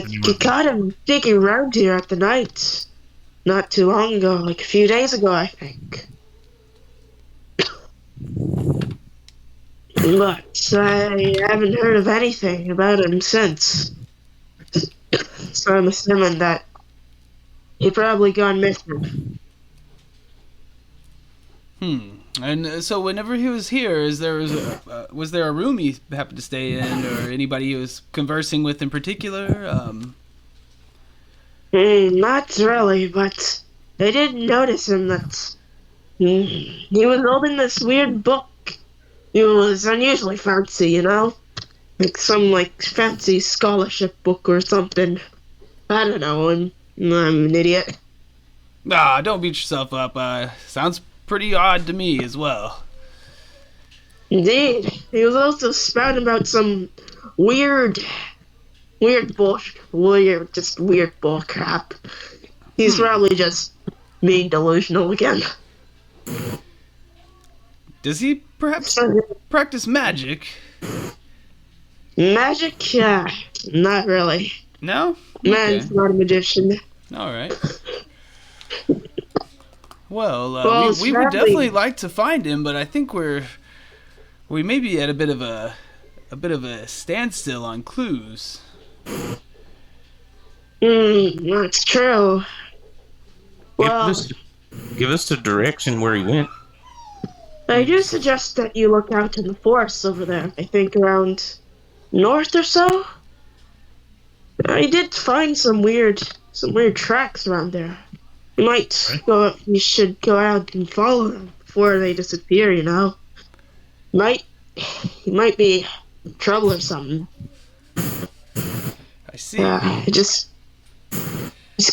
You caught him digging around here at the night. Not too long ago, like a few days ago, I think. But I haven't heard of anything about him since. So I'm assuming that he probably gone missing. And so whenever he was here, was there a room he happened to stay in, or anybody he was conversing with in particular? Not really, but I did notice him that he was holding this weird book. It was unusually fancy, you know? Like some fancy scholarship book or something. I don't know, I'm an idiot. Ah, don't beat yourself up. Sounds pretty odd to me as well. Indeed. He was also spouting about some weird bullshit. Just weird bull crap. He's probably just being delusional again. Does he perhaps practice magic? Magic? Yeah, not really. No? Okay. Man's not a magician. All right. Well, Well, we would sadly- definitely like to find him, but I think we may be at a bit of a standstill on clues. That's true. Well, Give us the direction where he went. I do suggest that you look out in the forests over there. I think around north or so. I did find some weird tracks around there. You should go out and follow them before they disappear. You know, he might be in trouble or something. I see. Just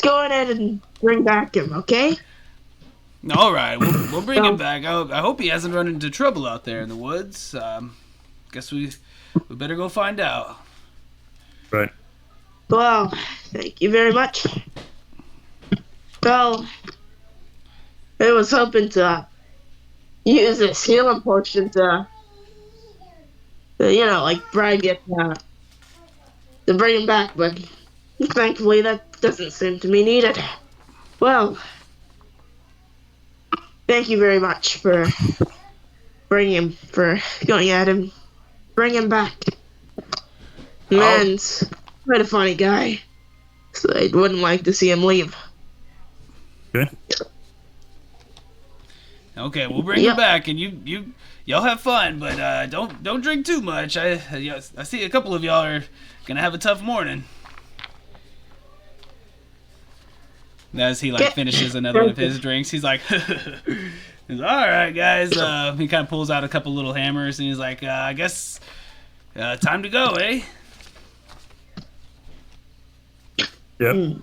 go ahead and bring back him, okay? All right, we'll bring him back. I hope he hasn't run into trouble out there in the woods. Guess we better go find out. Right. Well, thank you very much. Well, I was hoping to use this healing potion to bribe you to bring him back, but thankfully that doesn't seem to be needed. Well, thank you very much for going at him. Bring him back. Man's quite a funny guy, so I wouldn't like to see him leave. Good. Okay, we'll bring him back, and y'all have fun, but don't drink too much. I see a couple of y'all are gonna have a tough morning. As he finishes another one of his drinks, he's like, he's all right, guys. He kind of pulls out a couple little hammers, and he's like, I guess time to go, eh? Yep.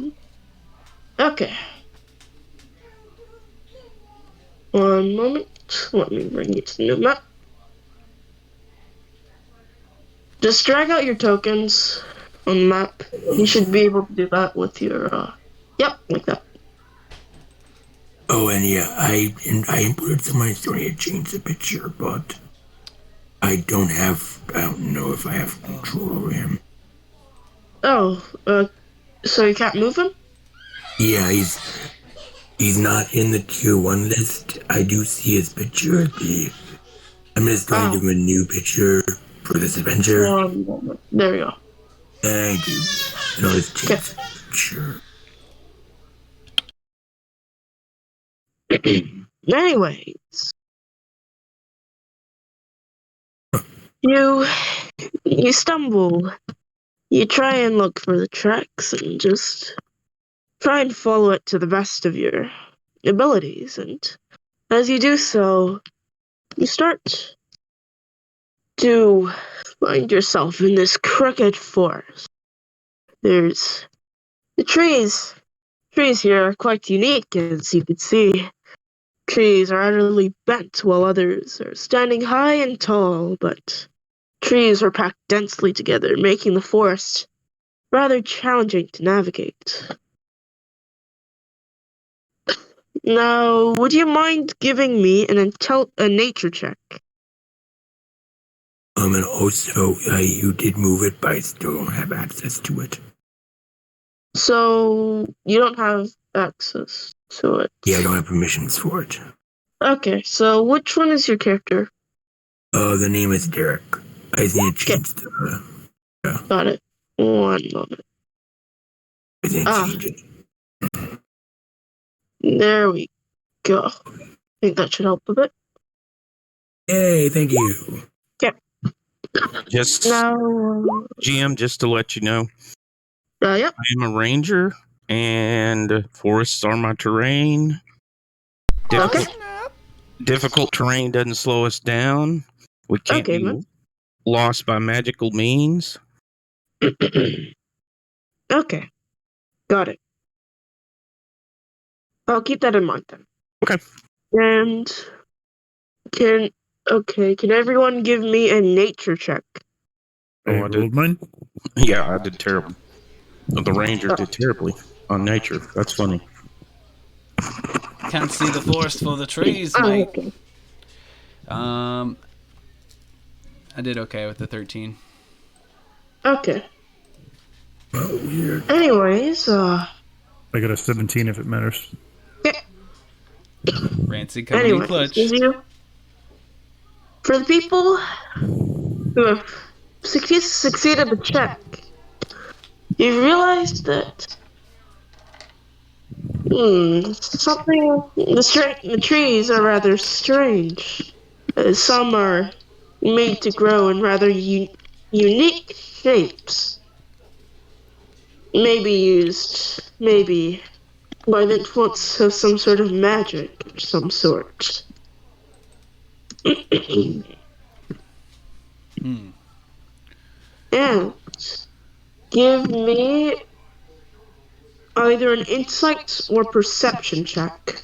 Okay. One moment. Let me bring you to the new map. Just drag out your tokens on the map. You should be able to do that with your, yep, like that. Oh, and yeah, I inputted some of my story and changed the picture, but I don't know if I have control over him. Oh, so you can't move him? Yeah, he's not in the tier 1 list. I do see his picture. I'm just going to do a new picture for this adventure. One moment. There we go. Thank you. And I'll just change the picture. Anyways, you stumble. You try and look for the tracks and just try and follow it to the best of your abilities. And as you do so, you start to find yourself in this crooked forest. There's the trees. Trees here are quite unique, as you can see. Trees are utterly bent, while others are standing high and tall, but trees are packed densely together, making the forest rather challenging to navigate. Now, would you mind giving me a nature check? And also, you did move it, but I still don't have access to it. So you don't have access to it. Yeah, I don't have permissions for it. Okay, so which one is your character? The name is Derek. I just need to change the. Got it. One moment. I didn't Ah. change it. There we go. I think that should help a bit. Yay! Thank you. Just Now, GM, just to let you know, yep. I am a ranger, and forests are my terrain. Okay. Difficult terrain doesn't slow us down. We can't Okay, be man. lost by magical means. Okay. Got it. I'll keep that in mind then. Okay. And can everyone give me a nature check? Oh, I I rolled mine. Yeah, I did terrible. The ranger did terribly on nature. That's funny. Can't see the forest for the trees, Oh, mate. okay. I did okay with the 13. Okay. Oh, weird. Anyways, I got a 17 if it matters. Rancy coming in anyways, clutch. for the people who have succeeded the check, you've realized that the trees are rather strange. Some are made to grow in rather unique shapes. Maybe by the influence of some sort of magic of some sort. And give me either an insight or perception check.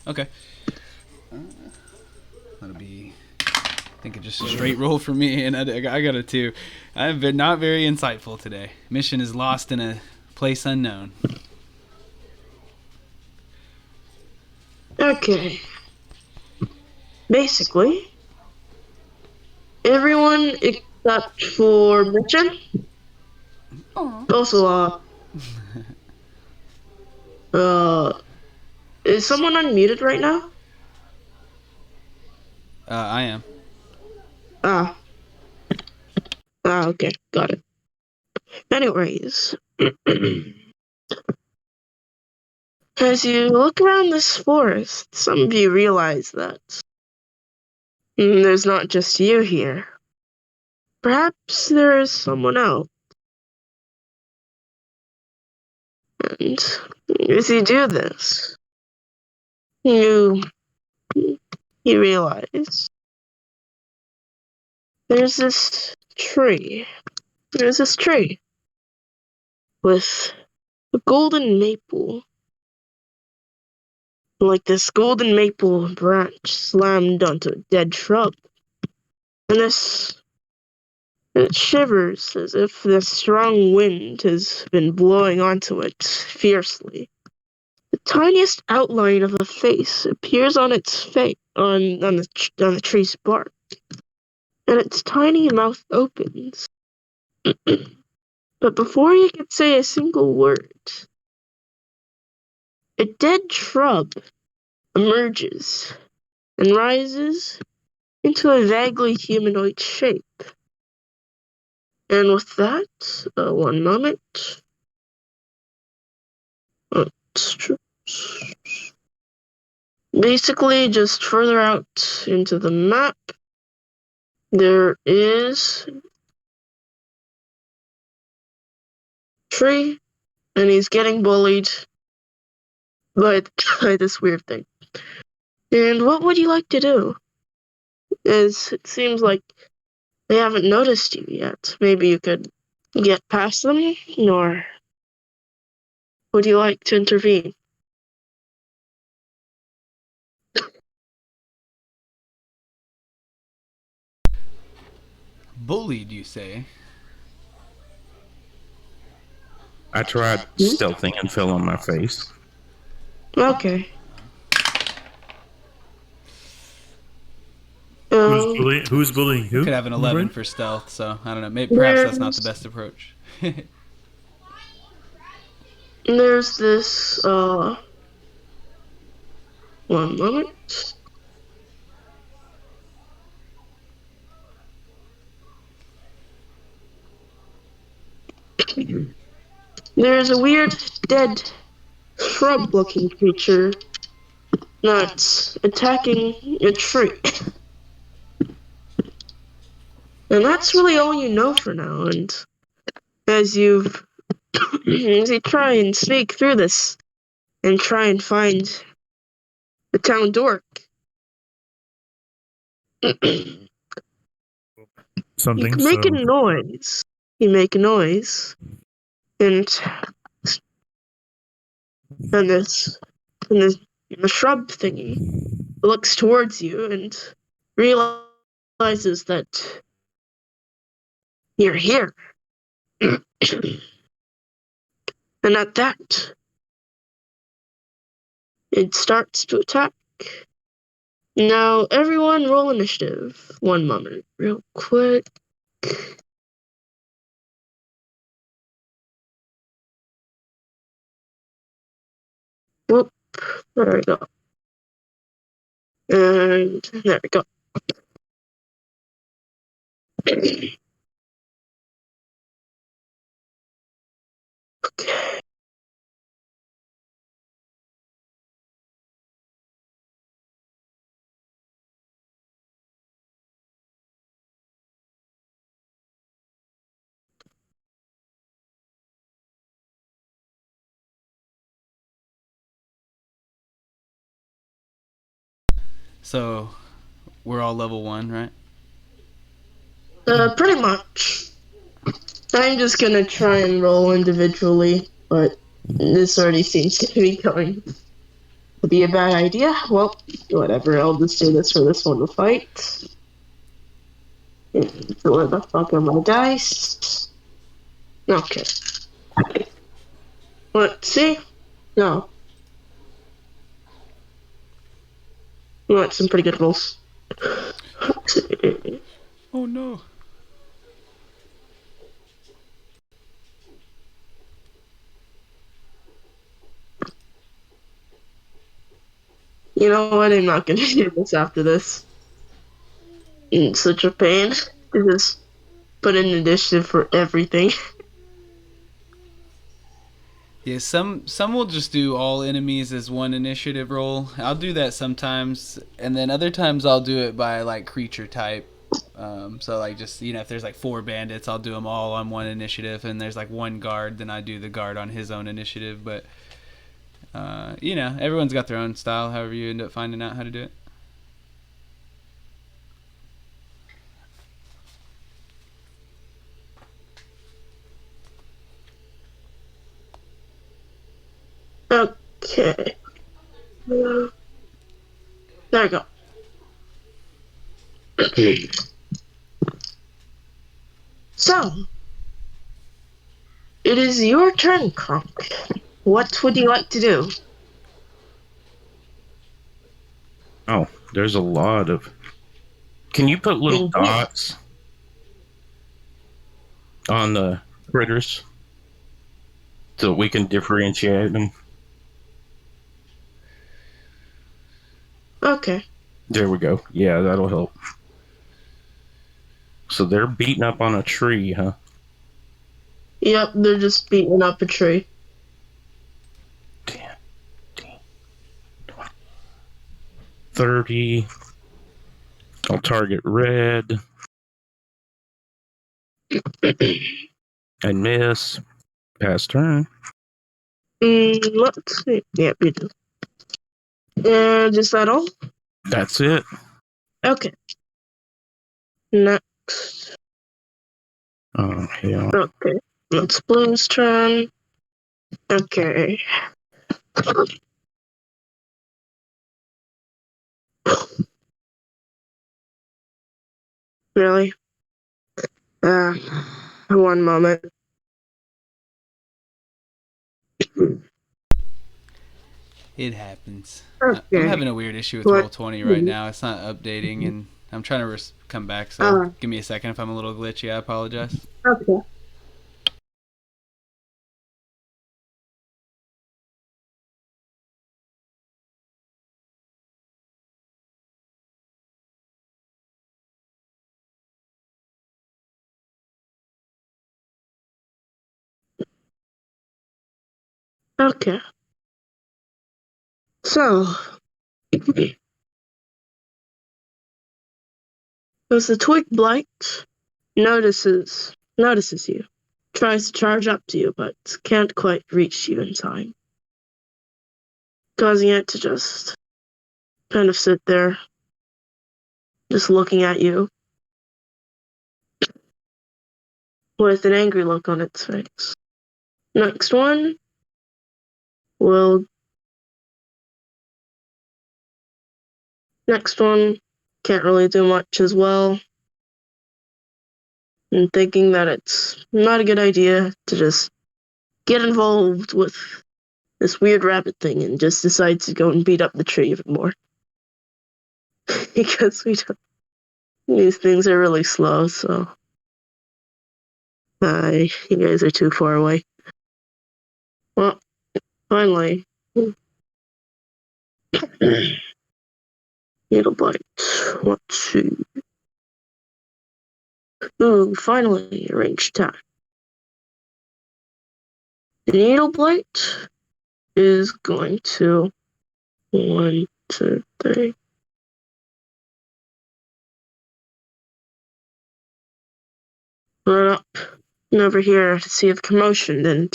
Okay. That'll be, I think, just a straight roll for me, and I got a 2. I've been not very insightful today. Mission is lost in a place unknown. Okay. Basically, everyone except for Mitchin. Also, is someone unmuted right now? I am. Ah. Okay, got it. Anyways, as you look around this forest, some of you realize that there's not just you here. Perhaps there is someone else. And as you do this, you realize there's this tree. There's this tree with a golden maple. Like this golden maple branch slammed onto a dead shrub. And it shivers as if the strong wind has been blowing onto it fiercely. The tiniest outline of a face appears on its on the tree's bark, and its tiny mouth opens. But before you can say a single word, a dead shrub emerges and rises into a vaguely humanoid shape. And with that, one moment. Basically, just further out into the map, there is a tree, and he's getting bullied by this weird thing. And what would you like to do? As it seems like they haven't noticed you yet. Maybe you could get past them, or would you like to intervene? Bullied, you say? I tried stealthing and fell on my face. Okay. Who's Who's bullying who? Could have an I'm afraid? 11 for stealth, so I don't know. Maybe perhaps that's not the best approach. There's this, one moment. There's a weird, dead, shrub-looking creature that's attacking a tree. And that's really all you know for now, and as you've as you try and sneak through this and try and find the town dork, you Something. make a So noise. You make a noise, and and this and the shrub thingy looks towards you and realizes that you're here. And at that, it starts to attack. Now, everyone roll initiative. One moment, real quick. Whoop, there we go. And there we go. Okay. So we're all level 1, right? Pretty much. I'm just gonna try and roll individually, but this already seems to be going to be a bad idea. Well, whatever, I'll just do this for this one to fight. Where the fuck are my dice? Okay. Let's see. No. That's some pretty good rolls. Let's see. Oh no. You know what? I'm not gonna do this after this. It's such a pain to just put in initiative for everything. Yeah, some will just do all enemies as one initiative roll. I'll do that sometimes, and then other times I'll do it by like creature type. So like just if there's like 4 bandits, I'll do them all on one initiative, and there's like 1 guard, then I do the guard on his own initiative. But everyone's got their own style. However you end up finding out how to do it. Okay. There we go. So, it is your turn, Kronk. What would you like to do? Oh, there's a lot of. Can you put little Indeed. dots on the critters so we can differentiate them? Okay. There we go. Yeah, that'll help. So they're beating up on a tree, huh? Yep, they're just beating up a tree. 10, 10, 20, 30. I'll target red. And miss. Pass turn. Let's see. Yep, you do. And is that all? That's it. Okay. Next. Oh, hell. Okay. It's Blue's turn. Okay. Really? One moment. It happens. Okay. I'm having a weird issue with What? Roll20 right now. It's not updating, and I'm trying to come back, so Uh, give me a second if I'm a little glitchy. I apologize. okay. Okay. So, as the twig blight notices you, tries to charge up to you, but can't quite reach you in time, causing it to just kind of sit there, just looking at you with an angry look on its face. Next one will. Next one can't really do much as well. And thinking that it's not a good idea to just get involved with this weird rabbit thing and just decides to go and beat up the tree even more. Because these things are really slow, so you guys are too far away. Well, finally, needle bite. Let's see. Ooh, finally, a ranged attack. The needle bite is going to 1, 2, 3. Run up and over here to see the commotion, and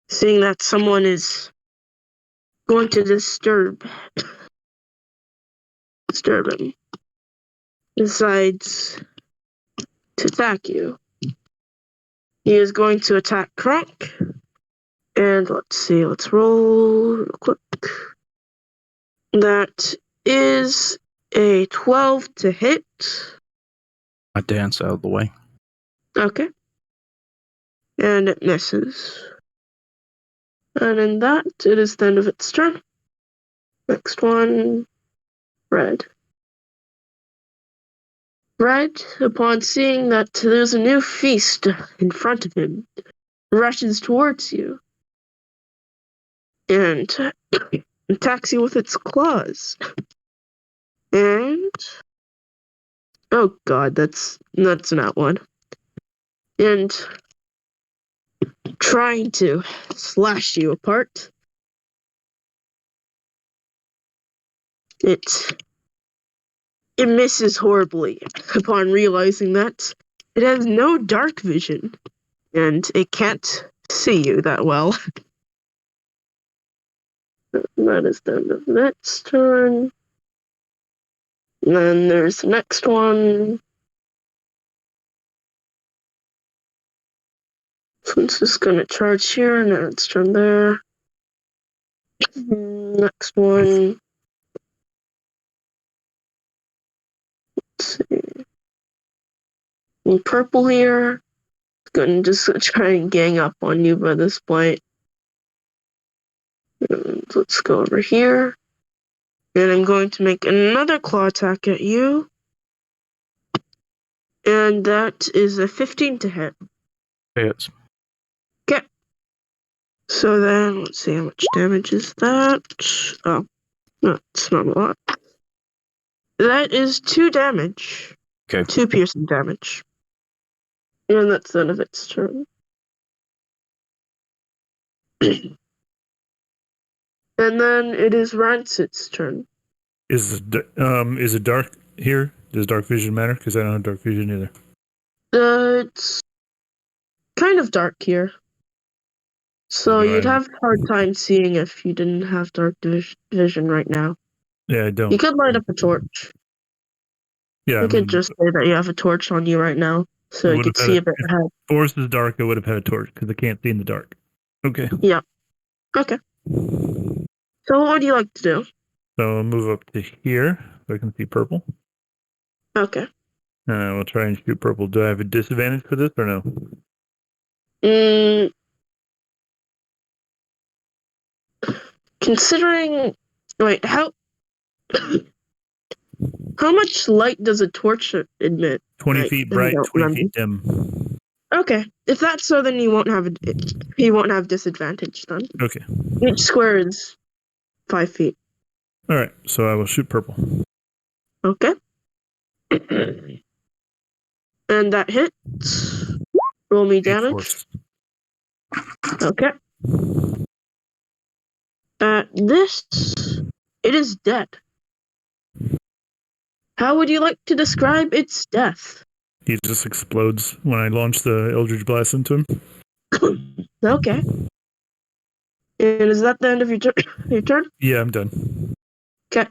seeing that someone is going to disturb him, decides to attack you. He is going to attack Kronk, and let's roll real quick. That is a 12 to hit. I dance out of the way. Okay. And it misses. And in that, it is the end of its turn. Next one, Red. Red, upon seeing that there's a new feast in front of him, rushes towards you and attacks you with its claws. And oh god, that's not one. And trying to slash you apart. It misses horribly upon realizing that it has no dark vision and it can't see you that well. That is the end of its turn. And then there's the next one. This one's just gonna charge here, and then it's turn there. Next one. Let's see. In purple here. Gonna just try and gang up on you by this point. And let's go over here. And I'm going to make another claw attack at you. And that is a 15 to hit. Hits. Okay. So then, let's see how much damage is that. Oh, no, it's not a lot. That is 2 damage. Okay. 2 piercing damage. And that's the end of its turn. And then it is Rancet's turn. Is it dark here? Does dark vision matter? Because I don't have dark vision either. It's kind of dark here. So you'd have a hard time seeing if you didn't have dark vision right now. Yeah, I don't. You could light up a torch. Yeah, You could just say that you have a torch on you right now, so you could see a bit ahead. If forest is dark, I would have had a torch because I can't see in the dark. Okay. Yeah. Okay. So what would you like to do? So I'll move up to here so I can see purple. Okay. We'll try and shoot purple. Do I have a disadvantage for this or no? Considering, wait, how How much light does a torch emit? 20 feet bright, I don't 20 remember. feet dim. Okay, if that's so, then he won't have disadvantage then. Okay. Each square is 5 feet. All right. So I will shoot purple. Okay. And that hits. Roll me damage. Force. Okay. This, it is dead. How would you like to describe its death? He just explodes when I launch the Eldritch Blast into him. Okay. And is that the end of your turn? Yeah, I'm done. Okay.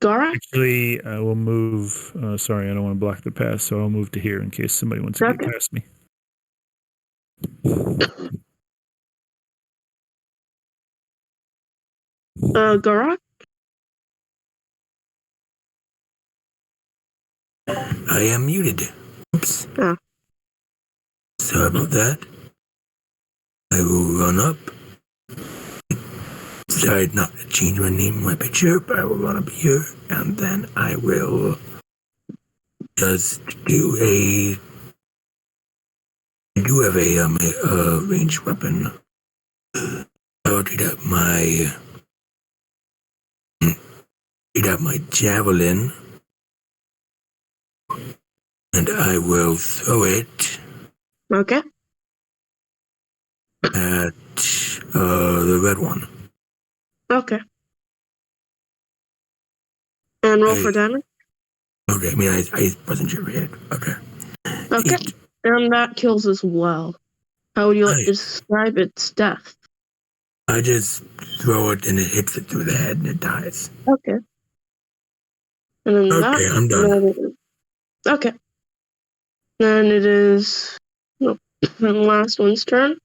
Gara? Actually, I will move. Sorry, I don't want to block the path, so I'll move to here in case somebody wants to Okay. get past me. Gara? I am muted. Oops. Oh. Sorry about that. I will run up. Decided not to change my name in my picture, but I will run up here, and then I will just do a. I do have a ranged weapon. I will take out my javelin, and I will throw it Okay. at the red one. Okay. And roll for damage? Okay, I mean, I wasn't sure yet. Okay. Okay. And that kills as well. How would you like to describe its death? I just throw it and it hits it through the head and it dies. Okay. And then Okay, I'm done. Okay. Then it is the last one's turn.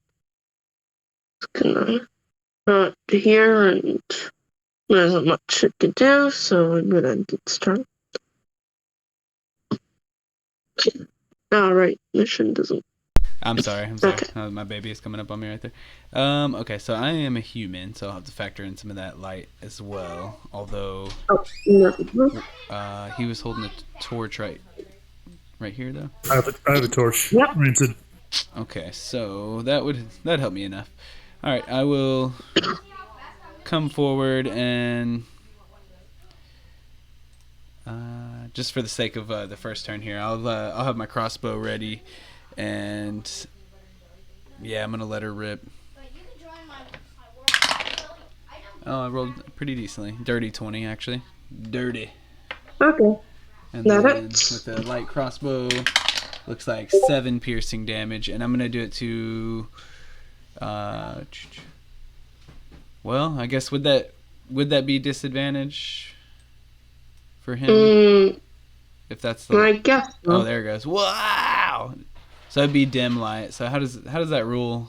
Can I here, and there isn't much it can do, so I'm gonna end its turn. Alright, mission doesn't. I'm sorry. Okay. My baby is coming up on me right there. Okay, so I am a human, so I'll have to factor in some of that light as well. Although he was holding a torch right here, though. I have a torch. Yep. Rancid. Okay, so that'd help me enough. All right, I will come forward and just for the sake of the first turn here, I'll have my crossbow ready, and yeah, I'm gonna let her rip. Oh, I rolled pretty decently. Dirty 20, actually. Dirty. Okay. And That then hits. with the light crossbow, looks like 7 piercing damage, and I'm gonna do it to. Well, I guess would that be disadvantage for him? If that's the. I guess so. Oh, there it goes. Wow. So that'd be dim light. So how does that rule?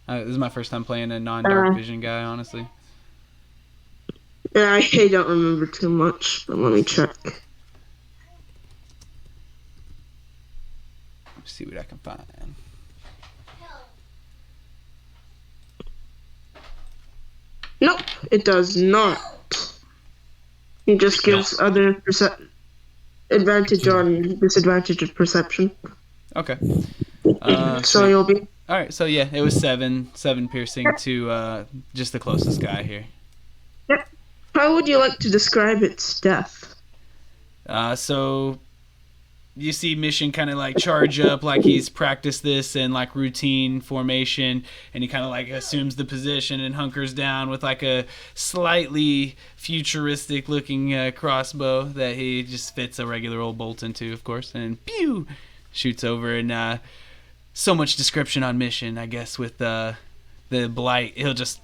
This is my first time playing a non-dark vision guy, honestly. Yeah, I don't remember too much, but let me check. Let's see what I can find. Nope, it does not. It just gives other advantage on disadvantage of perception. Okay. So you'll be. All right. So yeah, it was 7 piercing to just the closest guy here. Yep. How would you like to describe its death? So you see Mission kind of like charge up like he's practiced this in like routine formation, and he kind of like assumes the position and hunkers down with like a slightly futuristic looking crossbow that he just fits a regular old bolt into, of course, and pew shoots over. And so much description on Mission, I guess, with the blight, he'll just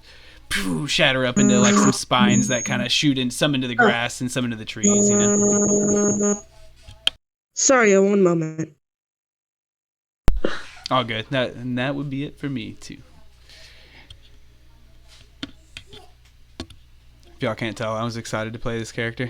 shatter up into like some spines that kind of shoot in, some into the grass and some into the trees, you know. Sorry, one moment. All good. That would be it for me too. If y'all can't tell, I was excited to play this character.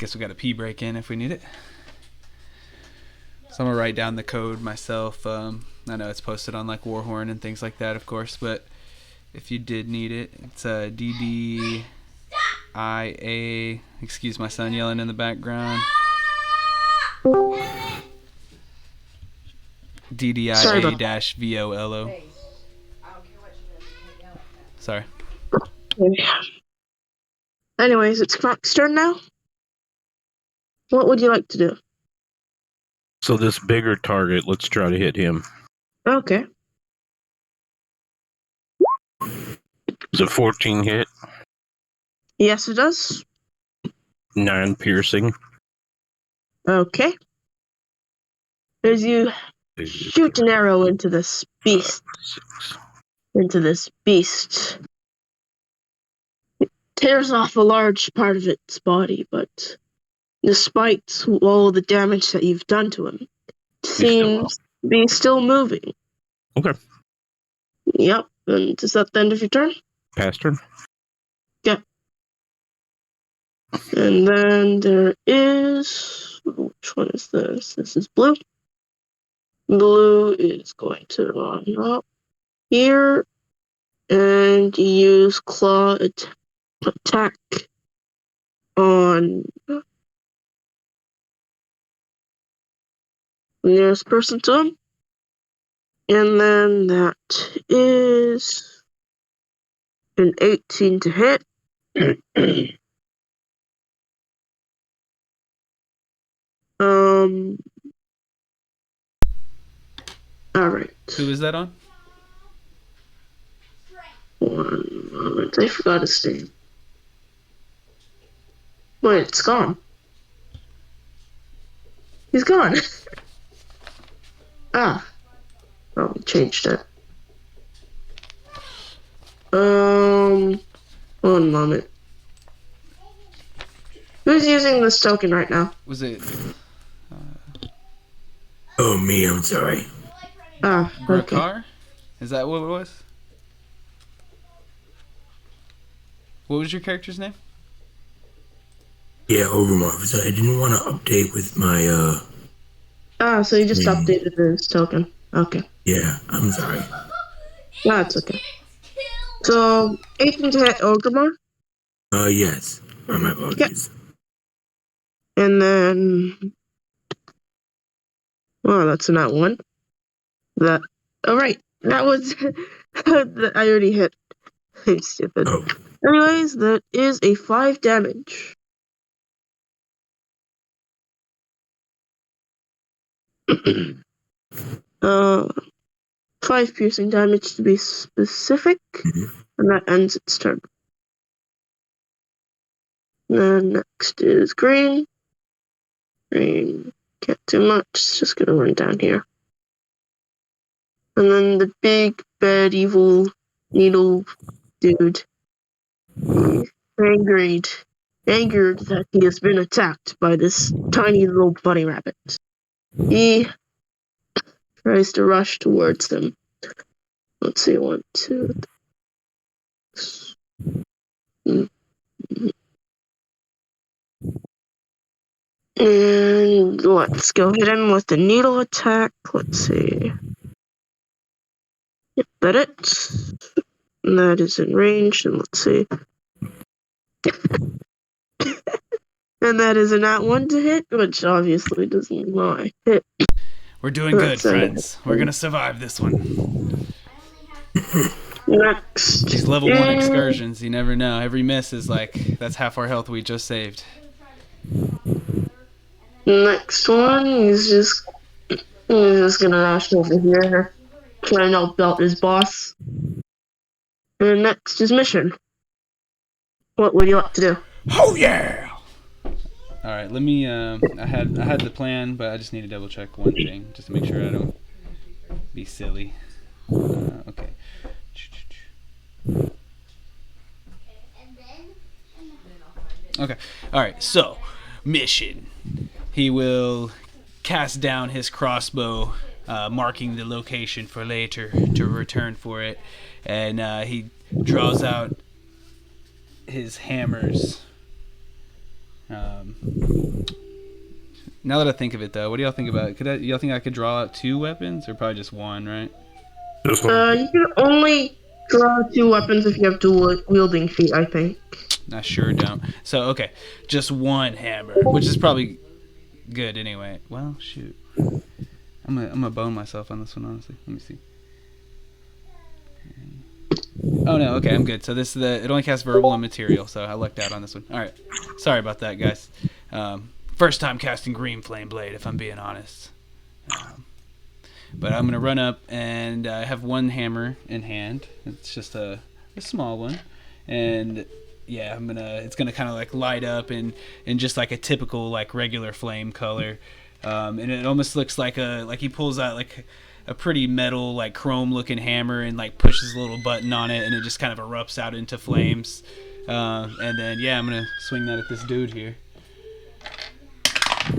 Guess we got a pee break in if we need it. So I'm gonna write down the code myself. I know it's posted on like Warhorn and things like that, of course, but if you did need it, it's DDIA. Excuse my son yelling in the background. DDIA-VOLO. Sorry. Anyways, it's Croc's turn now. What would you like to do? So this bigger target, let's try to hit him. Okay. Is it 14 hit? Yes, it does. 9 piercing. Okay. As you shoot an arrow into this beast, it tears off a large part of its body, but despite all the damage that you've done to him, it seems to be still moving. Okay. Yep. And is that the end of your turn? Pass turn. Yeah. And then there is... Which one is this? This is blue. Blue is going to run up here and use claw attack on the nearest person to him. And then that is an 18 to hit. Alright. Who is that on? 1 moment, I forgot his name. Wait, it's gone. He's gone. Oh, changed it. 1 moment. Who's using this token right now? Was it Oh, me, I'm sorry. Okay. Grakar? Is that what it was? What was your character's name? Yeah, Overmorph. So I didn't want to update with my, So you just updated his token. Okay. Yeah, I'm sorry. That's okay. So, 18 to hit Ogremar. Yes. My apologies. And then... Well, that's not one. That... Oh, right. That was... I already hit. I'm stupid. Oh. Anyways, that is a 5 damage. uh, 5 piercing damage to be specific. And that ends its turn. Then next is green. Green can't do much. It's just gonna run down here. And then the big bad evil needle dude. He's angered that he has been attacked by this tiny little bunny rabbit. He tries to rush towards them. Let's see, 1, 2, 3. And let's go hit him with the needle attack. Let's see. Yep, that it. And that is in range. And let's see. And that is a not 1 to hit, which obviously doesn't lie. Hit. We're doing good, friends. We're gonna survive this one. Next. These level 1 excursions, you never know. Every miss is like, that's half our health we just saved. Next one, he's just gonna dash over here, try and help out his boss. And next is mission. What would you like to do? Oh yeah! All right, let me. I had the plan, but I just need to double check one thing just to make sure I don't be silly. Okay. Okay. All right. So, mission. He will cast down his crossbow, marking the location for later to return for it, and he draws out his hammers Um, now that I think of it, though, what do y'all think about it? Y'all think I could draw out 2 weapons, or probably just 1, right? Just one. You can only draw 2 weapons if you have dual wielding feet, I think. I sure don't. So, okay, just 1 hammer, which is probably good anyway. Well, shoot. I'm gonna bone myself on this one, honestly. Let me see. Oh no, okay, I'm good. So it only casts verbal and material, so I lucked out on this one. All right, sorry about that, guys. First time casting Green Flame Blade, if I'm being honest. But I'm gonna run up and I have 1 hammer in hand. It's just a small one, and yeah, it's gonna kind of like light up in just like a typical like regular flame color, and it almost looks like he pulls out like a pretty metal like chrome looking hammer and like pushes a little button on it, and it just kind of erupts out into flames, and then yeah, I'm gonna swing that at this dude here.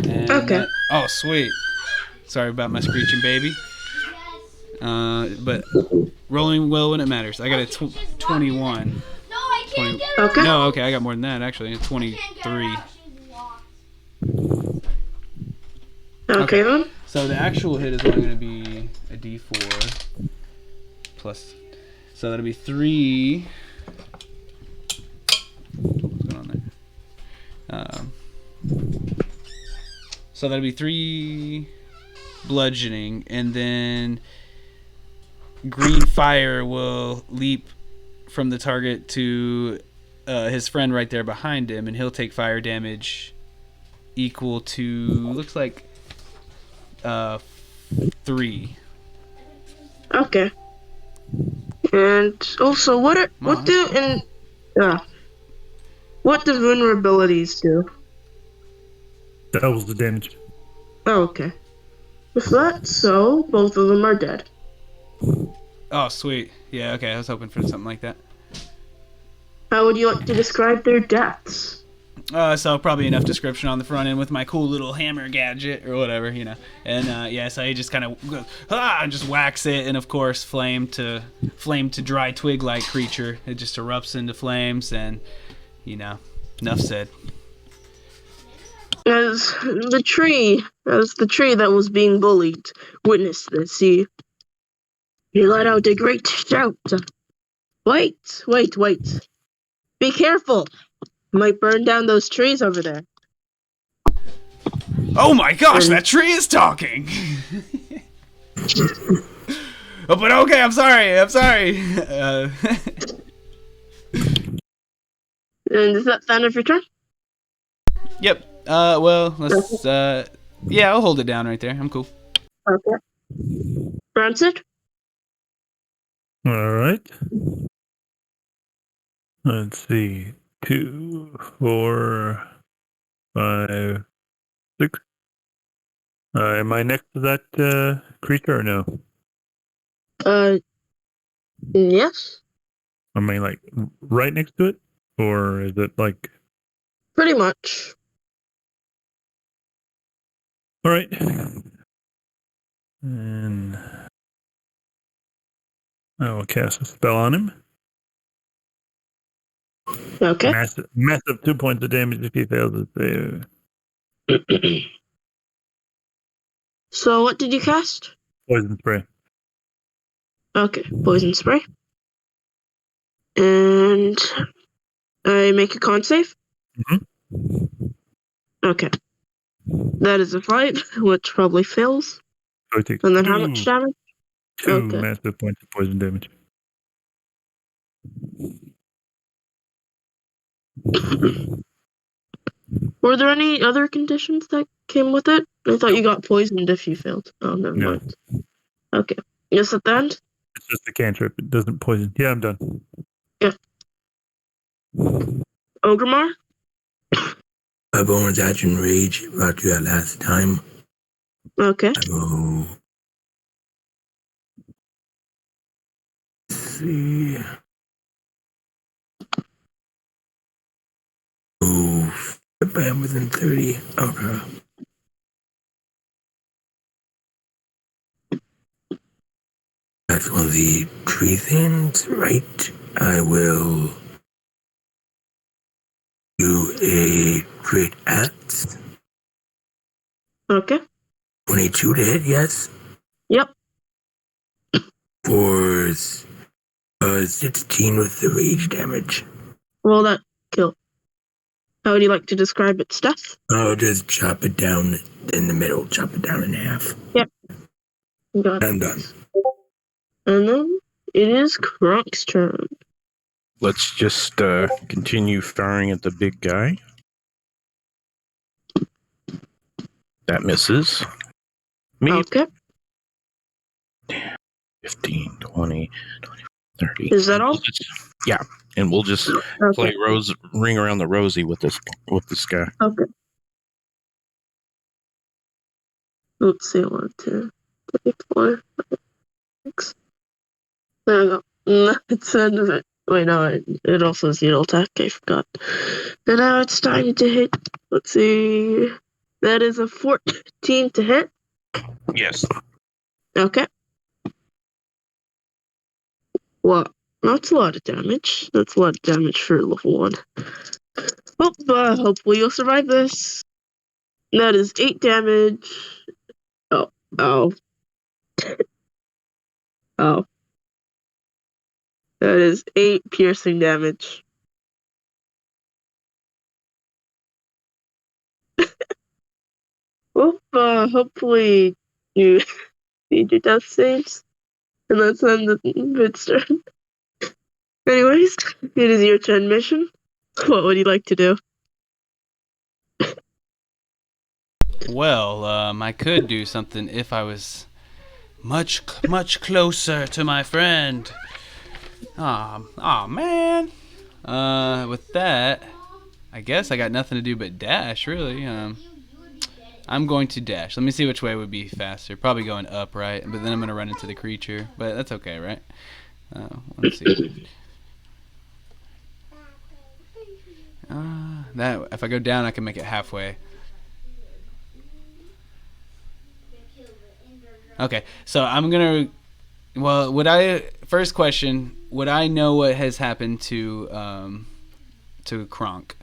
And Okay. oh sweet, sorry about my screeching baby. But rolling well when it matters. I got a 21. No, I can't get it. Okay. No, okay, I got more than that actually. 23. Okay then. So the actual hit is only going to be a D4 plus. So that'll be 3. What's going on there? So that'll be 3 bludgeoning, and then green fire will leap from the target to his friend right there behind him, and he'll take fire damage equal to, looks like 3. Okay. And also, what do vulnerabilities do? Doubles the damage. Oh, okay. If that's so, both of them are dead. Oh, sweet. Yeah, okay, I was hoping for something like that. How would you like to describe their deaths? So probably enough description on the front end with my cool little hammer gadget or whatever, And yeah, so he just kind of goes, and just whacks it, and of course, flame to dry twig-like creature. It just erupts into flames, and enough said. As the tree that was being bullied witnessed this, he let out a great shout. Wait. Be careful. You might burn down those trees over there. Oh my gosh, that tree is talking! Oh, but okay, I'm sorry. And is that the end of your turn? Yep. Well, let's, yeah, I'll hold it down right there. I'm cool. Okay. Rancid? All right. Let's see. 2, 4, 5, 6. Am I next to that creature or no? Yes. Am I like right next to it, or is it like? Pretty much. All right. And I will cast a spell on him. Okay. Massive 2 points of damage if he fails to save. So what did you cast? Poison spray. Okay, poison spray. And I make a con save? Mm-hmm. Okay. That is a 5, which probably fails. So he takes And then how much damage? 2 Okay. massive points of poison damage. Were there any other conditions that came with it? I thought you got poisoned if you failed. Oh, never No. mind. Okay. Yes, at the end? It's just a cantrip. It doesn't poison. Yeah, I'm done. Yeah. Ogremar? My bonus action rage brought you that last time. Okay. I will see. Oh, if I am within 30. Okay. That's one of the tree things, right? I will do a crit axe. Okay. 22 to hit, yes. Yep. For 16 with the rage damage. Roll that kill. How would you like to describe its death? I'll just chop it down in the middle, chop it down in half. Yep. Got it. I'm done. And then it is Kronk's turn. Let's just continue firing at the big guy. That misses. Me. Okay. 15, 20, 30. Is that all? Yeah, and we'll just Okay. play ring around the rosy with this guy. Okay. Let's see, 1, 2, 3, 4, 5, 6. There we go. That's the end of it. Wait, no, it also has needle attack. I forgot. And now it's time to hit. Let's see. That is a 14 to hit. Yes. Okay. Well, that's a lot of damage. That's a lot of damage for level 1. Well, hopefully you'll survive this. That is 8 damage. Oh. Oh. That is 8 piercing damage. Well, hopefully you need your death saves. And that's the end of its turn. Anyways, it is your turn, Mission. What would you like to do? Well, I could do something if I was much closer to my friend. Aw, man. With that, I guess I got nothing to do but dash, really. I'm going to dash. Let me see which way would be faster. Probably going up, right? But then I'm going to run into the creature. But that's okay, right? Let's see. That if I go down, I can make it halfway. Okay, so I'm gonna. Well, first question? Would I know what has happened to Kronk?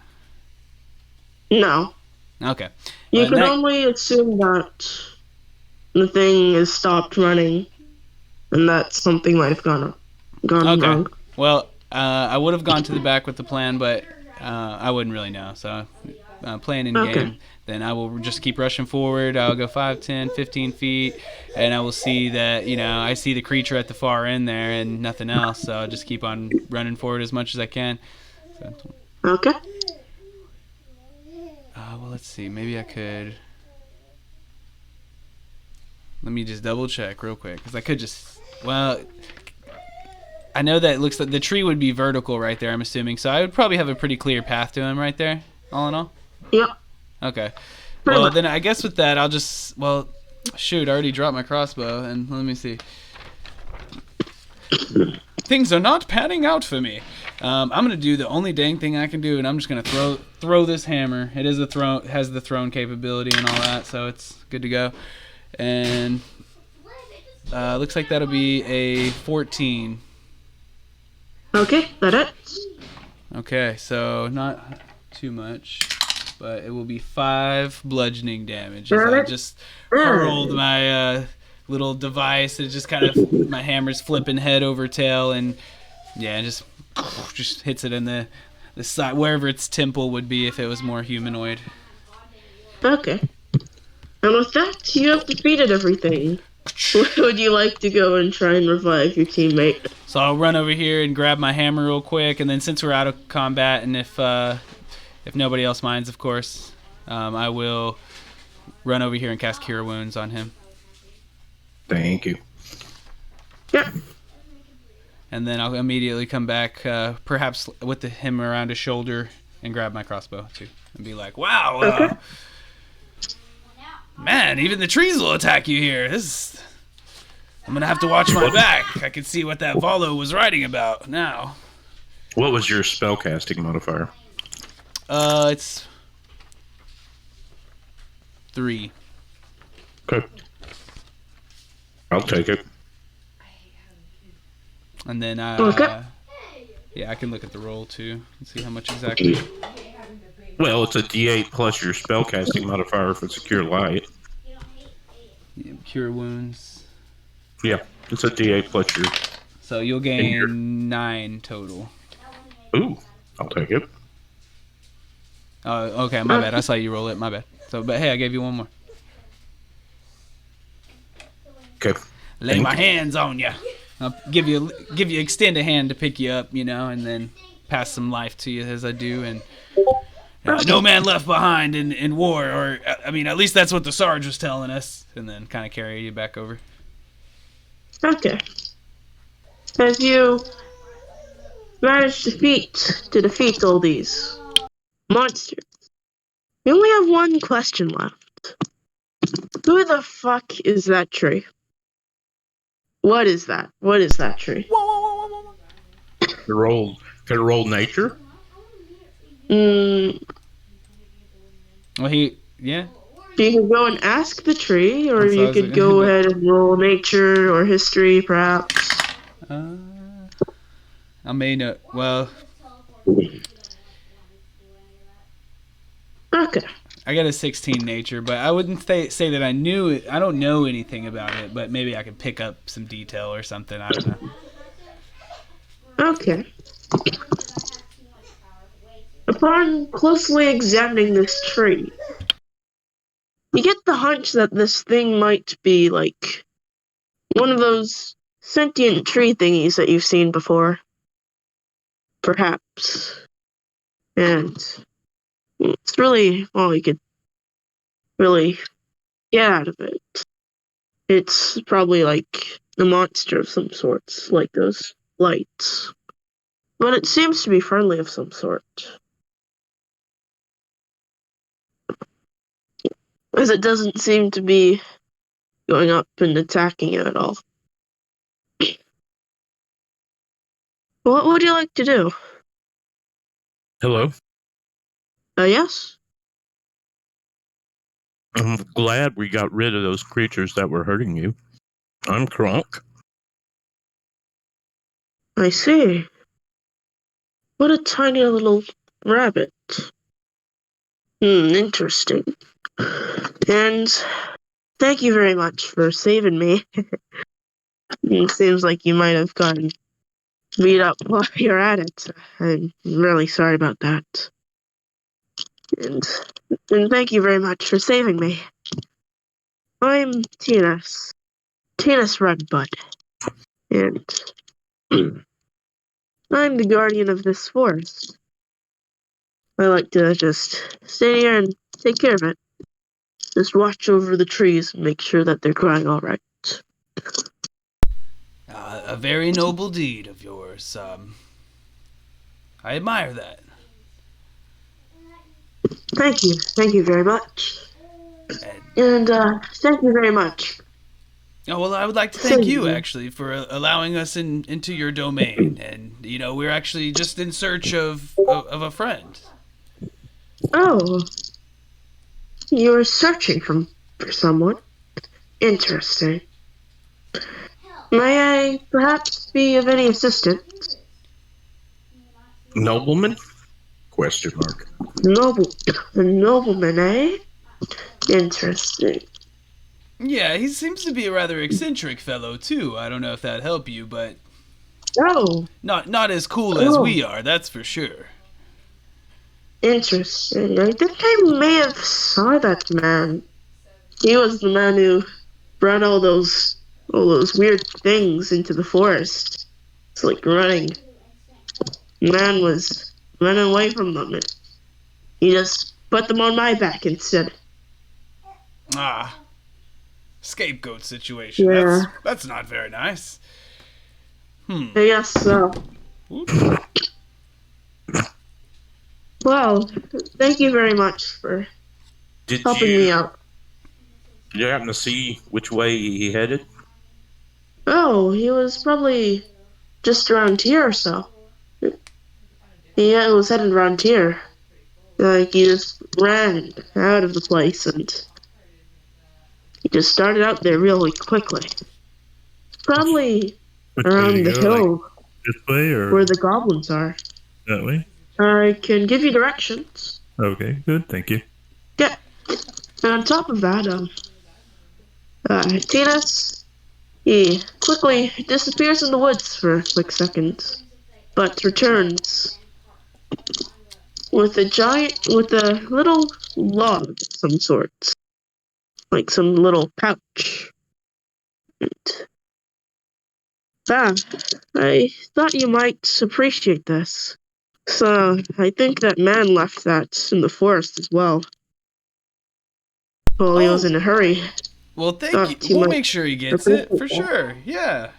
No. Okay. You can only assume that the thing is stopped running, and that something might have gone wrong. Well, I would have gone to the back with the plan, but I wouldn't really know. So, playing in game, then I will just keep rushing forward. I'll go 5, 10, 15 feet, and I will see that, I see the creature at the far end there and nothing else. So I'll just keep on running forward as much as I can. So, okay. Well, let's see. Maybe I could. Let me just double check real quick, because I could just. Well, I know that it looks like the tree would be vertical right there, I'm assuming. So I would probably have a pretty clear path to him right there, all in all. Yep. Okay. Well, then I guess with that, I'll just. Well, shoot, I already dropped my crossbow, and let me see. Things are not panning out for me. I'm gonna do the only dang thing I can do, and I'm just gonna throw this hammer. It is has the thrown capability and all that, so it's good to go. And looks like that'll be a 14. Okay, that it. Okay, so not too much, but it will be 5 bludgeoning damage as I just hurled my little device. It just kind of my hammer's flipping head over tail, and yeah, just hits it in the side wherever its temple would be if it was more humanoid. Okay. And with that, you have defeated everything. Would you like to go and try and revive your teammate? So I'll run over here and grab my hammer real quick, and then since we're out of combat, and if nobody else minds, of course, I will run over here and cast Cure Wounds on him. Thank you. Yeah. And then I'll immediately come back, perhaps with him around his shoulder, and grab my crossbow too, and be like, "Wow, man! Even the trees will attack you here. I'm gonna have to watch my back. I can see what that VOLO was writing about now." What was your spellcasting modifier? It's 3. Okay. I'll take it. And then, Okay. yeah, I can look at the roll too and see how much exactly. Well, it's a D8 plus your spellcasting modifier for secure light. Yeah, cure wounds. Yeah, it's a D8 plus your. So you'll gain 9 total. Ooh, I'll take it. Okay, my bad. I saw you roll it. My bad. So, but hey, I gave you one more. Okay. Lay my hands on you. I'll give you extend a hand to pick you up, and then pass some life to you as I do. And no man left behind in war, or I mean, at least that's what the Sarge was telling us. And then kind of carry you back over. Okay. As you manage to defeat all these monsters, we only have one question left. Who the fuck is that tree? What is that? What is that tree? Can I roll nature? Mm, Well, yeah. you could go and ask the tree, or That's what I you was could gonna go do. ahead and roll nature or history, perhaps. I may not. Well, Okay. I got a 16 nature, but I wouldn't say that I knew it. I don't know anything about it, but maybe I could pick up some detail or something. I don't know. Okay. Upon closely examining this tree, you get the hunch that this thing might be like one of those sentient tree thingies that you've seen before. Perhaps. And it's really all you could really get out of it. It's probably like a monster of some sorts, like those lights. But it seems to be friendly of some sort. As it doesn't seem to be going up and attacking you at all. What would you like to do? Hello. Yes? I'm glad we got rid of those creatures that were hurting you. I'm Kronk. I see. What a tiny little rabbit. Interesting. And thank you very much for saving me. It seems like you might have gotten beat up while you're at it. I'm really sorry about that. And thank you very much for saving me. I'm Tinas Redbud. And I'm the guardian of this forest. I like to just stay here and take care of it. Just watch over the trees and make sure that they're growing all right. A very noble deed of yours. I admire that. Thank you very much. And thank you very much. Oh, well, I would like to thank you, actually, for allowing us into your domain. And, we're actually just in search of a friend. Oh, you were searching for someone? Interesting. May I perhaps be of any assistance? Nobleman? Question mark. Nobleman, eh? Interesting. Yeah, he seems to be a rather eccentric fellow, too. I don't know if that'd help you, but... Oh. Not as cool as we are, that's for sure. Interesting. I think I may have saw that man. He was the man who brought all those weird things into the forest. It's like running. Man was running away from them. And he just put them on my back instead. Ah. Scapegoat situation. Yeah. That's not very nice. I guess so. Well, thank you very much for helping me out. Did you happen to see which way he headed? Oh, he was probably just around here or so. He was headed around here. Like, he just ran out of the place and he just started out there really quickly. Probably around the hill. Like this way or where the goblins are. that way? I can give you directions. Okay, good. Thank you. Yeah. And on top of that, Tinas, he quickly disappears in the woods for a quick second, but returns with a little log of some sort, like some little pouch. And, I thought you might appreciate this. So, I think that man left that in the forest as well. While he was in a hurry. Well, thank you. Thought you We'll might make sure he gets appreciate it for that. sure. Yeah,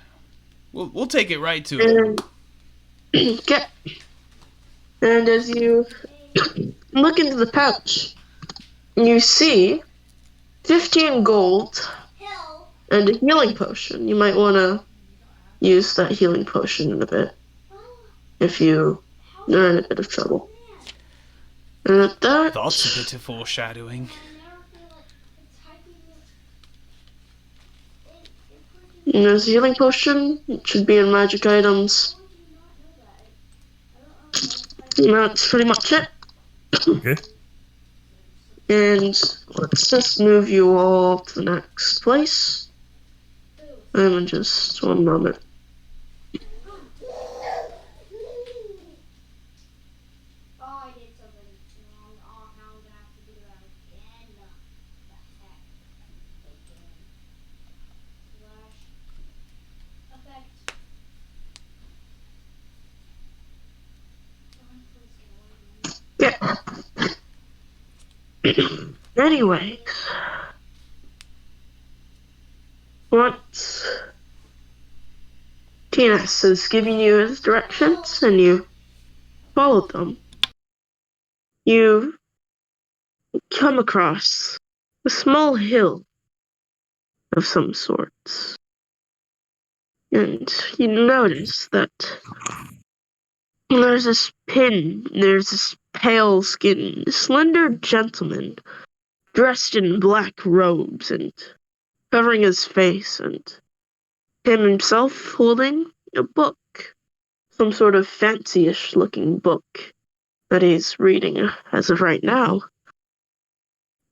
we'll take it right to him. And, and as you look into the pouch, you see 15 gold and a healing potion. You might want to use that healing potion in a bit if you are in a bit of trouble. And at that, That's a bit of foreshadowing. there's a healing potion. It should be in magic items. And that's pretty much it. Okay. And let's just move you all to the next place. In just one moment. Yeah. Anyway, once Tinas has given you his directions and you followed them, you come across a small hill of some sorts. And you notice that there's this pale-skinned, slender gentleman dressed in black robes and covering his face, and him himself holding a book, some sort of fancy-ish looking book that he's reading as of right now.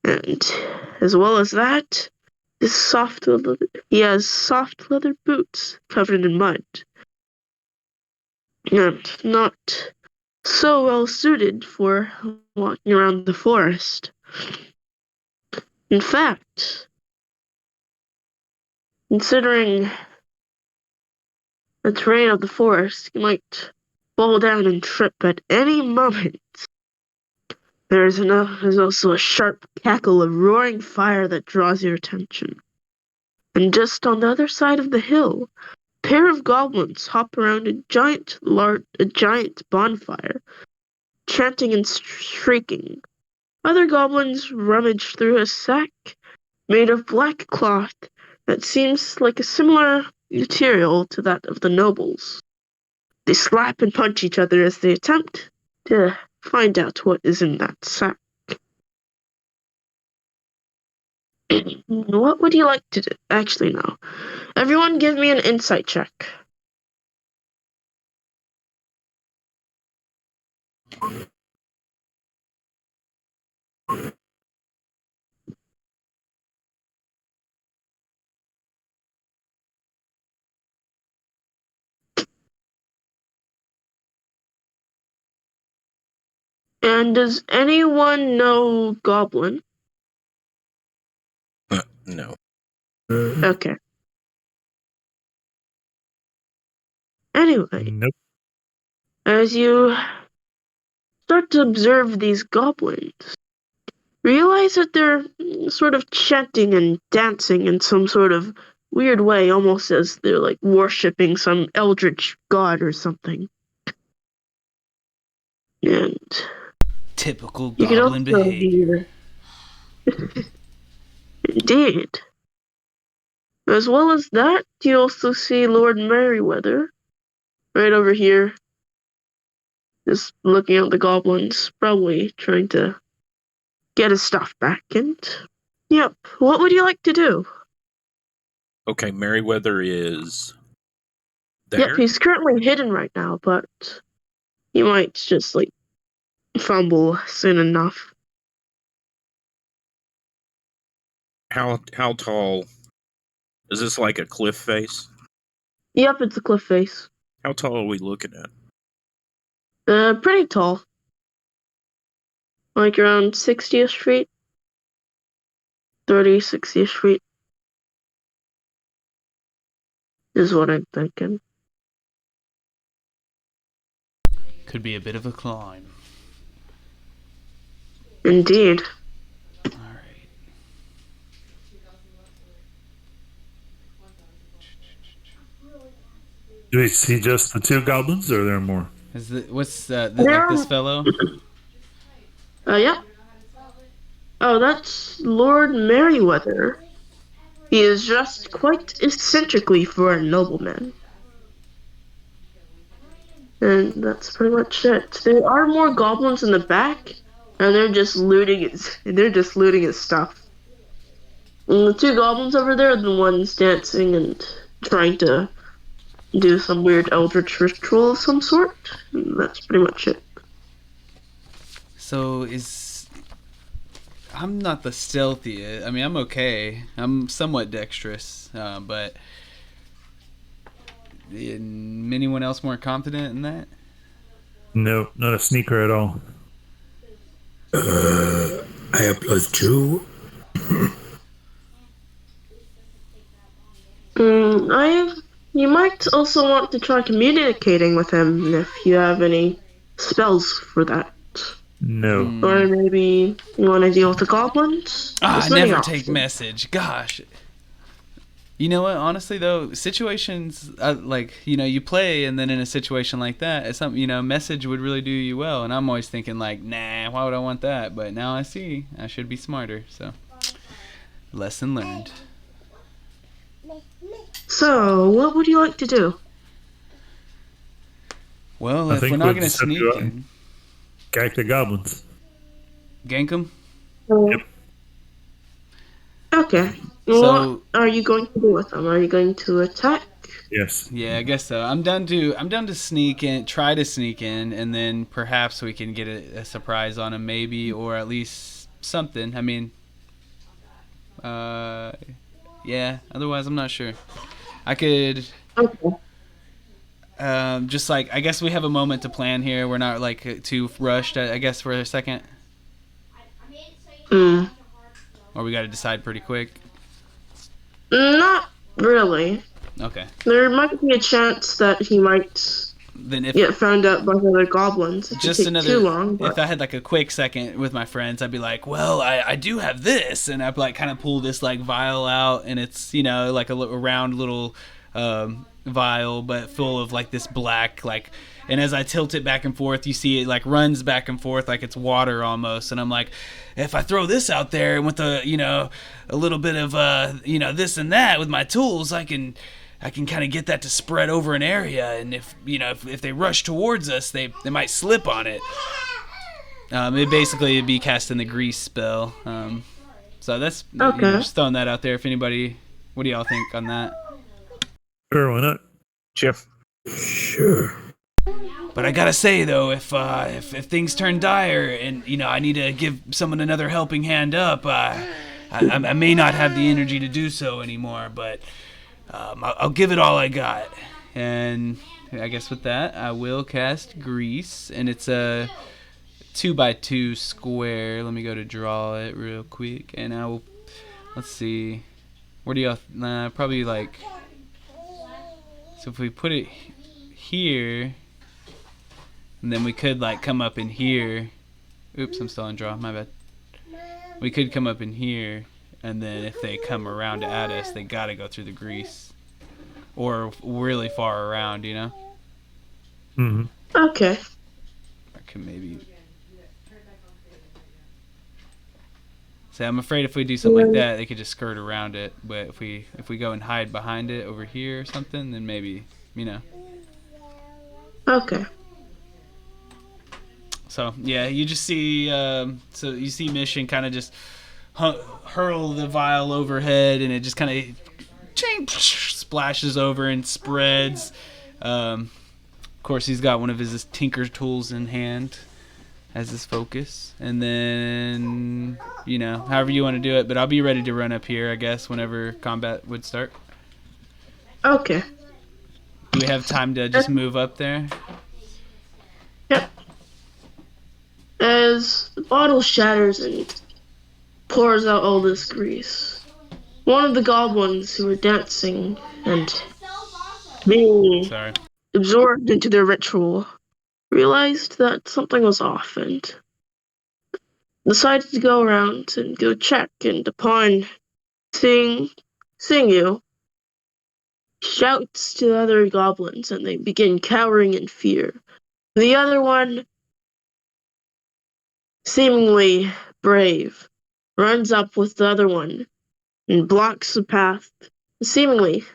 And as well as that, he has soft leather boots covered in mud, and not so well suited for walking around the forest. In fact, considering the terrain of the forest, you might fall down and trip at any moment. There's also a sharp cackle of roaring fire that draws your attention. And just on the other side of the hill, a pair of goblins hop around a giant bonfire, chanting and shrieking. Other goblins rummage through a sack made of black cloth that seems like a similar material to that of the nobles. They slap and punch each other as they attempt to find out what is in that sack. What would you like to do? Actually, no. Everyone give me an insight check. And does anyone know Goblin? No. Okay. Anyway, Nope. as you start to observe these goblins, realize that they're sort of chanting and dancing in some sort of weird way, almost as they're like worshipping some eldritch god or something. And Typical you can goblin also behavior. hear, indeed. As well as that, you also see Lord Merryweather right over here, just looking at the goblins, probably trying to get his stuff back. And yep, what would you like to do? Okay, Merriweather is there. Yep, he's currently hidden right now, but he might just like fumble soon enough. How tall is this? Like a cliff face? Yep, it's a cliff face. How tall are we looking at? Pretty tall. Like around 60-ish feet. 30, 60-ish feet. Is what I'm thinking. Could be a bit of a climb. Indeed. All right. Do we see just the two goblins, or are there more? What's like this fellow? Yeah. Oh, that's Lord Merryweather. He is dressed quite eccentrically for a nobleman. And that's pretty much it. There are more goblins in the back, and they're just looting his stuff. And the two goblins over there are the ones dancing and trying to do some weird eldritch ritual of some sort. And that's pretty much it. So I'm not the stealthiest. I mean, I'm okay. I'm somewhat dexterous, but anyone else more confident in that? No, not a sneaker at all. I have +2. You might also want to try communicating with him if you have any spells for that. No. Or maybe you want to deal with the goblins? I There's many never options. take message. Gosh. You know what? Honestly, though, situations like you play, and then in a situation like that, it's something message would really do you well. And I'm always thinking like, nah, why would I want that? But now I see I should be smarter. So, lesson learned. So, what would you like to do? Well, I if think we're not we'll gonna just have to sneak go out in, and Gank the goblins. gank them. Yep. Okay. So- What are you going to do with them? Are you going to attack? Yes. Yeah, I guess so. I'm down to sneak in, try to sneak in, and then perhaps we can get a surprise on him, maybe, or at least something. I mean, yeah. Otherwise, I'm not sure. I could Okay. just like I guess we have a moment to plan here. We're not like too rushed. I guess for a second, Mm. or we got to decide pretty quick. Not really. Okay. There might be a chance that he might Then if get found out by other goblins. It just could take another too long. if But I had like a quick second with my friends, I'd be like, well, I do have this, and I'd like kind of pull this like vial out, and it's like a round little vial but full of like this black like, and as I tilt it back and forth, you see it like runs back and forth like it's water almost, and I'm like, if I throw this out there with a little bit of this and that with my tools, I can kind of get that to spread over an area, and if they rush towards us, they might slip on it. It'd be casting the grease spell. So that's Okay. just throwing that out there. If anybody, what do y'all think on that? Sure, why not? Jeff, Sure. But I gotta say though, if things turn dire and I need to give someone another helping hand up, I may not have the energy to do so anymore. But I'll give it all I got. And I guess with that, I will cast Grease, and it's a 2x2 square. Let me go to draw it real quick, and I will. Let's see. Where do y'all? Probably like. So if we put it here, and then we could like come up in here. Oops, I'm still on draw. My bad. We could come up in here, and then if they come around at us, they gotta go through the grease, or really far around, Mm-hmm. okay. I could maybe. So I'm afraid if we do something like that, they could just skirt around it. But if we go and hide behind it over here or something, then maybe Okay. So yeah, you just see you see Mission kind of just hurl the vial overhead, and it just kind of splashes over and spreads. Of course, he's got one of his tinker tools in hand, as his focus, and then however you want to do it. But I'll be ready to run up here, I guess, whenever combat would start. Okay. Do we have time to just move up there? Yep. As the bottle shatters and pours out all this grease, one of the goblins who were dancing and being absorbed into their ritual realized that something was off and decided to go around and go check, and upon seeing you, shouts to the other goblins and they begin cowering in fear. The other one, seemingly brave, runs up with the other one and blocks the path, seemingly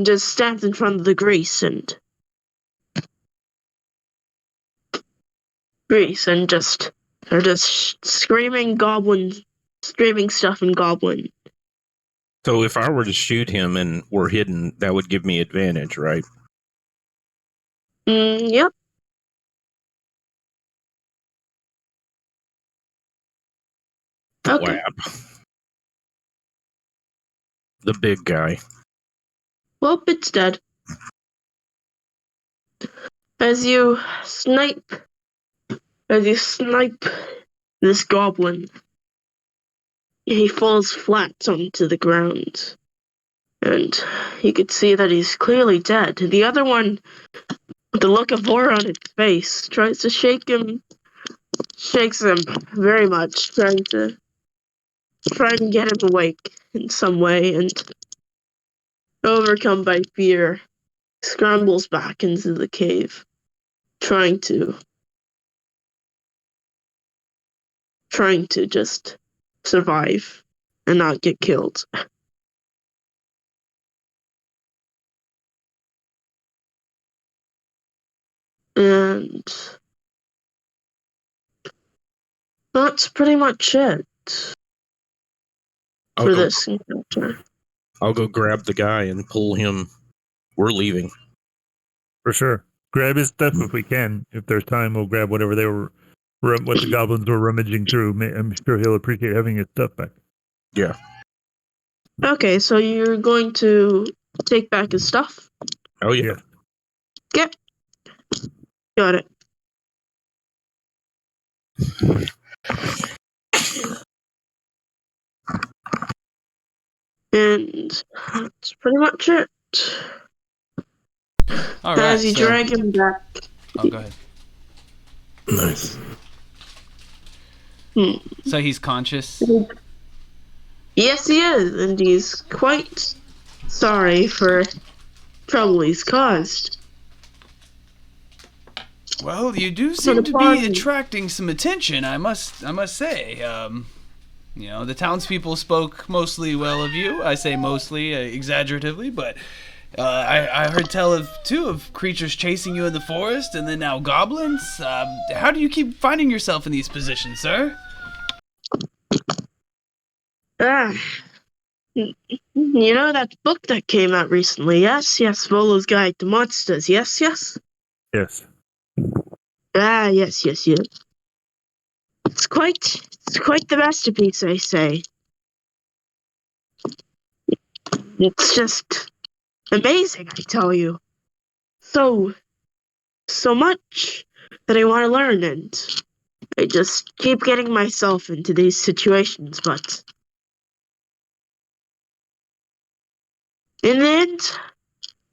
just stands in front of the grease and they're just screaming stuff in goblin. So if I were to shoot him and we're hidden, that would give me advantage, right? Yep. Okay. Lab. The big guy. Well, it's dead. As you snipe this goblin, he falls flat onto the ground. And you could see that he's clearly dead. The other one, with a look of horror on its face, tries to shakes him very much, trying to get him awake in some way, and overcome by fear, scrambles back into the cave, trying to just survive and not get killed. And that's pretty much it for this encounter. I'll go grab the guy and pull him. We're leaving. For sure. Grab his stuff if we can. If there's time, we'll grab whatever what the goblins were rummaging through. I'm sure he'll appreciate having his stuff back. Yeah. Okay, so you're going to take back his stuff? Oh, yeah. Yep. Got it. And that's pretty much it. All right, as you drag him back. Oh, go ahead. Nice. So he's conscious? Yes, he is, and he's quite sorry for trouble he's caused. Well, you do seem to be attracting some attention, I must say. The townspeople spoke mostly well of you. I say mostly, exaggeratively, but I heard tell of creatures chasing you in the forest, and then now goblins. How do you keep finding yourself in these positions, sir? You know that book that came out recently? Yes, Volo's Guide to Monsters. Yes. Yes. Yes. It's quite the masterpiece, I say. It's just amazing, I tell you. So much that I want to learn, and I just keep getting myself into these situations, but in the end,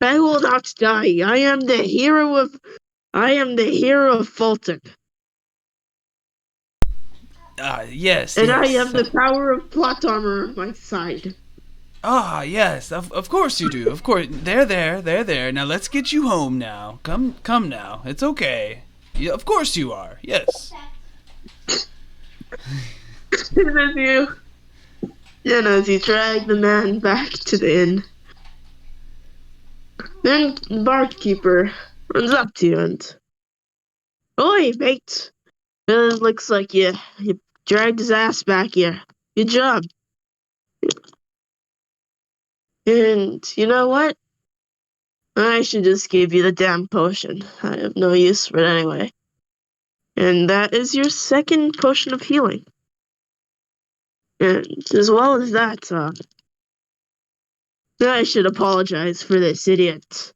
I will not die. I am the hero of Fulton. Yes. And I have the power of plot armor on my side. Yes, of course you do. Of course. They're there. Now let's get you home now. Come now. It's okay. Yeah, of course you are. Yes. As you drag the man back to the inn, then the barkeeper runs up to you and, "Oi, mate! It looks like you dragged his ass back here. Good job." And you know what? I should just give you the damn potion. I have no use for it anyway. And that is your second potion of healing. And as well as that, I should apologize for this idiot.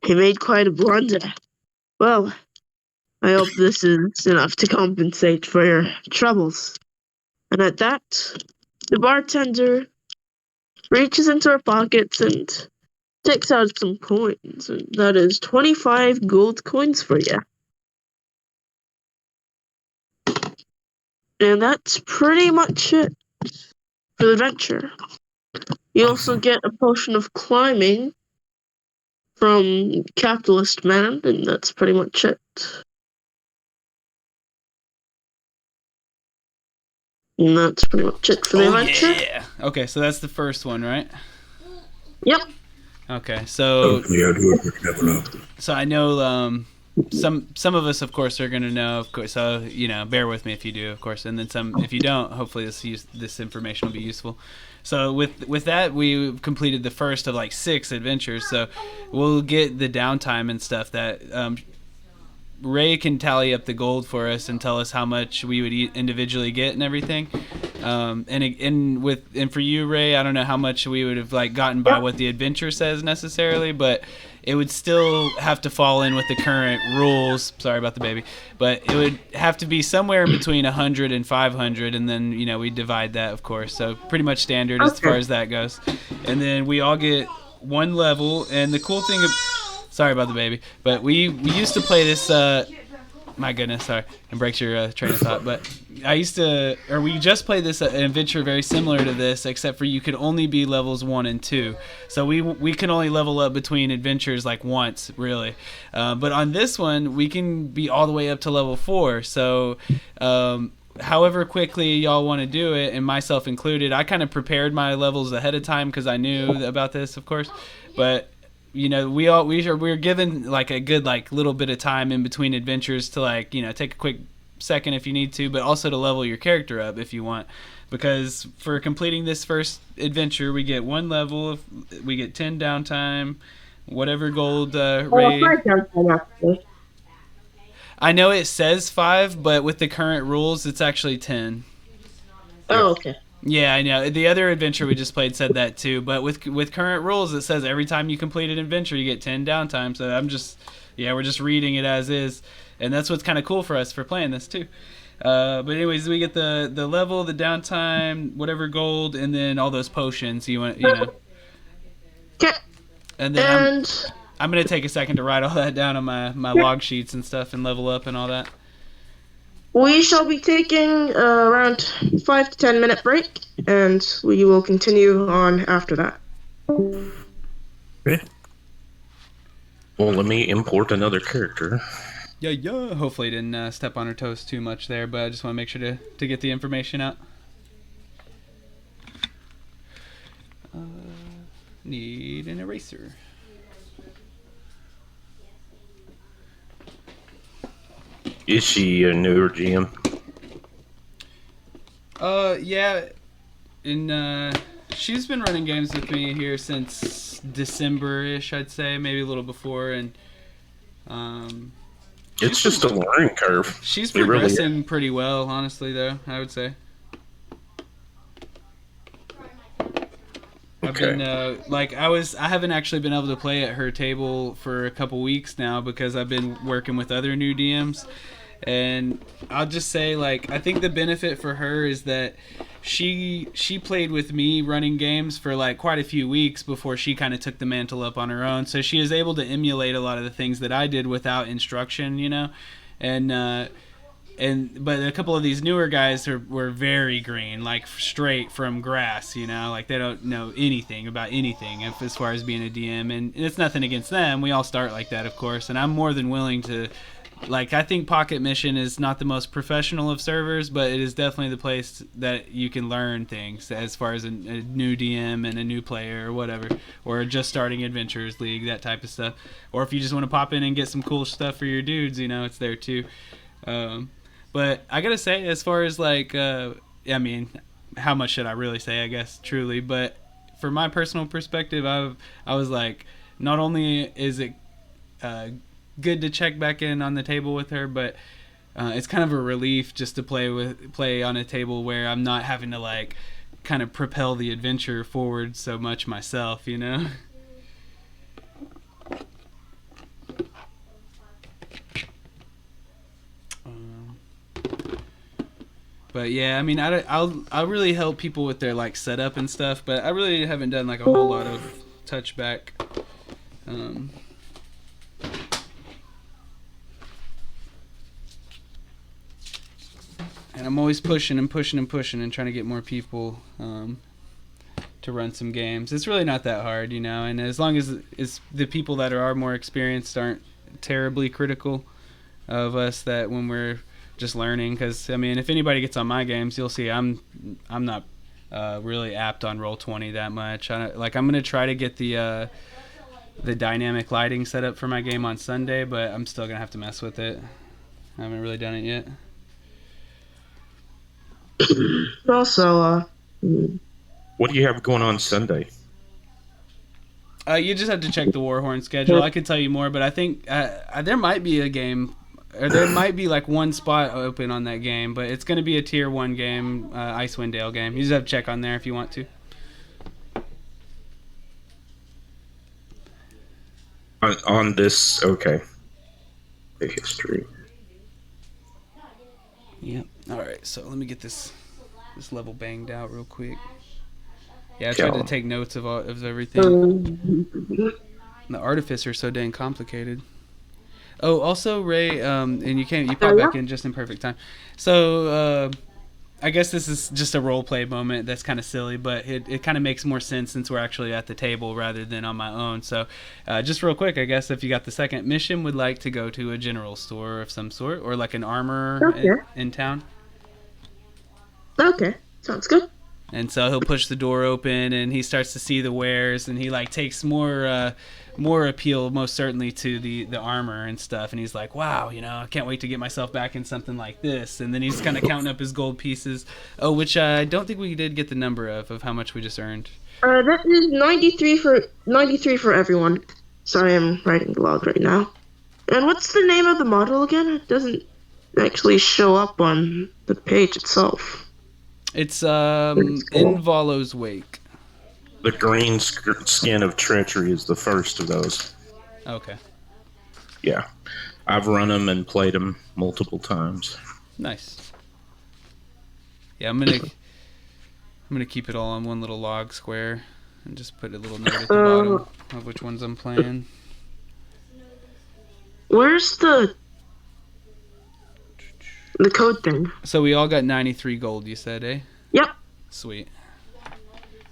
He made quite a blunder. Well, I hope this is enough to compensate for your troubles. And at that, the bartender reaches into her pockets and takes out some coins. And that is 25 gold coins for you. And that's pretty much it for the adventure. You also get a potion of climbing from Capitalist Man, and that's pretty much it. And that's pretty much it for the adventure. Yeah. Okay, so that's the first one, right? Yep. Okay, so Yeah, do a quick level up. so I know some of us, of course, are going to know, of course. So bear with me if you do, of course, and then some if you don't. Hopefully, this information will be useful. So with that, we completed the first of like 6 adventures. So we'll get the downtime and stuff that Ray can tally up the gold for us and tell us how much we would individually get and everything. And for you, Ray, I don't know how much we would have like gotten by what the adventure says necessarily, but it would still have to fall in with the current rules. Sorry about the baby, but it would have to be somewhere in between 100 and 500, and then we divide that, of course. So pretty much standard as far as that goes. And then we all get 1 level, and the cool thing. Sorry about the baby, but we used to play this. My goodness, sorry, it breaks your train of thought. But we just played this adventure very similar to this, except for you could only be levels 1 and 2. So we can only level up between adventures like once, really. But on this one, we can be all the way up to level 4. So. However quickly y'all want to do it, and myself included, I kind of prepared my levels ahead of time because I knew about this, of course. But we're given like a good like little bit of time in between adventures to like take a quick second if you need to, but also to level your character up if you want, because for completing this first adventure we get 1 level, we get 10 downtime, whatever gold Ray. I know it says 5, but with the current rules it's actually 10. Oh, okay. Yeah, I know. The other adventure we just played said that too, but with current rules it says every time you complete an adventure you get 10 downtime. So we're just reading it as is, and that's what's kind of cool for us for playing this too. But anyways, we get the level, the downtime, whatever gold, and then all those potions. Okay. And then I'm gonna take a second to write all that down on my log sheets and stuff and level up and all that. We shall be taking around 5 to 10 minute break, and we will continue on after that. Okay. Well, let me import another character. Yeah. Hopefully didn't step on her toes too much there, but I just want to make sure to get the information out. Need an eraser. Is she a newer GM? Yeah. And she's been running games with me here since December-ish, I'd say, maybe a little before, and It's just a learning curve. She's progressing pretty well, honestly, though, I would say. I've been I haven't actually been able to play at her table for a couple weeks now because I've been working with other new DMs, and I'll just say I think the benefit for her is that she played with me running games for quite a few weeks before she kind of took the mantle up on her own, so she is able to emulate a lot of the things that I did without instruction, but a couple of these newer guys were very green, straight from grass, they don't know anything about anything as far as being a DM, and it's nothing against them. We all start like that, of course, and I'm more than willing to, I think Pocket Mission is not the most professional of servers, but it is definitely the place that you can learn things as far as a new DM and a new player or whatever, or just starting Adventurers League, that type of stuff. Or if you just want to pop in and get some cool stuff for your dudes, it's there too. But I gotta say, as far as how much should I really say, I guess, truly, but for my personal perspective, I was not only is it good to check back in on the table with her, but it's kind of a relief just to play on a table where I'm not having to like kind of propel the adventure forward so much myself, you know. But yeah, I mean, I'll really help people with their like setup and stuff, but I really haven't done like a whole lot of touchback. And I'm always pushing and pushing and pushing and trying to get more people to run some games. It's really not that hard, you know. And as long as it's the people that are more experienced aren't terribly critical of us, that when we're just learning, because I mean, if anybody gets on my games, you'll see I'm not really apt on Roll20 that much. I'm gonna try to get the dynamic lighting set up for my game on Sunday, but I'm still gonna have to mess with it. I haven't really done it yet. Also, What do you have going on Sunday? You just have to check the Warhorn schedule. I could tell you more, but I think there might be a game, or there might be like one spot open on that game, but it's going to be a tier 1 game, Icewind Dale game. You just have to check on there if you want to. On this, okay. The history. Yep. All right. So let me get this level banged out real quick. Yeah, I tried to take notes of everything. The artificer is so dang complicated. Oh, also Ray, and you pop back in just in perfect time. So I guess this is just a role play moment that's kind of silly, but it kind of makes more sense since we're actually at the table rather than on my own. So just real quick, I guess if you got the second mission, would like to go to a general store of some sort, or like an armor in town. Okay, sounds good. And so he'll push the door open, and he starts to see the wares, and he like takes more appeal, most certainly, to the armor and stuff. And he's like, "Wow, you know, I can't wait to get myself back in something like this." And then he's kind of counting up his gold pieces. Oh, which I don't think we did get the number of how much we just earned. That is 93 for everyone. Sorry, I'm writing the log right now. And what's the name of the model again? It doesn't actually show up on the page itself. It's in Volo's wake. The green skin of treachery is the first of those. Okay. Yeah. I've run them and played them multiple times. Nice. Yeah, I'm gonna keep it all on one little log square and just put a little note at the bottom of which ones I'm playing. Where's the code thing? So we all got 93 gold, you said, eh? Yep. Sweet.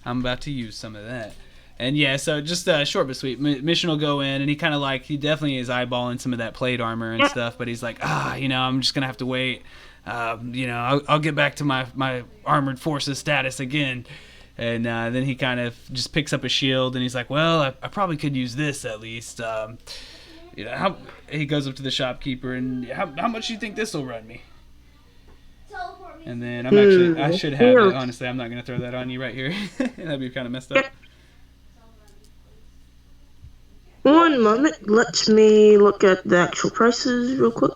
I'm about to use some of that. And yeah, so just short but sweet. Mission will go in, and he definitely is eyeballing some of that plate armor and stuff, but he's like, I'm just going to have to wait. I'll get back to my armored forces status again. And then he kind of just picks up a shield, and he's like, well, I probably could use this at least. He goes up to the shopkeeper, and how much do you think this will run me? And then I should have it. Honestly, I'm not going to throw that on you right here. That'd be kind of messed up. One moment. Let me look at the actual prices real quick.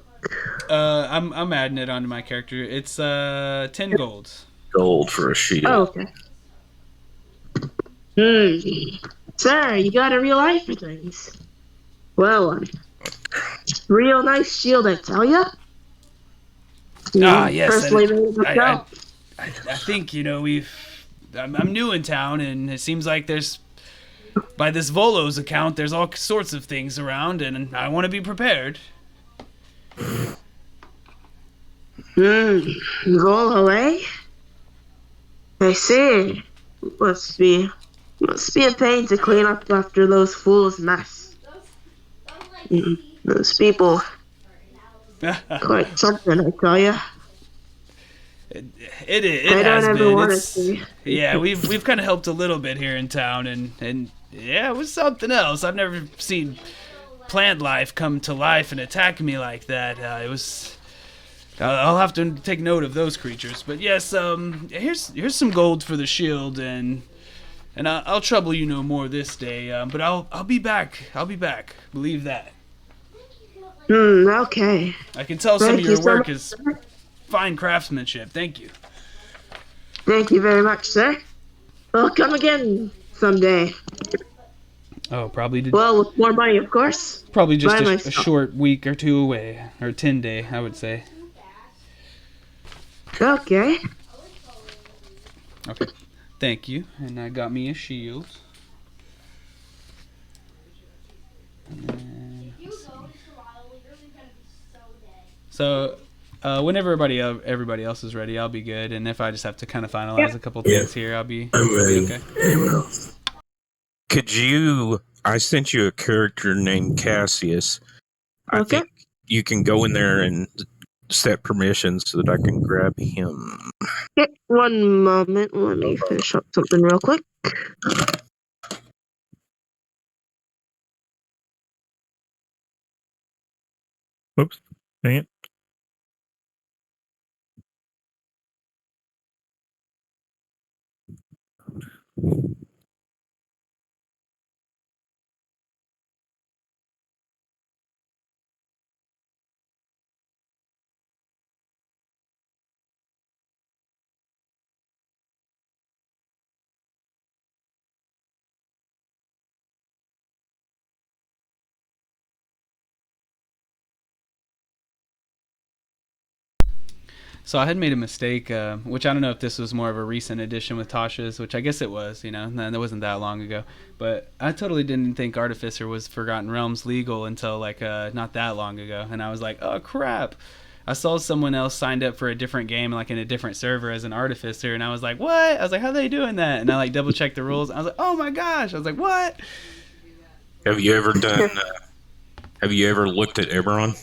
I'm adding it onto my character. It's 10 gold. Gold for a shield. Oh, okay. Sir, you got a real eye for things. Well, real nice shield, I tell ya. Yes. I think, I'm new in town, and it seems like by this Volo's account, there's all sorts of things around, and I want to be prepared. Volo, eh? I see. Must be a pain to clean up after those fools' mess. Those people. Quite something, I tell ya. It has been. Yeah, we've kind of helped a little bit here in town, and yeah, it was something else. I've never seen plant life come to life and attack me like that. It was. I'll have to take note of those creatures. But yes, here's some gold for the shield, and I'll trouble you no more this day. But I'll be back. Believe that. Okay. I can tell some of Thank you your so work much. is fine craftsmanship. Thank you. Thank you very much, sir. Well, come again someday. Oh, probably Well, with more money, of course. just Buy my a stuff. short week or two away, or 10-day, I would say. Okay. Okay. Thank you. And I got me a shield. And then, let's see. So, whenever everybody else is ready, I'll be good. And if I just have to kind of finalize a couple Yeah. things here, I'll be I'm ready. okay. Anyone else? Could you? I sent you a character named Cassius. I Okay. think you can go in there and set permissions so that I can grab him. Okay, one moment. Let me finish up something real quick. Oops. Dang it. So I had made a mistake, which I don't know if this was more of a recent addition with Tasha's, which I guess it was. That wasn't that long ago. But I totally didn't think Artificer was Forgotten Realms legal until like not that long ago, and I was like, oh crap. I saw someone else signed up for a different game, like in a different server as an Artificer, and I was like, what? I was like, how are they doing that? And I like double checked the rules. I was like, oh my gosh. I was like, what? Have you ever done? Have you ever looked at Eberron?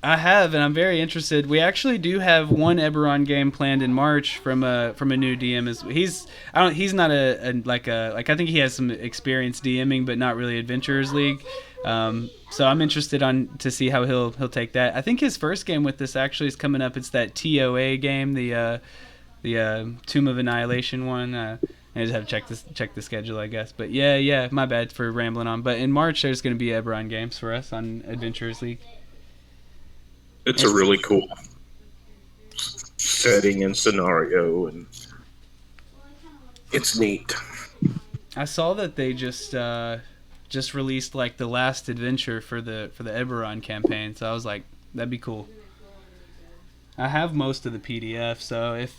I have, and I'm very interested. We actually do have one Eberron game planned in March from a new DM. He's not I think he has some experience DMing, but not really Adventurers League. So I'm interested to see how he'll take that. I think his first game with this actually is coming up. It's that TOA game, the Tomb of Annihilation one. I just have to check the schedule, I guess. But yeah, my bad for rambling on. But in March, there's going to be Eberron games for us on Adventurers League. It's a really cool setting and scenario, and it's neat. I saw that they just released like the last adventure for the Eberron campaign, so I was like, that'd be cool. I have most of the PDF, so if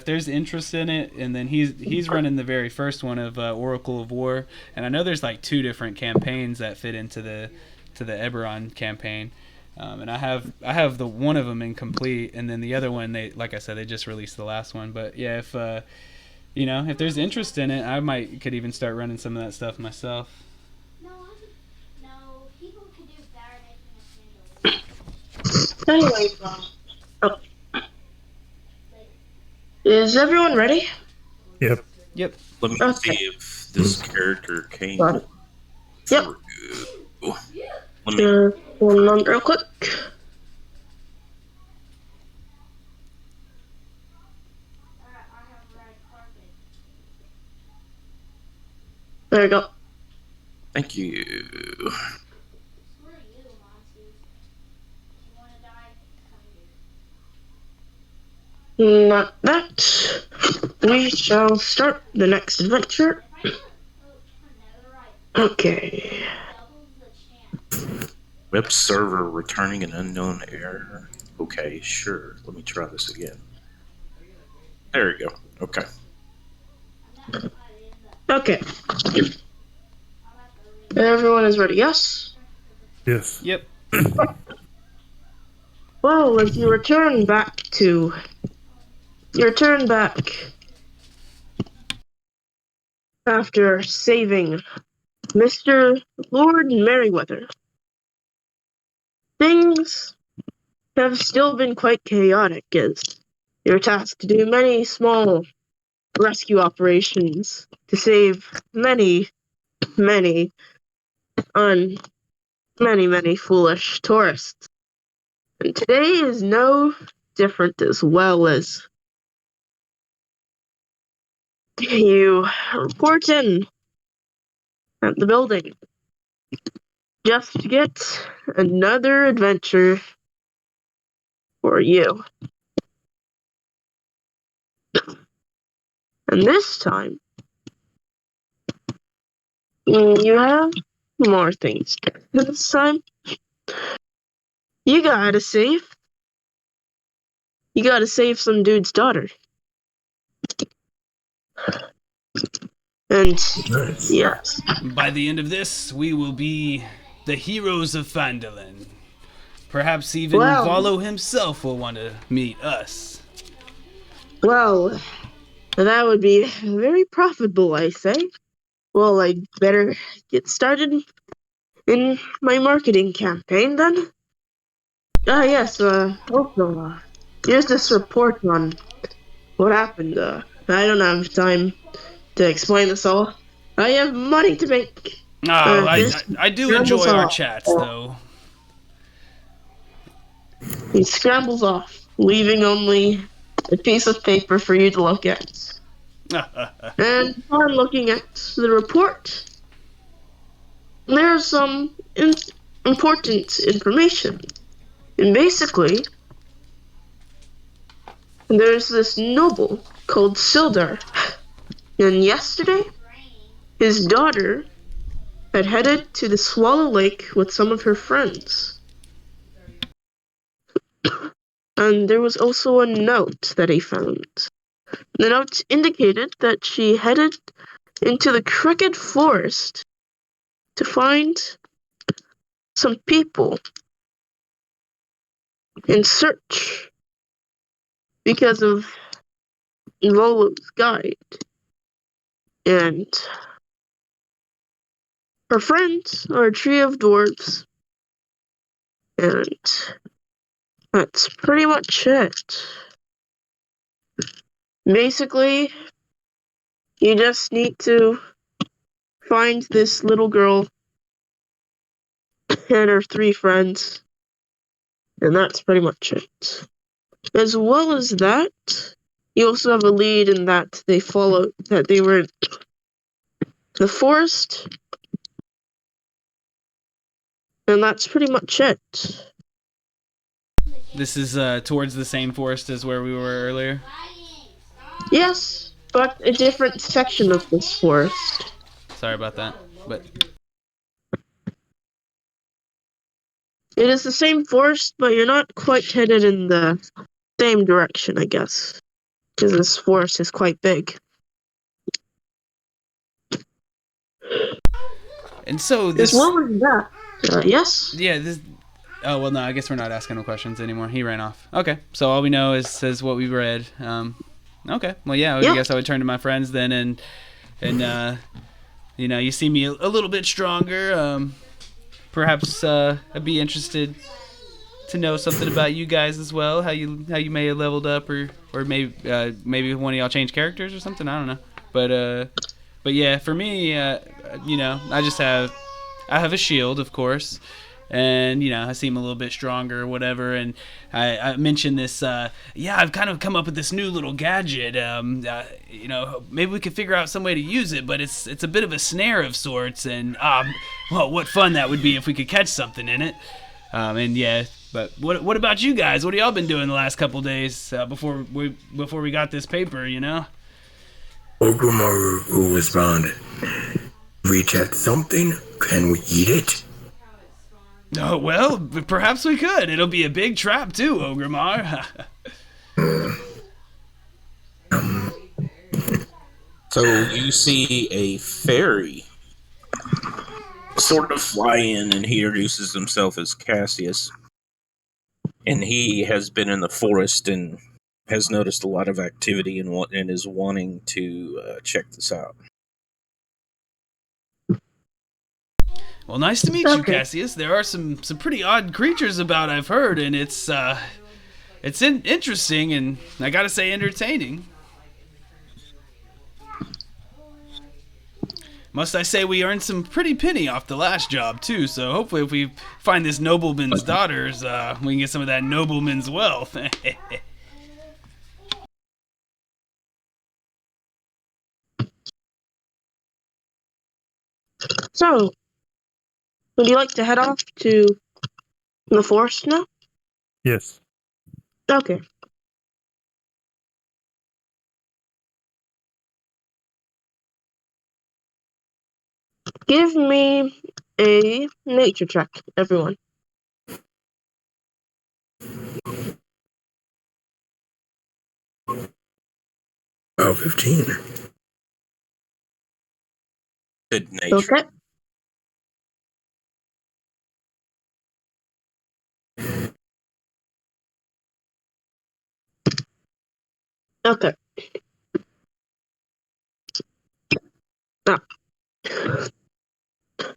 there's interest in it, and then he's running the very first one of Oracle of War, and I know there's like 2 different campaigns that fit into the Eberron campaign. And I have the one of them incomplete, and then the other one they just released the last one. But yeah, if there's interest in it, I could even start running some of that stuff myself. Anyway, oh. Is everyone ready? Yep. Yep. Let me see if this character came Yep. through. Let me. One moment, real quick. There we go. Thank you. Not that. We shall start the next adventure. Okay. Web server returning an unknown error. Okay, sure. Let me try this again. There we go. Okay. Okay. Everyone is ready, yes? Yes. Yep. Well, as you return back after saving Mr. Lord Merriweather. Things have still been quite chaotic as you're tasked to do many small rescue operations to save many foolish tourists. And today is no different, as well as you report in at the building. just get another adventure for you. And this time, you have more things. This time, you gotta save some dude's daughter. And Nice. yes, By the end of this, we will be the heroes of Phandalin. Perhaps even Well- VOLO himself will want to meet us. well, that would be very profitable, I say. Well, I'd better get started in my marketing campaign then. Yes, also, here's this report on what happened. I don't have time to explain this all. I have money to make. Oh, This I do scrambles enjoy our off. chats, though. He scrambles off, leaving only a piece of paper for you to look at. And upon looking at the report, there's some important information. And basically, there's this noble called Sildar. And yesterday, his daughter had headed to the Swallow Lake with some of her friends. And there was also a note that he found. The note indicated that she headed into the Crooked Forest to find some people in search because of Volo's guide. And her friends are a trio of dwarves. And that's pretty much it. Basically, you just need to find this little girl and her 3 friends. And that's pretty much it. As well as that, you also have a lead in that they were in the forest. And that's pretty much it. This is towards the same forest as where we were earlier. Yes, but a different section of this forest. Sorry about that, but It is the same forest, but you're not quite headed in the same direction, I guess. Because this forest is quite big. and so As this. well as that, yes? Yeah, this. Oh well, no. I guess we're not asking no questions anymore. He ran off. Okay, so all we know is what we read. Okay, well, yeah. I Yep. guess I would turn to my friends then, and you know, you see me a little bit stronger. Perhaps I'd be interested to know something about you guys as well. How you may have leveled up, or maybe one of y'all changed characters or something. I don't know, but yeah, for me, you know, I have a shield, of course. And, you know, I seem a little bit stronger or whatever. And I mentioned this, I've kind of come up with this new little gadget. You know, maybe we could figure out some way to use it, but it's a bit of a snare of sorts. And, well, what fun that would be if we could catch something in it. And yeah, but what about you guys? What have y'all been doing the last couple days before we got this paper, you know? Ogumar will respond. We catch something? Can we eat it? Oh, well, perhaps we could. It'll be a big trap, too, Ogremar. So you see a fairy sort of fly in, and he introduces himself as Cassius. And he has been in the forest and has noticed a lot of activity and is wanting to check this out. Well, nice to meet you, Okay. Cassius. There are some pretty odd creatures about, I've heard, and it's interesting and I gotta say entertaining. Must I say we earned some pretty penny off the last job too, so hopefully if we find this nobleman's daughters, we can get some of that nobleman's wealth. So, Would you like to head off to the forest now? Yes. Okay. Give me a nature check, everyone. Oh, 15. Good nature. Okay. Okay. Now,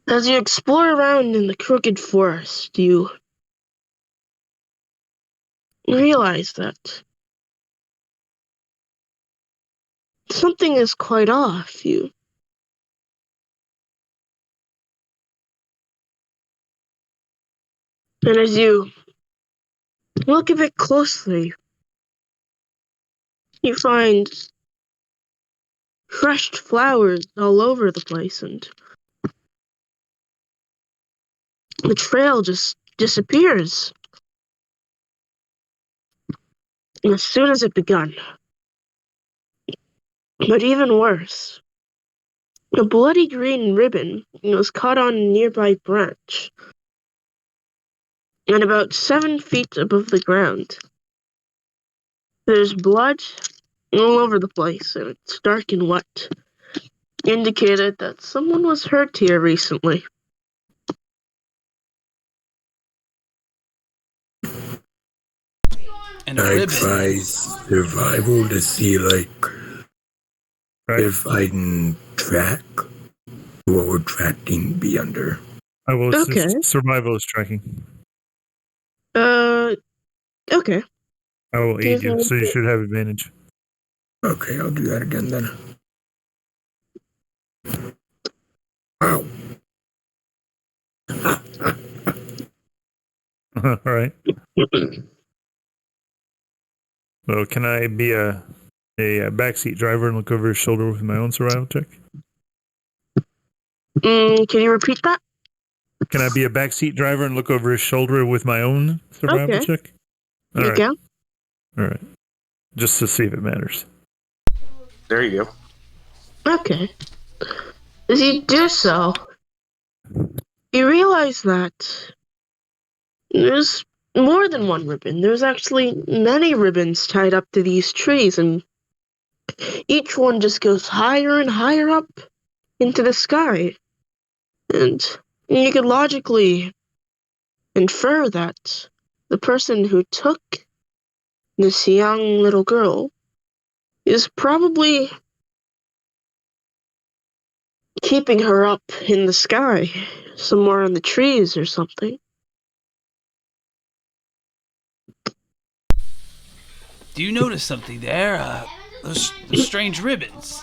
as you explore around in the crooked forest, you realize that something is quite off. And as you look a bit closely, you find crushed flowers all over the place, and the trail just disappears as soon as it begun. But even worse, a bloody green ribbon was caught on a nearby branch, and about 7 feet above the ground. There's blood all over the place, and it's dark and wet, indicated that someone was hurt here recently. And a I ribbon. try survival to see, like, Right. if I can track what would tracking be under. I will Okay. assist survival is tracking. Okay. I will aid you, Give so you should have advantage. Okay, I'll do that again then. Wow. All right. So can I be a backseat driver and look over his shoulder with my own survival check? Can you repeat that? Can I be a backseat driver and look over his shoulder with my own survival Okay. check? All You right. can. All right. Just to see if it matters. There you go. Okay. As you do so, you realize that there's more than one ribbon. There's actually many ribbons tied up to these trees, and each one just goes higher and higher up into the sky. And you could logically infer that the person who took this young little girl is probably keeping her up in the sky, somewhere in the trees or something. Do you notice something there? Those strange ribbons.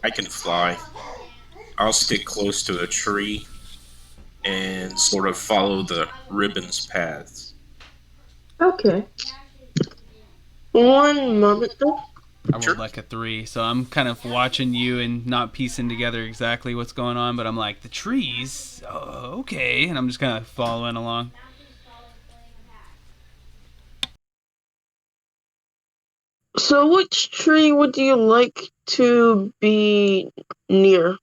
I can fly. I'll stick close to a tree and sort of follow the ribbon's paths. Okay. One moment, though. I rolled like a 3, so I'm kind of watching you and not piecing together exactly what's going on, but I'm like, the trees? Oh, okay. And I'm just kind of following along. So which tree would you like to be near?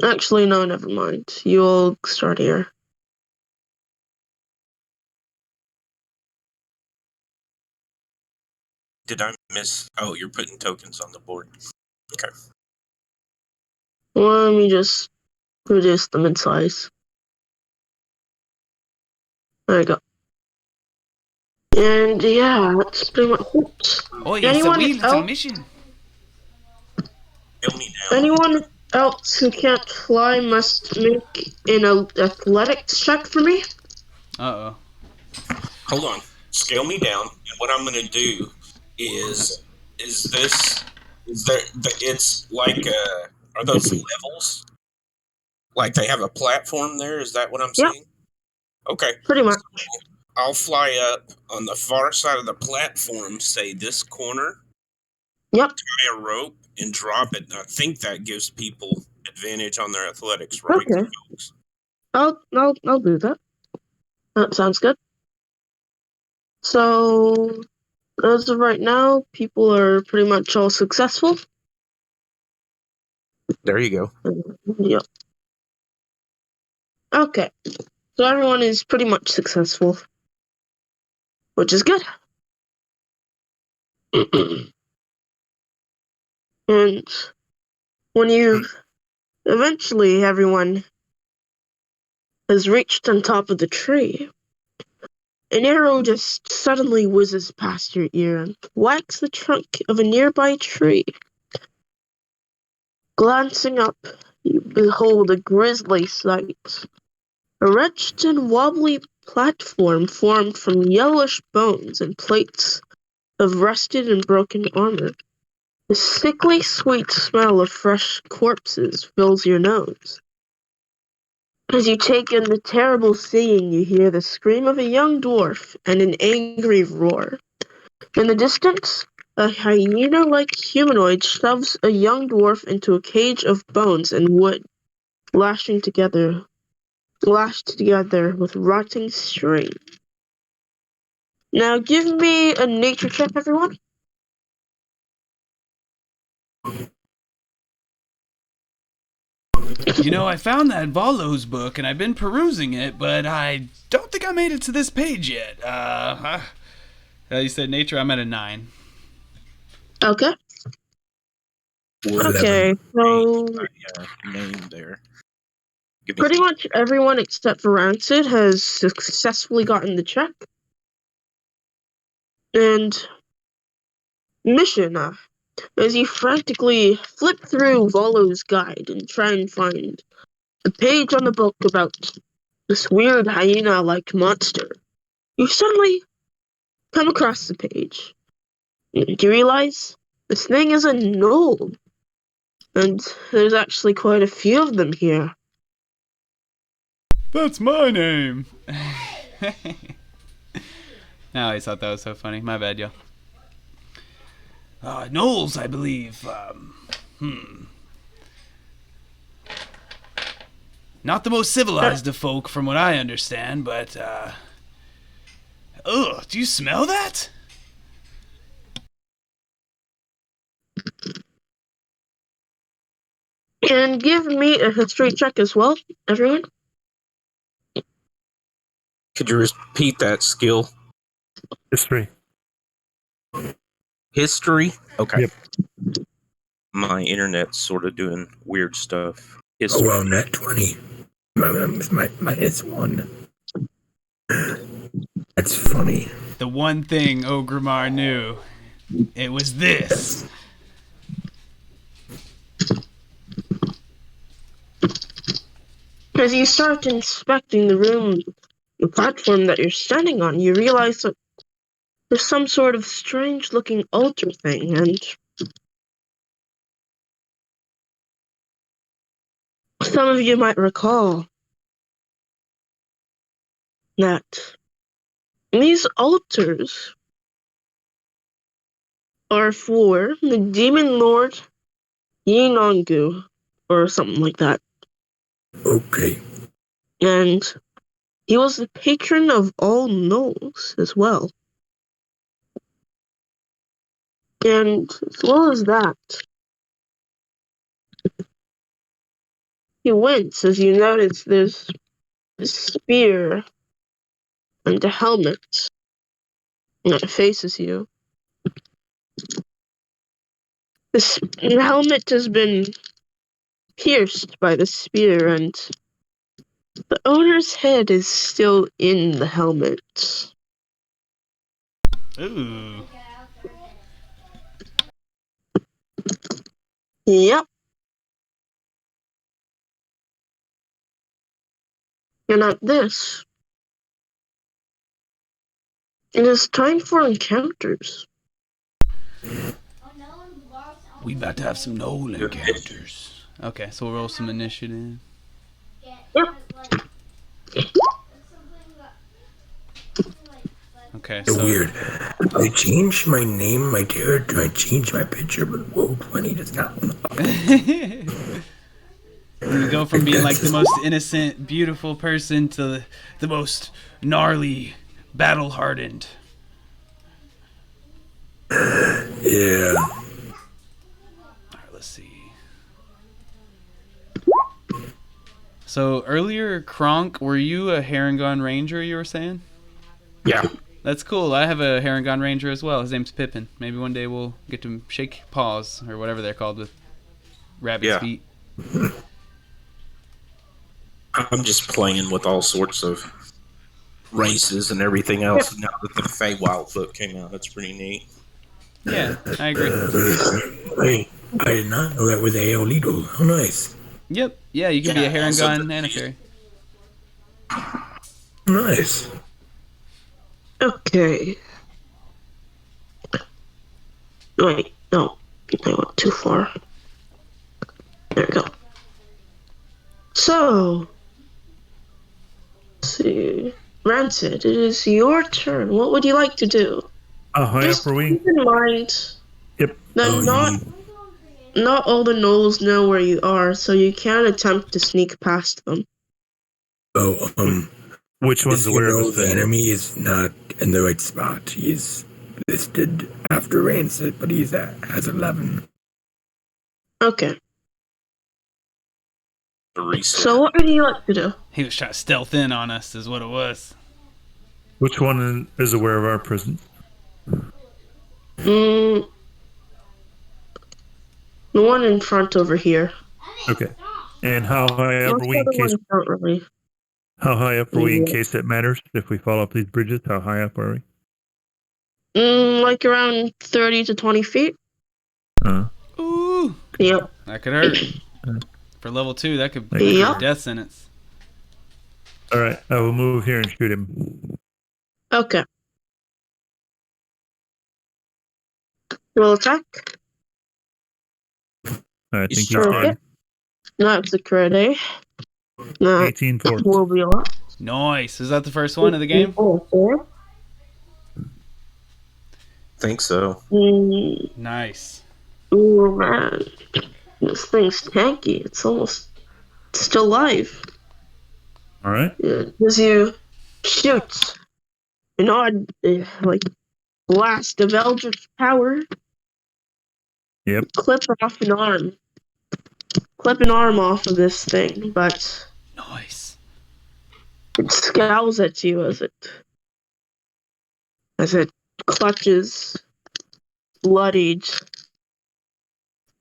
Actually, no, never mind. You'll start here. Did I miss? Oh, you're putting tokens on the board. Okay. Let me just reduce them in size. There you go. And yeah, that's pretty much it. Oh, it's a Anyone wheel, it's a else? mission. Nail me down. Anyone else who can't fly must make an athletics check for me? Uh-oh. Hold on. Scale me down. And what I'm going to do is it's like, are those levels? Like they have a platform there? Is that what I'm Yeah. seeing? Okay. Pretty much. I'll fly up on the far side of the platform, say this corner, Yep. tie a rope, and drop it. I think that gives people advantage on their athletics, right? Okay. Folks? I'll do that. That sounds good. So, as of right now, people are pretty much all successful. There you go. Yep. Okay. So everyone is pretty much successful, which is good. And when eventually everyone has reached on top of the tree, an arrow just suddenly whizzes past your ear and whacks the trunk of a nearby tree. Glancing up, you behold a grisly sight. A wretched and wobbly platform formed from yellowish bones and plates of rusted and broken armor. The sickly sweet smell of fresh corpses fills your nose. As you take in the terrible scene, you hear the scream of a young dwarf and an angry roar. In the distance, a hyena-like humanoid shoves a young dwarf into a cage of bones and wood, lashed together with rotting string. Now give me a nature check, everyone. You know, I found that VOLO's book, and I've been perusing it, but I don't think I made it to this page yet. You said nature, I'm at a 9. Okay. 11. Okay, so Name there. Give me pretty much everyone except for Rancid has successfully gotten the check. And mission, as you frantically flip through Volo's guide and try and find the page on the book about this weird hyena-like monster, you suddenly come across the page. And you realize this thing is a gnoll. And there's actually quite a few of them here. That's my name. I always thought that was so funny. My bad, y'all. Knowles, I believe. Not the most civilized of folk, from what I understand, but, ugh, do you smell that? And give me a history check as well, everyone. Could you repeat that skill? History. History? Okay. Yep. My internet's sort of doing weird stuff. Oh, History. well, net 20. My it's 1. That's funny. The one thing Ogrimmar knew, it was this. As you start inspecting the room, the platform that you're standing on, you realize that there's some sort of strange-looking altar thing, and some of you might recall that these altars are for the demon lord Yinongu, or something like that. Okay. And he was the patron of all gnolls as well. And as well as that, you wince as you notice there's a spear and a helmet that faces you. The helmet has been pierced by the spear, and the owner's head is still in the helmet. Ooh. Yep. And at this, it is time for encounters. We about to have some Nolan encounters. Okay, so we'll roll some initiative. Yep. Okay, So so weird. I changed my name, my character, I changed my picture, but Roll20 does not want to update. you go from being like the most innocent, beautiful person to the most gnarly, battle-hardened. Yeah. All right, let's see. So earlier, Kronk, were you a Harengon Ranger? You were saying? Yeah. That's cool. I have a Harengon Ranger as well. His name's Pippin. Maybe one day we'll get to shake paws or whatever they're called with rabbit's feet. I'm just playing with all sorts of races and everything else now that the Feywild book came out. That's pretty neat. Yeah, I agree. I did not know that was AO legal. How nice. Yep. Yeah, you can be a Harengon and a fairy. Nice. Okay. Wait, no. I went too far. There we go. So, let's see. Rancid, it is your turn. What would you like to do? How high Just up are we? keep in mind Yep. that not all the gnolls know where you are, so you can attempt to sneak past them. Which one's aware of us? The enemy is not in the right spot. He's listed after Rancid, but has 11. Okay. The So what would you like to do? He was trying to stealth in on us, is what it was. Which one is aware of our presence? The one in front over here. Okay. And how high up are we in case? Really. How high up are we in case it matters? If we fall off these bridges, how high up are we? Like around 30 to 20 feet. Ooh. Yep. That could hurt. For level 2, that could be Yep. a death sentence. All right, I will move here and shoot him. Okay. Roll attack. I think he's Okay. dead. That's a crit, eh? No, 18 force. will be a lot. Nice. Is that the first one of the game? think so. Nice. Ooh, man. This thing's tanky. It's still alive. All right. As you shoot an odd, blast of eldritch power. Yep. Clip an arm off of this thing, but Nice. it scowls at you as it clutches bloodied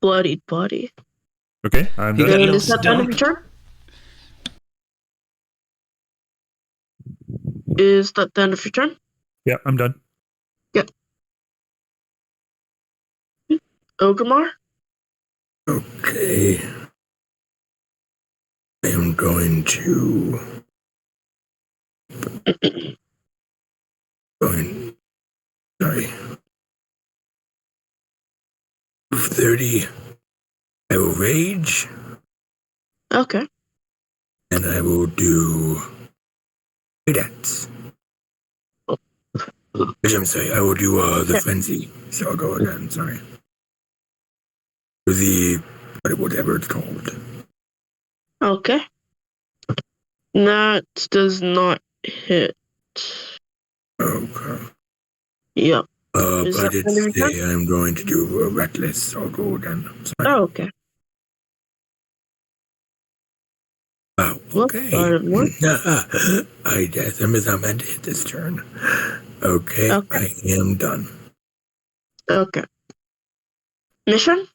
body. Okay, I'm He got done. a And little is that the end of stunk. your turn? Is that the end of your turn? Yeah, I'm done. Ogremar? Okay. I am going to... Sorry. 30. I will rage, Okay. and I will do... Cadets. Which I'm sorry, I will do the frenzy. So I'll go again, sorry. Whatever it's called. Okay. That does not hit. Okay. Yep. But Is I that did the end of your say I'm going to do a reckless, so I'll go again. Sorry. Oh, okay. Oh, okay. I guess I meant to hit this turn. Okay, I am done. Okay. Mission?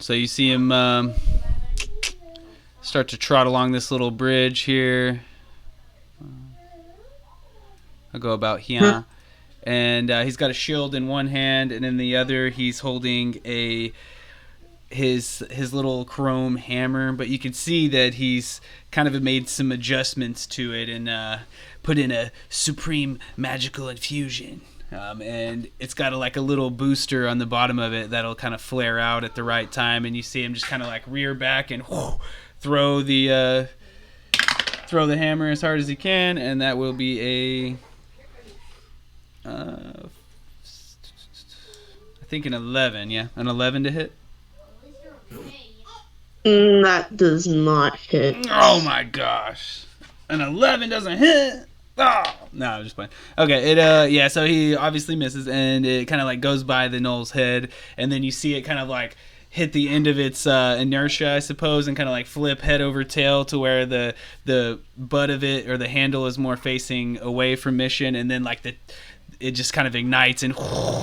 So you see him start to trot along this little bridge here. I'll go about here. And he's got a shield in one hand, and in the other he's holding his little chrome hammer. But you can see that he's kind of made some adjustments to it and put in a supreme magical infusion. And it's got a little booster on the bottom of it that'll kind of flare out at the right time, and you see him just kind of rear back and throw the throw the hammer as hard as he can, and that will be I think an 11. Yeah, an 11 to hit. That does not hit. Oh my gosh, an 11 doesn't hit. Oh no, I'm just playing. Okay, yeah. So he obviously misses, and it kind of like goes by the gnoll's head, and then you see it kind of like hit the end of its inertia, I suppose, and kind of like flip head over tail to where the butt of it or the handle is more facing away from Mission, and then like it just kind of ignites and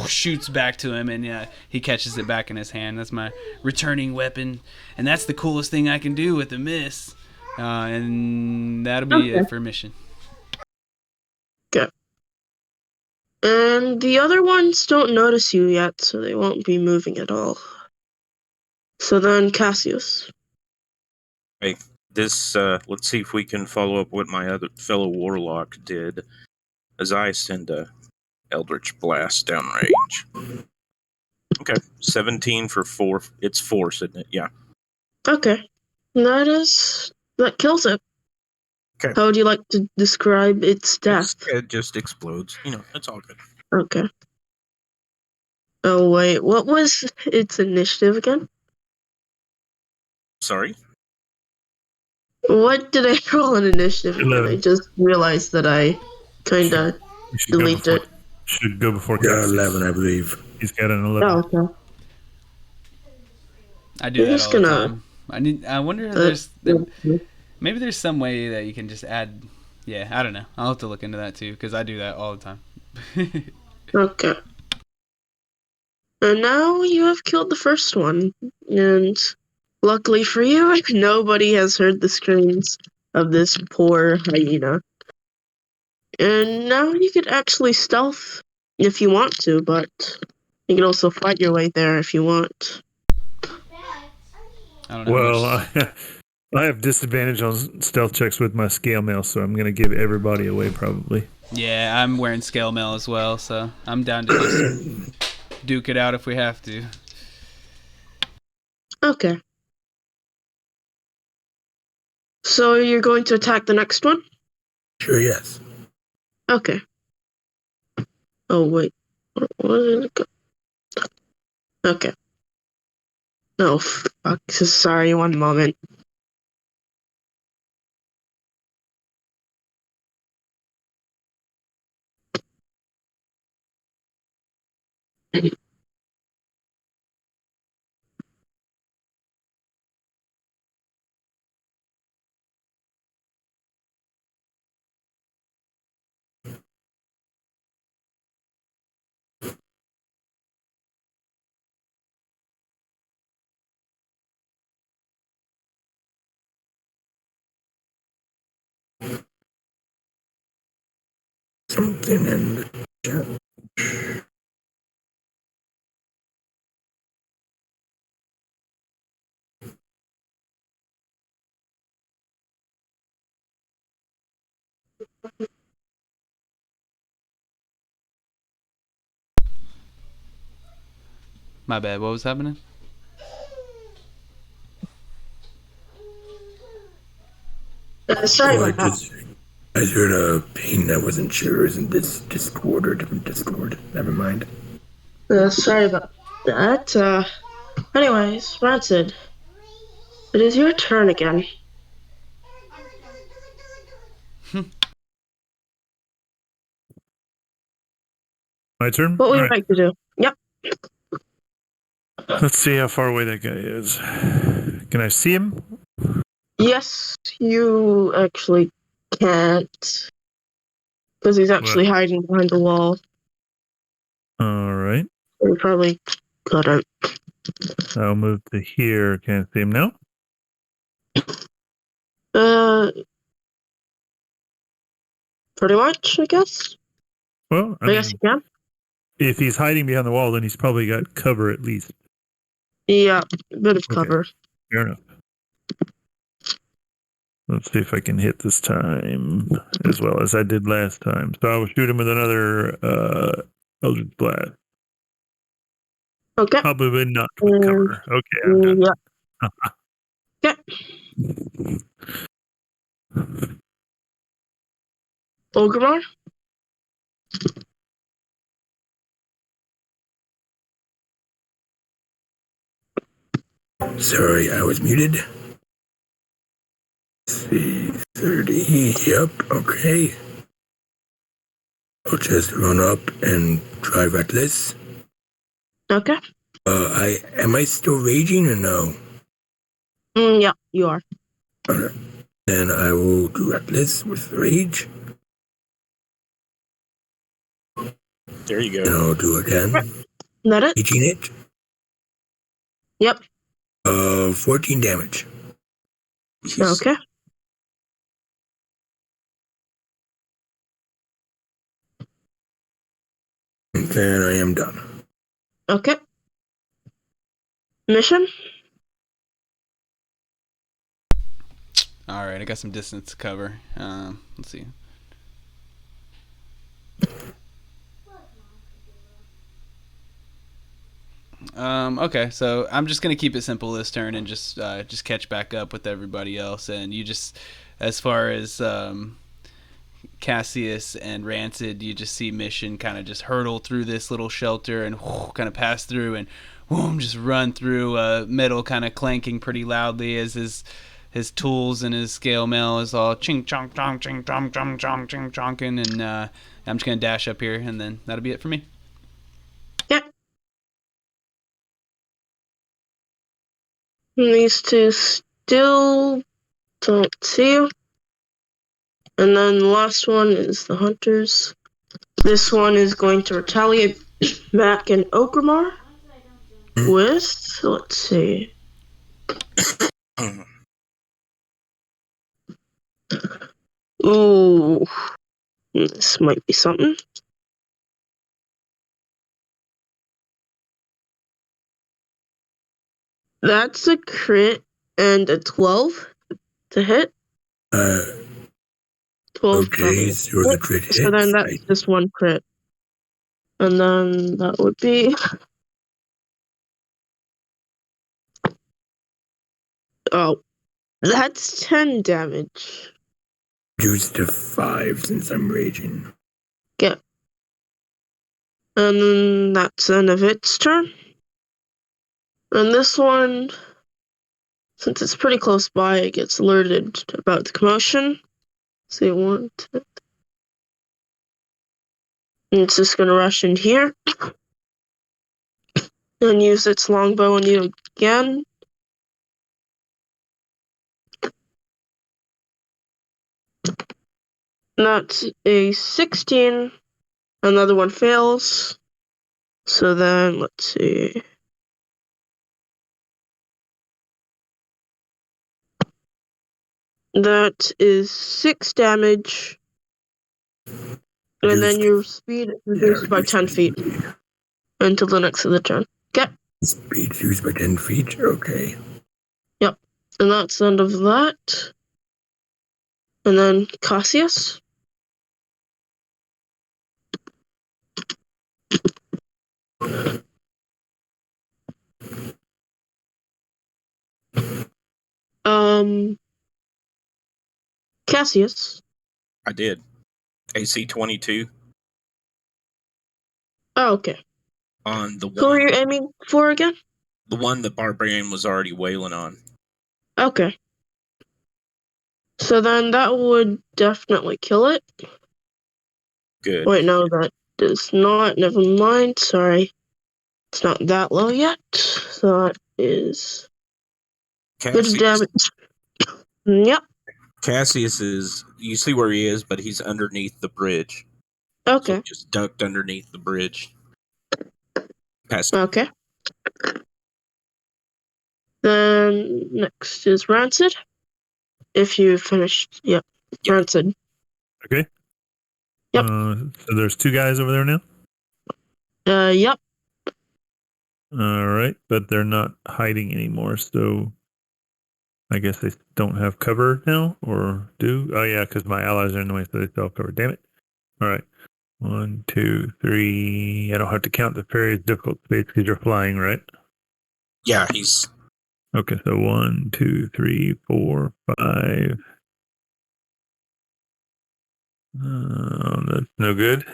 shoots back to him, and he catches it back in his hand. That's my returning weapon, and that's the coolest thing I can do with a miss. And that'll be it for Mission. Okay. And the other ones don't notice you yet, so they won't be moving at all. So then Cassius. Okay. This, let's see if we can follow up what my other fellow warlock did, as I send a Eldritch Blast downrange. Okay, 17 for 4. It's force, isn't it? Yeah. Okay. That kills it. Okay. How would you like to describe its death? It just explodes. It's all good. Okay. Oh, wait. What was its initiative again? Sorry? What did I roll an initiative again? 11. I just realized that I kind of deleted it. Should go before Yeah, Cassius. 11, I believe. He's got an 11. Oh, okay. I do I'm that just all the gonna- time. I wonder if maybe there's some way that you can just add. Yeah, I don't know. I'll have to look into that too, because I do that all the time. Okay. And now you have killed the first one, and luckily for you, nobody has heard the screams of this poor hyena. And now you could actually stealth if you want to, but you can also fight your way there if you want. I don't know. Well, I have disadvantage on stealth checks with my scale mail, so I'm going to give everybody away probably. Yeah, I'm wearing scale mail as well, so I'm down to just duke it out if we have to. Okay. So you're going to attack the next one? Sure, yes. Okay. Oh, wait. Where did it go? Okay. Oh, fuck. Sorry, one moment. Something in the chat. My bad. What was happening? Sorry Oh, about that. I heard a pain that wasn't sure. Isn't this Discord or different Discord? Never mind. Sorry about that. Anyways, Rancid, it is your turn again. My turn? What would you Alright. like to do? Yep. Let's see how far away that guy is. Can I see him? Yes, you actually can't. Because he's actually hiding behind the wall. All right. You probably couldn't. I'll move to here. Can't see him now. Pretty much, I guess. Well, I guess you can. if he's hiding behind the wall, then he's probably got cover at least. Yeah, a bit of cover. Fair enough. Let's see if I can hit this time as well as I did last time. So I will shoot him with another Eldritch Blast. Okay. Probably not with cover. Okay, I'm done. Yeah. Okay. Ogre? Sorry, I was muted. See, 30. Yep, okay. I'll just run up and try reckless. Okay. Am I still raging or no? Yeah, you are. Alright. Then I will do reckless with rage. There you And go. I'll do again. That it? Raging it. Yep. 14 damage. Okay. And then I am done. Okay. Mission? All right, I got some distance to cover. Let's see. Okay, so I'm just gonna keep it simple this turn and just catch back up with everybody else. And you just, as far as Cassius and Rancid, you just see Mission kind of just hurtle through this little shelter and kind of pass through and just run through, metal kind of clanking pretty loudly as his tools and his scale mail is all ching chong chong ching chong chong chong ching chonking. And I'm just gonna dash up here and then that'll be it for me. Yep. These two still don't see you. And then the last one is the hunters. This one is going to retaliate back in Okramar with, let's see. Ooh, this might be something. That's a crit and a 12 to hit. 12 Okay, probably. so the crit hits. So then that's just one crit. And then that would be... Oh, that's 10 damage. Reduced to 5 since I'm raging. Yeah. And then that's the end of its turn. And this one, since it's pretty close by, it gets alerted about the commotion. So you want to... And it's just going to rush in here. And use its longbow on you again. That's a 16. Another one fails. So then, let's see. That is 6 damage. And then your speed is reduced by 10 feet until the next of the turn. Okay. Speed reduced by 10 feet? Okay. Yep. And that's the end of that. And then Cassius. Cassius. I did. AC 22 Oh, okay. on the Who are you one, aiming for again? the one the barbarian was already wailing on. Okay. So then that would definitely kill it. Good. Wait, no, that does not. Never mind. Sorry. It's not that low yet. So that is good Cassius, damage. Yep. Cassius is, you see where he is, but he's underneath the bridge. So Okay. he just ducked underneath the bridge. Past Okay. Then next is Rancid. If you finished, yep. Yep. Rancid. Okay. Yep. So there's 2 guys over there now? Yep. All right, but they're not hiding anymore, so I guess they don't have cover now, or do? Oh, yeah, because my allies are in the way, so they still have cover. Damn it. All right. 1, 2, 3. I don't have to count the various difficult space because you're flying, right? Yeah, he's Okay, so 1, 2, 3, 4, 5. That's no good.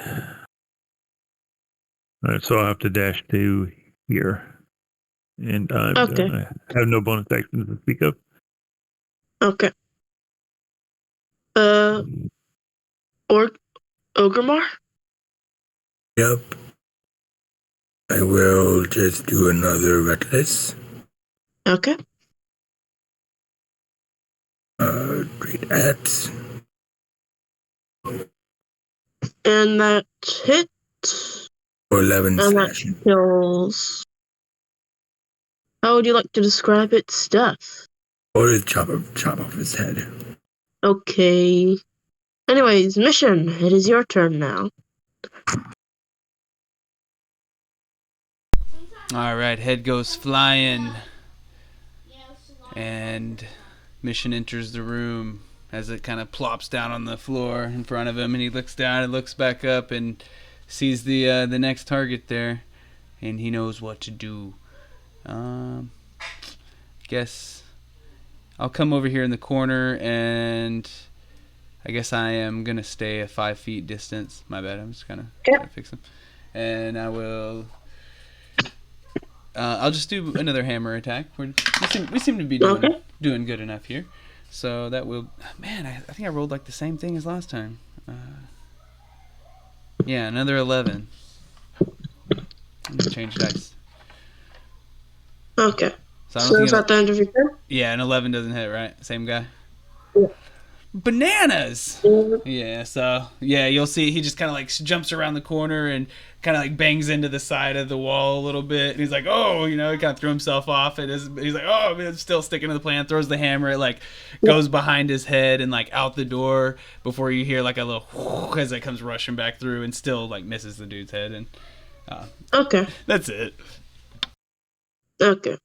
All right, so I'll have to dash to here. And I'm Okay. done. I have no bonus actions to speak of. Okay. Or Ogremar? Yep. I will just do another reckless. Okay. Great axe. And that hit. For 11 And that slashing. kills. How would you like to describe its death? Or just chop off his head. Okay. Anyways, Mission, it is your turn now. All right, head goes flying, and Mission enters the room as it kind of plops down on the floor in front of him, and he looks down and looks back up and sees the next target there, and he knows what to do. Guess I'll come over here in the corner, and I guess I am gonna stay a 5 feet distance. My bad. I'm just gonna fix him, and I will. I'll just do another hammer attack. We seem to be doing good enough here. So that will... Man, I think I rolled like the same thing as last time. Yeah, another 11. I'm gonna change dice. Okay. So I don't So think is that the end of your turn? Yeah, an 11 doesn't hit, right? Same guy? Yeah. Bananas! Yeah, so, yeah, you'll see he just kind of like jumps around the corner and kind of like bangs into the side of the wall a little bit. And he's like, oh, he kind of threw himself off. He's like, oh, man, still sticking to the plan. Throws the hammer. It like goes behind his head and like out the door before you hear like a little whoosh as it comes rushing back through and still like misses the dude's head. And Okay. that's it. Okay.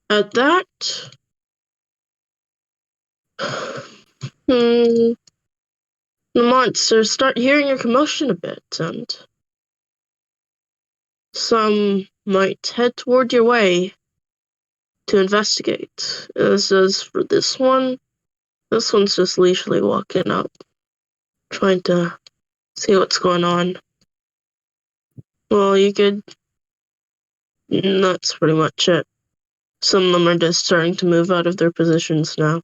At that... the monsters start hearing your commotion a bit, and some might head toward your way to investigate. As is for this one, this one's just leisurely walking up, trying to see what's going on. Well, you could... That's pretty much it. Some of them are just starting to move out of their positions now,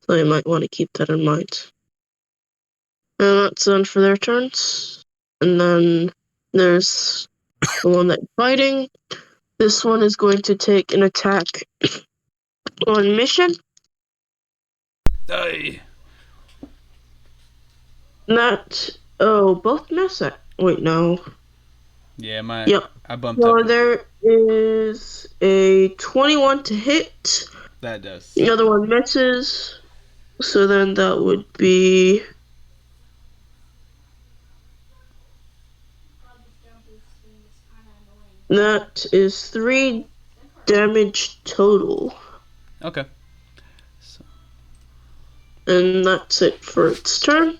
so you might want to keep that in mind. And that's done for their turns. And then there's the one that's fighting. This one is going to take an attack on Mission. Aye. Both miss it. Wait, no. Yeah, Yep. I bumped So up. there is a 21 to hit. That does. The other one misses. So then that would be... That is 3 damage total. Okay. And that's it for its turn.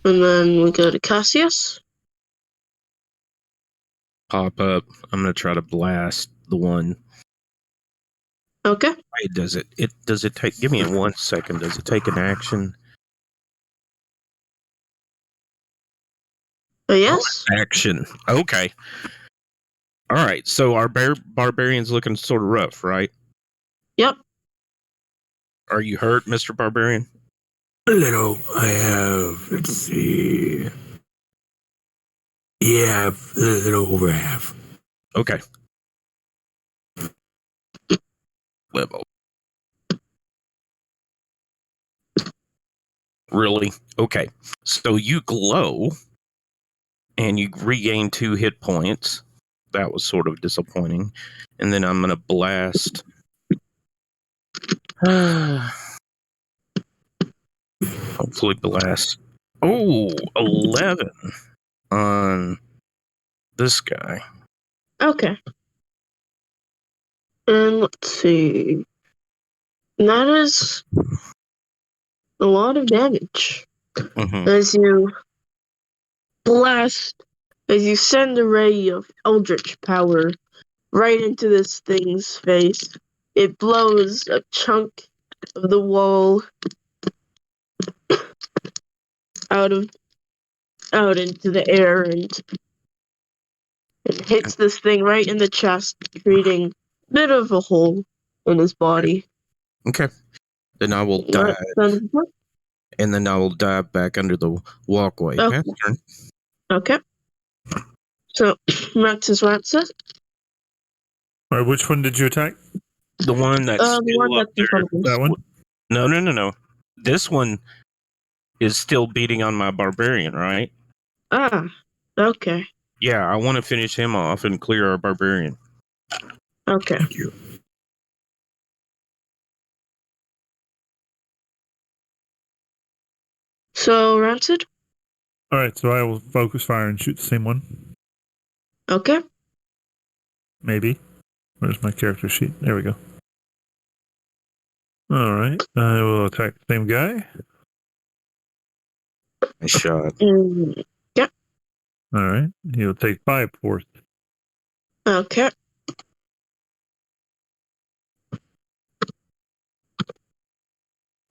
And then we go to Cassius. Pop up. I'm gonna try to blast the one. Okay. Wait, does it take? Give me 1 second. Does it take an action? Yes. Action. Okay. All right. So our barbarian's looking sort of rough, right? Yep. Are you hurt, Mr. Barbarian? A little. I have, let's see. Yeah, a little over half. Okay. Level. Really? Okay. So you glow and you regain 2 hit points. That was sort of disappointing. And then I'm going to blast. Hopefully blast. Oh, 11 on this guy. Okay. And let's see. That is a lot of damage. Mm-hmm. As you blast, as you send a ray of eldritch power right into this thing's face, it blows a chunk of the wall out into the air and it hits this thing right in the chest, creating a bit of a hole in his body. Okay. Then I will dive, and then I will dive back under the walkway. Okay. Pass turn. Okay. So, Max's Rancid. All right, which one did you attack? The one that's The still one up that's in front there. of us. That one? No. This one is still beating on my barbarian, right? Ah, okay. Yeah, I want to finish him off and clear our barbarian. Okay. Thank you. So, Rancid? All right, so I will focus fire and shoot the same one. Okay. Maybe. Where's my character sheet? There we go. All right, I will attack the same guy. Nice shot. Yep. All right, he'll take 5 force. Okay.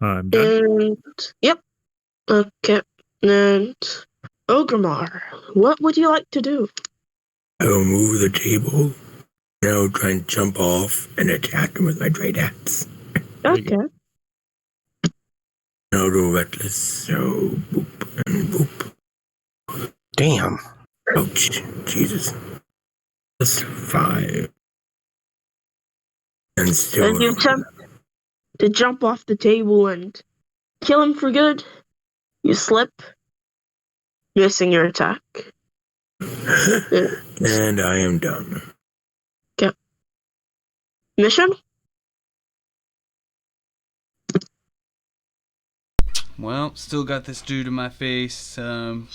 I'm done. And, yep. Okay. And, Ogremar, what would you like to do? I will move the table. And I will try and jump off and attack him with my great axe. Okay. I'll go reckless, so boop and boop. Damn. Ouch. Jesus. That's 5. And still. And you attempt to jump off the table and kill him for good. You slip, missing your attack. And I am done. Mission? Well, still got this dude in my face. So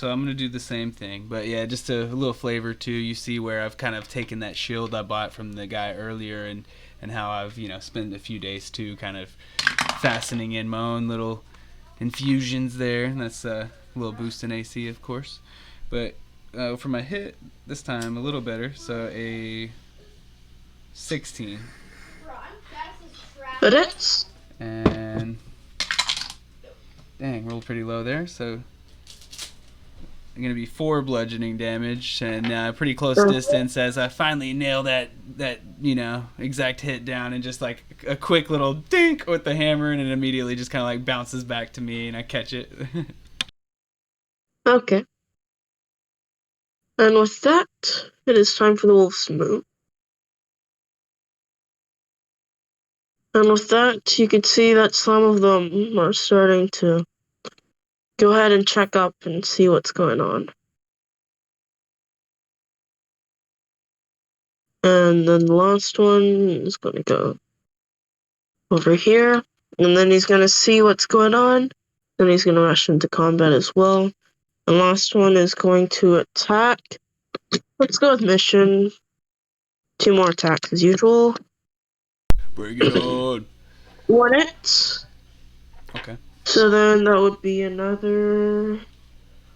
I'm gonna do the same thing. But yeah, just a little flavor too. You see where I've kind of taken that shield I bought from the guy earlier, and how I've spent a few days too, kind of fastening in my own little infusions there. And that's a little boost in AC, of course. But for my hit this time, a little better. So a 16. But it's And dang, rolled pretty low there. So I'm gonna be 4 bludgeoning damage, and pretty close distance as I finally nail that exact hit down, and just like a quick little dink with the hammer, and it immediately just kind of like bounces back to me, and I catch it. okay. And with that, it is time for the wolves to move. And with that, you can see that some of them are starting to go ahead and check up and see what's going on. And then the last one is going to go over here. And then he's going to see what's going on. Then he's going to rush into combat as well. The last one is going to attack. Let's go with mission. 2 more attacks as usual. Bring it on. 1 hit. Okay. So then that would be another.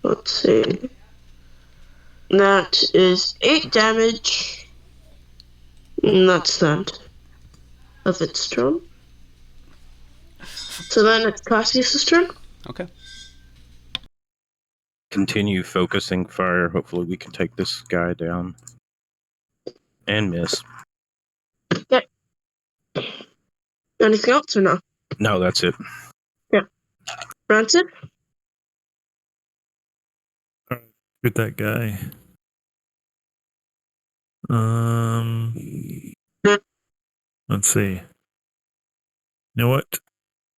Let's see. That is 8 damage. And that's that of its turn. So then it's Cassius' turn. Okay. Continue focusing fire. Hopefully we can take this guy down. And miss. Okay. Anything else or no? No, that's it. Rancid? Shoot that guy. Let's see. You know what?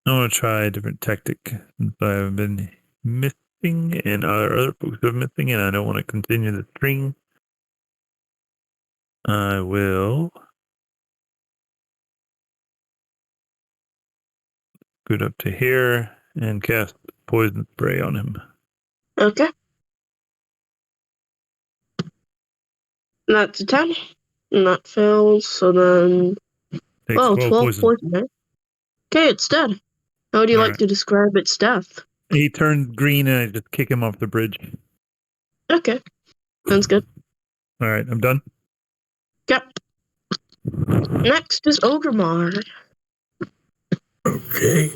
I want to try a different tactic since I've been missing and other folks have been missing, and I don't want to continue the string. I will scoot up to here and cast poison spray on him. Okay. That's a 10. And that fails, so then. Takes 12 poison. poison. Right? Okay, it's dead. How would you like to describe its death? He turned green and I just kick him off the bridge. Okay. Sounds good. All right, I'm done. Yep. Next is Ogremar. Okay.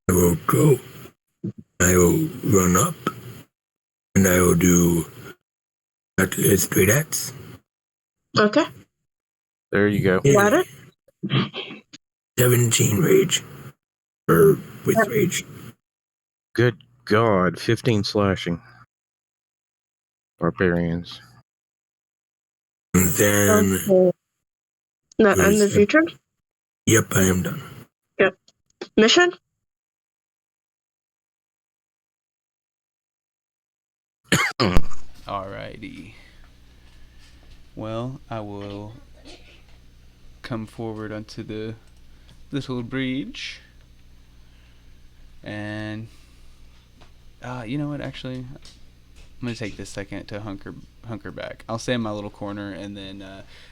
I will go. I will run up and I will do straight hats. Okay. There you go. Got it. 17 rage. Or with rage. Good God, 15 slashing. Barbarians. And then. Okay. That end of your turn? Yep, I am done. Yep. Mission? Alrighty. Well, I will come forward onto the little bridge. And you know what, actually I'm gonna take this second to hunker back. I'll stay in my little corner, and then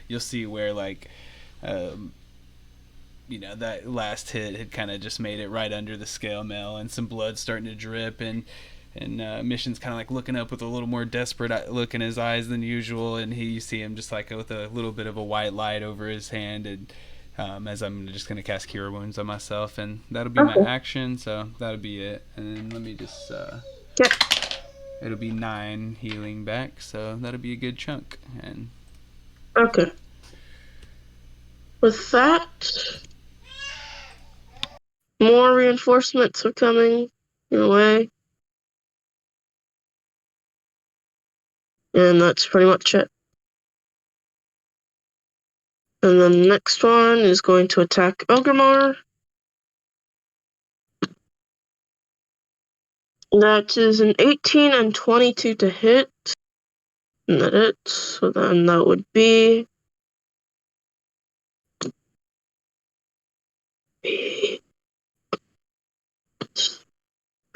you'll see where that last hit had kind of just made it right under the scale mail, and some blood starting to drip, and Mission's kind of like looking up with a little more desperate look in his eyes than usual, and you see him just like with a little bit of a white light over his hand, and as I'm just going to cast Cure Wounds on myself, and that'll be my action, so that'll be it. And then let me just it'll be 9 healing back, so that'll be a good chunk. And okay. With that, more reinforcements are coming your way. And that's pretty much it. And then the next one is going to attack Ogremar. That is an 18 and 22 to hit. And that it. So then that would be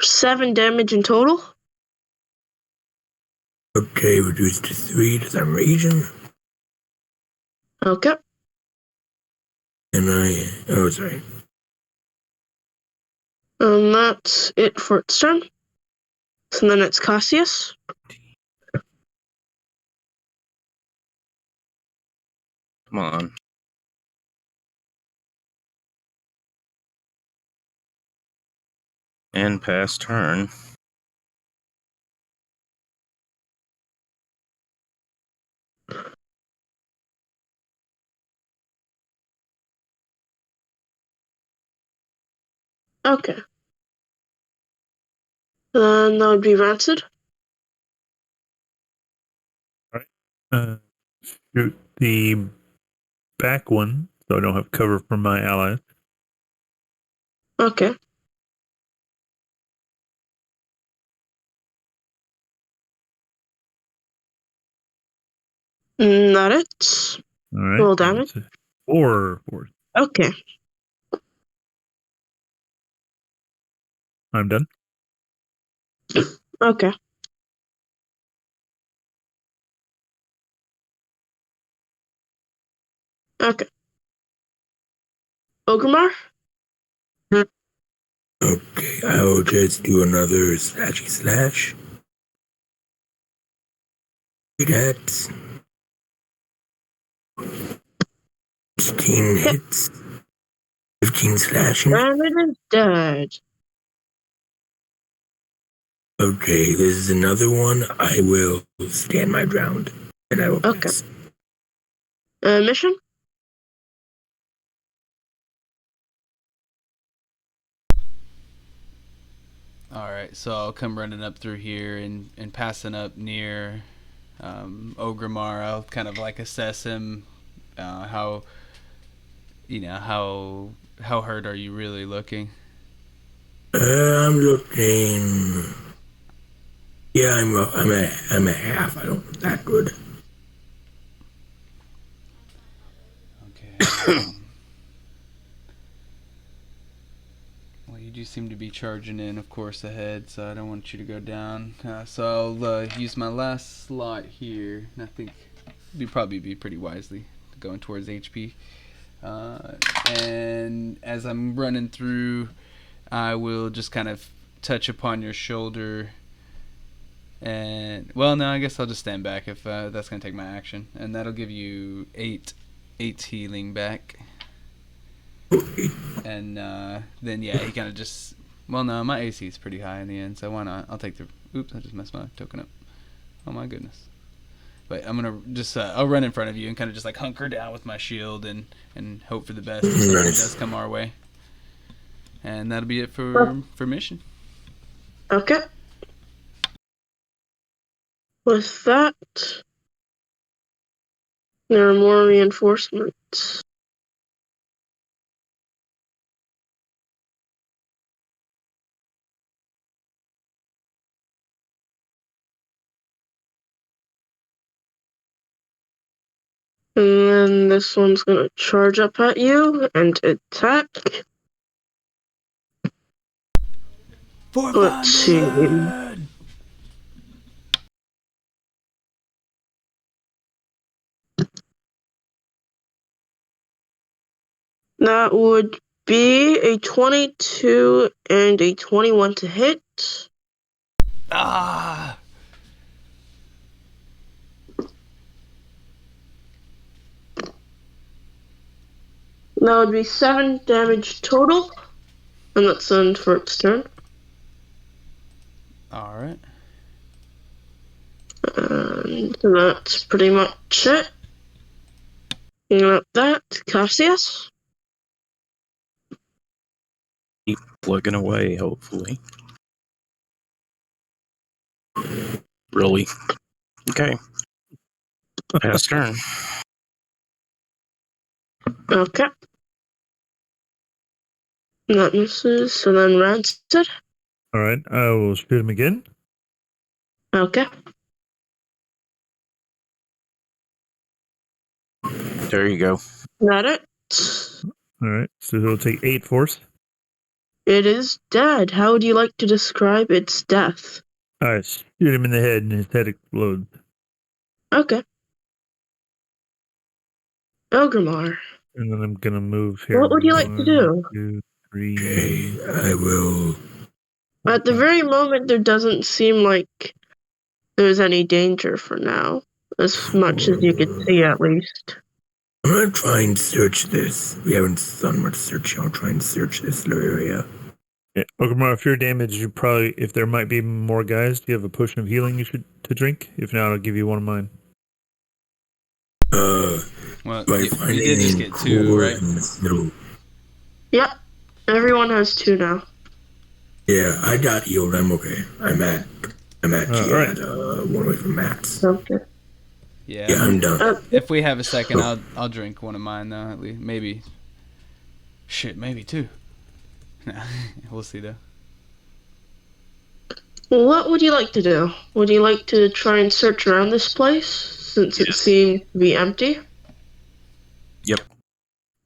7 damage in total. Okay, reduced to 3 because I'm raging. Okay. And sorry. And that's it for its turn. So then it's Cassius. Come on. And pass turn. Okay. Then that would be Rancid. Shoot the back one, so I don't have cover from my allies. Okay. Not it. All right. Roll damage. 4. Okay. I'm done. Okay. Okay. Ogremar? Okay, I will just do another slashy slash. That's 16 hits. 15 slashing. And it is dead. Okay, this is another one. I will stand my ground. And I will pass. Mission? alright, so I'll come running up through here and passing up near Ogremar. I'll kind of like assess him. How hurt are you really looking? I'm looking. Yeah, I'm a half. I don't look that good. Okay. Well, you do seem to be charging in, of course, ahead, so I don't want you to go down. So I'll use my last slot here, and I think it'd probably be pretty wisely going towards HP. And as I'm running through, I will just kind of touch upon your shoulder. And, well, no, I guess I'll just stand back if that's going to take my action. And that'll give you 8 healing back. And then, yeah, he kind of just Well, no, my AC is pretty high in the end, so why not? I'll take the... Oops, I just messed my token up. Oh, my goodness. But I'm going to just... I'll run in front of you and kind of just, like, hunker down with my shield and hope for the best if something does come our way. And that'll be it for mission. Okay. With that, there are more reinforcements. And then this one's gonna charge up at you and attack. Let's see. That would be a 22 and a 21 to hit. Ah! That would be 7 damage total. And that's the end for its turn. Alright. And that's pretty much it. And at that, Cassius. Keep plugging away, hopefully. Really? Okay. Pass turn. Okay. That misses. So then Rancid. All right, I will shoot him again. Okay. There you go. Got it. All right, so he'll take 8 force. It is dead. How would you like to describe its death? I shoot him in the head and his head explodes. Okay. Ogrimmar. And then I'm going to move here. What would you like to do? 1, 2, 3. Okay, I will. At the very moment, there doesn't seem like there's any danger for now. As much as you could see, at least. I'm gonna try and search this. We haven't done much searching. I'll try and search this little area. Yeah, Ogrimmar, if you're damaged, you probably, if there might be more guys, do you have a potion of healing you should to drink? If not, I'll give you one of mine. Well, Do I you find did just anything get 2, cool right? in this little... Yep. Everyone has 2 now. Yeah, I got healed. I'm okay. I'm at right. 1 away from max. Okay. Yeah. Yeah, I'm done. If we have a second, I'll drink one of mine though. At least maybe. Shit, maybe 2. Nah, we'll see though. What would you like to do? Would you like to try and search around this place, since it seems to be empty? Yep.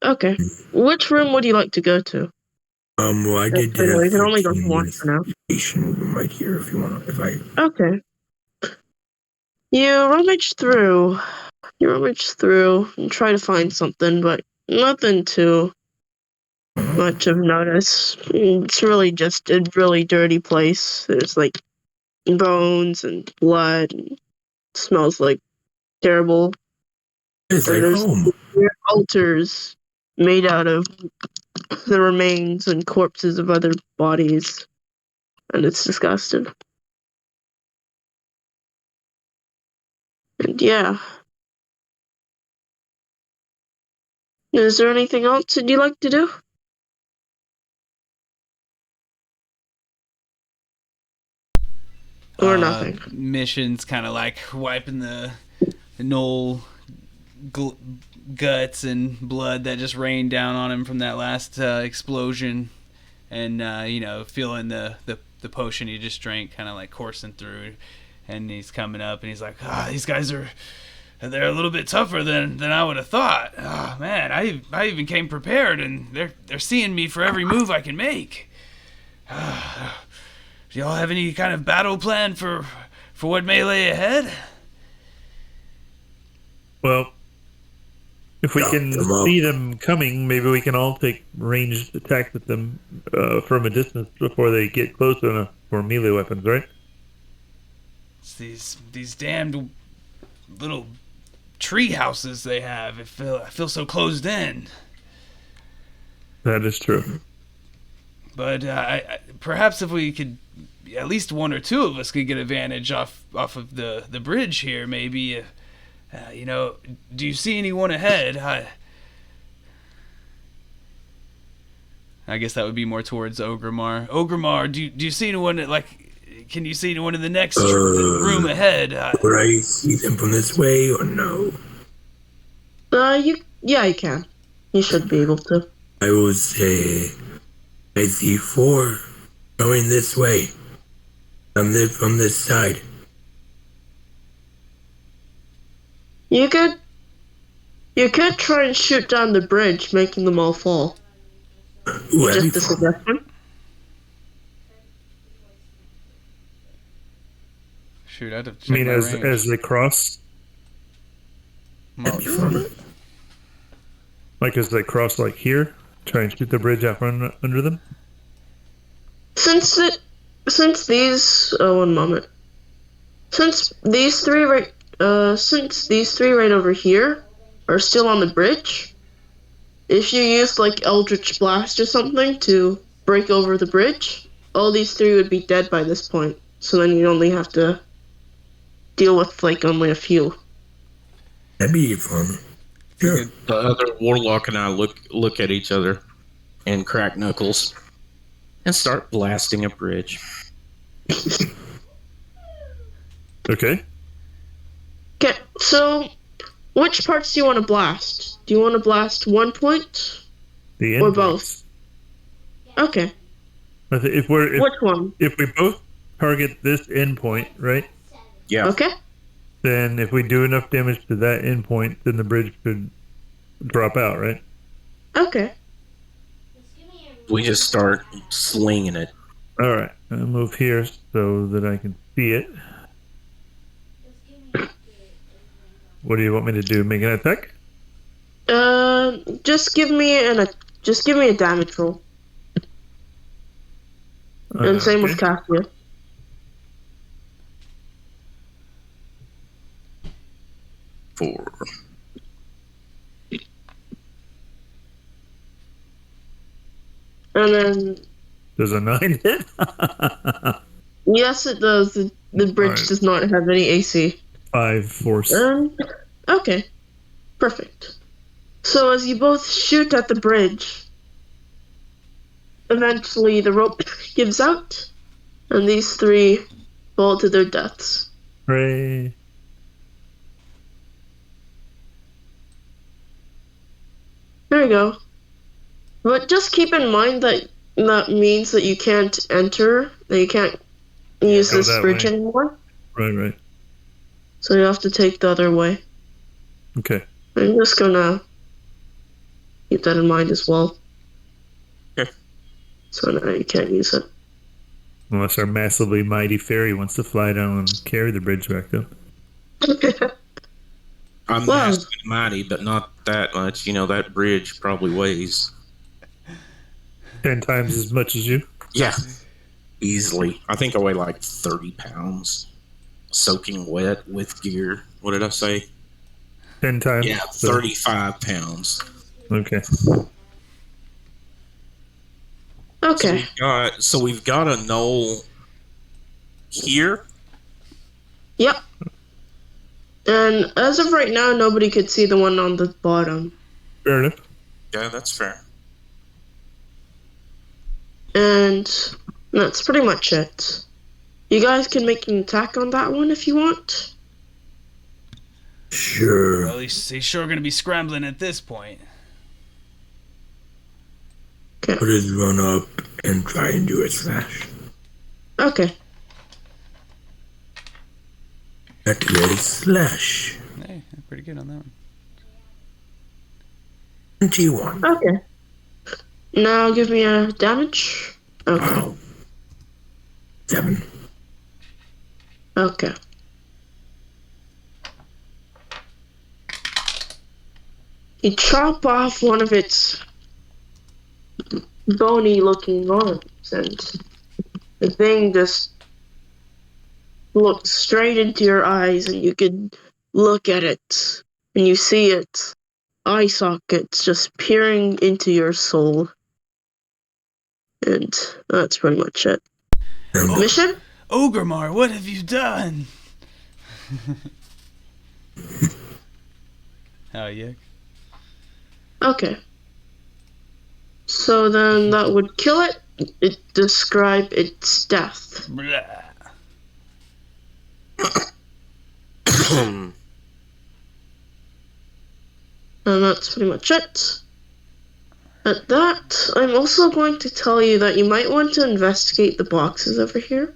Okay. Which room would you like to go to? Well, I did We can only go to one for now. room right here if you want. Okay. You rummage through and try to find something, but nothing too much of notice. It's really just a really dirty place. There's like bones and blood, and it smells like terrible. It's like There's home. weird altars made out of the remains and corpses of other bodies, and it's disgusting. And yeah. Is there anything else that you'd like to do? Or nothing? Mission's kind of like wiping the Knoll guts and blood that just rained down on him from that last explosion, and feeling the potion he just drank kind of like coursing through, and he's coming up and he's like, these guys they're a little bit tougher than I would have thought. Oh man, I even came prepared, and they're seeing me for every move I can make. Do y'all have any kind of battle plan for what may lay ahead? Well, if we can see them coming, maybe we can all take ranged attacks at them from a distance before they get close enough for melee weapons, right? It's these damned little tree houses they have. I feel so closed in. That is true. But perhaps if we could, at least one or two of us could get advantage off of the bridge here. Maybe, do you see anyone ahead? I guess that would be more towards Ogremar. Ogremar, do you see anyone can you see anyone in the next room ahead? Would I see them from this way or no? You can. You should be able to. I will say I see 4 going this way. From this side. You could try and shoot down the bridge, making them all fall. Ooh, that'd be Just a fun. suggestion. Shoot, I'd have checked I mean, my as range. they cross, That'd be fun. like as they cross, like here, try and shoot the bridge out from under them. Since these one moment. Since these three right over here are still on the bridge, if you use like Eldritch Blast or something to break over the bridge, all these 3 would be dead by this point. So then you'd only have to deal with like only a few. That'd be fun. Sure. The other warlock and I look at each other and crack knuckles and start blasting a bridge. Okay. Okay, so which parts do you want to blast? Do you want to blast one point The or end. both? Okay, If which one? if we both target this endpoint, right? Yeah. Okay, Then if we do enough damage to that endpoint, then the bridge could drop out, right? okay. We just start slinging it. All right. I'll move here so that I can see it. What do you want me to do? Make an attack? Just give me a damage roll, and same with Okay. Cassia. For And then Does a 9 hit? yes, it does. The bridge Alright. does not have any AC. 5 force. Okay, perfect. So as you both shoot at the bridge, eventually the rope gives out, and these 3 fall to their deaths. Hooray. There you go. But just keep in mind that means that you can't enter, that you can't use go this that bridge way. anymore. Right. So you have to take the other way. Okay. I'm just gonna keep that in mind as well. Okay. So now you can't use it. Unless our massively mighty fairy wants to fly down and carry the bridge back up. I'm Wow. massive and mighty, but not that much. You know, that bridge probably weighs. 10 times as much as you. Yeah. Easily. I think I weigh like 30 pounds. Soaking wet with gear. What did I say? 10 times. Yeah, so- 35 pounds. Okay. Okay. So we've got a knoll here. Yep. And as of right now, nobody could see the one on the bottom. Fair enough. Yeah, that's fair. And that's pretty much it. You guys can make an attack on that one if you want. Sure. Well, he's sure going to be scrambling at this point. Okay. I'll just run up and try and do a slash. Okay. Activate slash. Hey, pretty good on that one. 21. Okay. Now give me a damage. Okay. Wow. 7. Okay. You chop off one of its bony looking arms, and the thing just looks straight into your eyes, and you can look at it, and you see its eye sockets just peering into your soul. And that's pretty much it. Mission? Ogremar, what have you done? Oh, yeah. Okay. So then that would kill it. It describe its death. Blah. And that's pretty much it. At that, I'm also going to tell you that you might want to investigate the boxes over here.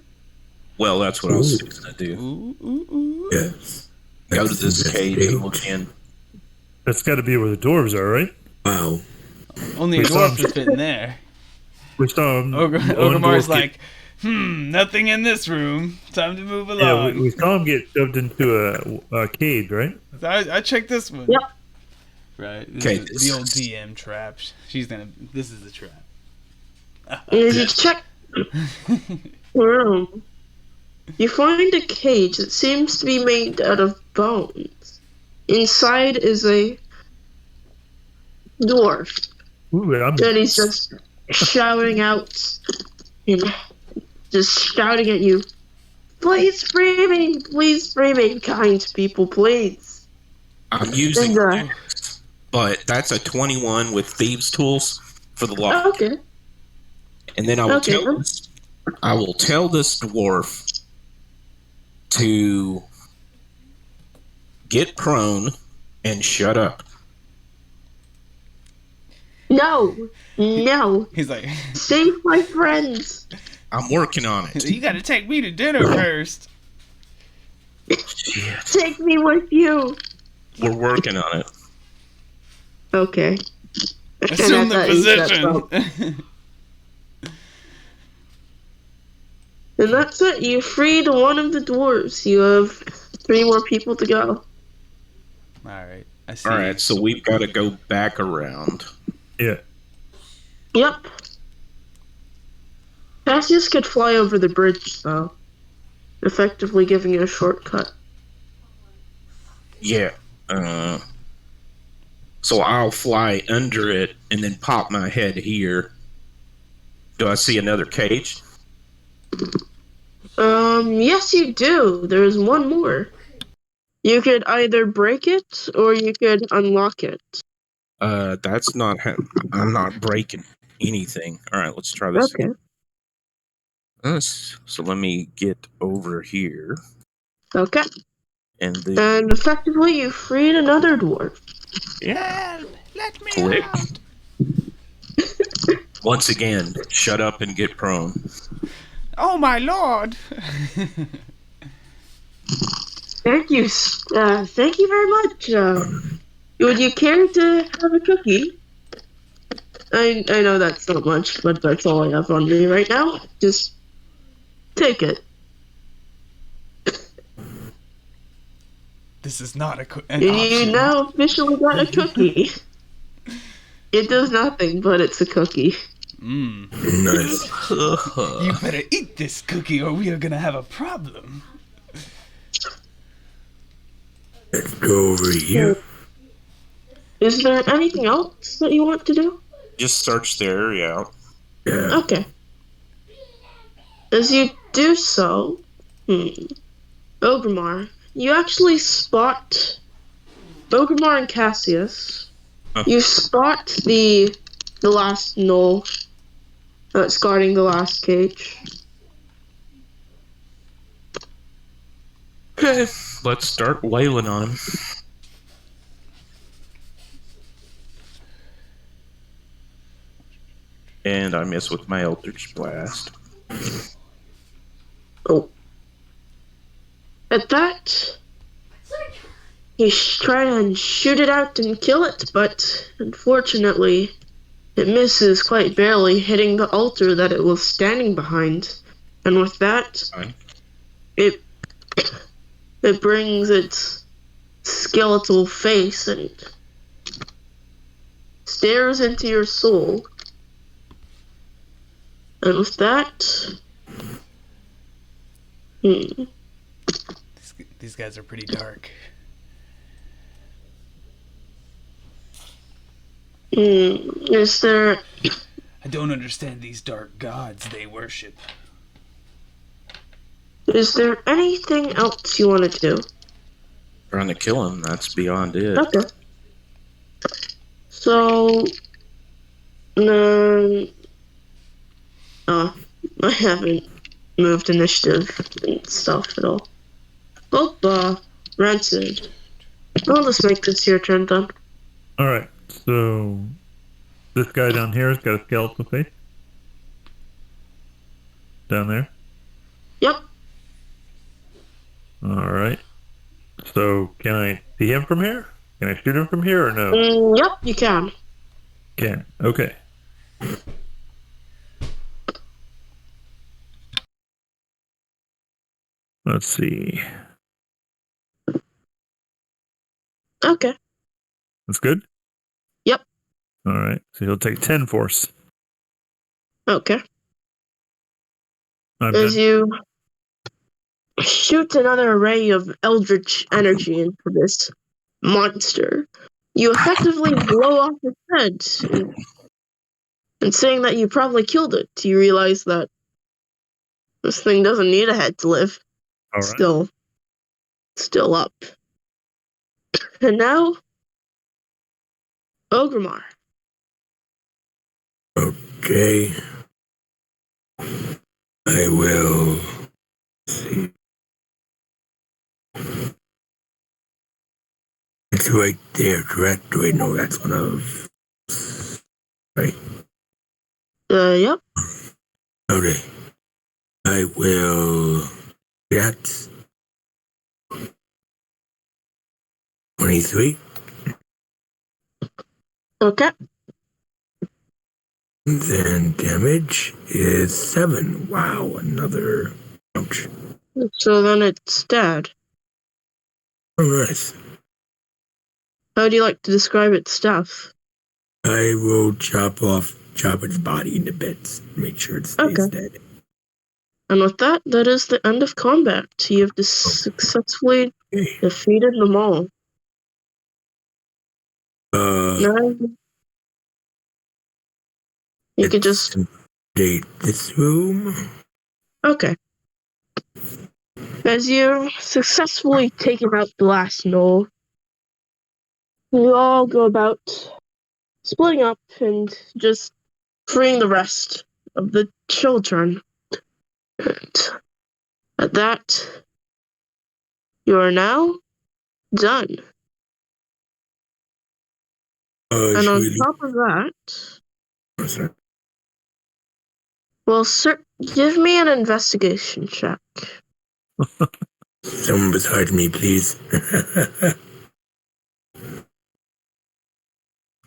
Well, that's what I was going to do. Ooh, ooh, ooh. Yes. Go to this cage and look in. That's got to be where the dwarves are, right? Wow. Only a dwarf could fit in there. We saw him. Ogremar's like, nothing in this room. Time to move Yeah, along. we saw him get shoved into a cage, right? I checked this one. Yep. Right. Okay, This is the old DM trap. This is the trap. As you check the room, you find a cage that seems to be made out of bones. Inside is a dwarf. Ooh, And he's just shouting out and just shouting at you. Please free me, kind people, please. I'm using And, but that's a 21 with thieves' tools for the lock. okay. And then I will Okay, tell this dwarf to get prone and shut up. No. He's like, Save my friends. I'm working on it. you gotta take me to dinner first. Shit. Take me with you. We're working on it. Okay. Assume the And position. And that's it. You freed one of the dwarves. You have 3 more people to go. Alright, I see. Alright, so we've got to go back around. Yeah. Yep. Cassius could fly over the bridge, though, effectively giving you a shortcut. Yeah. So I'll fly under it and then pop my head here. Do I see another cage? Yes you do. There's one more. You could either break it, or you could unlock it. That's not I'm not breaking anything. Alright, let's try this Okay. again. So let me get over here. Okay. And then And effectively, you freed another dwarf. yeah, Let me click. out. Once again, shut up and get prone. Oh my lord. Thank you. Thank you very much. Would you care to have a cookie? I know that's not much, but that's all I have on me right now. Just take it. This is not an You option. now officially got a cookie. It does nothing, but it's a cookie. Nice. You better eat this cookie or we are gonna have a problem. Let's go over here. Is there anything else that you want to do? Just search the area out. Yeah. Okay. As you do so, Ogremar, you actually spot Ogremar and Cassius. Huh. You spot the last knoll that's guarding the last cage. Okay, let's start wailing on him. And I miss with my Eldritch Blast. Oh. At that, you try and shoot it out and kill it, but unfortunately, it misses quite barely, hitting the altar that it was standing behind. And with that, Fine. it brings its skeletal face and stares into your soul. And with that, These guys are pretty dark. is there don't understand these dark gods they worship. Is there anything else you want to do? Trying to kill him, that's beyond it. Okay. So, um, I haven't moved initiative and stuff at all. Oh, Rancid. I'll just make this your turn then. All right. So this guy down here has got a skeletal face. Down there. Yep. All right. So can I see him from here? Can I shoot him from here or no? Yep, you can. Can. Okay. Let's see. Okay. That's good? Yep. All right. So he'll take 10 force. Okay. I'm As done. you shoot another array of eldritch energy into this monster, you effectively blow off its head. And saying that you probably killed it, you realize that this thing doesn't need a head to live. All right. Still up. And now, Ogremar. Okay. I will see. It's right there, correct? Wait, no, that's one of. Right. Yep. Okay. I will. That's 23. Okay. Then damage is 7. Wow, another. Ouch. So then it's dead. Oh, nice. How do you like to describe its stuff? I will chop its body into bits. Make sure it stays dead. And with that, that is the end of combat. You have successfully defeated them all. Now, you could just date this room. Okay. As you successfully taken out the last knoll, you all go about splitting up and just freeing the rest of the children. And at that, you are now done. And on top of that, well, sir, give me an investigation check. Someone beside me, please.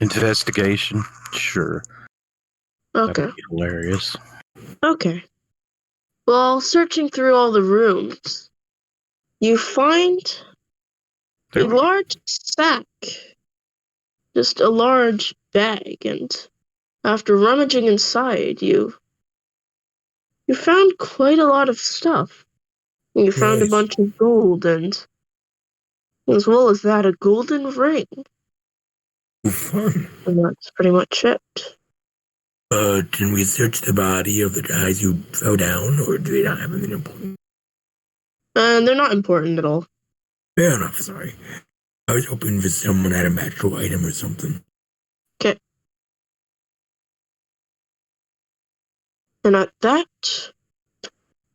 Investigation, sure. Okay. That'd be hilarious. Okay. Well, searching through all the rooms, you find a large sack. Just a large bag, and after rummaging inside, you found quite a lot of stuff. You found a bunch of gold, and as well as that, a golden ring. Fun. And that's pretty much it. Can we search the body of the guys who fell down, or do they not have anything important? They're not important at all. Fair enough, sorry. I was hoping for someone had a magical item or something. Okay. And at that,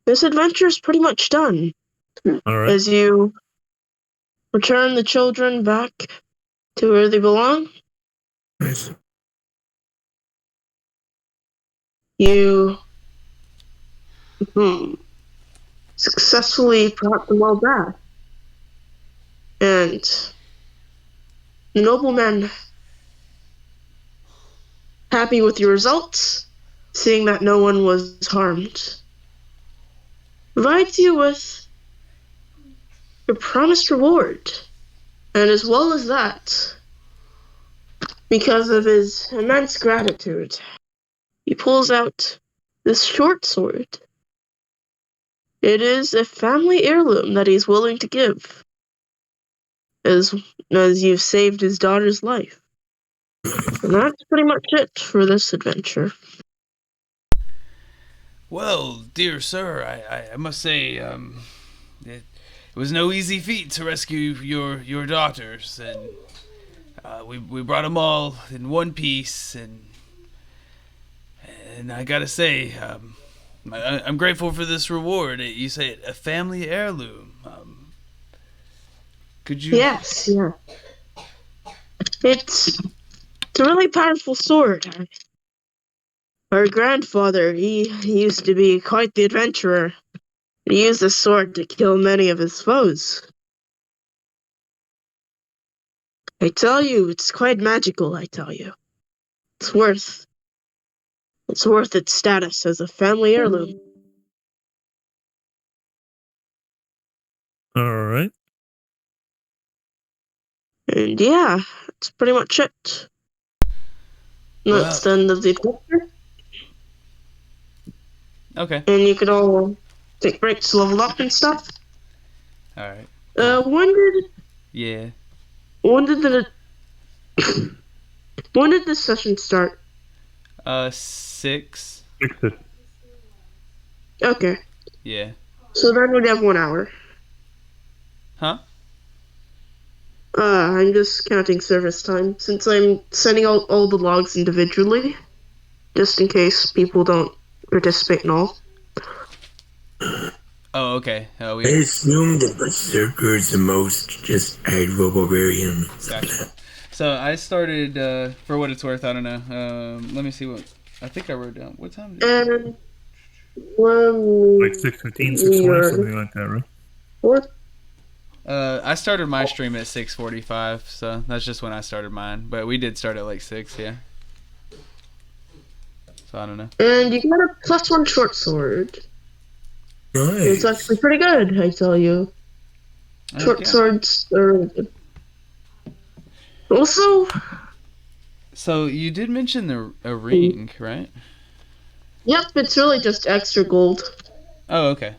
this adventure is pretty much done. All right. As you return the children back to where they belong, Nice. you successfully brought them all back. And the nobleman, happy with your results, seeing that no one was harmed, provides you with your promised reward. And as well as that, because of his immense gratitude, he pulls out this short sword. It is a family heirloom that he's willing to give, as you've saved his daughter's life. And that's pretty much it for this adventure. Well, dear sir, I must say, it was no easy feat to rescue your daughters, and we brought them all in one piece, and I gotta say, I'm grateful for this reward. You say it, a family heirloom. Could you? Yes, yeah. It's a really powerful sword. Our grandfather, he used to be quite the adventurer. He used the sword to kill many of his foes. I tell you, it's quite magical, I tell you. It's worth its status as a family heirloom. All right. And yeah, that's pretty much it. That's the end of the adventure. Okay. And you could all take breaks to level up and stuff. All right. Yeah. When did this session start? 6. Okay. Yeah. So then we'd have 1 hour. Huh? I'm just counting service time since I'm sending out all the logs individually, just in case people don't participate in all. Oh, okay. Oh, I yeah. assume the Berserker is the most just agile barbarian. Gotcha. So I started, for what it's worth, I don't know. Let me see what I think I wrote down. What time? And Like 6:15, 6:20, something like that, right? What? I started my stream at 6:45, so that's just when I started mine. But we did start at like 6, yeah. So I don't know. And you got a +1 short sword. Nice. It's actually pretty good, I tell you. Short swords are really good. Also, so you did mention a ring, right? Yep, it's really just extra gold. Oh, okay.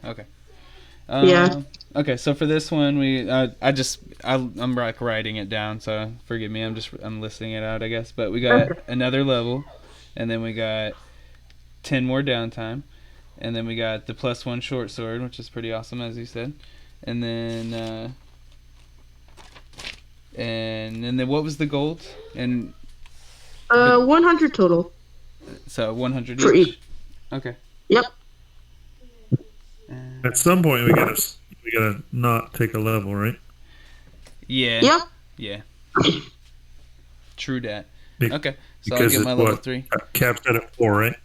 Yeah. Okay, so for this one, I'm like writing it down, so forgive me. I'm listing it out, I guess. But we got another level, and then we got 10 more downtime, and then we got the +1 short sword, which is pretty awesome, as you said, and then what was the gold? And 100 total. So 100 for each. Okay. Yep. At some point, we gotta not take a level, right? Yeah. Yep. Yeah. True that. Be- Okay. So I'll Because get it's my level what? 3. Capped at 4, right?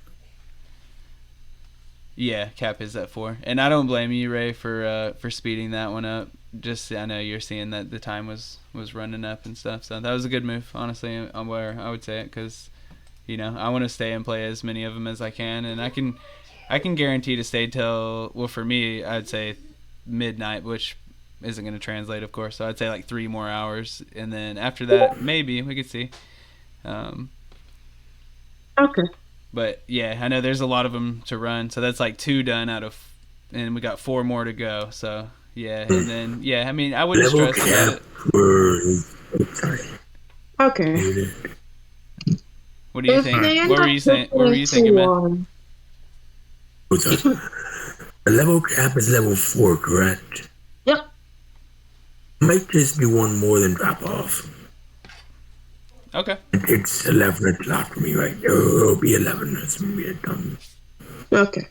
Yeah, cap is at 4, and I don't blame you, Ray, for speeding that one up. Just I know you're seeing that the time was running up and stuff, so that was a good move, honestly. On where I would say it, because I want to stay and play as many of them as I can, and I can guarantee to stay till, well, for me, I'd say midnight, which isn't going to translate, of course. So I'd say like 3 more hours, and then after that, maybe we could see. Okay. But yeah, I know there's a lot of them to run, so that's like 2 done and we got 4 more to go. So yeah, and then I mean, I wouldn't stress about it. Okay. What do you think? What were you saying? What were you thinking, man? The level cap is level 4, correct? Yep. Might just be one more than drop off. Okay. It's 11 o'clock for me right now. It'll be 11 as we get done. Okay.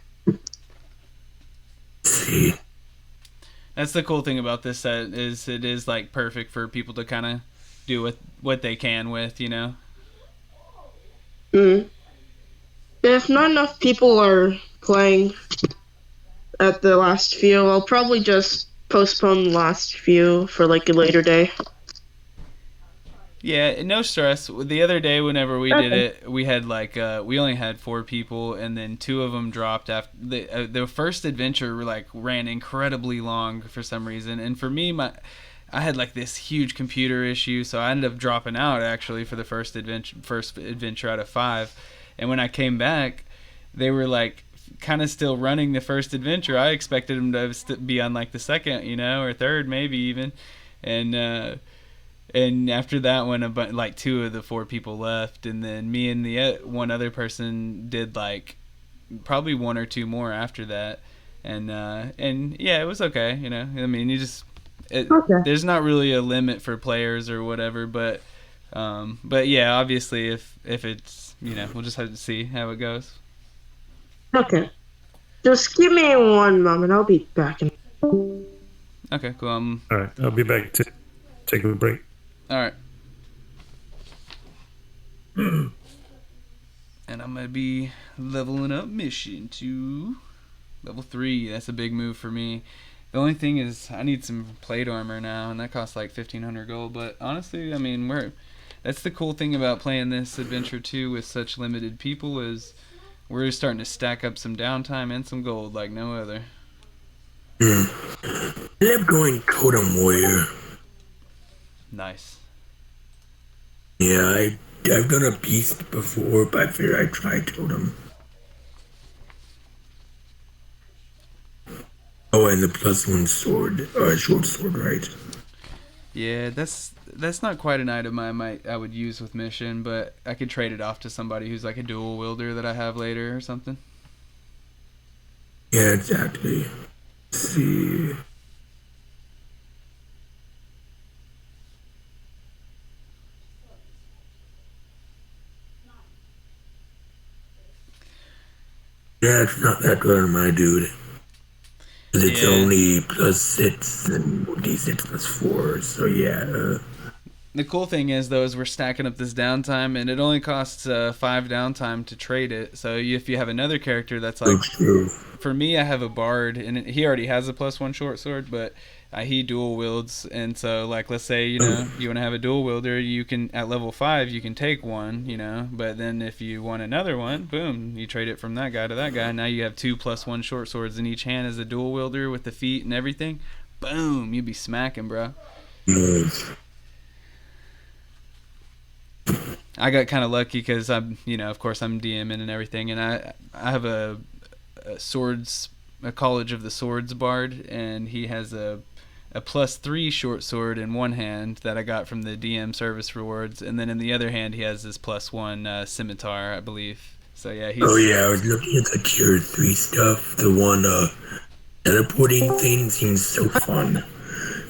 See. That's the cool thing about this set is it is like perfect for people to kind of do what they can with, If not enough people are playing at the last few, I'll probably just postpone the last few for like a later day. Yeah, no stress. The other day, whenever we did it, we had like we only had 4 people, and then 2 of them dropped after the first adventure. Like ran incredibly long for some reason, and for me, I had like this huge computer issue, so I ended up dropping out actually for the first adventure out of 5. And when I came back, they were like kind of still running the first adventure. I expected them to be on like the second, or third, maybe even, and after that one, like 2 of the 4 people left, and then me and the one other person did like probably one or two more after that, and yeah, it was okay. You know, I mean, there's not really a limit for players or whatever, but yeah, obviously, if it's, you know, we'll just have to see how it goes. Okay. Just give me one moment. I'll be back. Okay, cool. All right, I'll be back to take a break. All right. And I'm gonna be leveling up mission to level 3. That's a big move for me. The only thing is I need some plate armor now, and that costs like 1,500 gold. But honestly, I mean, that's the cool thing about playing this adventure too with such limited people is we're starting to stack up some downtime and some gold like no other. I love going totem warrior. Nice. Yeah, I've done a beast before, but I figured I'd try totem. Oh, and the +1 sword, short sword, right? Yeah, that's not quite an item I would use with mission, but I could trade it off to somebody who's like a dual wielder that I have later or something. Yeah, exactly. Let's see. Yeah, it's not that good on my dude. It's only +6 and D6 +4, so yeah. The cool thing is, though, is we're stacking up this downtime, and it only costs 5 downtime to trade it. So if you have another character that's like, for me, I have a bard, and he already has a +1 short sword, but he dual wields, and so like, let's say you want to have a dual wielder, you can at level 5 you can take one, but then if you want another one, boom, you trade it from that guy to that guy. Now you have 2 +1 short swords in each hand as a dual wielder with the feet and everything. Boom, you'd be smacking, bro. I got kind of lucky because I'm, of course I'm DMing and everything, and I have a College of the Swords bard, and he has a +3 short sword in one hand that I got from the DM service rewards, and then in the other hand he has his +1 scimitar, I believe. So yeah, he's... Oh yeah, I was looking at the tier 3 stuff. The one teleporting thing seems so fun.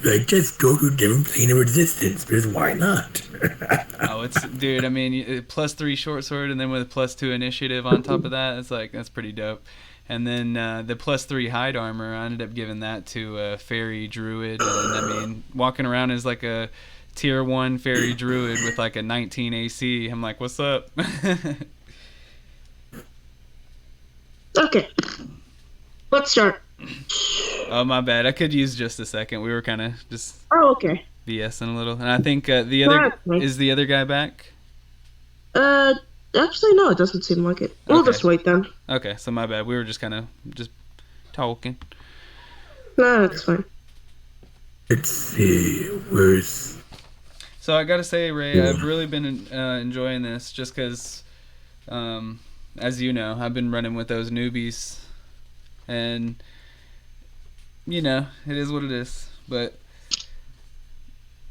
Like, just go to a different plane of resistance, because why not? Dude, I mean, +3 short sword, and then with a +2 initiative on top of that, that's pretty dope. And then the +3 hide armor, I ended up giving that to a fairy druid, and I mean, walking around as like a tier 1 fairy druid with like a 19 AC, I'm like, what's up? Okay, let's start. Oh, my bad. I could use just a second. We were kind of just okay. BSing a little, and I think is the other guy back? Actually, no, it doesn't seem like it. We'll just wait then. Okay, so my bad. We were just kind of just talking. No, that's fine. Let's see, where's... So I gotta say, Ray, I've really been enjoying this just because, as you know, I've been running with those newbies, and it is what it is. But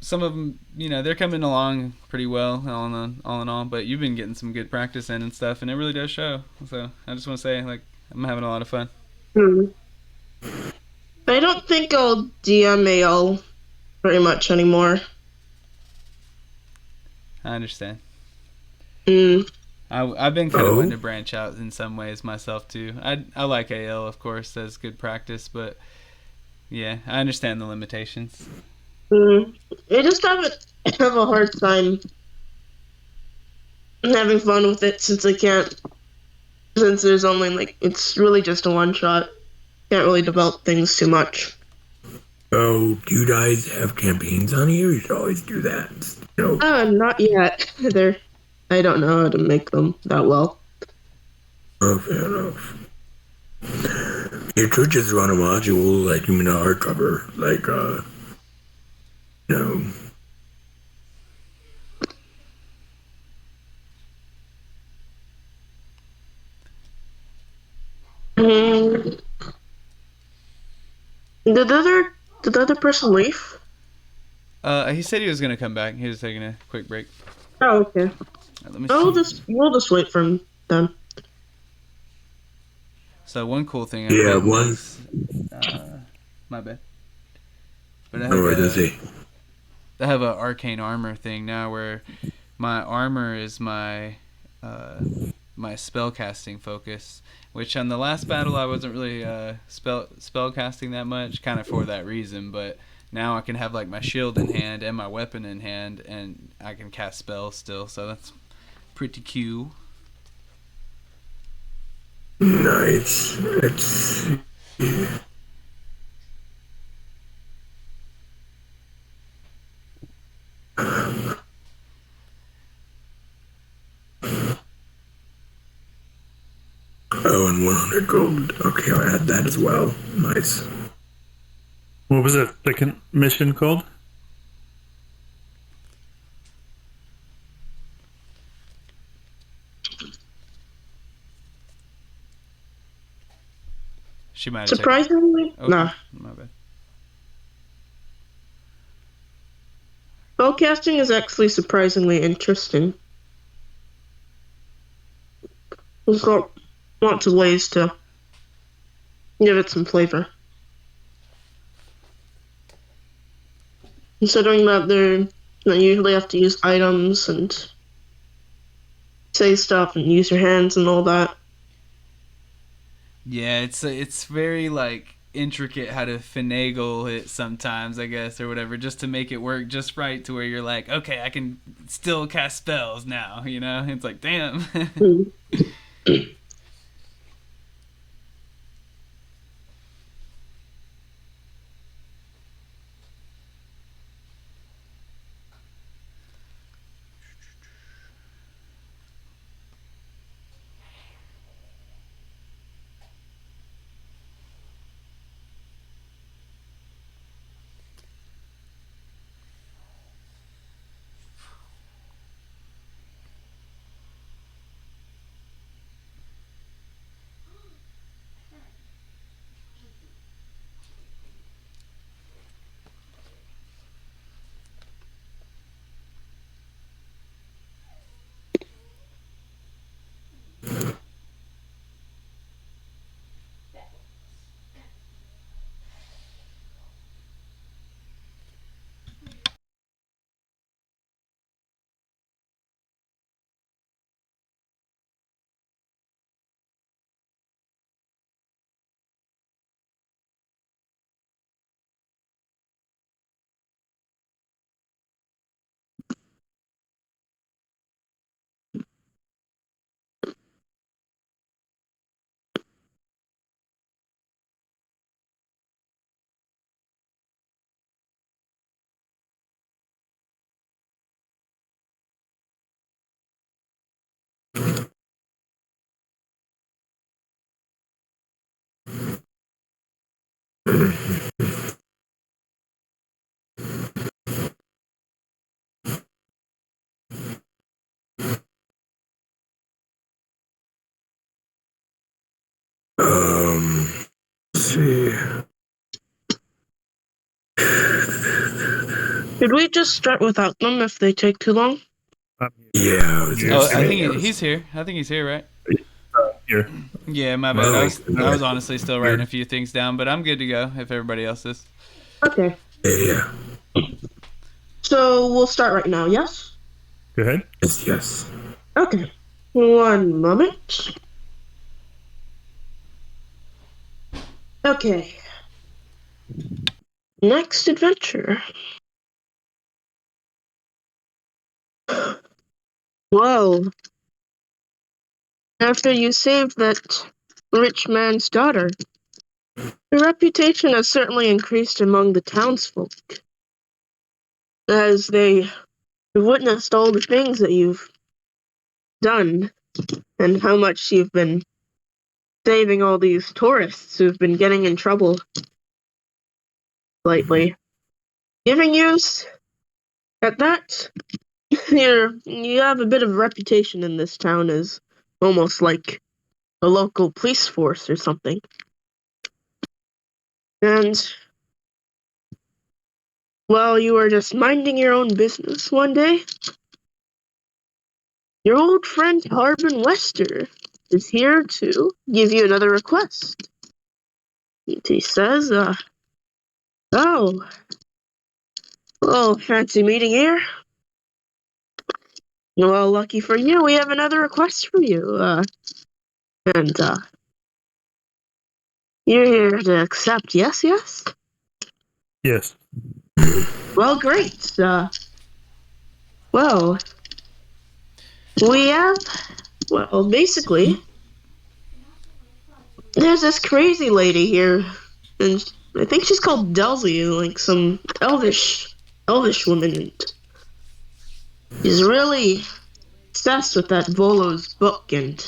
some of them, they're coming along pretty well, all in all. But you've been getting some good practice in and stuff, and it really does show. So I just want to say, I'm having a lot of fun. I don't think I'll DM AL very much anymore. I understand. I've been kind of wanting to branch out in some ways myself too. I like AL, of course, as good practice, but yeah, I understand the limitations. I just have a hard time having fun with it since there's only it's really just a one shot. Can't really develop things too much. Oh, do you guys have campaigns on here? You should always do that. Not yet. I don't know how to make them that well. Oh, fair enough. You could just run a module like in a hardcover, Did the other person leave? He said he was gonna come back. He was taking a quick break. Oh, okay. Let me see. We'll just wait for him then. So one cool thing I'm Yeah, getting one. is, my bad. But I Oh, have right, does he? I have a arcane armor thing now where my armor is my my spell casting focus. Which on the last battle I wasn't really spell casting that much, kind of for that reason. But now I can have like my shield in hand and my weapon in hand, and I can cast spells still. So that's pretty cool. Nice. It's. Oh, and 100 gold. Okay, I'll add that as well. Nice. What was that second mission called? She might have Surprisingly, taken. nah. My bad. Spellcasting is actually surprisingly interesting. There's got lots of ways to give it some flavor. Considering that you usually have to use items and say stuff and use your hands and all that. Yeah, it's very like intricate how to finagle it sometimes, I guess, or whatever, just to make it work just right to where you're like, okay, I can still cast spells now, you know? It's like, damn. Hmm. Let's see. Should we just start without them if they take too long? Yeah, I was gonna Oh, I say, think he's here. I think he's here, right? Here. Yeah, my bad. Oh, I was honestly still writing a few things down, but I'm good to go if everybody else is. Okay. yeah. So we'll start right now, yes? Go ahead. Yes. Okay. One moment. Okay. Next adventure. Well, after you saved that rich man's daughter, your reputation has certainly increased among the townsfolk, as they have witnessed all the things that you've done and how much you've been saving all these tourists who've been getting in trouble lately. Giving use at that, you have a bit of a reputation in this town as almost like a local police force or something. And while you were just minding your own business one day, your old friend Harbin Wester is here to give you another request. He says, oh, well, fancy meeting here. Well, lucky for you, we have another request for you. And you're here to accept, yes? Yes. Well, great. Well, we have, well, basically, there's this crazy lady here, and I think she's called Delzy, like some elvish woman, and she's really obsessed with that Volo's book, and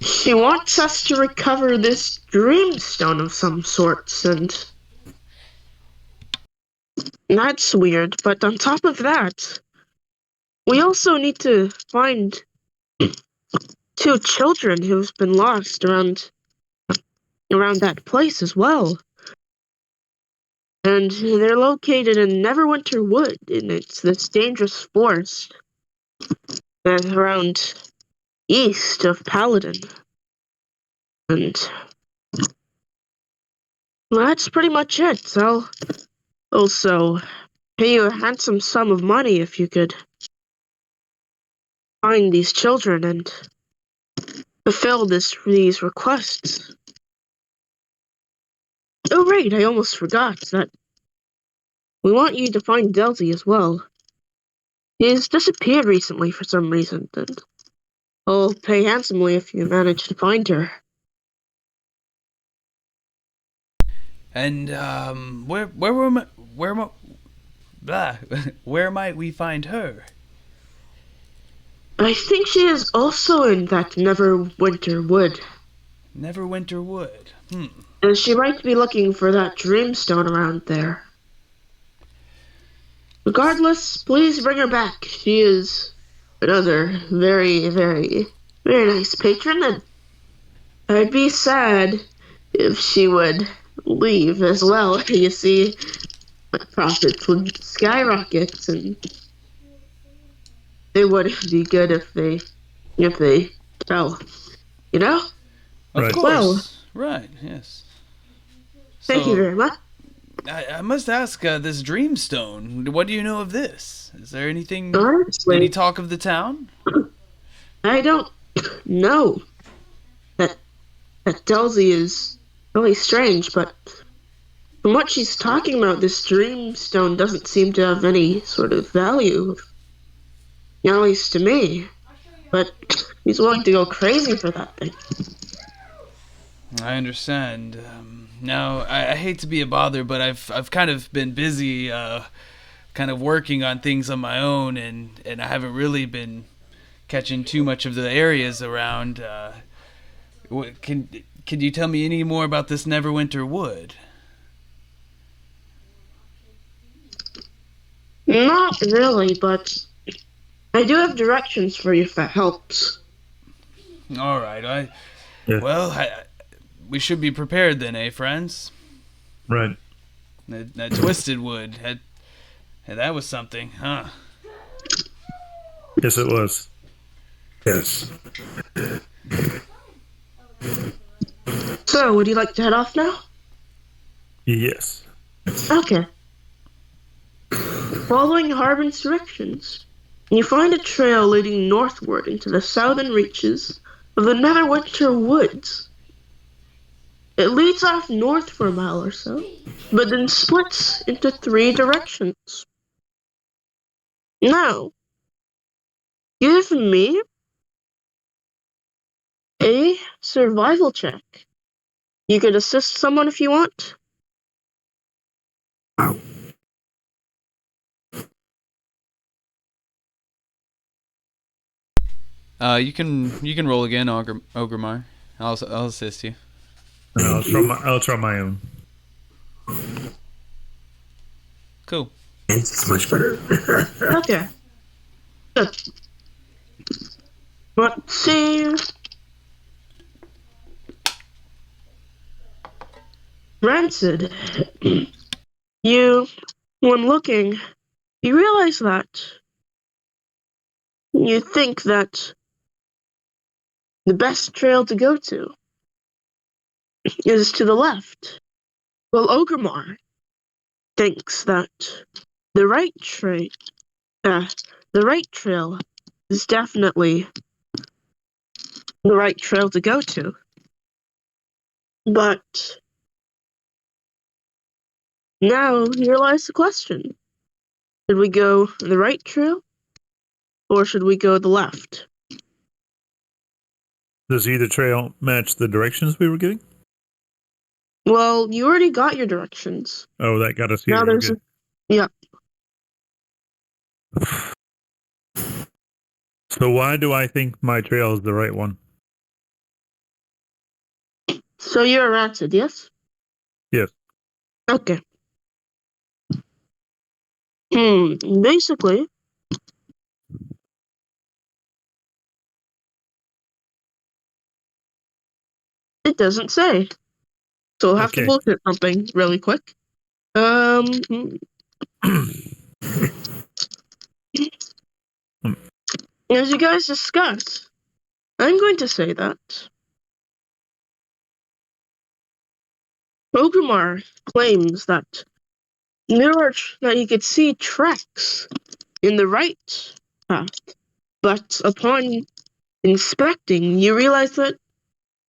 she wants us to recover this dreamstone of some sorts, and that's weird. But on top of that, we also need to find 2 children who've been lost around that place as well. And they're located in Neverwinter Wood, and it's this dangerous forest around east of Paladin. And well, that's pretty much it. I'll also pay you a handsome sum of money if you could find these children and fulfill these requests. Oh, right, I almost forgot that we want you to find Delzy as well. He's disappeared recently for some reason, and I'll pay handsomely if you manage to find her. And where might we find her? I think she is also in that Neverwinter Wood. Neverwinter Wood. And she might be looking for that dreamstone around there. Regardless, please bring her back. She is another very, very, very nice patron, and I'd be sad if she would leave as well. You see, my profits would skyrocket, and it wouldn't be good if they tell, you know? Of Right. course. Well, right, yes. Thank you very much. I must ask, this dreamstone, what do you know of this? Is there anything, Honestly, any talk of the town? I don't know. That Delzy is really strange, but from what she's talking about, this dreamstone doesn't seem to have any sort of value, at least to me. But he's willing to go crazy for that thing. I understand. Now, I hate to be a bother, but I've kind of been busy, kind of working on things on my own, and I haven't really been catching too much of the areas around. Can you tell me any more about this Neverwinter Wood? Not really, but I do have directions for you if that helps. All right. Yeah. Well, we should be prepared then, eh, friends? Right. That Twisted Wood, that was something, huh? Yes, it was. Yes. So, would you like to head off now? Yes. Okay. Following Harbin's directions, you find a trail leading northward into the southern reaches of the Neverwinter Woods. It leads off north for a mile or so, but then splits into 3 directions. Now, give me a survival check. You could assist someone if you want. Wow. You can roll again, Ogremar. I'll assist you. And I'll try my own. Cool. It's much better. Okay. Good. Let's see. Rancid. When looking, you realize that you think that the best trail to go to is to the left. Well, Ogremar thinks that the right tra- the right trail is definitely the right trail to go to. But now here lies the question. Should we go the right trail or should we go the left? Does either trail match the directions we were getting? Well, you already got your directions. Oh, that got us here. Now there's Okay. yeah. So why do I think my trail is the right one? So you're answered, yes? Yes. Okay. Basically, it doesn't say. So I'll have to Okay. bullshit something really quick. As you guys discussed, I'm going to say that Ogremar claims that that he could see tracks in the right path, but upon inspecting, you realize that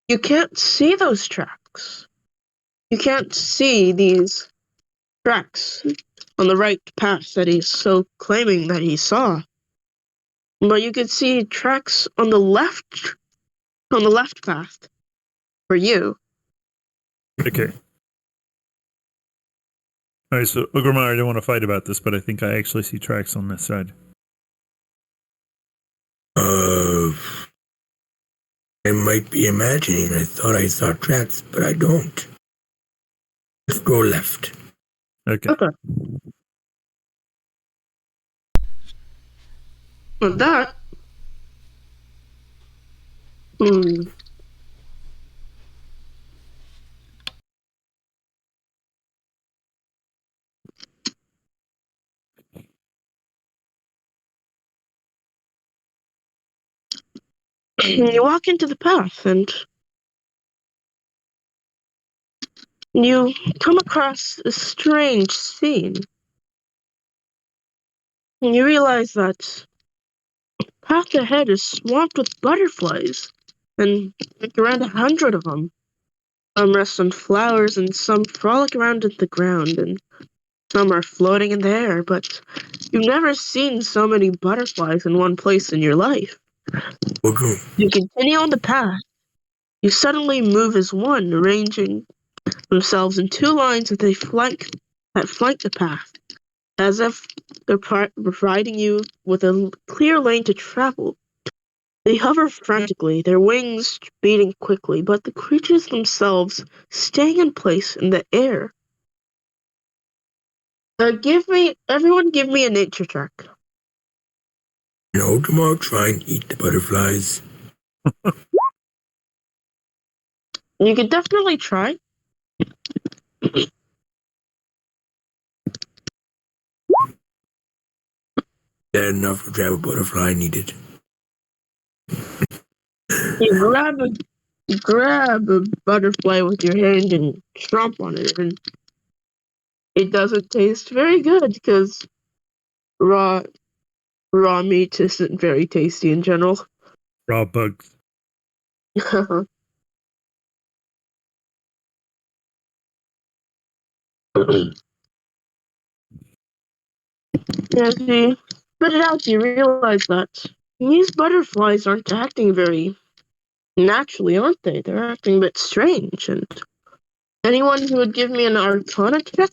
you can't see those tracks. You can't see these tracks on the right path that he's so claiming that he saw. But you could see tracks on the left path for you. Okay. All right, so Ogremar, I don't want to fight about this, but I think I actually see tracks on this side. I might be imagining. I thought I saw tracks, but I don't. Let's go left. Okay. Okay. With that, you walk into the path and you come across a strange scene. And you realize that path ahead is swamped with butterflies, and like around 100 of them. Some rest on flowers, and some frolic around at the ground, and some are floating in the air, but you've never seen so many butterflies in one place in your life. We'll go. You continue on the path. You suddenly move as one, arranging themselves in two lines that flank the path, as if they're providing you with a clear lane to travel. They hover frantically, their wings beating quickly, but the creatures themselves staying in place in the air. Everyone give me a nature check. No, tomorrow try and eat the butterflies. You could definitely try. That enough to grab a butterfly needed. You grab a butterfly with your hand and chomp on it, and it doesn't taste very good because raw meat isn't very tasty in general. Raw bugs. As you spit it out, you realize that these butterflies aren't acting very naturally, aren't they? They're acting a bit strange. And anyone who would give me an Arcana check?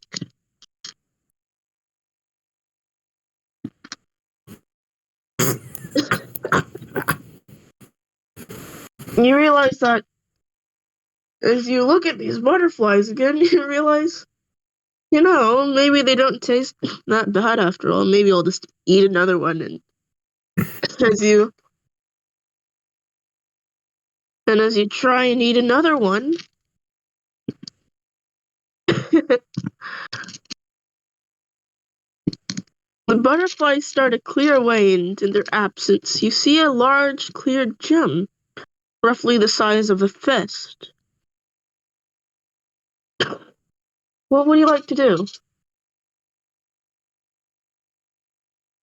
You realize that as you look at these butterflies again, you realize, maybe they don't taste that bad after all. Maybe I'll just eat another one. And as you try and eat another one, The butterflies start to clear away, and in their absence, you see a large, clear gem, roughly the size of a fist. What would you like to do?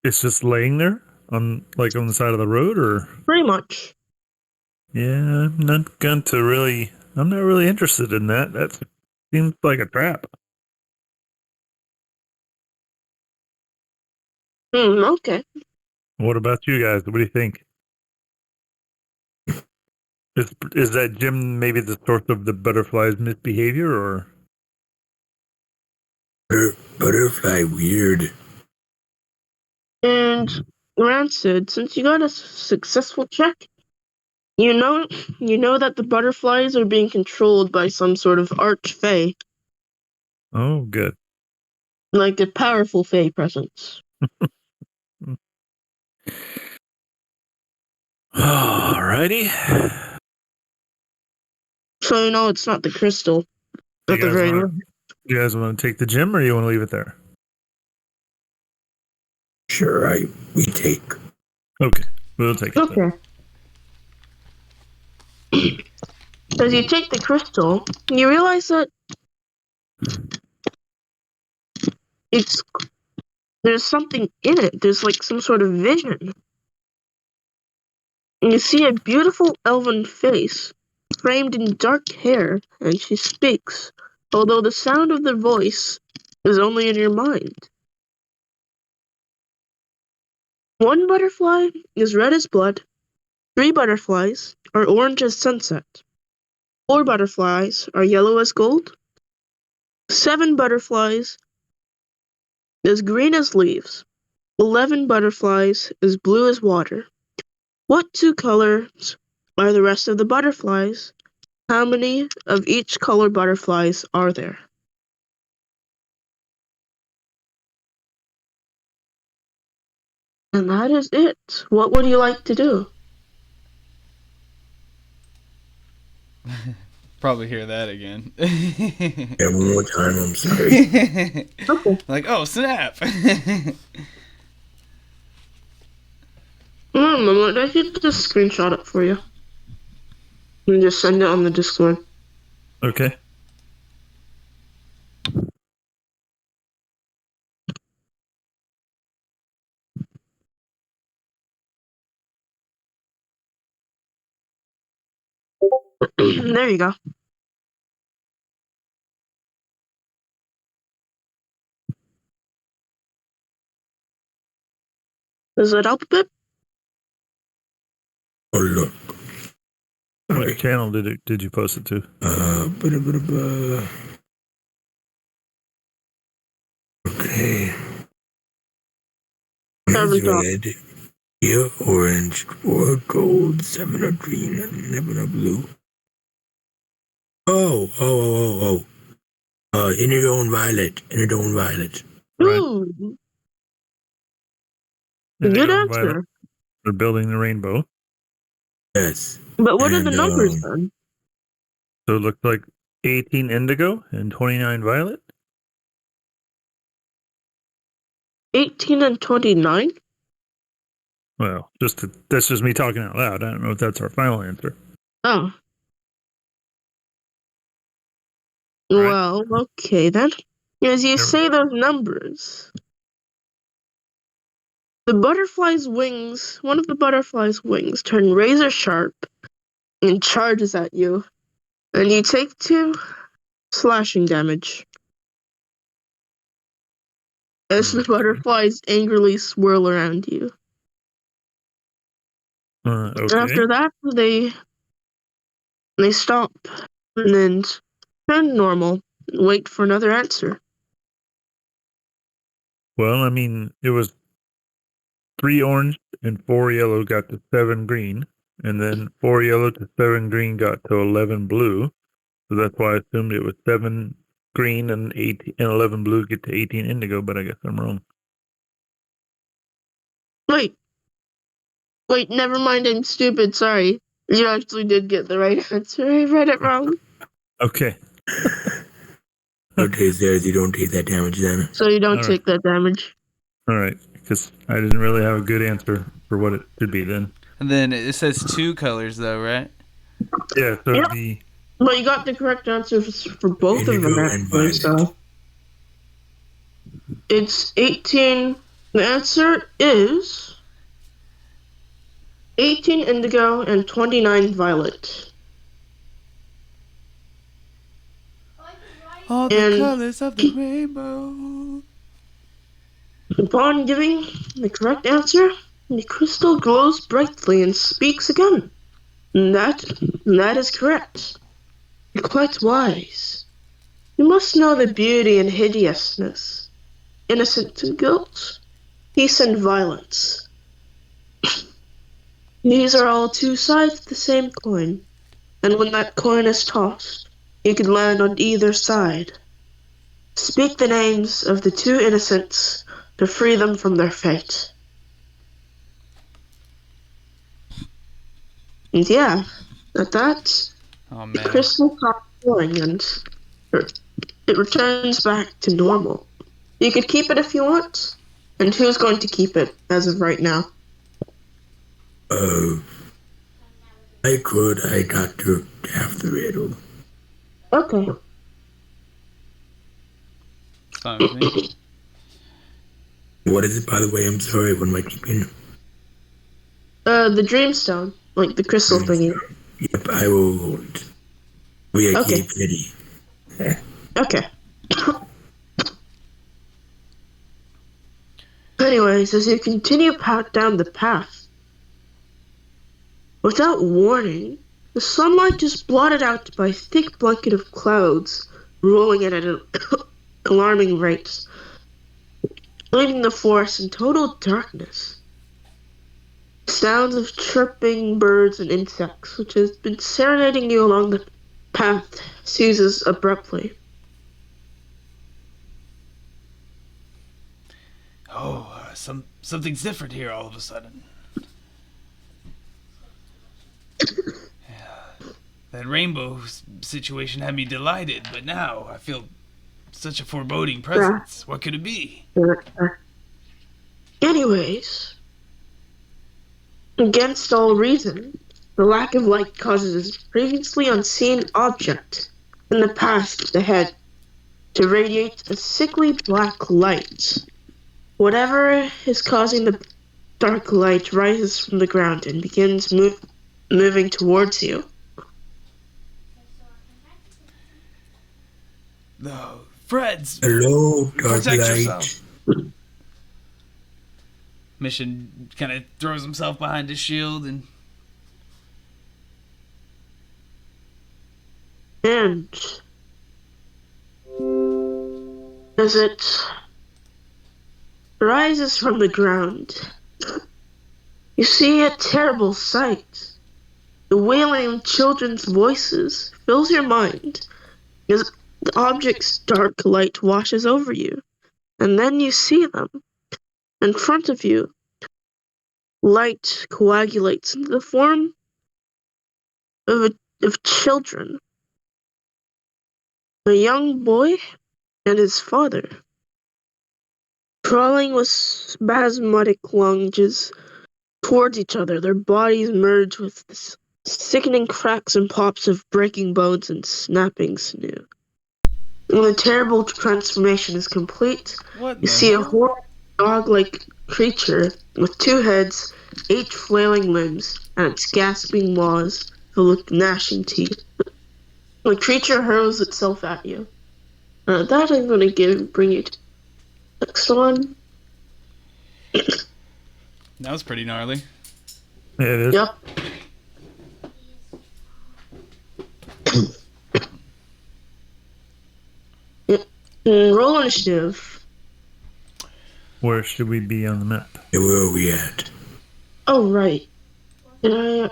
It's just laying there on the side of the road, or Pretty much. yeah, I'm not really interested in that. That seems like a trap. Okay. What about you guys? What do you think? Is that gem maybe the source of the butterfly's misbehavior, or? Butterfly weird. And Rancid, since you got a successful check, you know that the butterflies are being controlled by some sort of arch-fae, Oh, good. like a powerful fae presence. Alrighty. So you know it's not the crystal, You at the guys very wanna- least. You guys want to take the gem, or you want to leave it there? Sure, we take. Okay, we'll take it. Then. Okay. As you take the crystal, you realize that there's something in it. There's like some sort of vision. And you see a beautiful elven face, framed in dark hair, and she speaks, although the sound of the voice is only in your mind. One butterfly is red as blood, 3 butterflies are orange as sunset, 4 butterflies are yellow as gold, 7 butterflies is green as leaves, 11 butterflies is blue as water. What 2 colors are the rest of the butterflies? How many of each color butterflies are there? And that is it. What would you like to do? Probably hear that again. Yeah, one more time, I'm sorry. Okay. Like, oh, snap. Moment, I could just screenshot it for you. And just send it on the Discord. Okay. There you go. Does that help a bit? Oh, look. What channel did you post it to? Okay. Cover It's top. red, here orange, 4 gold, 7 of green, and 11 of blue. Oh. Indigo and violet. Right. Ooh, Indigo good and violet. answer. They're building the rainbow. Yes. But what are the And, numbers then? So it looks like 18 indigo and 29 violet. 18 and 29? Well, that's just me talking out loud. I don't know if that's our final answer. Oh. Right. Well, okay then. As you say those numbers, one of the butterfly's wings turn razor sharp and charges at you, and you take 2 slashing damage as the Okay. butterflies angrily swirl around you. Okay. After that, they stop and then turn normal and wait for another answer. Well, I mean, it was 3 orange and 4 yellow got to 7 green, and then 4 yellow to 7 green got to 11 blue. So that's why I assumed it was 7 green and 11 blue get to 18 indigo, but I guess I'm wrong. Wait, never mind, I'm stupid, sorry. You actually did get the right answer. I read it wrong. Okay. Okay, Sarah, you don't take that damage then. So you don't All take that damage. All right, because I didn't really have a good answer for what it should be then. And then it says 2 colors, though, right? Yeah, so Yep. the Well, you got the correct answers for both of them, Indigo and actually, violet. so. It's 18. The answer is 18 indigo and 29 violet. All the And colors of the rainbow. upon giving the correct answer, the crystal glows brightly and speaks again. And that is correct. You're quite wise. You must know the beauty and hideousness, innocence and guilt, peace and violence. These are all 2 sides of the same coin, and when that coin is tossed, you can land on either side. Speak the names of the 2 innocents to free them from their fate. And yeah, at that, Oh, the man. crystal stops glowing and it returns back to normal. You could keep it if you want, and who's going to keep it as of right now? I could. I got to have the riddle. Okay. Fine with me. What is it, by the way? I'm sorry. What am I keeping? The dreamstone, like the crystal thingy. Yep, I will hold it. We are Okay. ready. Okay. Anyways, as you continue down the path, without warning, the sunlight is blotted out by a thick blanket of clouds rolling in at an alarming rate, leaving the forest in total darkness. Sounds of chirping birds and insects, which has been serenading you along the path, ceases abruptly. Oh, something's different here all of a sudden. Yeah. That rainbow situation had me delighted, but now I feel such a foreboding presence. What could it be? Anyways, against all reason, the lack of light causes a previously unseen object in the path ahead to radiate a sickly black light. Whatever is causing the dark light rises from the ground and begins moving towards you. No, Fred's. Hello, dark Protect light. yourself. Mission kind of throws himself behind his shield and And as it rises from the ground, you see a terrible sight. The wailing of children's voices fills your mind as the object's dark light washes over you, and then you see them. In front of you, light coagulates into the form of children. A young boy and his father, crawling with spasmodic lunges towards each other, their bodies merge with sickening cracks and pops of breaking bones and snapping sinew. When the terrible transformation is complete, what? you see a horrible dog-like creature with 2 heads, 8 flailing limbs, and its gasping maws filled with gnashing teeth. The creature hurls itself at you. That I'm going to bring you to the next one. That was pretty gnarly. yeah, it is. Yep. Roll initiative. Where should we be on the map? Where are we at? Oh, right. Can I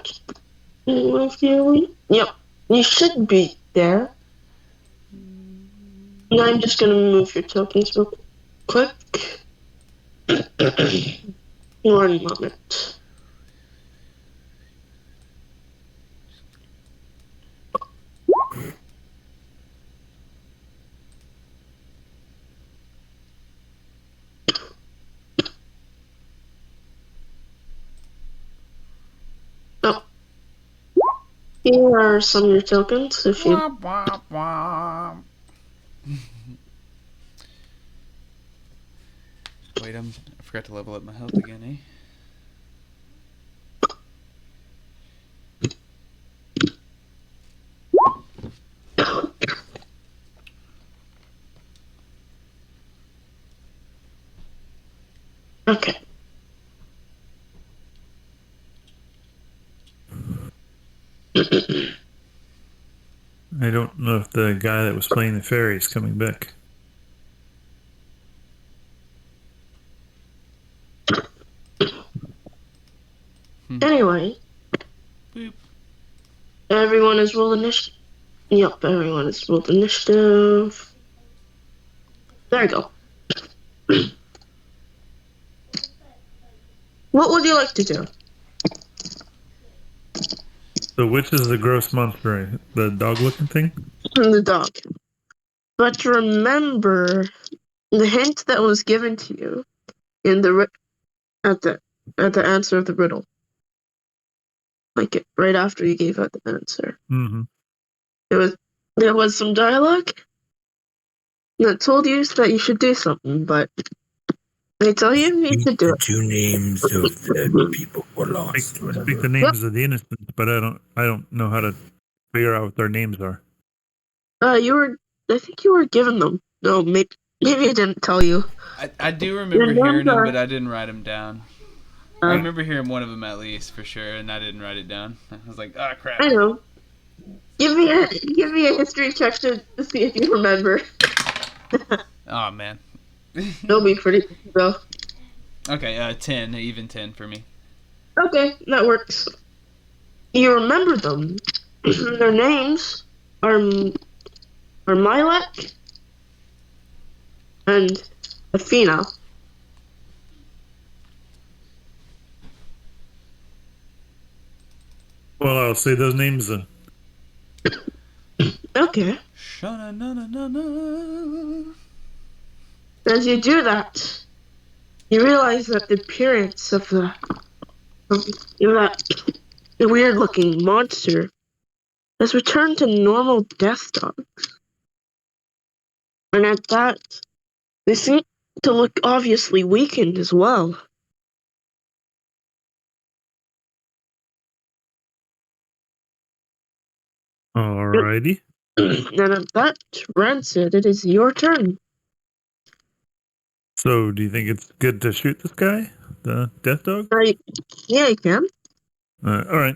move you? Yep. You should be there. And I'm just going to move your tokens real quick. 1 moment. Here are some of your tokens. If you Womp, womp, womp. Wait, I forgot to level up my health again, eh? okay. I don't know if the guy that was playing the fairy is coming back. Anyway, Boop. everyone has rolled initiative. Yep, everyone has rolled initiative. There you go. What would you like to do? So which is the gross monster? The dog-looking thing? The dog. But remember the hint that was given to you in the at the answer of the riddle, like right after you gave out the answer. Mm-hmm. There was some dialogue that told you that you should do something, but they tell you you Speak should do the it. two names of the people who were lost. Speak the names of the innocents, but I don't know how to figure out what their names are. I think you were given them. No, maybe I didn't tell you. I do Your remember names hearing them, are. but I didn't write them down. I remember hearing one of them at least for sure, and I didn't write it down. I was like, "Ah, crap." I know. Give me a history check to see if you remember. Oh man. It'll be pretty good though. Okay, 10, even 10 for me. Okay, that works. You remember them. Their names are Milek and Athena. Well, I'll say those names then. Okay. Sha-na-na-na-na-na. As you do that, you realize that the appearance of that weird-looking monster has returned to normal death dog. And at that, they seem to look obviously weakened as well. Alrighty. And at that, Rancid, it is your turn. So, do you think it's good to shoot this guy, the death dog? Yeah, you can. All right.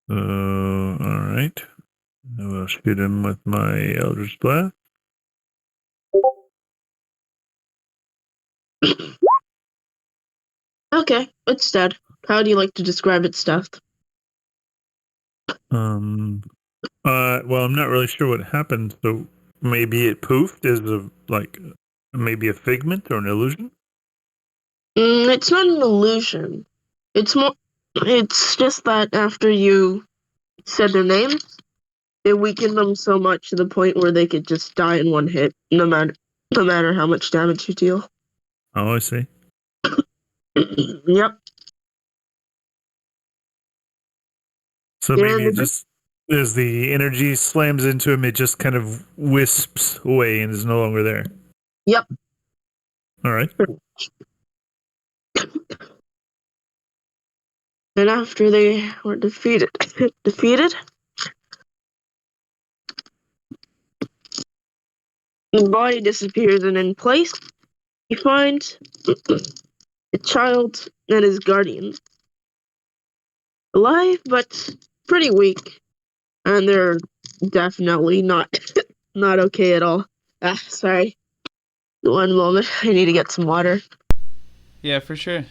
All right. I will shoot him with my Eldritch Blast. Okay, it's dead. How do you like to describe its death? Well, I'm not really sure what happened. So maybe it poofed as maybe a figment or an illusion. It's not an illusion. It's just that after you said their names, it weakened them so much to the point where they could just die in one hit, no matter how much damage you deal. Oh, I see. Yep. So maybe it just, as the energy slams into him, it just kind of wisps away and is no longer there. Yep. All right. And after they were defeated, the body disappears, and in place, you find a child and his guardian. Alive, but pretty weak. And they're definitely not not okay at all. Sorry. One moment. I need to get some water. Yeah, for sure.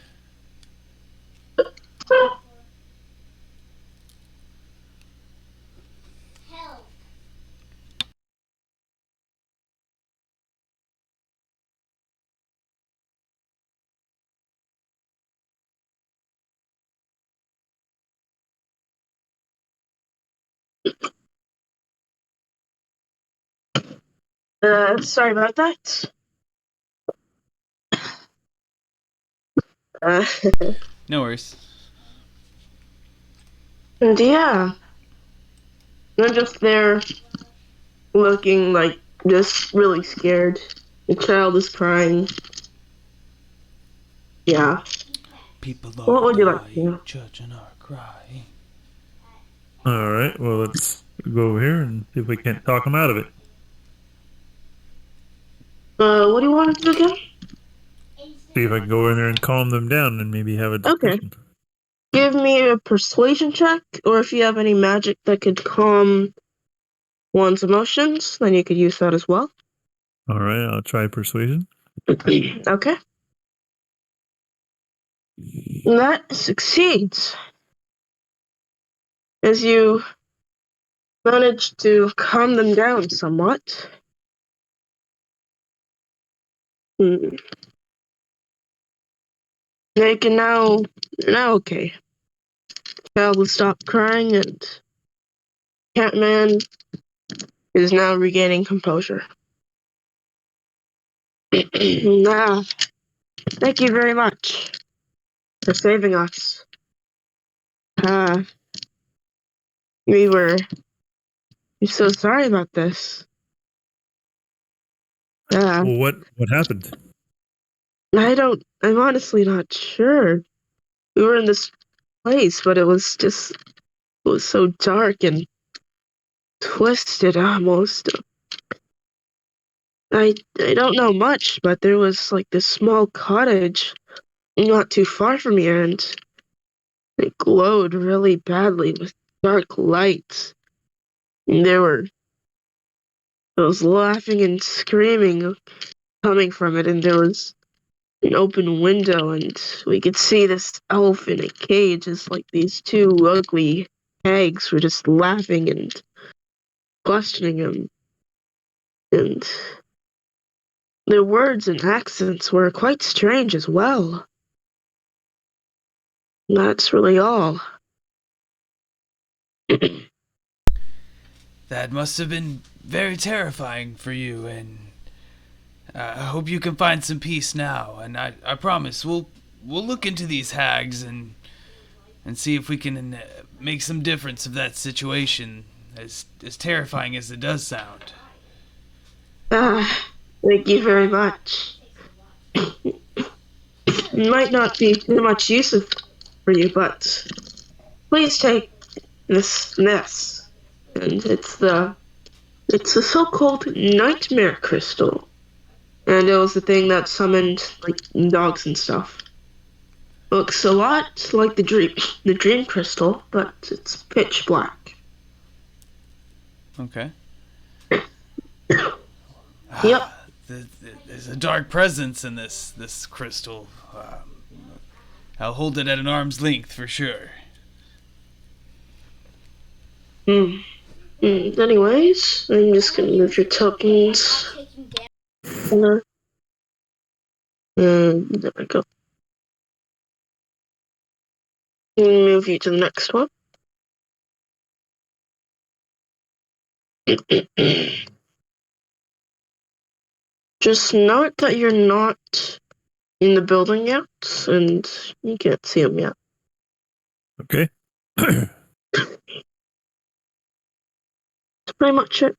Sorry about that. Uh, No worries. and yeah, they're just there looking like just really scared. The child is crying. Yeah. People What are would you like to dying, do? children are crying. All right. Well, let's go over here and see if we can't talk them out of it. What do you want to do again? See if I can go in there and calm them down and maybe have a Okay. discussion. Give me a persuasion check, or if you have any magic that could calm one's emotions, then you could use that as well. All right. I'll try persuasion. Okay. That succeeds. As you manage to calm them down somewhat. Hmm. They can they're now okay. Child will stop crying, and Catman is now regaining composure. Now, thank you very much for saving us. We were so sorry about this. Well, what happened? I'm honestly not sure. We were in this place, but it was so dark and twisted almost. I don't know much, but there was like this small cottage not too far from here, and it glowed really badly with dark lights. And there was laughing and screaming coming from it, and there was an open window, and we could see this elf in a cage as like these two ugly hags were just laughing and questioning him. And their words and accents were quite strange as well. That's really all. That must have been very terrifying for you, and I hope you can find some peace now. And I promise we'll look into these hags and see if we can make some difference of that situation, as terrifying as it does sound. Thank you very much. It might not be too much use for you, but please take this. And it's the so-called nightmare crystal. And it was the thing that summoned like dogs and stuff. Looks a lot like the dream crystal, but it's pitch black. Okay. Yep. There's a dark presence in this crystal. I'll hold it at an arm's length for sure. Anyways, I'm just gonna move your tokens. There we go. Move you to the next one. Just note that you're not in the building yet, and you can't see them yet. Okay. That's pretty much it.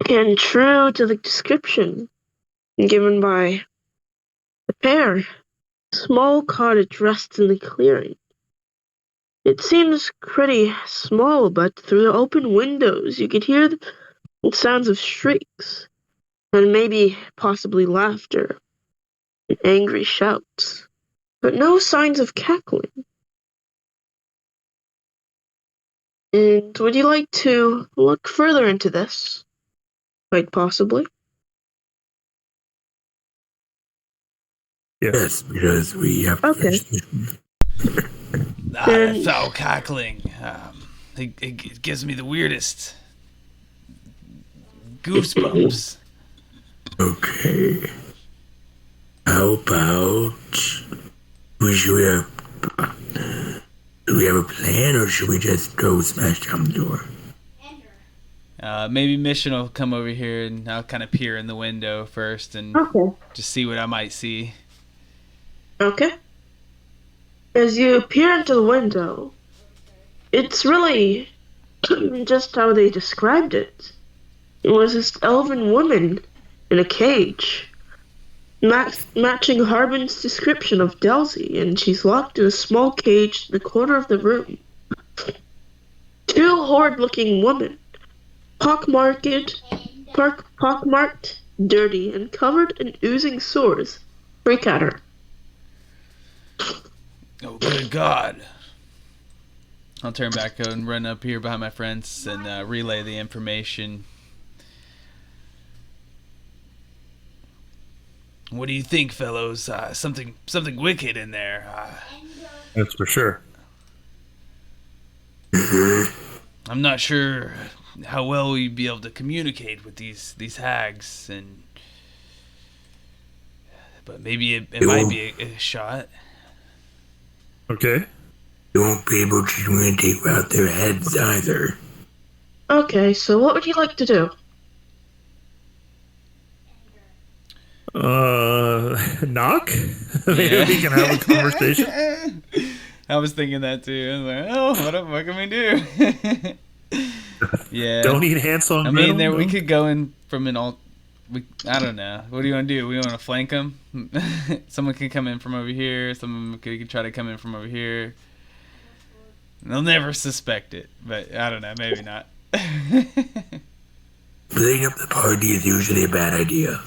And true to the description given by the pair, small cottage rests in the clearing. It seems pretty small, but through the open windows you could hear the sounds of shrieks, and maybe possibly laughter, and angry shouts, but no signs of cackling. And would you like to look further into this? Quite possibly. Yes, because we have to Okay. finish this. That foul cackling. It gives me the weirdest goosebumps. Okay. How about do we have a plan, or should we just go smash down the door? Maybe Mission will come over here and I'll kind of peer in the window first and Okay. just see what I might see. Okay. As you peer into the window, it's really just how they described it. It was this elven woman in a cage, matching Harbin's description of Delzy, and she's locked in a small cage in the corner of the room. Two horrid-looking women, pockmarked, pockmarked, dirty, and covered in oozing sores, freak at her. Oh, good God. I'll turn back and run up here behind my friends and relay the information. What do you think, fellows? Something wicked in there. That's for sure. I'm not sure how well we'd be able to communicate with these hags, but maybe it might be a shot. Okay. You won't be able to communicate without their heads either. Okay, so what would you like to do? Knock? Maybe we can have a conversation. I was thinking that too. I was like, oh, what can we do? Yeah. Don't eat Hansel and I mean, Gretel, we could go in from an alt. I don't know. What do you want to do? We want to flank them? Someone could come in from over here. Someone could try to come in from over here. They'll never suspect it, but I don't know. Maybe not. Splitting up the party is usually a bad idea.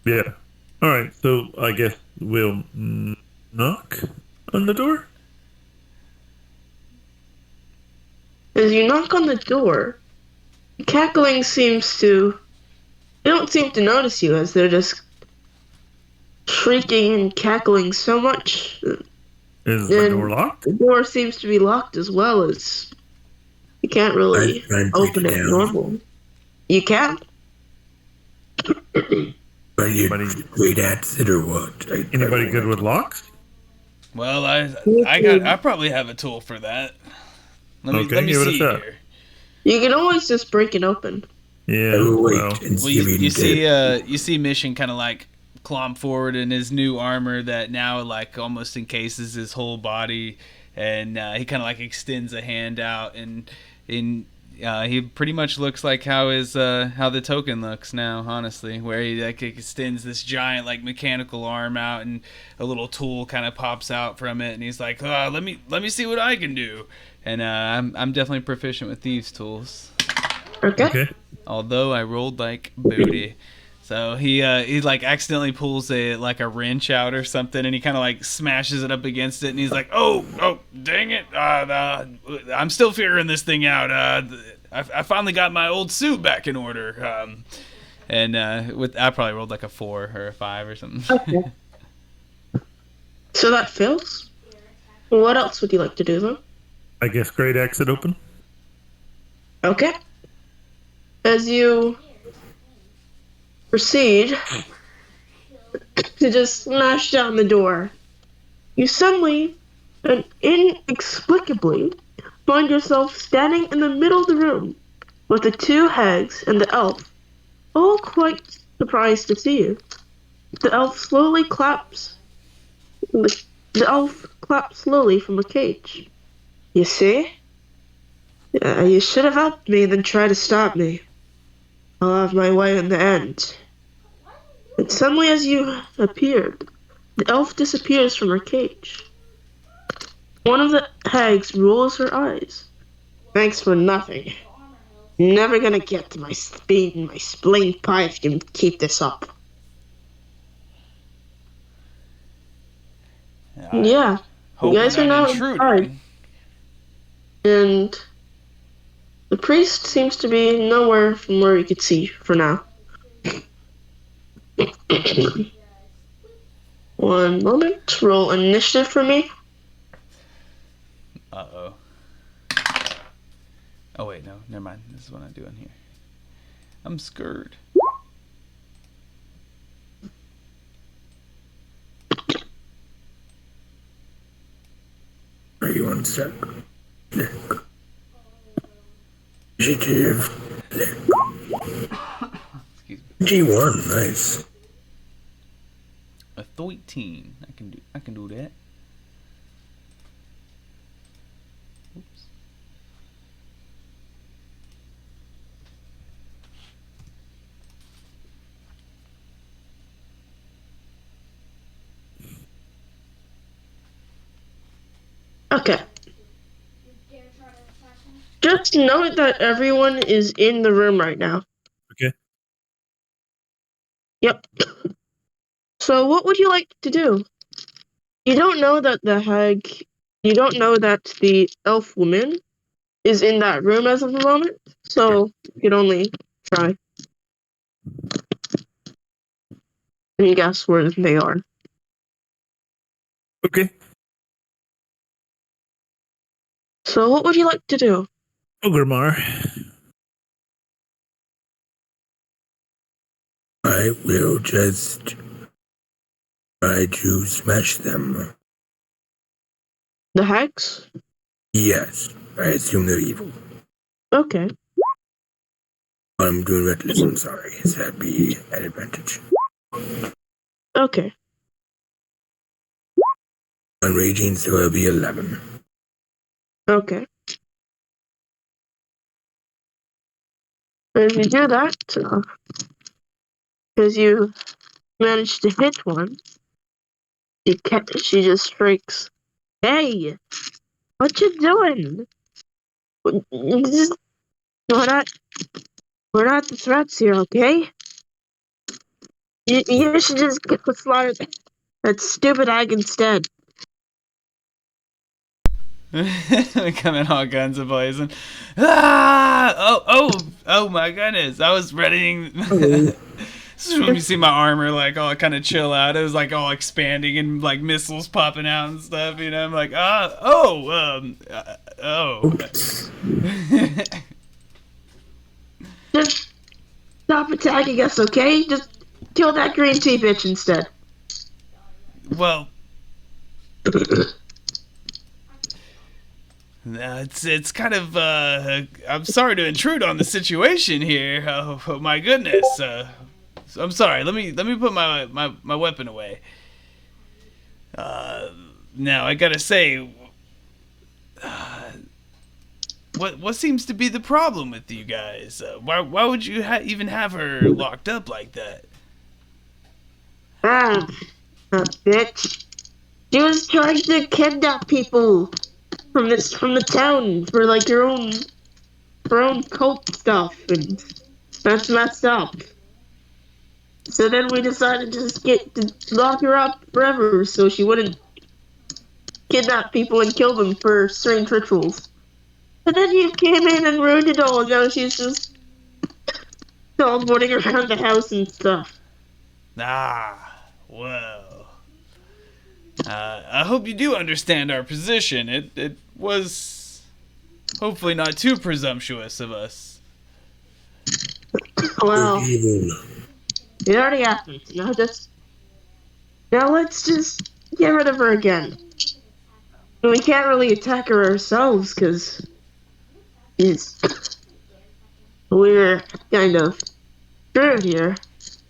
Yeah. All right. So I guess we'll knock on the door. As you knock on the door, cackling seems to... They don't seem to notice you as they're just shrieking and cackling so much. Is the door locked? The door seems to be locked as well, as you can't really open it normal. You can? Are you great at it or what? Anybody good with locks? Well, I probably have a tool for that. Let me see here. You can always just break it open. Yeah. Well, you see Mission kind of like clomp forward in his new armor that now like almost encases his whole body, and he kind of like extends a hand out, and he pretty much looks like how the token looks now, honestly, where he like extends this giant like mechanical arm out, and a little tool kind of pops out from it, and he's like, let me see what I can do. And I'm definitely proficient with thieves' tools. Okay. Although I rolled like booty. So he like accidentally pulls a wrench out or something, and he kind of like smashes it up against it, and he's like, oh dang it, I'm still figuring this thing out. I finally got my old suit back in order. I probably rolled like a 4 or a 5 or something. Okay. So that fails. What else would you like to do though? I guess great exit open. Okay. As you proceed to just smash down the door, you suddenly and inexplicably find yourself standing in the middle of the room with the two hags and the elf, all quite surprised to see you. The elf claps slowly from the cage. You see? You should have helped me than try to stop me. I'll have my way in the end. And suddenly as you appeared, the elf disappears from her cage. One of the hags rolls her eyes. Thanks for nothing. Never gonna get to my speed and my spleen pie if you can keep this up. Yeah. You guys are now inside. And the priest seems to be nowhere from where you could see for now. One moment. Roll initiative for me. Uh-oh. Oh, wait, no. Never mind. This is what I'm doing here. I'm scared. Are you on step? Initiative. Excuse me. G1, nice. A 13. I can do that. Oops. Okay. Just note that everyone is in the room right now. Okay. Yep. So what would you like to do? You don't know that the elf woman is in that room as of the moment, so you can only try and guess where they are. Okay. So what would you like to do? Ogrimmar. I will just try to smash them. The hex? Yes, I assume they're evil. Okay. I'm doing reckless, I'm sorry. So that'd be an advantage. Okay. I'm raging, so it'll be 11. Okay. If you do that, because you managed to hit one, she just shrieks, "Hey, what you doing? Just- we're not the threats here, okay? You should just go slaughter that stupid egg instead." Coming all guns a blazing. Ah! Oh my goodness! I was readying. This is when you see my armor like all kind of chill out. It was like all expanding and like missiles popping out and stuff. You know, I'm like, Oops. Just stop attacking us, okay? Just kill that green tea bitch instead. Well, it's kind of I'm sorry to intrude on the situation here. Oh my goodness. I'm sorry. Let me put my weapon away. Now I gotta say, what seems to be the problem with you guys? Why would you even have her locked up like that? Ah, that bitch. She was trying to kidnap people from the town for like her own cult stuff, and that's messed up. So then we decided to just to lock her up forever so she wouldn't kidnap people and kill them for strange rituals. But then you came in and ruined it all, and now she's just teleporting around the house and stuff. Ah, well. I hope you do understand our position. It was hopefully not too presumptuous of us. Well, Evil. it already happened. Now let's just get rid of her again. We can't really attack her ourselves because we're kind of screwed here.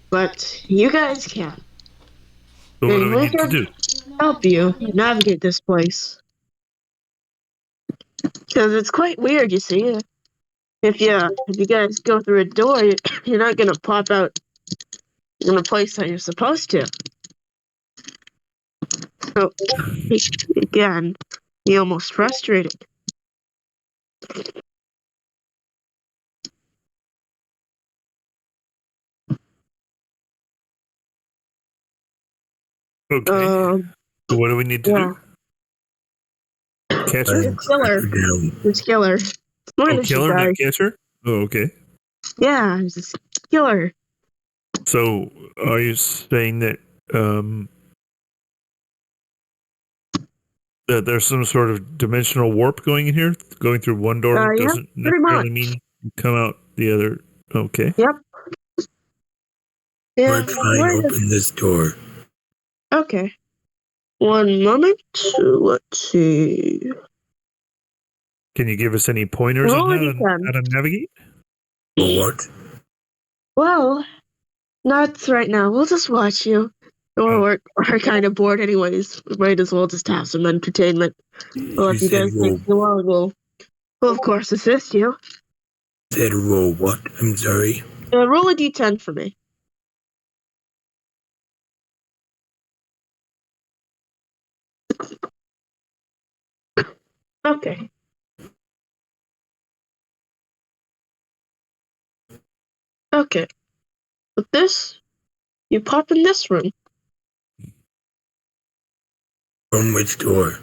But you guys can. So what do And we we need to can do? help you navigate this place. Because it's quite weird, you see. If you guys go through a door, you're not gonna pop out in a place that you're supposed to. So again, you're almost frustrated. Okay. So what do we need to Yeah, do? Catch her? just kill her. Down. Just kill her. Oh, kill her, not catch her? Oh, okay. Yeah, just kill her. So are you saying that that there's some sort of dimensional warp going in here? Going through one door Yeah, doesn't pretty necessarily much. mean you come out the other. Okay. Yep. We're Yeah, trying to open this door. okay. One moment. Let's see. Can you give us any pointers Roll on a how to navigate? What? Well, not right now. We'll just watch you. Or we're kind of bored anyways. Might as well just have some entertainment. Well, You if you said guys take roll. too long, we'll of course assist you. Said roll what? I'm sorry. Roll a d10 for me. Okay. Okay. With this, you pop in this room. From which door?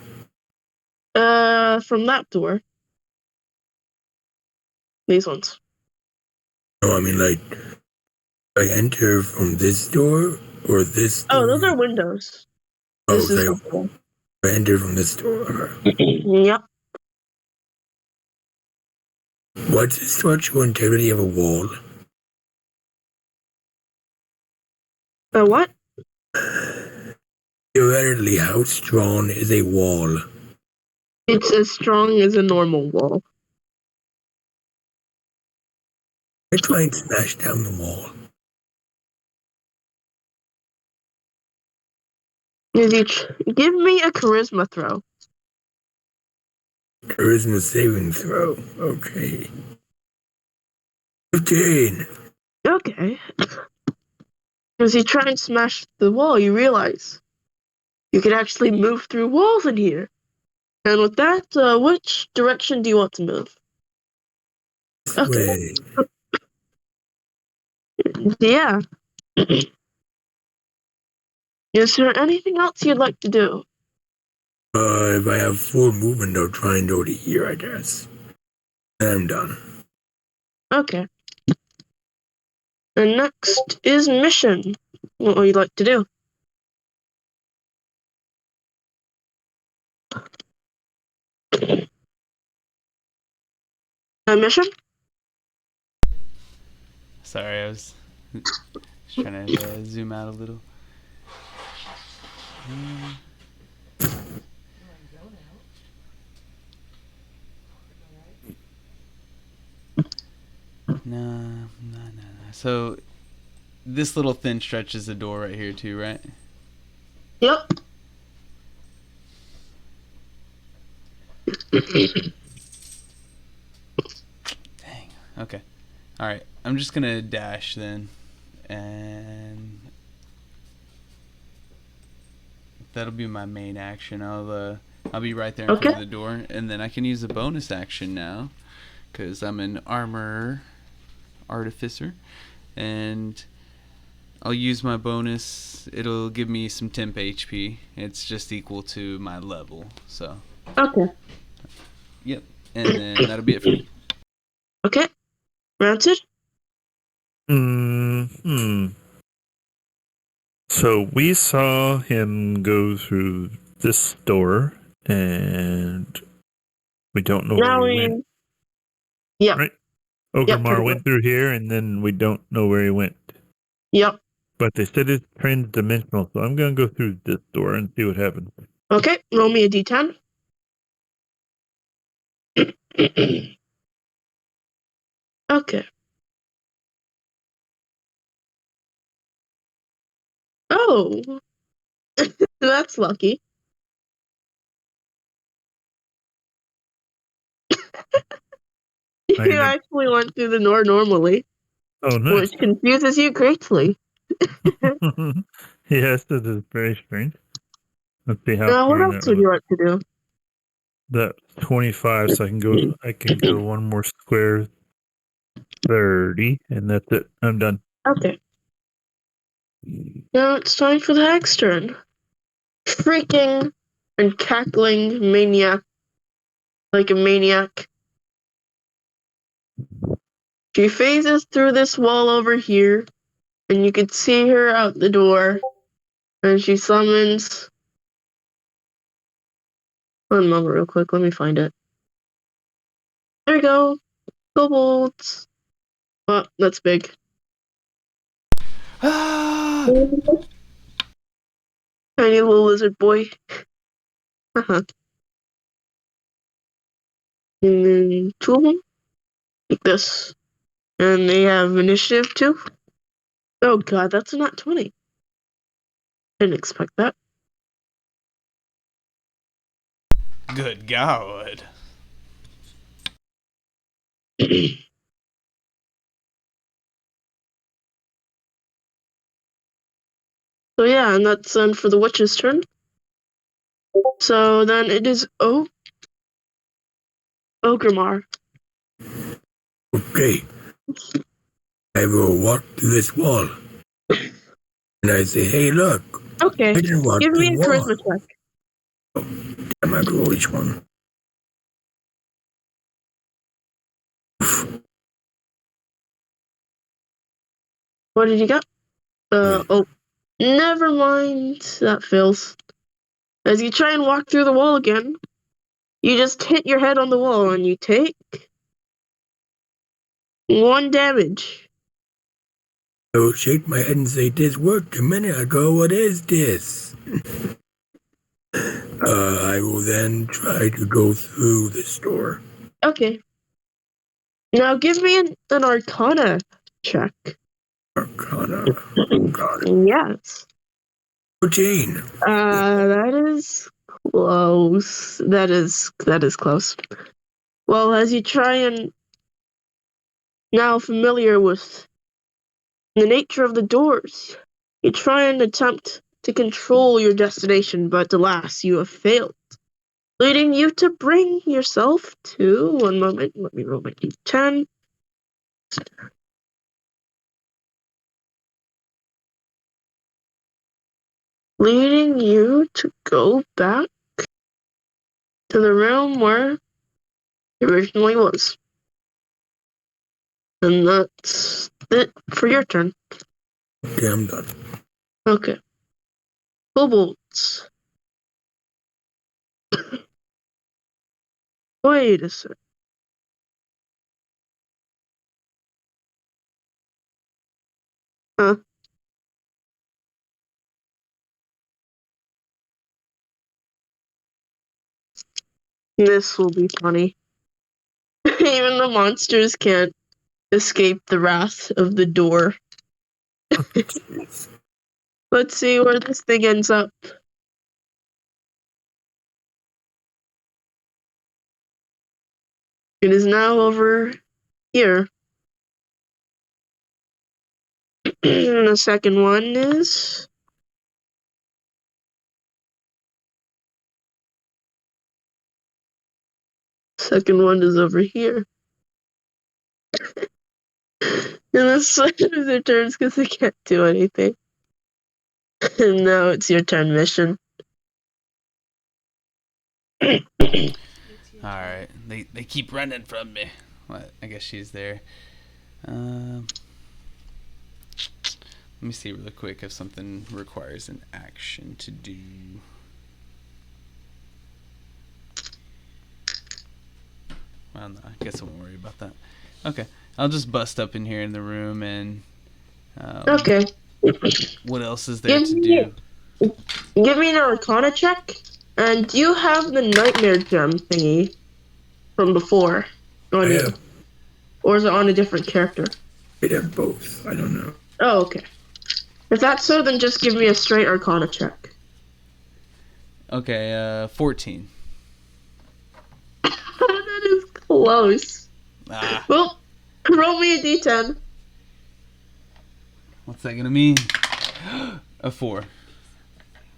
From that door. These ones. No, I mean like I enter from this door or this door? Oh, those are windows. Oh, This is so the door. I enter from this door. Yep. What's the structural integrity of a wall? What? Theoretically, how strong is a wall? It's as strong as a normal wall. I try and smash down the wall. Give me a charisma throw. Charisma saving throw. Okay. 15. Okay. As you try and smash the wall, you realize you can actually move through walls in here. And with that, which direction do you want to move? Okay. Way. Yeah. Is there anything else you'd like to do? If I have full movement, I'll try and go to here, I guess. And I'm done. Okay. And next is mission. What would you like to do? A mission? Sorry, I was trying to zoom out a little. No. So this little thin stretch is the door right here too, right? Yep. Dang. Okay. All right. I'm just gonna dash then, and that'll be my main action. I'll be right there in front of the door, and then I can use a bonus action now, because I'm an armor artificer, and I'll use my bonus. It'll give me some temp HP. It's just equal to my level. So. Okay. Yep. And then that'll be it for me. Okay. Granted. So we saw him go through this door, and we don't know Now where he went. Yep. Right? Yep, Ogrimmar pretty went through here, and then we don't know where he went. Yep. But they said it's transdimensional, so I'm going to go through this door and see what happens. Okay. Roll me a d10. Okay. Oh. That's lucky. You actually went through the door normally. Oh, nice. Which confuses you greatly. Yes, this is very strange. Let's see how Now, what far else that would was. you like to do? That's 25, so I can go one more square, 30, and that's it. I'm done. Okay. Now it's time for the hag's turn. Freaking and cackling maniac like a maniac. She phases through this wall over here, and you can see her out the door, and she summons. One moment, real quick. Let me find it. There we go. Kobolds. Oh, that's big. Ah! Tiny little lizard boy. And then two of them, like this. And they have initiative too. Oh god, that's not 20. Didn't expect that. Good God. So yeah, and that's for the witch's turn. So then it is Ogremar. Okay. I will walk through this wall. And I say, hey, look. Okay. I can walk Give the me a wall. charisma check. Damn, I roll each one. What did you get? Never mind. That fails. As you try and walk through the wall again, you just hit your head on the wall and you take 1 damage. I will shake my head and say, this worked a minute ago. What is this? I will then try to go through this door. Okay. Now give me an Arcana check. Arcana. Oh, God. Yes. 14. That is close. That is close. Well, as you try and now familiar with the nature of the doors, you try and attempt to control your destination, but alas, you have failed, leading you to bring yourself to, one moment, let me roll my d10. Leading you to go back to the room where it originally was. And that's it for your turn. Okay, I'm done. Okay. Kobolds. Wait a sec. Huh? This will be funny. Even the monsters can't escape the wrath of the door. Let's see where this thing ends up. It is now over here. The second one is... Second one is over here. And this switches their turns because they can't do anything. And now it's your turn, Mission. Alright. They keep running from me. What? I guess she's there. Let me see really quick if something requires an action to do. Well, no, I guess I won't worry about that. Okay. I'll just bust up in here in the room and... Okay. What else is there to do? Give me an Arcana check. And do you have the Nightmare Gem thingy from before on you? have. Or is it on a different character? I have both. I don't know. Oh, okay. If that's so, then just give me a straight Arcana check. Okay, 14. That is close. Ah, Well, roll me a d10. what's that gonna mean? A 4.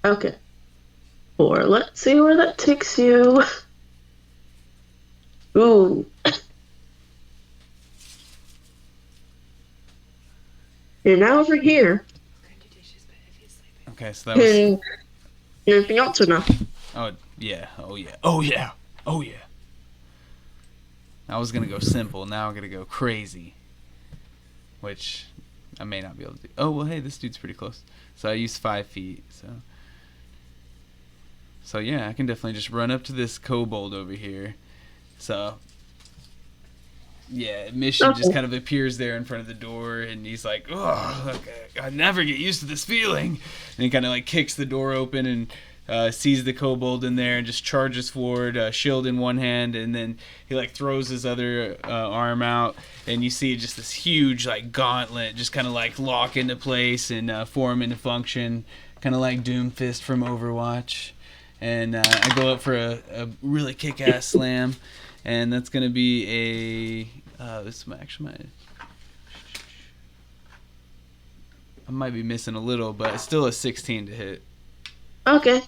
Okay. 4. Let's see where that takes you. Ooh. You're now over here. Okay, so that was... And anything else or no? Oh, yeah. Oh, yeah. Oh, yeah. Oh, yeah. I was gonna go simple. Now I'm gonna go crazy. Which I may not be able to do. Oh, well, hey, this dude's pretty close. So I used 5 feet, So yeah, I can definitely just run up to this kobold over here. So yeah, Mission just kind of appears there in front of the door, and he's like, "Oh, I never get used to this feeling." And he kind of like kicks the door open and sees the kobold in there, and just charges forward, shield in one hand, and then he like throws his other arm out, and you see just this huge like gauntlet just kind of like lock into place and form into function. kind of like Doomfist from Overwatch. And I go up for a really kick-ass slam, and that's going to be this actually I might be missing a little, but it's still a 16 to hit. Okay.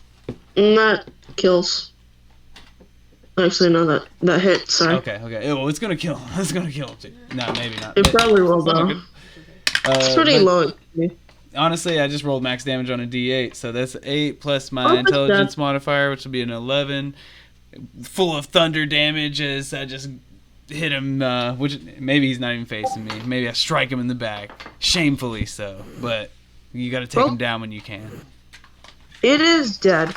And that kills. Actually, no, that hits. Sorry. Okay. Well, it's gonna kill. It's gonna kill him too. No, maybe not. It probably will Still not though. good. It's pretty low. Honestly, I just rolled max damage on a D8, so that's 8 plus my that's intelligence modifier, which will be an 11. Full of thunder damage as I just hit him, which maybe he's not even facing me. Maybe I strike him in the back. Shamefully so, but you gotta take him down when you can. It is dead.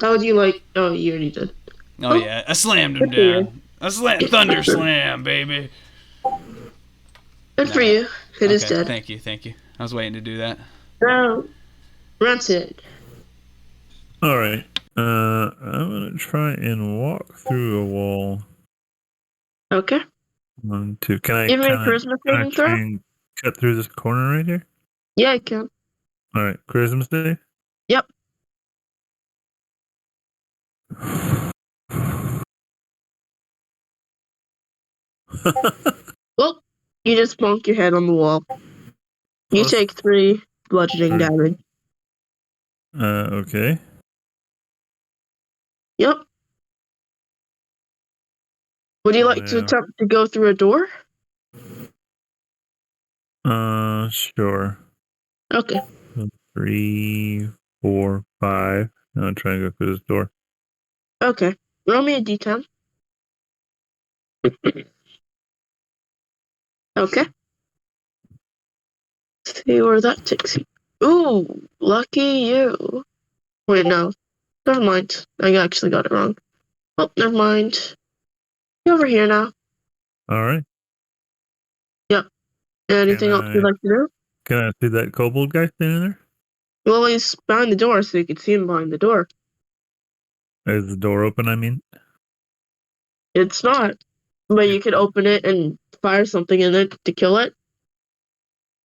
How would you like... Oh, you already did. Oh yeah, I slammed him down. Thunder slam, baby. Good for you. It is dead. Thank you. I was waiting to do that. Now, Rancid. All right. I'm gonna try and walk through a wall. Okay. 1, 2. Can I? Give me a Can I charisma saving try throw. and cut through this corner right here? Yeah, I can. All right. Charisma save. Yep. Well, you just bonk your head on the wall. You take 3 bludgeoning damage. Okay. Yep. Would you like to attempt to go through a door? Sure. Okay. 3, 4, 5. I'll try and go through this door. Okay. Roll me a d10. Okay. See where that takes you. Ooh, lucky you. Wait, no. Never mind. I actually got it wrong. Oh, never mind. You're over here now. All right. Yep. Anything else you'd like to do? Can I see that kobold guy standing there? Well, he's behind the door, so you can see him behind the door. Is the door open, I mean? It's not. But you could open it and fire something in it to kill it.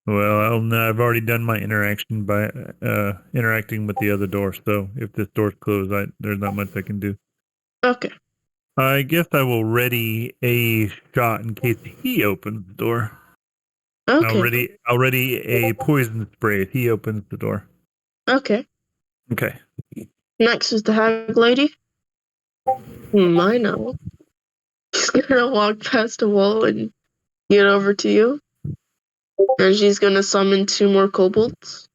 Well, I've already done my interaction by interacting with the other door, so if this door's closed, there's not much I can do. Okay. I guess I will ready a shot in case he opens the door. Okay. I'll ready a poison spray if he opens the door. Okay. Okay. Next is the hag lady. I know. She's gonna walk past a wall and get over to you. And she's gonna summon 2 more kobolds.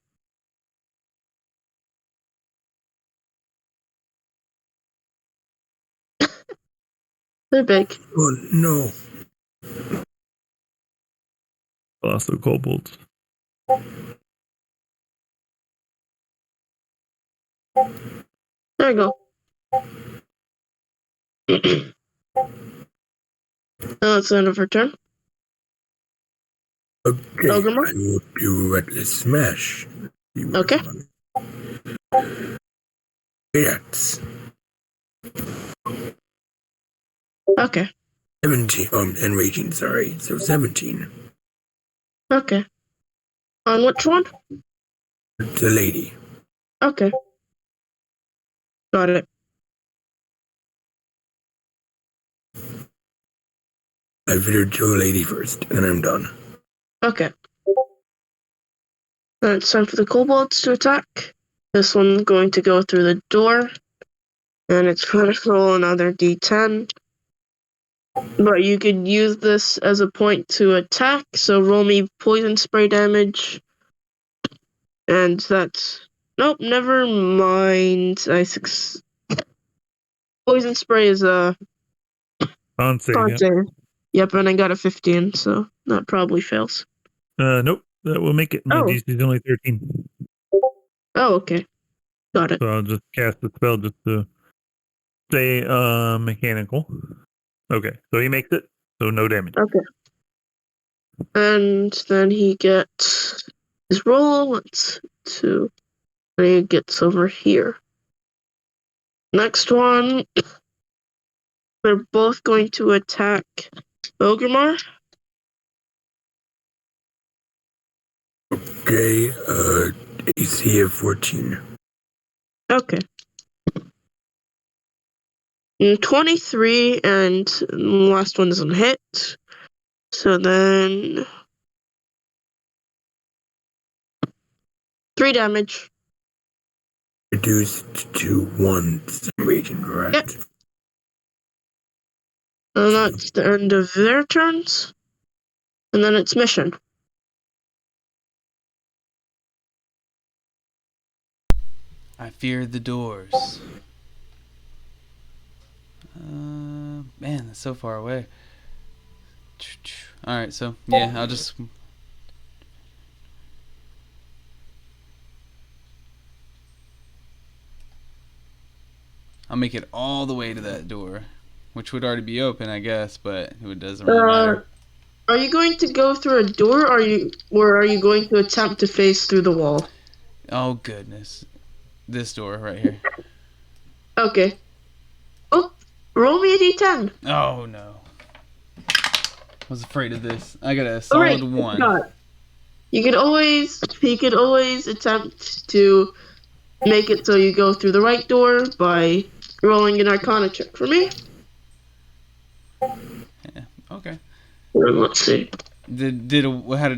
They're big. Oh no. Also kobolds. There you go. That's the end of her turn. Okay, Ogre? I will do Reckless Smash. Okay. Yes. Okay. 17. Enraging, sorry. So 17. Okay. On which one? The lady. Okay. Got it. I figured to a lady first, and I'm done. Okay. Then it's time for the kobolds to attack. This one's going to go through the door. And it's going to roll another d10. But you could use this as a point to attack, so roll me poison spray damage. And that's... Nope, never mind. Poison spray is a... On save. con save. Yep, and I got a 15, so that probably fails. Nope. That will make it. My DC is only 13. Oh, okay. Got it. So I'll just cast the spell just to stay mechanical. Okay, so he makes it, so no damage. Okay. And then he gets his roll. 1, 2. And he gets over here. Next one. They're both going to attack Ogrimmar. Okay, AC of 14. Okay. 23, and the last one doesn't hit. So then 3 damage. Reduced to 1 for some reason, correct? Yep. And that's the end of their turns. And then it's mission. I fear the doors. Man, that's so far away. Alright, so, yeah, I'll just... I'll make it all the way to that door. Which would already be open, I guess, but it doesn't really matter. Are you going to go through a door, or are you going to attempt to face through the wall? Oh, goodness. This door right here. Okay. Oh, roll me a d10. Oh, no. I was afraid of this. I got a solid 1. God. You could always attempt to make it so you go through the right door by rolling an Arcana check for me. Yeah, okay. Let's see. How did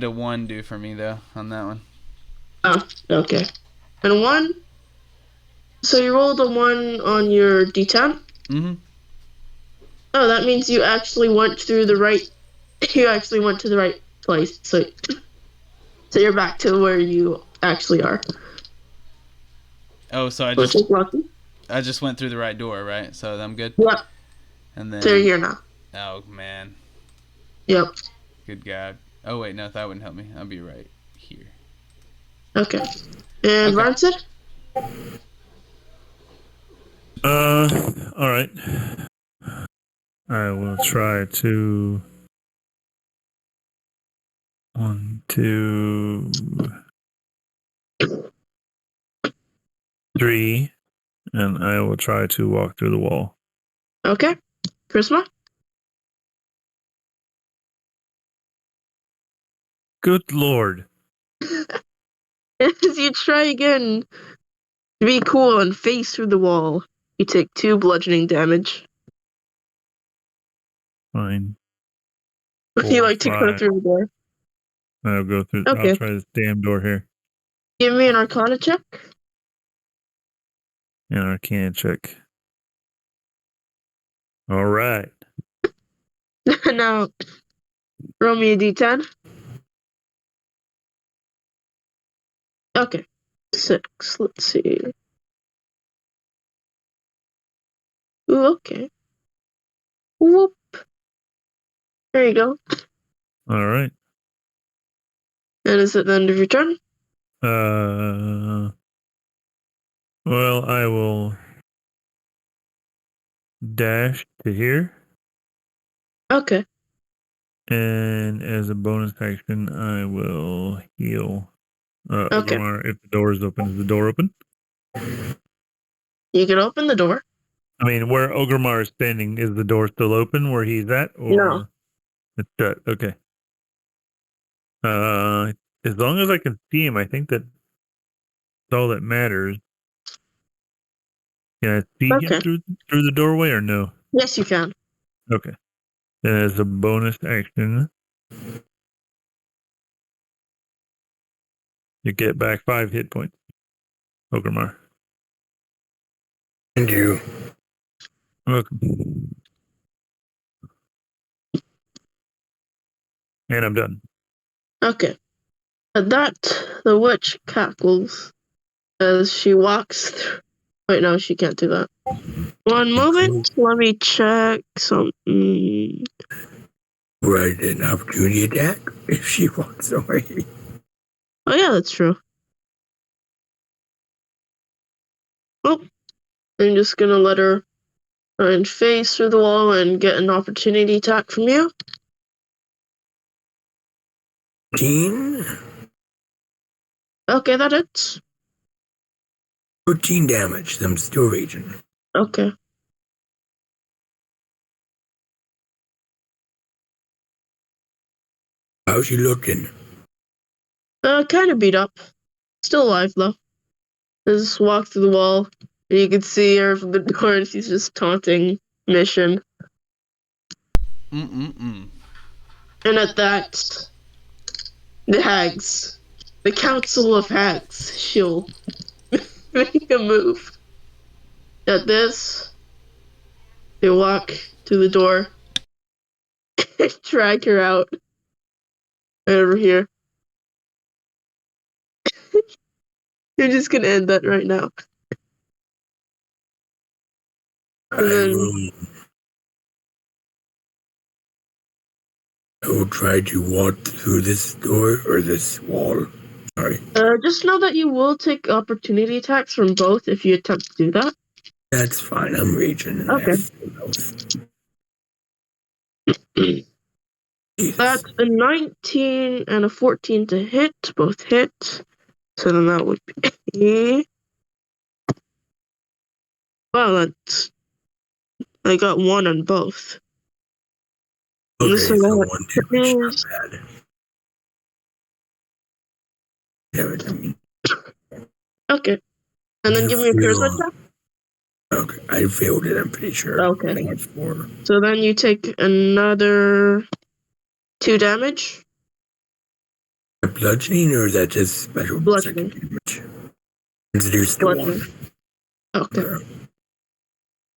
a 1 do for me, though, on that one? Oh, okay. And a 1? So you rolled a 1 on your d10? Mm-hmm. Oh, that means you actually went through the right... You actually went to the right place. So you're back to where you actually are. Oh, so Which is lucky. I just went through the right door, right? So I'm good? Yep. And then... So you're here now. Oh, man. Yep. Good God. Oh, wait, no, that wouldn't help me. I'll be right here. Okay. And Okay. Rancid? Alright. I will try to 1, 2, 3, and I will try to walk through the wall. Okay. Prisma? Good Lord. As you try again to be cool and face through the wall, you take 2 bludgeoning damage. Fine. If you 4, like to go 5. through the door. I'll go through. Okay. I'll try this damn door here. Give me an Arcana check. And Arcana check. All right. Now, roll me a d10. Okay. 6. Let's see. Ooh, okay. Whoop. There you go. All right. And is it the end of your turn? Well, I will dash to here. Okay. And as a bonus action, I will heal. Okay. Ogmar, if the door is open, is the door open? You can open the door. I mean, where Ogmar is standing, is the door still open where he's at? Or No. It's shut. Okay. As long as I can see him, I think that's all that matters. Can I see him through the doorway or no? Yes, you can. Okay. Then as a bonus action, you get back 5 hit points. Ogmar. And you. Welcome. And I'm done. Okay. At that, the witch cackles as she walks through. Wait, no, she can't do that. One moment. Let me check something. Right, an opportunity attack if she walks away. Oh, yeah, that's true. Oh, I'm just gonna let her try and face through the wall and get an opportunity attack from you. 14? Okay, that hits. 14 damage. I'm still raging. Okay. How's she looking? Kind of beat up. Still alive, though. Just walk through the wall, and you can see her from the door, and she's just taunting Mission. Mm-mm-mm. And at that, the hags, the Council of Hags, she'll make a move. At this, they walk to the door, drag her out. Over here. You're just gonna end that right now. I will. I will try to walk through this door or this wall. Sorry. Just know that you will take opportunity attacks from both if you attempt to do that. That's fine. I'm raging. And Okay. I have full health. Jesus. That's a 19 and a 14 to hit, both hit. So then that would be. Wow, that's. I got 1 on both. Okay, So so that 1 damage. is- Not bad. Damn it, I mean, Okay. And then you give me a charisma feel- check. Okay, I failed it, I'm pretty sure. Okay. I got 4. So then you take another 2 damage. A bludgeoning, or is that just special Bludgeoning. second damage? Introduced to 1. Bludgeoning. Okay.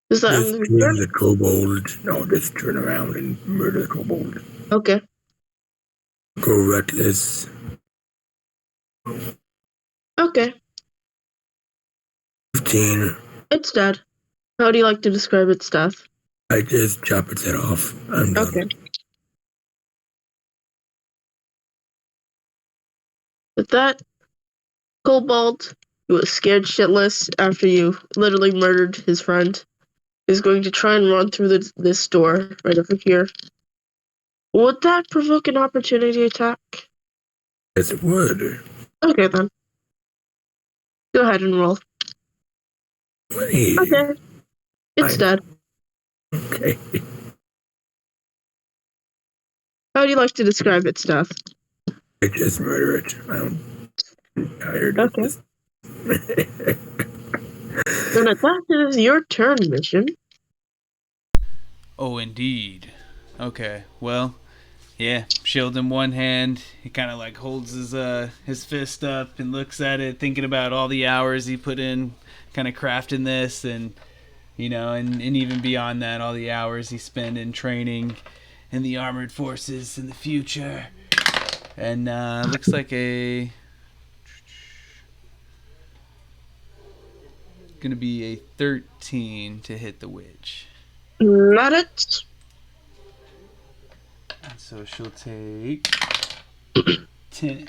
Is that Just end of kill your turn? the kobold. No, just turn around and murder the kobold. Okay. Go reckless. Okay. 15. It's dead. How do you like to describe its death? I just chop its head off. I'm done. Okay. With that, Kobold, who was scared shitless after you literally murdered his friend, is going to try and run through this door right over here. Would that provoke an opportunity attack? Yes, it would. Okay, then. Go ahead and roll. 20. Okay. It's dead. Okay. How do you like to describe its death? I just murder it. I'm tired of Okay. this. Then at that, it is your turn, Mission. Oh, indeed. Okay, well, yeah, shield in one hand. He kind of like holds his fist up and looks at it, thinking about all the hours he put in, kind of crafting this, and and even beyond that, all the hours he spent in training in the armored forces in the future. And looks like gonna be a 13 to hit the witch. Not it. So she'll take 10.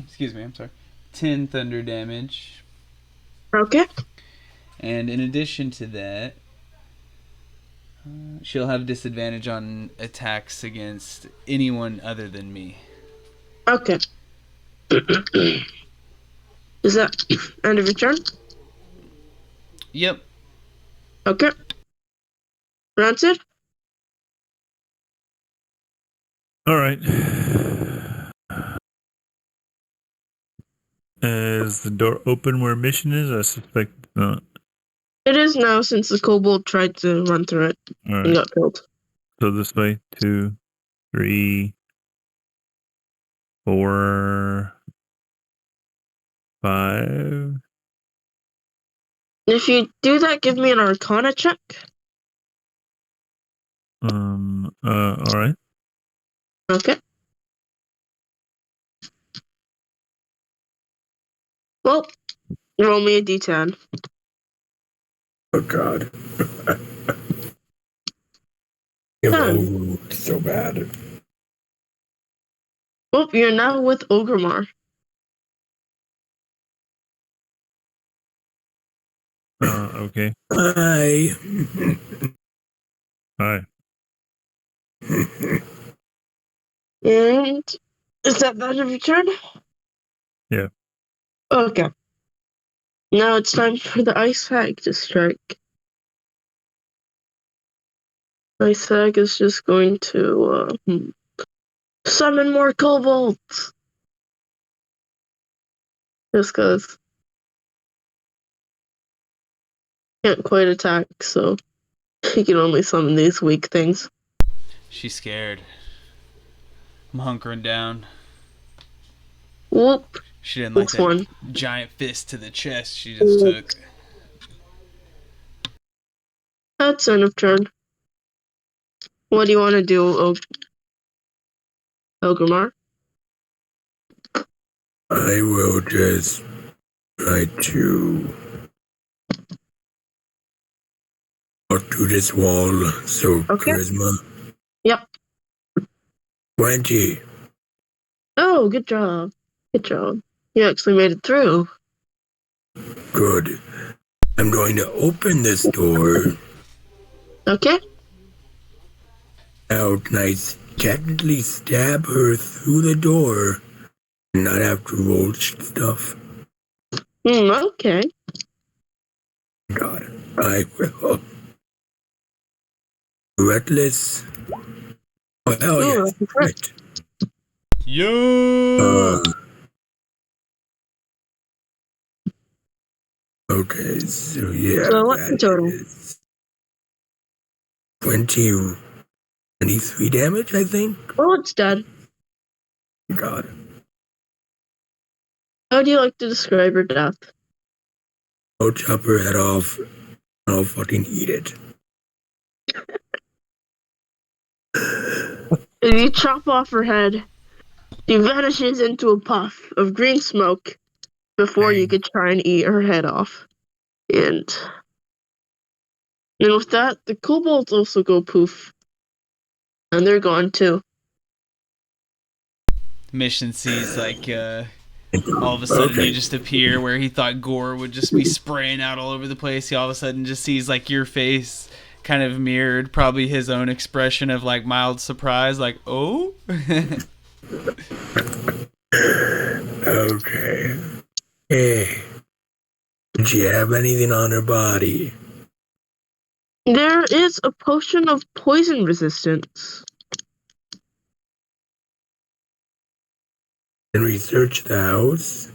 Excuse me, I'm sorry. 10 thunder damage. Okay. And in addition to that, she'll have disadvantage on attacks against anyone other than me. Okay. Is that end of your turn? Yep. Okay. Rancid? All right. Is the door open where Mission is? I suspect it's not. It is now since the kobold tried to run through it All and right. got killed. So this way, 2, 3, 4, 5. If you do that, give me an Arcana check. All right. Okay. Well, roll me a d10. Oh, God. Oh, so bad. Well, you're now with Ogremar. Okay. Hi. Hi. And is that the end of your turn? Yeah. Okay. Now it's time for the Ice Hag to strike. Ice Hag is just going to summon more kobolds. Just because can't quite attack, so he can only summon these weak things. She's scared. I'm hunkering down. Whoop. She didn't like This that one. giant fist to the chest she just took. That's end of turn. What do you want to do, Ogrimmar? I will just try to walk through this wall. So Okay. charisma Yep. 20. Oh, good job. Good job. You actually made it through. Good. I'm going to open this door. Okay. Now can I technically stab her through the door and not have to roll stuff? Okay. God, I will. Reckless. Oh, hell Ooh, yes. that's Right. Yo! Okay, so yeah, So what's the that total? is 20, 23 damage, I think. Oh, it's dead. God. How do you like to describe her death? I'll chop her head off and I'll fucking eat it. As you chop off her head, she vanishes into a puff of green smoke before you could try and eat her head off. And with that, the kobolds also go poof. And they're gone too. Mission sees all of a sudden you just appear where he thought Gore would just be spraying out all over the place. He all of a sudden just sees like your face kind of mirrored probably his own expression of like mild surprise, like, oh? Okay. Hey, did she have anything on her body? There is a potion of poison resistance. Can we search the house?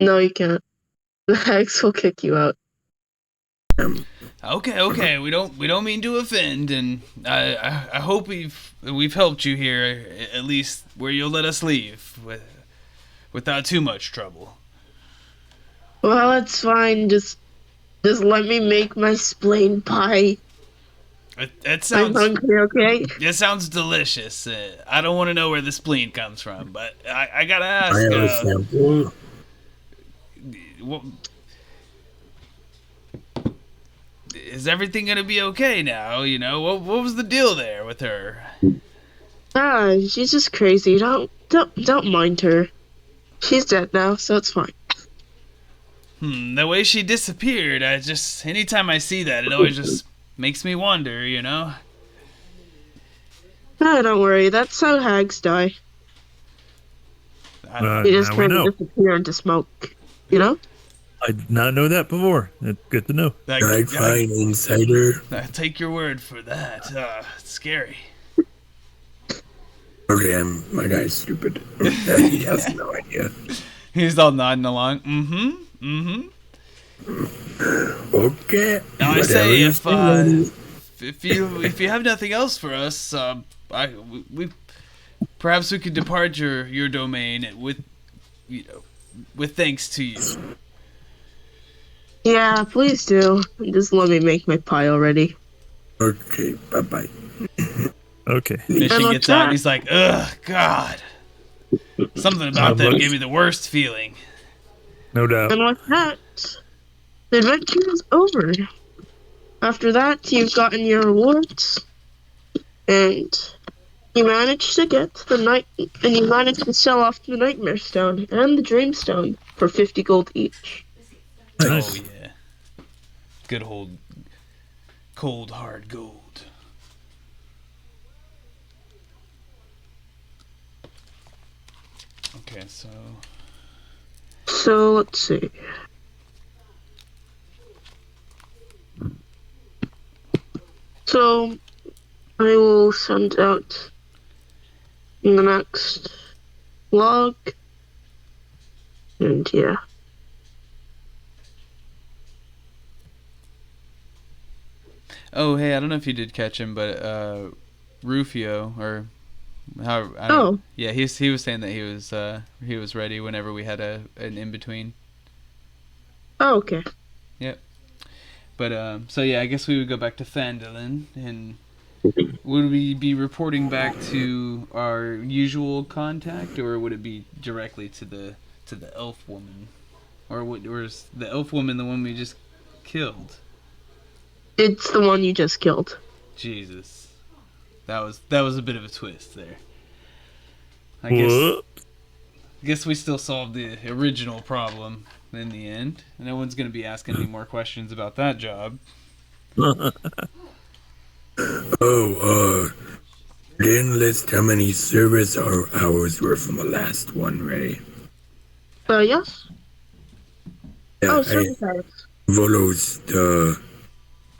No, you can't. The hags will kick you out. Okay. We don't mean to offend, and I hope we've helped you here, at least where you'll let us leave without too much trouble. Well, it's fine. Just let me make my spleen pie. That I'm sounds hungry, okay? it sounds delicious. I don't want to know where the spleen comes from, but I gotta ask. I have a sample. Is everything gonna be okay now? You know, what was the deal there with her? She's just crazy. Don't mind her. She's dead now, so it's fine. The way she disappeared, anytime I see that, it always just makes me wonder, you know? Don't worry. That's how hags die. They just Now we kind of know. disappear into smoke. You know? I did not know that before. It's good to know. I find insider. I take your word for that. It's scary. Okay, my guy's stupid. He has no idea. He's all nodding along. Okay. Now I whatever say, you if you have nothing else for us, perhaps we could depart your domain with thanks to you. Yeah, please do. Just let me make my pie already. Okay, bye-bye. Okay. Mission And gets out and that- he's like, ugh, God. Something about them looks- gave me the worst feeling. No doubt. And with that, the adventure is over. After that, you've gotten your rewards, and you managed to get you managed to sell off the Nightmare Stone and the Dream Stone for 50 gold each. Nice. Oh, yeah. Good old cold, hard gold. Okay, So let's see. So I will send out in the next log And yeah. Oh, hey, I don't know if you did catch him, but Rufio or how I don't. Oh, Yeah, he was saying that he was ready whenever we had an in between. oh, okay. Yep. But so yeah, I guess we would go back to Phandalin, and would we be reporting back to our usual contact, or would it be directly to the elf woman, or is the elf woman the one we just killed? It's the one you just killed. Jesus, that was a bit of a twist there. I Whoop. guess we still solved the original problem in the end. No one's gonna be asking any more questions about that job. Oh, didn't list how many service hours were from the last one, Ray. Yes? Yeah, Oh, service hours. Volo's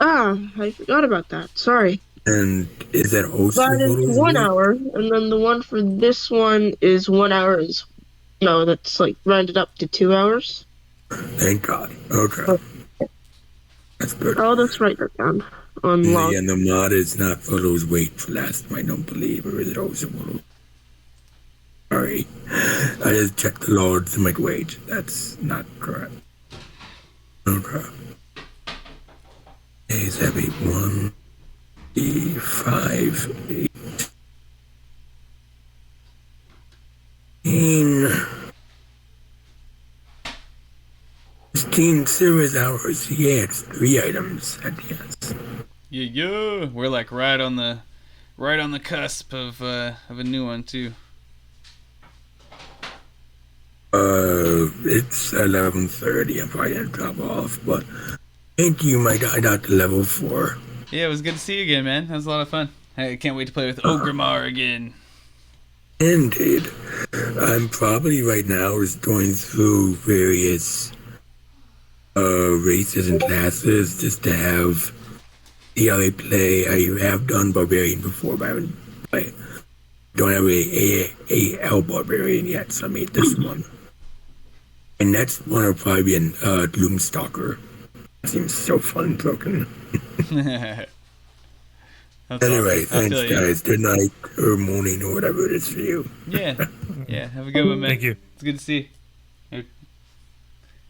I forgot about that. Sorry. and is that also That is Volo's 1 hour, and then the one for this one is 1 hour. No, that's like rounded up to 2 hours. Thank God. Okay. Oh, That's good. I'll just write that down on log. And the mod is not Volo's weight for last one, I don't believe, or is it also Volo? Sorry. I just checked the logs. I'm like, wait, that's not correct. Okay. Is that 1, 5, 18, 16 service hours. Yeah, it's 3 items at the end. Yeah. We're like right on the cusp of a new one too. It's 11:30. I'm probably gonna drop off, but thank you, my guy. I got to level 4. Yeah, it was good to see you again, man. That was a lot of fun. I can't wait to play with Ogrimmar again. Indeed. I'm probably right now just going through various races and classes just to see how they play. I have done Barbarian before, but I don't have a L Barbarian yet, so I made this one. And next one will probably be an Gloomstalker. Seems so fun and broken. Anyway, awesome. thanks, guys. Good night or morning or whatever it is for you. Yeah. Have a good one, man. Thank you. It's good to see you.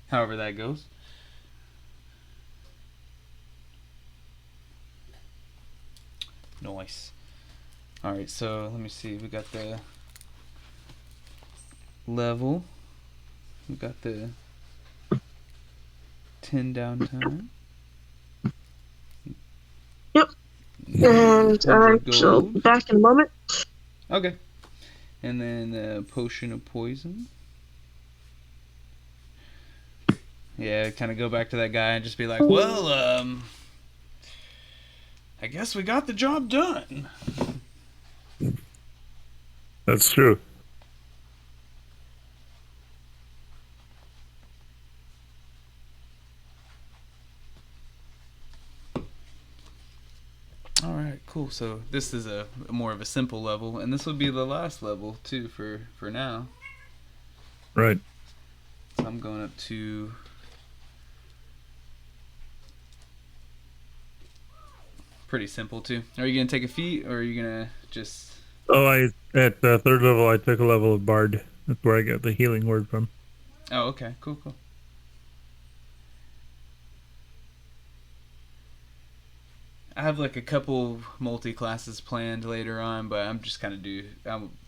However that goes. Nice. All right, so let me see. We got the level. We got the 10 downtime. Yep. And I'll be back in a moment. Okay. And then potion of poison. Yeah, kind of go back to that guy and just be like, well, I guess we got the job done. That's true. All right, cool. So this is a more of a simple level, and this will be the last level too for now. Right. So I'm going up to pretty simple too. Are you gonna take a feat, or are you gonna just? Oh, at the 3rd level, I took a level of Bard. That's where I got the healing word from. Oh, okay, cool. I have like a couple multi-classes planned later on, but I'm just kind of do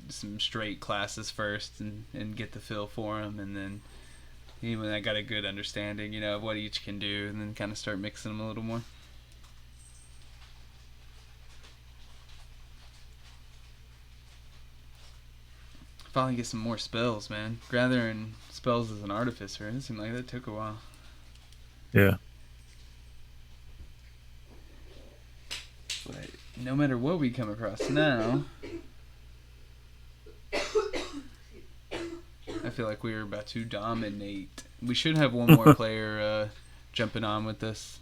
some straight classes first and get the feel for them, and then when I got a good understanding, of what each can do, and then kind of start mixing them a little more. Finally get some more spells, man. Gathering spells as an artificer, it seemed like that took a while. Yeah. But no matter what we come across now, I feel like we're about to dominate. We should have one more player jumping on with us.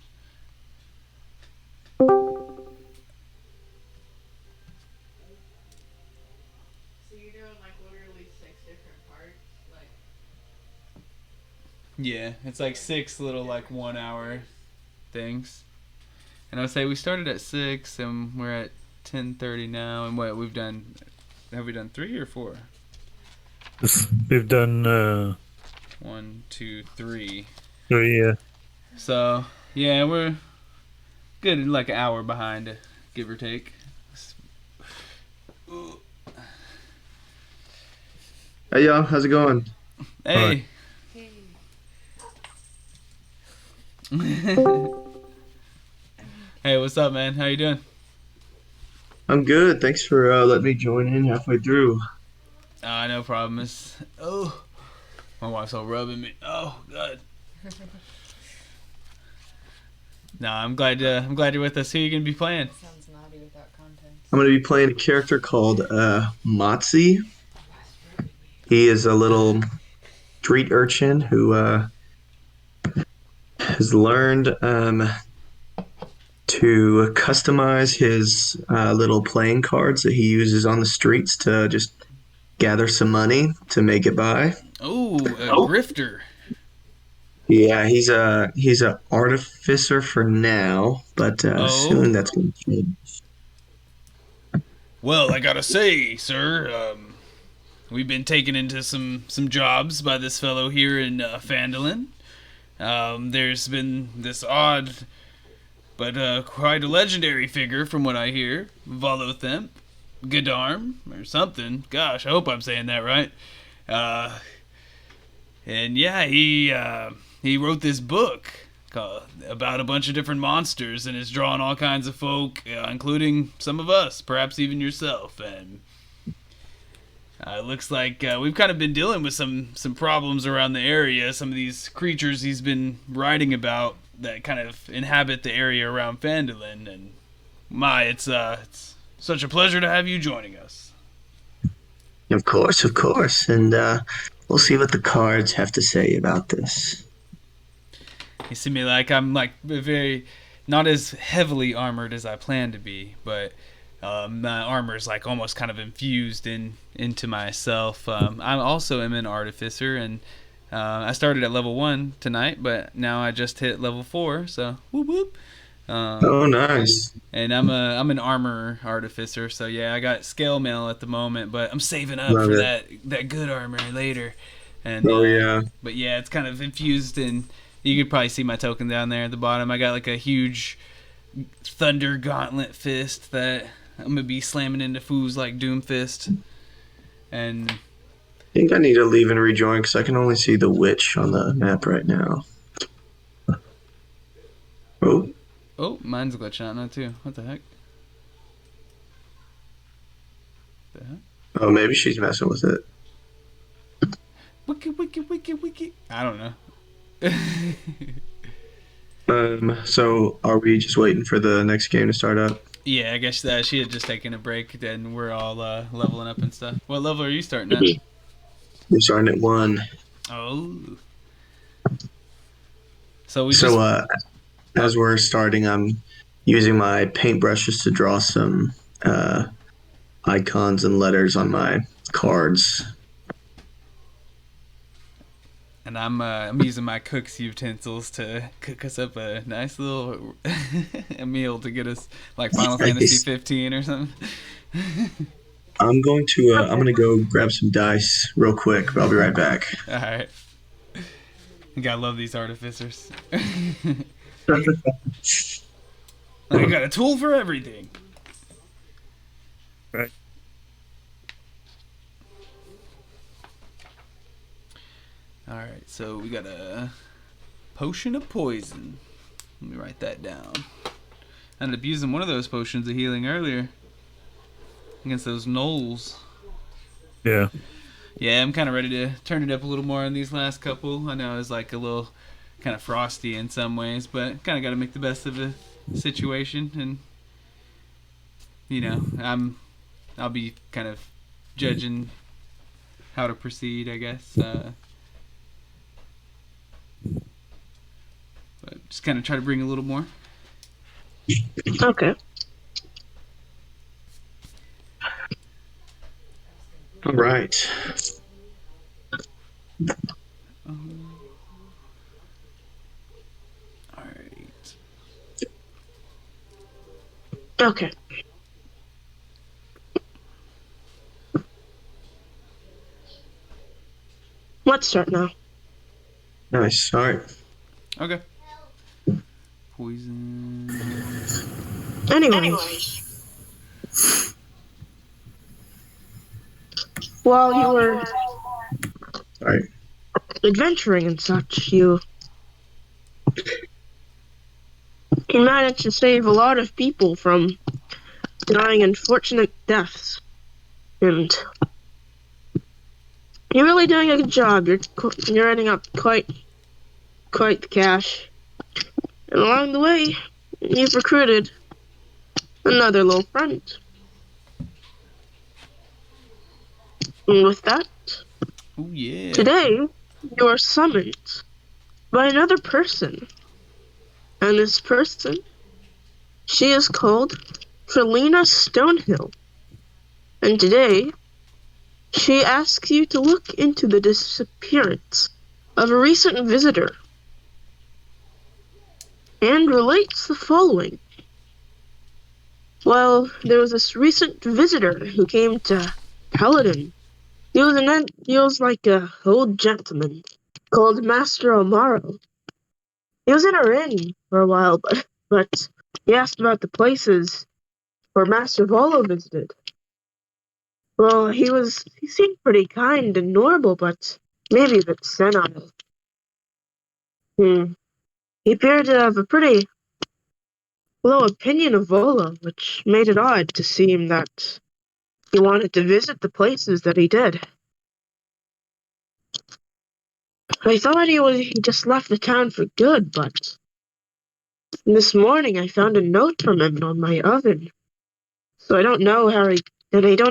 So you're doing like literally 6 different parts, like. Yeah, it's like 6 little like 1 hour things. And I would say we started at 6 and we're at 10:30 now. And what we've done? Have we done 3 or 4? We've done 1, 2, 3. 3. Yeah. So yeah, we're good, like an hour behind, give or take. Hey y'all, how's it going? Hey. Hey, what's up, man? How you doing? I'm good. Thanks for letting me join in halfway through. No problem. My wife's all rubbing me. Oh God. No, I'm glad you're with us. Who you gonna be playing? Sounds naughty without context. I'm going to be playing a character called Motzi. He is a little street urchin who has learned to customize his little playing cards that he uses on the streets to just gather some money to make it by. Oh, a grifter. Yeah, he's a artificer for now, but soon that's going to change. Well, I gotta say, sir, we've been taken into some jobs by this fellow here in Phandalin. There's been this odd, but quite a legendary figure from what I hear, VOLO Gadarm, or something. Gosh, I hope I'm saying that right. And yeah, he wrote this book about a bunch of different monsters, and it's drawing all kinds of folk, including some of us, perhaps even yourself. And it looks like we've kind of been dealing with some problems around the area. Some of these creatures he's been writing about that kind of inhabit the area around Phandalin. And it's such a pleasure to have you joining us. Of course, and we'll see what the cards have to say about this. You see me like I'm like very not as heavily armored as I plan to be, but my armor is like almost kind of infused into myself. I also am an artificer, and I started at level 1 tonight, but now I just hit level 4. So whoop whoop. Oh, nice. And I'm an armor artificer, so yeah, I got scale mail at the moment, but I'm saving up Love for it. that good armor later. And Oh, yeah. but yeah, it's kind of infused in. You could probably see my token down there at the bottom. I got like a huge thunder gauntlet fist that I'm gonna be slamming into foos like Doomfist. And I think I need to leave and rejoin because I can only see the witch on the map right now. oh, mine's glitching out now too. What the heck? Oh, maybe she's messing with it. Wiki. I don't know. So are we just waiting for the next game to start up? Yeah, I guess she had just taken a break, and we're all leveling up and stuff. What level are you starting at? We're starting at 1. Oh. So as we're starting, I'm using my paintbrushes to draw some icons and letters on my cards. And I'm using my cook's utensils to cook us up a nice little a meal to get us like Final Fantasy 15 or something. I'm gonna go grab some dice real quick, but I'll be right back. All right. You gotta love these artificers. I got a tool for everything. Right. Alright, so we got a potion of poison. Let me write that down. I ended up using one of those potions of healing earlier against those gnolls. Yeah. Yeah, I'm kind of ready to turn it up a little more on these last couple. I know it's like a little kind of frosty in some ways, but kind of got to make the best of the situation. And, you know, I'll be kind of judging how to proceed, I guess. But just kind of try to bring a little more. Okay. All right. Okay. Let's start now. Nice. All right. Okay. Poison. Anyways, while you were All right. adventuring and such, you managed to save a lot of people from dying unfortunate deaths. And you're really doing a good job. You're ending up quite the cash. And along the way, you've recruited another little friend. And with that, Oh yeah. today you are summoned by another person. And this person, she is called Trelina Stonehill. And today, she asks you to look into the disappearance of a recent visitor and relates the following. Well, there was this recent visitor who came to Paladin. He was like a old gentleman called Master Amaro. He was in our inn for a while, but he asked about the places where Master VOLO visited. Well, he seemed pretty kind and normal, but maybe a bit senile. He appeared to have a pretty low opinion of VOLO, which made it odd to see him that he wanted to visit the places that he did. I thought he just left the town for good, but this morning I found a note from him on my oven. So I don't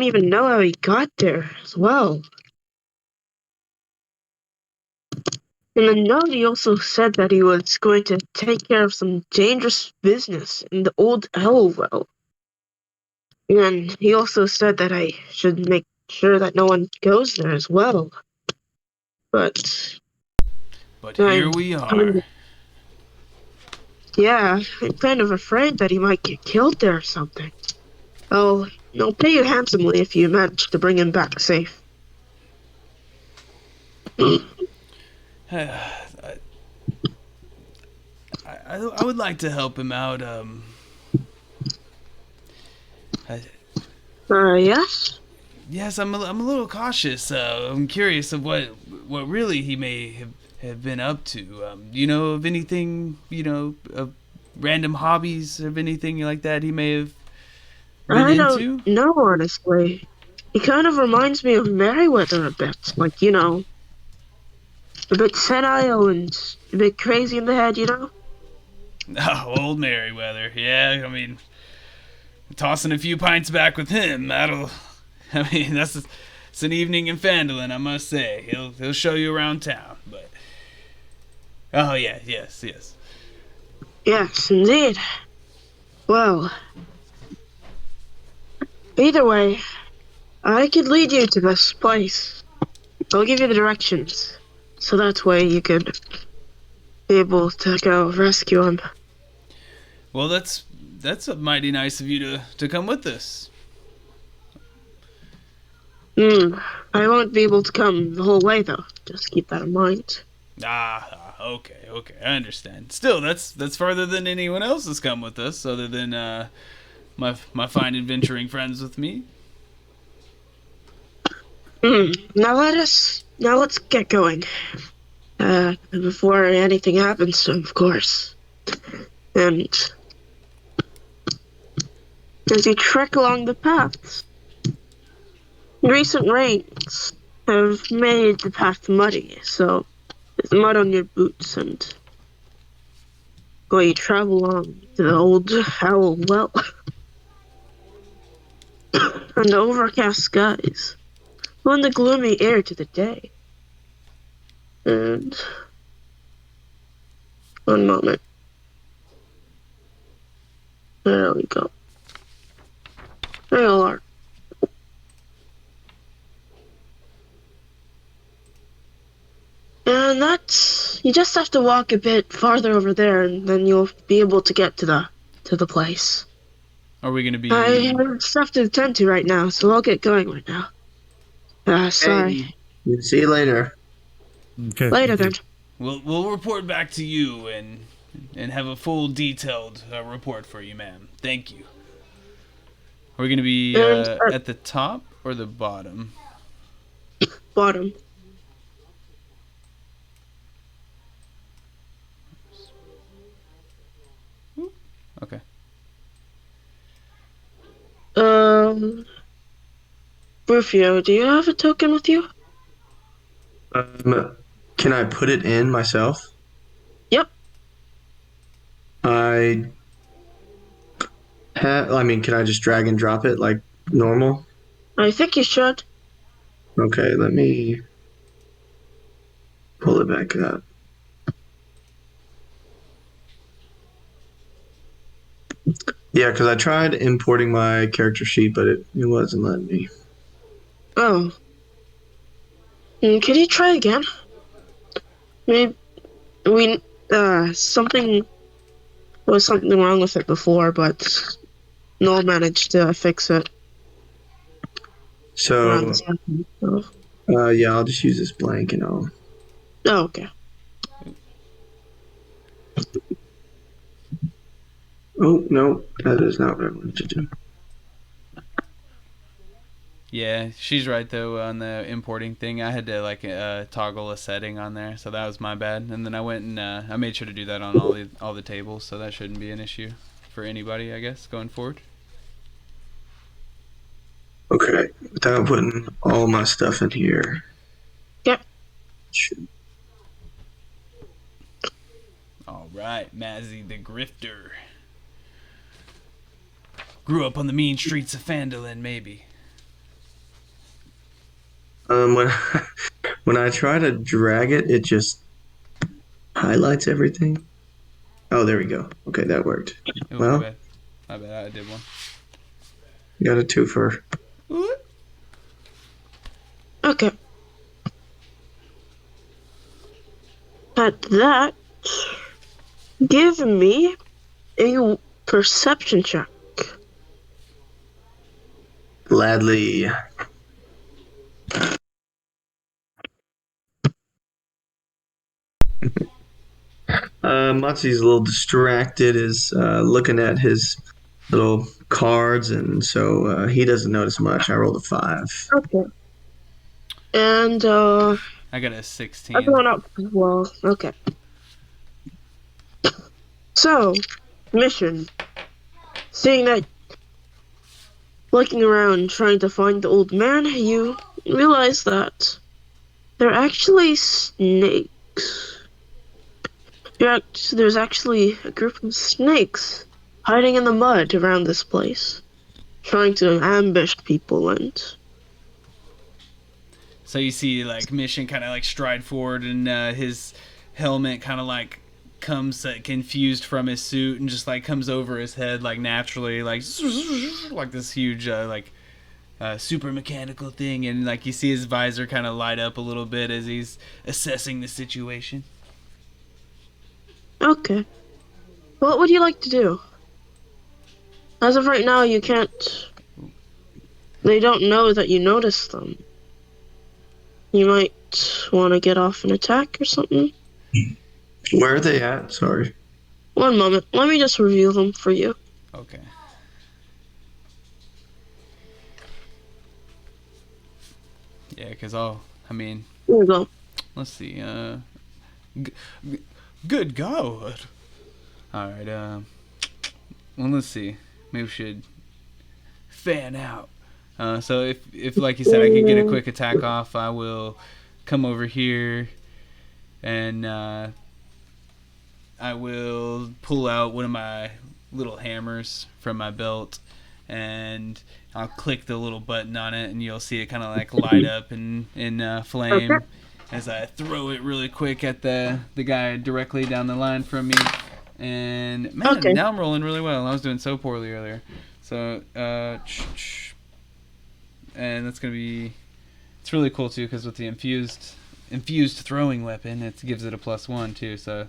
even know how he got there as well. In the note, he also said that he was going to take care of some dangerous business in the old Well. And he also said that I should make sure that no one goes there as well. But Here we are. Yeah, I'm kind of afraid that he might get killed there or something. I'll pay you handsomely if you manage to bring him back safe. I would like to help him out. Yes? Yes, I'm a little cautious. I'm curious of what really he may have been up to. Do you know of anything, of random hobbies, of anything like that he may have been I into? don't know, honestly. He kind of reminds me of Merryweather a bit. Like, a bit senile and a bit crazy in the head, Oh, old Merryweather. Yeah, I mean, tossing a few pints back with him, it's an evening in Phandalin, I must say. He'll show you around town, but... Oh, yeah, yes. Yes, indeed. Well, either way, I could lead you to this place. I'll give you the directions, so that way you could be able to go rescue him. Well, that's mighty nice of you to come with us. I won't be able to come the whole way, though. Just keep that in mind. Okay, I understand. Still, that's farther than anyone else has come with us, other than my fine adventuring friends with me. Now let's get going. Before anything happens to him, of course. And as you trek along the paths, recent rains have made the path muddy, so there's mud on your boots, and while you travel along to the old Owl Well, and the overcast skies, on the gloomy air to the day. And one moment. There we go. There you are. And you just have to walk a bit farther over there, and then you'll be able to get to the place. Are we gonna I be? have stuff to attend to right now, so I'll get going right now. Sorry. Hey, see you later. Okay. Later then. We'll report back to you and have a full detailed report for you, ma'am. Thank you. Are we gonna be And at the top or the bottom? bottom. Okay. Rufio, do you have a token with you? Can I put it in myself? Yep. I mean, can I just drag and drop it like normal? I think you should. Okay, let me pull it back up. Yeah, because I tried importing my character sheet, but it wasn't letting me. Oh. Can you try again? Maybe something wrong with it before, but Noel managed to fix it around So, this time. So. yeah, I'll just use this blank and I'll. Oh, okay. Oh, no, that is not what I wanted to do. Yeah, she's right though on the importing thing. I had to like toggle a setting on there, so that was my bad. And then I went and I made sure to do that on all the tables, so that shouldn't be an issue for anybody, I guess, going forward. Okay, without putting all my stuff in here. Yep. All right, Mazzy the Grifter. Grew up on the mean streets of Phandalin, maybe. When when I try to drag it, it just highlights everything. Oh, there we go. Okay, that worked. Oh, Well, my bad, I did one. got a twofer. Okay. At that, give me a perception check. Gladly. Matsu's a little distracted, is looking at his little cards, and so he doesn't notice much. I rolled a 5. Okay. And I got a 16. everyone else as well. Okay. So, mission. Seeing that, looking around trying to find the old man, you realize that they're actually snakes. There's actually a group of snakes hiding in the mud around this place, trying to ambush people and. So you see, like, Mission kind of like stride forward, and his helmet kind of like comes confused from his suit and just like comes over his head like naturally, like this huge super mechanical thing, and like you see his visor kind of light up a little bit as he's assessing the situation. Okay. What would you like to do? As of right now, you can't. They don't know that you noticed them. You might want to get off an attack or something. Where are they at? Sorry. One moment. Let me just review them for you. Okay. Yeah, because Here we go. let's see. Good God. All right. Well, let's see. Maybe we should fan out. So if like you said, I can get a quick attack off, I will come over here and I will pull out one of my little hammers from my belt, and I'll click the little button on it, and you'll see it kind of like light up in flame. Okay. As I throw it really quick at the guy directly down the line from me. And man, Okay. now I'm rolling really well. I was doing so poorly earlier. So and that's gonna be, it's really cool too, because with the infused throwing weapon, it gives it a +1 too. So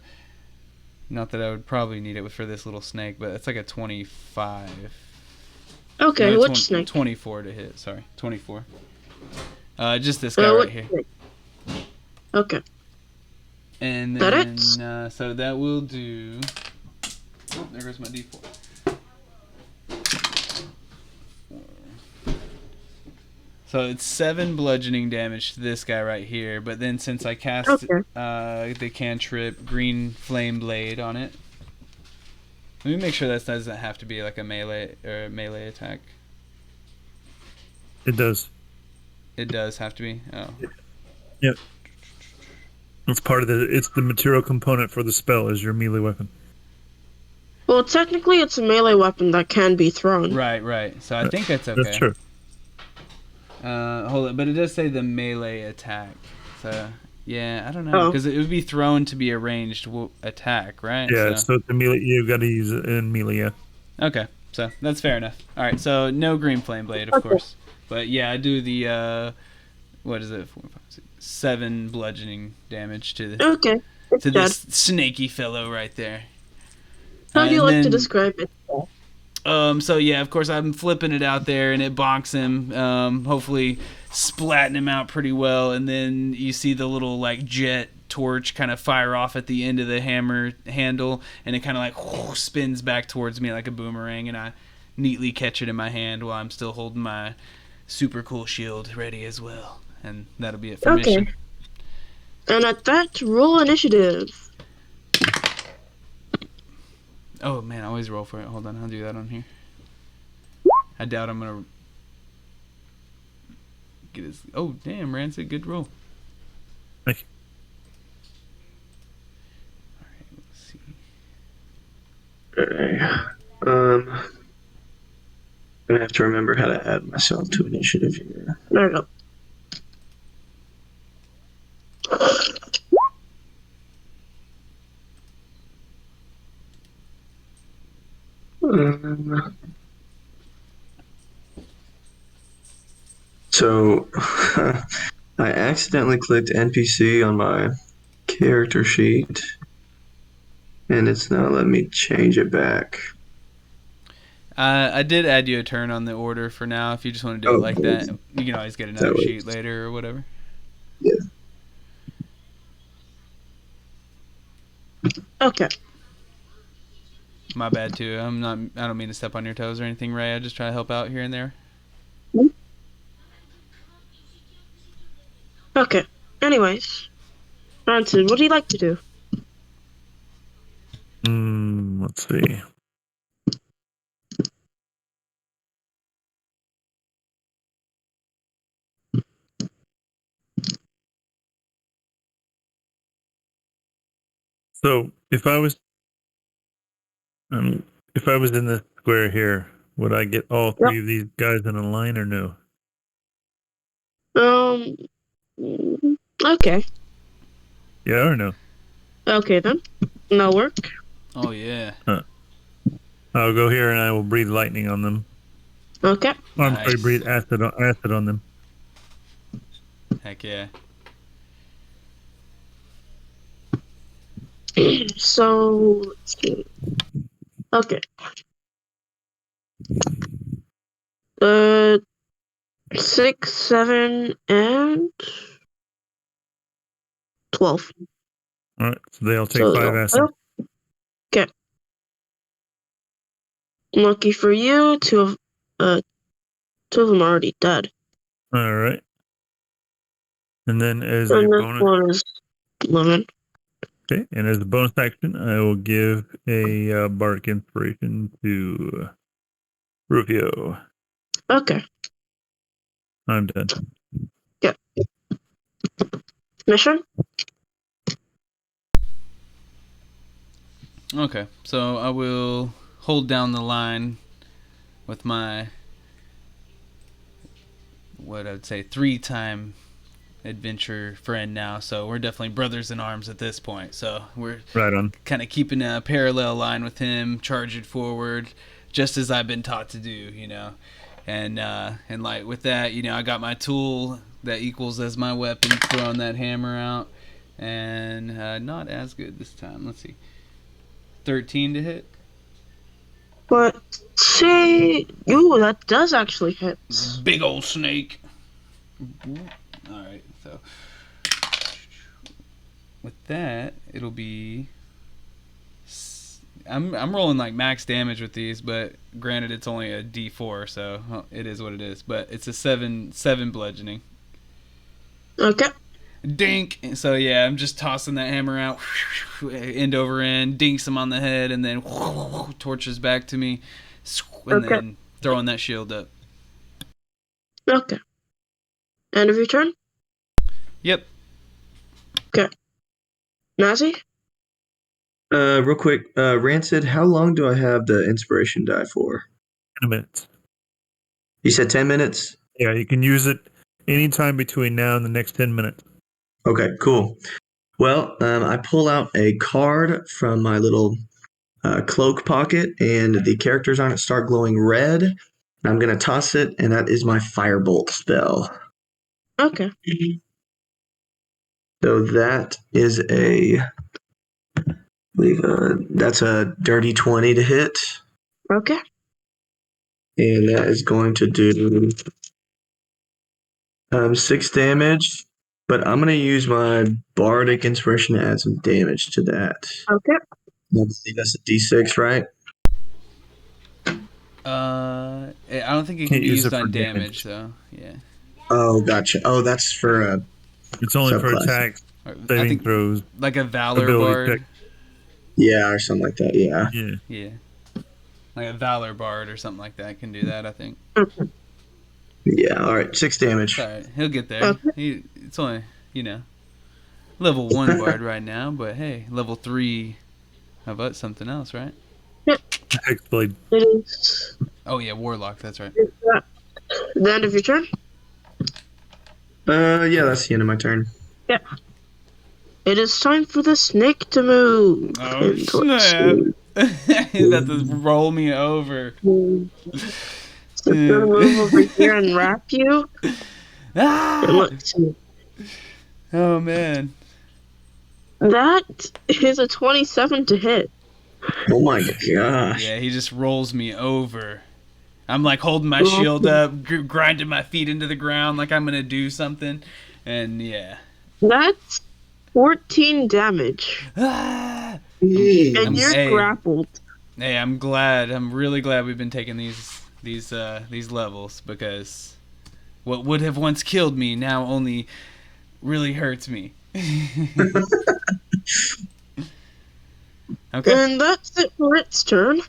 not that I would probably need it for this little snake, but it's like a 25. Okay, No, which snake? 24 to hit. Sorry, 24. Just this guy right here. Snake? Okay. And That then, it? so that will do. Oh, there goes my D4. So it's 7 bludgeoning damage to this guy right here. But then since I cast the cantrip Green Flame Blade on it, let me make sure that doesn't have to be like a melee or a melee attack. It does. It does have to be. Oh. Yep. It's part of it's the material component for the spell is your melee weapon. Well, technically, it's a melee weapon that can be thrown. Right. So I think that's okay. That's true. Hold on, but it does say the melee attack. So yeah, I don't know because it would be thrown to be a ranged attack, right? Yeah. So it's a melee. You got to use it in melee. Yeah. Okay, so that's fair enough. All right, so no Green Flame Blade, of course, but yeah, I do the what is it? 4, 5, 6, 7 bludgeoning damage to this snaky fellow right there. How do you like to describe it? So yeah, of course I'm flipping it out there and it bonks him, hopefully splatting him out pretty well, and then you see the little like jet torch kind of fire off at the end of the hammer handle, and it kind of like spins back towards me like a boomerang, and I neatly catch it in my hand while I'm still holding my super cool shield ready as well, and that'll be it for mission. And at that, roll initiative. Oh man, I always roll for it. Hold on, I'll do that on here. I doubt I'm gonna get his. Oh damn, Rancid, good roll. Thank you. All right, let's see. I'm gonna have to remember how to add myself to initiative here. There we go. So I accidentally clicked NPC on my character sheet, and it's not letting me change it back. I did add you a turn on the order for now. If you just want to do it like that, you can always get another sheet later or whatever. Yeah. Okay. My bad too. I don't mean to step on your toes or anything, Ray. I just try to help out here and there. Okay. Anyways, Rancid, what do you like to do? Let's see. So if I was in this square here, would I get all 3 of these guys in a line or no? Okay. Yeah or no? Okay then. That'll work. Oh yeah. I'll go here and I will breathe lightning on them. Okay. Or I'm sorry, breathe acid on them. Heck yeah. So let's see. Okay. 6, 7, and 12. All right, so they'll take 5 acid. Okay. Lucky for you, 2 of them are already dead. All right. And then as And a this bonus, one is living. okay, and as a bonus action, I will give a bardic inspiration to Rufio. Okay. I'm done. Yeah. Mission? Okay, so I will hold down the line with my, what I'd say, 3-time adventure friend now. So we're definitely brothers in arms at this point. So we're right on, kind of keeping a parallel line with him, charging forward, just as I've been taught to do, you know. And like with that, you know, I got my tool that equals as my weapon, throwing that hammer out, and not as good this time. Let's see. 13 to hit. But see, ooh, that does actually hit. Big old snake. All right, so with that, it'll be. I'm rolling like max damage with these, but granted, it's only a D4, so it is what it is. But it's a 7 bludgeoning. Okay. Dink. So yeah, I'm just tossing that hammer out, end over end, dinks him on the head, and then torches back to me, and then throwing that shield up. Okay. End of your turn? Yep. Okay. Nazi? Real quick, Rancid, how long do I have the inspiration die for? 10 minutes. You said 10 minutes? Yeah, you can use it anytime between now and the next 10 minutes. Okay, cool. Well, I pull out a card from my little cloak pocket, and the characters on it start glowing red. I'm going to toss it, and that is my firebolt spell. Okay. So that is that's a dirty 20 to hit. Okay. And that is going to do 6 damage. But I'm going to use my bardic inspiration to add some damage to that. Okay. That's a d6, right? I don't think it can Can't be use used it for on damage. damage, though. Yeah. Oh, gotcha. Oh, that's for It's only for subclass. attacks, I saving think throws, like a Valor ability Bard. check. Yeah, or something like that. Yeah. Yeah. Yeah. Like a Valor Bard or something like that can do that, I think. Okay. Yeah. All right. 6 damage. It's alright. He'll get there. Okay. It's only, level 1 Bard right now, but hey, level 3, how about something else, right? Hexblade. It is Oh, yeah, Warlock, that's right. the end of your turn? Yeah, that's the end of my turn. Yeah. It is time for the snake to move. Oh, And let's snap. see. He's about to roll me over. So it's gonna move over here and wrap you. And Ah! let's see. Oh, man. That is a 27 to hit. Oh my gosh. Yeah, he just rolls me over. I'm like holding my shield up, grinding my feet into the ground like I'm gonna do something, and yeah. That's 14 damage. Ah! And you're hey. grappled. Hey, I'm really glad we've been taking these levels, because what would have once killed me now only really hurts me. Okay. And that's it for its turn.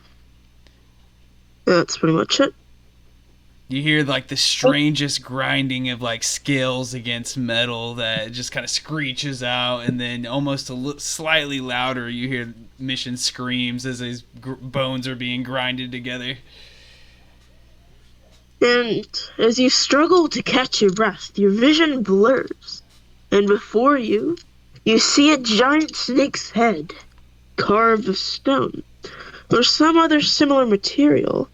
That's pretty much it. You hear like the strangest grinding of like scales against metal that just kind of screeches out, and then almost slightly louder you hear Mission screams as his bones are being grinded together. And as you struggle to catch your breath, your vision blurs. And before you, you see a giant snake's head, carved of stone, or some other similar material,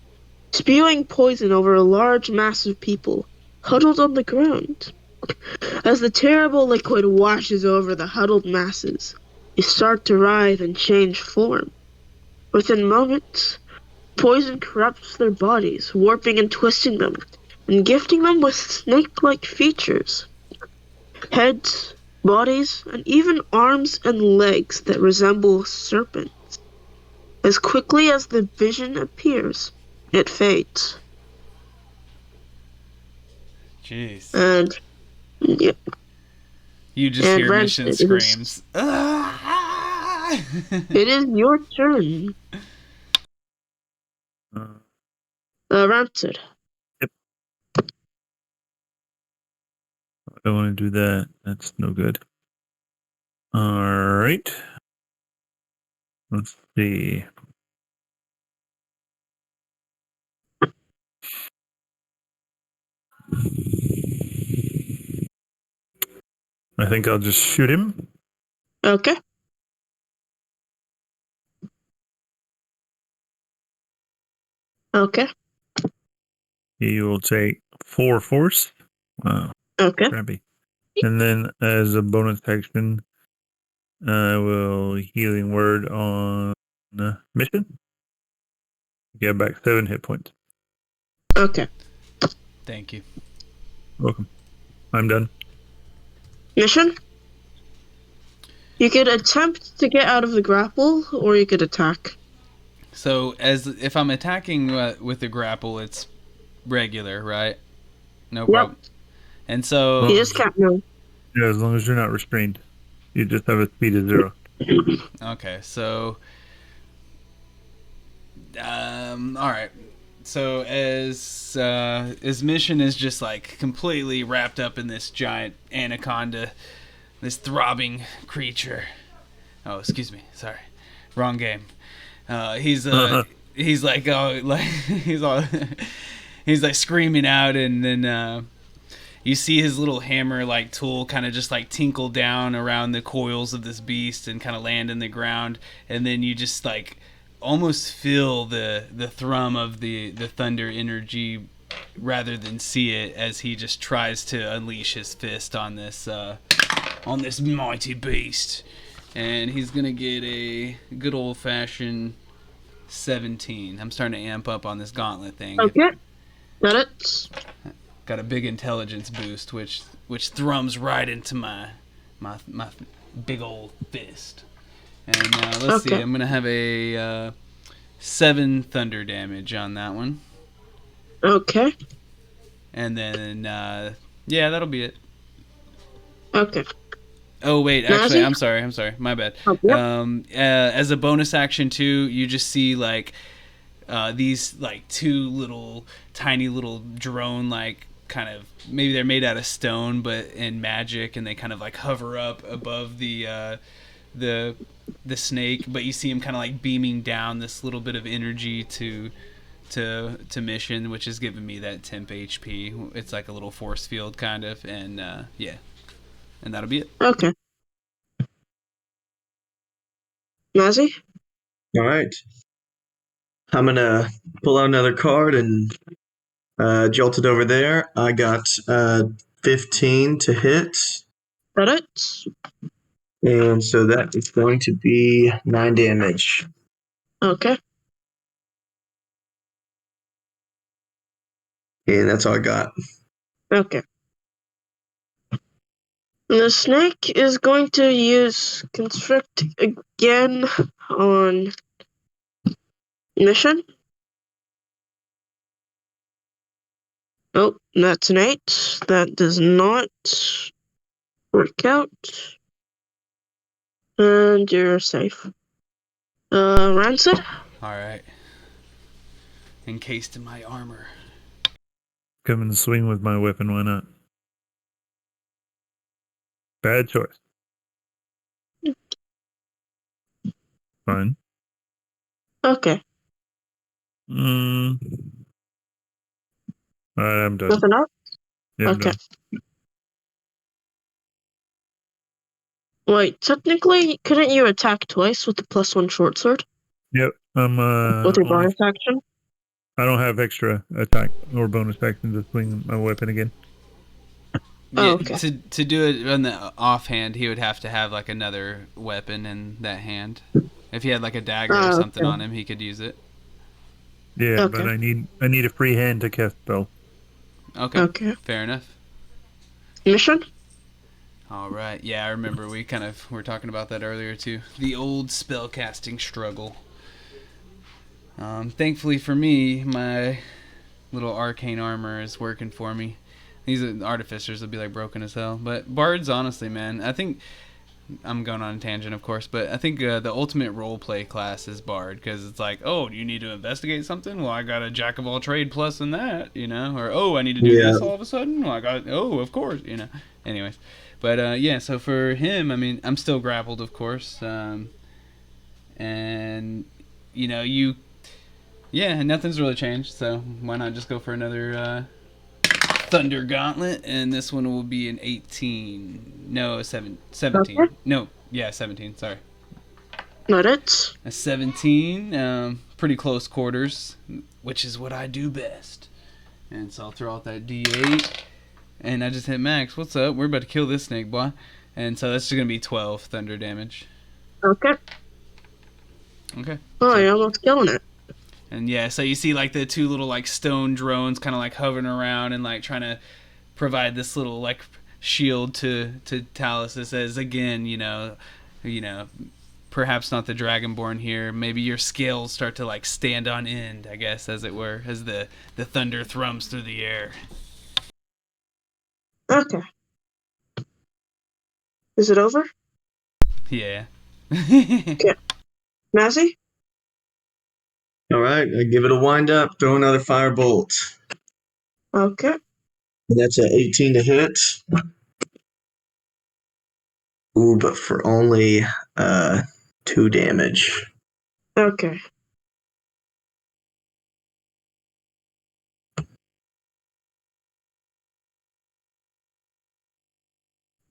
spewing poison over a large mass of people huddled on the ground. As the terrible liquid washes over the huddled masses, you start to writhe and change form. Within moments, poison corrupts their bodies, warping and twisting them, and gifting them with snake-like features. Heads, bodies, and even arms and legs that resemble serpents. As quickly as the vision appears, it fades. Jeez. And yeah, You just and hear Rancid, Mission screams. Ah! it is your turn. Rancid. I don't want to do that. That's no good. All right. Let's see. I think I'll just shoot him. Okay. Okay. He will take 4 force. Wow, Okay. crappy. And then as a bonus action, I will healing word on Mission. You get back 7 hit points. Okay. Thank you. Welcome. I'm done. Mission? You could attempt to get out of the grapple, or you could attack. So, as if I'm attacking with the grapple, it's regular, right? No problem. And so... You just can't move. Yeah, as long as you're not restrained. You just have a speed of 0. Okay, so... alright. So, as Mission is just, like, completely wrapped up in this giant anaconda, this throbbing creature. Oh, excuse me. Sorry. Wrong game. He's like, oh, like, he's like screaming out, and then, you see his little hammer-like tool kind of just like tinkle down around the coils of this beast and kind of land in the ground, and then you just like almost feel the thrum of the thunder energy rather than see it as he just tries to unleash his fist on this mighty beast, and he's gonna get a good old-fashioned 17. I'm starting to amp up on this gauntlet thing. Okay. Got it. Got a big intelligence boost, which thrums right into my big old fist. And let's see, I'm gonna have a 7 thunder damage on that one. Okay. And then yeah, that'll be it. Okay. Oh wait, actually, I'm sorry, my bad. Okay. As a bonus action too, you just see like these like 2 tiny little drone like kind of, maybe they're made out of stone but in magic, and they kind of like hover up above the snake, but you see him kind of like beaming down this little bit of energy to Mission, which is giving me that temp HP. It's like a little force field kind of, and yeah, and that'll be it. Okay. Mazzy? All right. I'm going to pull out another card and jolt it over there. I got 15 to hit. Got it. And so that is going to be 9 damage. Okay. And that's all I got. Okay. The snake is going to use Constrict again on Mission. Oh, that's an 8. That does not work out. And you're safe. Rancid? Alright. Encased in my armor. Come and swing with my weapon, why not? Bad choice. Fine. Okay. Alright, I'm done. Nothing else? Yeah, I'm Okay. done. Wait, technically, couldn't you attack twice with the +1 short sword? Yep, I'm With your bonus action? I don't have extra attack or bonus action to swing my weapon again. Yeah, okay. To do it on the offhand, he would have to have like another weapon in that hand. If he had like a dagger or something on him, he could use it. Yeah, Okay. but I need a free hand to cast spell. Okay. Fair enough. Mission? All right. Yeah, I remember we were talking about that earlier too. The old spellcasting struggle. Thankfully for me, my little arcane armor is working for me. These artificers will be like broken as hell. But bards, honestly, man, I think I'm going on a tangent, of course, but I think the ultimate roleplay class is bard, because it's like, oh, do you need to investigate something? Well, I got a jack of all trade plus in that, you know, or oh, I need to do this all of a sudden. Well, I got of course, you know. Anyways, but yeah, so for him, I mean, I'm still grappled, of course, and you know, nothing's really changed, so why not just go for another Thunder Gauntlet, and this one will be an 18. No, 17. Okay. No, yeah, 17, sorry. Not it. A 17, pretty close quarters, which is what I do best. And so I'll throw out that D8, and I just hit max. What's up? We're about to kill this snake, boy. And so that's just going to be 12 thunder damage. Okay. Okay. Oh, you're almost killing it. And yeah, so you see like the two little like stone drones kind of like hovering around and like trying to provide this little like shield to Talus that says again, perhaps not the Dragonborn here. Maybe your scales start to like stand on end, I guess, as it were, as the thunder thrums through the air. Okay. Is it over? Yeah. Okay. Massey? All right, I give it a wind up, throw another firebolt. Okay. And that's an 18 to hit. Ooh, but for only 2 damage. Okay.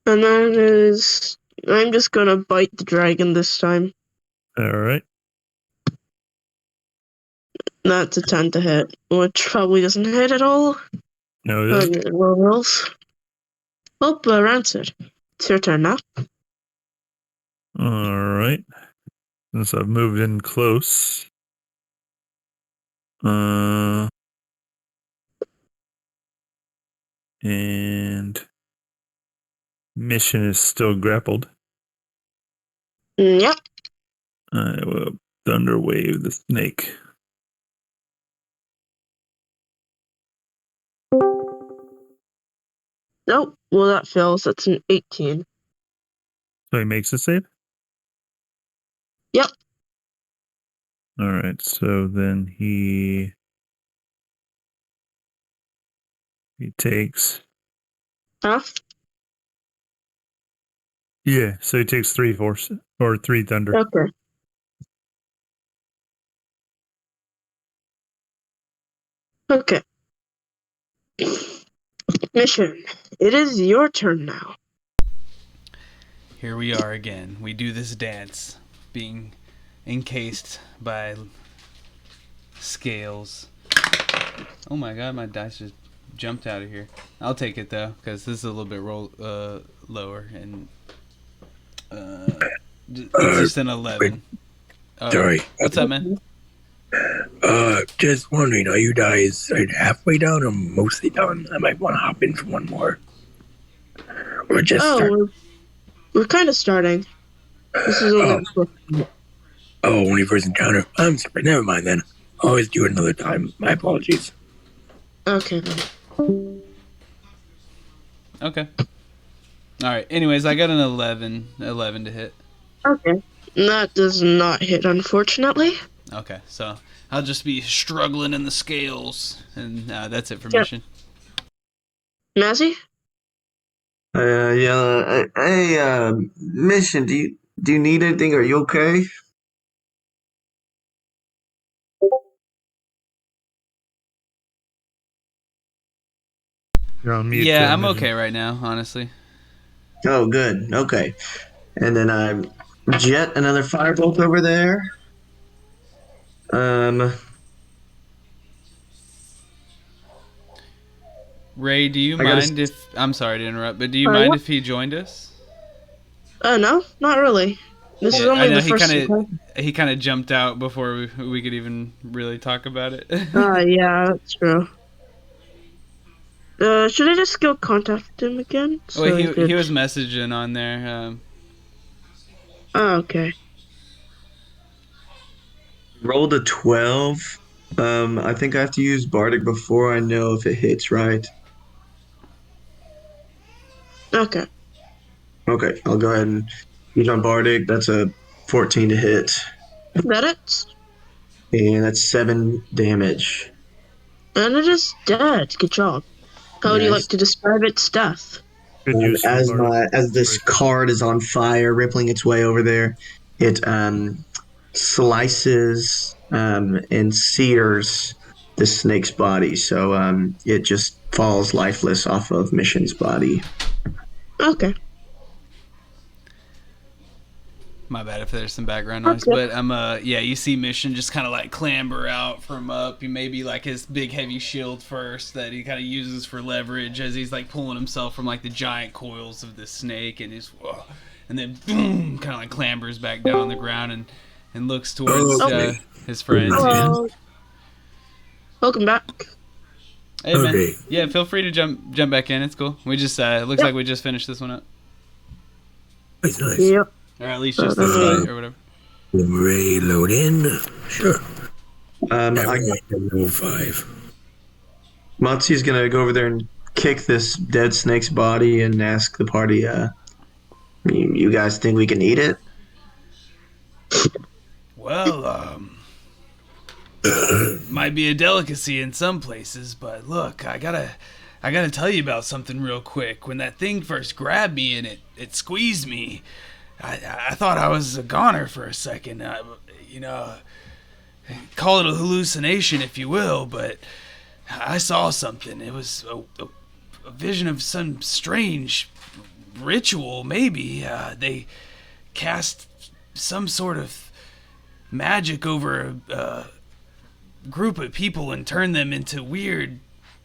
And then I'm just gonna bite the dragon this time. All right. That's a 10 to hit, which probably doesn't hit at all. No, it is. Okay, well, rolls. Oh, Rancid. It's your turn now. All right. Since I've moved in close. And Mission is still grappled. Yep. I will Thunder Wave the snake. Nope. Well, that fails. That's an 18. So he makes a save? Yep. All right. So then he takes. Huh? Yeah. So he takes 3 force or 3 thunder. Okay. Okay. Mission. It is your turn now. Here we are again. We do this dance, being encased by scales. Oh my god, my dice just jumped out of here. I'll take it though, because this is a little bit lower, and it's just an 11. Sorry. What's up, man? Just wondering, are you guys halfway done or mostly done? I might want to hop in for one more. Or just start. We're kind of starting. This is only Only first encounter. I'm sorry, never mind then. I'll always do it another time. My apologies. Okay then. Okay. Alright, anyways, I got an 11 to hit. Okay. That does not hit, unfortunately. Okay, so I'll just be struggling in the scales, and that's it for mission. Massey? Mission, do you need anything? Are you okay? You're on mute. Yeah, I'm okay right now, honestly. Oh, good. Okay. And then I jet another firebolt over there. Ray, do you mind if... I'm sorry to interrupt, but do you mind if he joined us? No, not really. This is only the first time. He kind of jumped out before we could even really talk about it. Yeah, that's true. Should I just go contact him again? So he was messaging on there. Oh, okay. Rolled a 12. I think I have to use Bardic before I know if it hits, right? Okay. Okay, I'll go ahead and use on Bardic. That's a 14 to hit. That it? And that's 7 damage. And it is dead. Good job. How would you like to describe its death? As this card is on fire, rippling its way over there, it slices and sears the snake's body, so it just falls lifeless off of Mission's body. Okay. My bad if there's some background noise, but you see Mission just kind of like clamber out from up. He maybe like his big heavy shield first that he kind of uses for leverage as he's like pulling himself from like the giant coils of the snake, and and then boom, kind of like clambers back down on the ground and looks towards his friends. Hello. Welcome back. Hey man. Okay. Yeah, feel free to jump back in. It's cool. We just it looks like we just finished this one up, Nice. Yep. or at least just this fight or whatever. Ready, load in. Sure. I, Level 5. Matsu's gonna go over there and kick this dead snake's body and ask the party, you guys think we can eat it? Well, might be a delicacy in some places, but look, I gotta tell you about something real quick. When that thing first grabbed me and it squeezed me, I thought I was a goner for a second. Call it a hallucination if you will, but I saw something. It was a vision of some strange ritual, maybe. They cast some sort of magic over a group of people and turned them into weird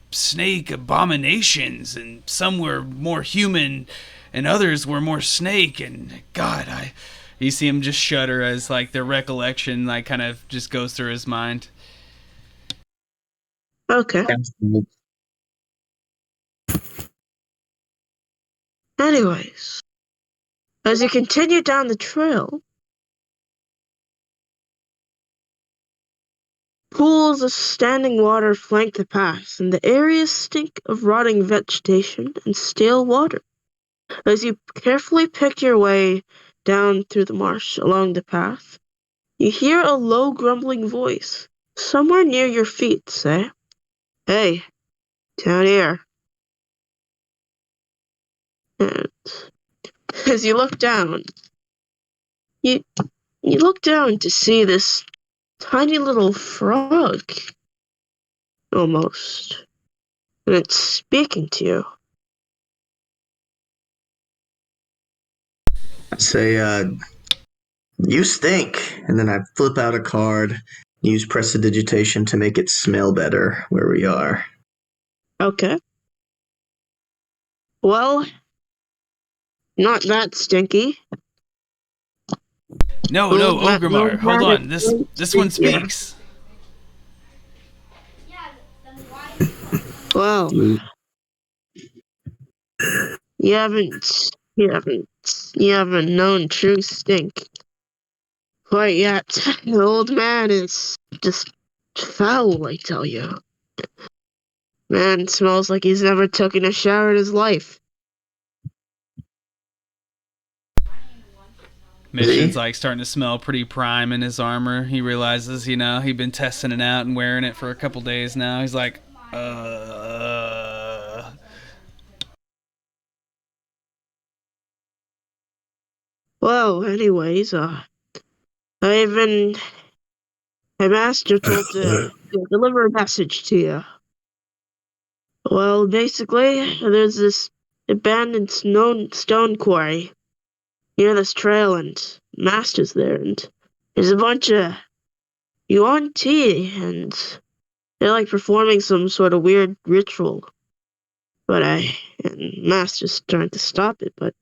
snake abominations, and some were more human and others were more snake, and God, you see him just shudder as like the recollection like kind of just goes through his mind. Okay. Anyways, as you continue down the trail, pools of standing water flank the path, and the areas stink of rotting vegetation and stale water. As you carefully pick your way down through the marsh along the path, you hear a low grumbling voice somewhere near your feet say, "Hey, down here." And as you look down, you look down to see this tiny little frog, almost, and it's speaking to you. I say, you stink. And then I flip out a card, use prestidigitation to make it smell better where we are. Okay. Well, not that stinky. No, Ogremar, hold on. This one speaks. Well, you haven't known true stink quite yet. The old man is just foul, I tell you. Man smells like he's never taken a shower in his life. Mission's like starting to smell pretty prime in his armor. He realizes, he'd been testing it out and wearing it for a couple days now. He's like, Well, anyways, my master told to deliver a message to you. Well, basically, there's this abandoned stone quarry near this trail, and master's there, and there's a bunch of yuan tea, and they're like performing some sort of weird ritual. And master's trying to stop it, but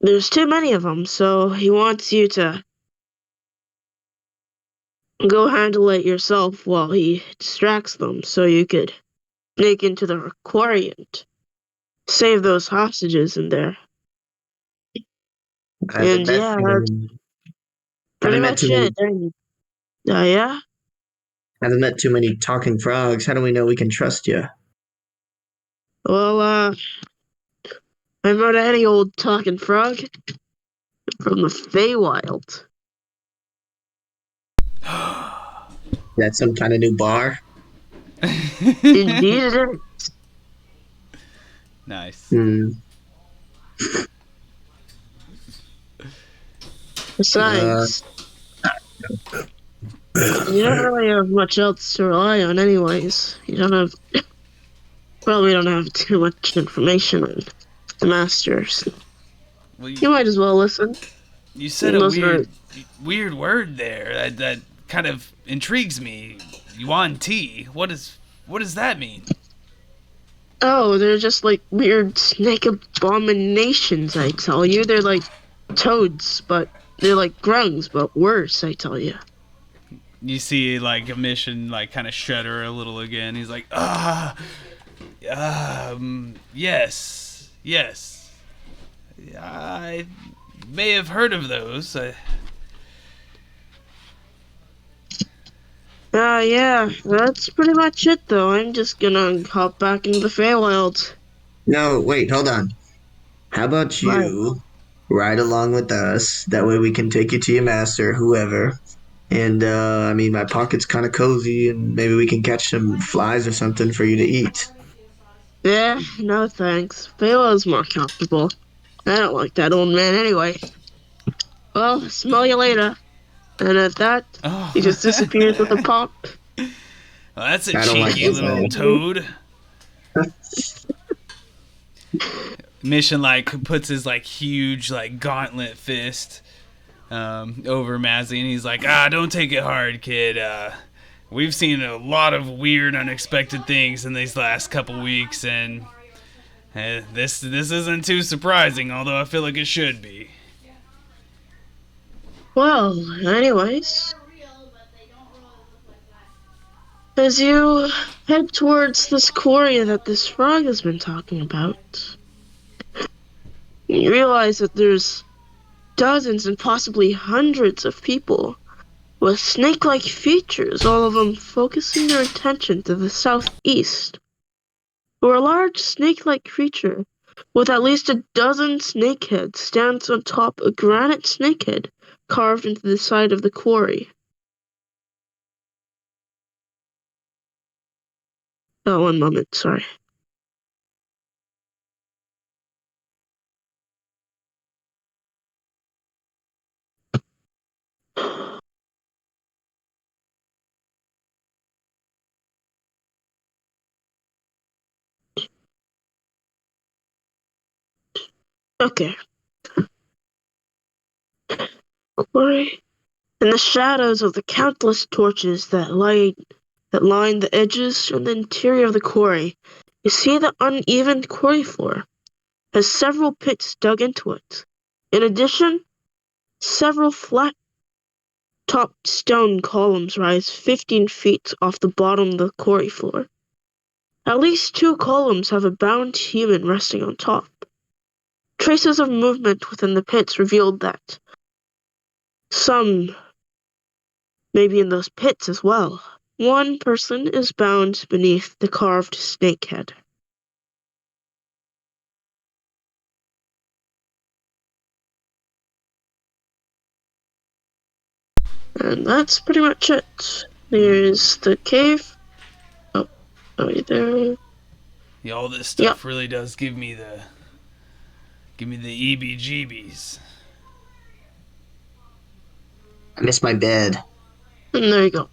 there's too many of them, so he wants you to go handle it yourself while he distracts them, so you could sneak into the quarry and save those hostages in there. And yeah, that's pretty much it. Yeah? Haven't met too many talking frogs. How do we know we can trust you? Well, I'm not any old talking frog from the Feywild. That's some kind of new bar? Indeed it is. nice. Besides, you don't really have much else to rely on anyways. Probably don't have too much information on the masters. Well, You might as well listen. You said a weird word there that kind of intrigues me. Yuan tea. What does that mean? Oh, they're just like weird snake abominations, I tell you. They're like toads, but they're like grungs, but worse, I tell you. You see like a mission like kind of shudder a little again. He's like, yes, yes. I may have heard of those. Yeah, that's pretty much it though. I'm just gonna hop back into the Feywild. No, wait, hold on. How about Right. you ride along with us? That way we can take you to your master, whoever. And I mean, my pocket's kind of cozy, and maybe we can catch some flies or something for you to eat. Yeah, no thanks. Phelan's more comfortable. I don't like that old man anyway. Well, smell you later. And at that, he just disappears with a Oh. pop. Well, that's a I don't like cheeky this little guy. toad. Mission like puts his like huge like gauntlet fist over Mazzy, and he's like, don't take it hard, kid. We've seen a lot of weird, unexpected things in these last couple weeks, and this isn't too surprising, although I feel like it should be. Well, anyways, as you head towards this quarry that this frog has been talking about, you realize that there's dozens and possibly hundreds of people with snake-like features, all of them focusing their attention to the southeast, where a large snake-like creature with at least a dozen snake heads stands on top a granite snake head carved into the side of the quarry. Oh, one moment, sorry. Okay. Quarry. In the shadows of the countless torches that line the edges and the interior of the quarry, you see the uneven quarry floor has several pits dug into it. In addition, several flat-topped stone columns rise 15 feet off the bottom of the quarry floor. At least 2 columns have a bound human resting on top. Traces of movement within the pits revealed that some may be in those pits as well. One person is bound beneath the carved snake head. And that's pretty much it. There's the cave. Oh, right there. Yeah, all this Yep. stuff really does give me the EBGBs. I miss my bed. And there you go.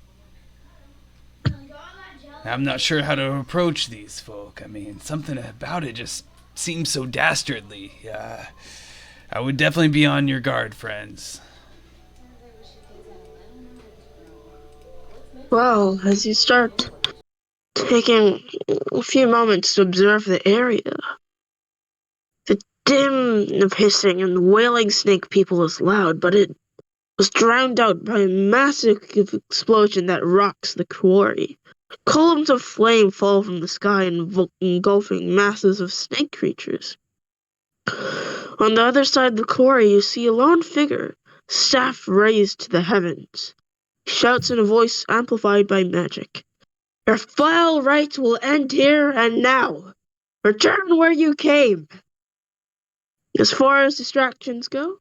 I'm not sure how to approach these folk. I mean, something about it just seems so dastardly. I would definitely be on your guard, friends. Well, as you start taking a few moments to observe the area, the dim hissing and wailing snake people is loud, but it was drowned out by a massive explosion that rocks the quarry. Columns of flame fall from the sky, engulfing masses of snake creatures. On the other side of the quarry, you see a lone figure, staff raised to the heavens. He shouts in a voice amplified by magic. Your foul rites will end here and now. Return where you came. As far as distractions go,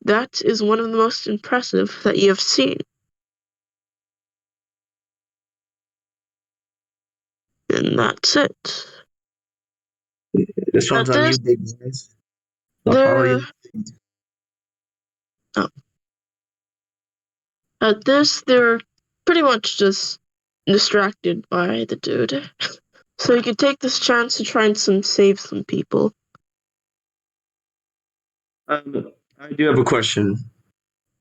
that is one of the most impressive that you have seen. And that's it. This one's At on this, you, big guys. I'll follow there, you. at this, they're pretty much just distracted by the dude. So you could take this chance to try and save some people. I do have a question.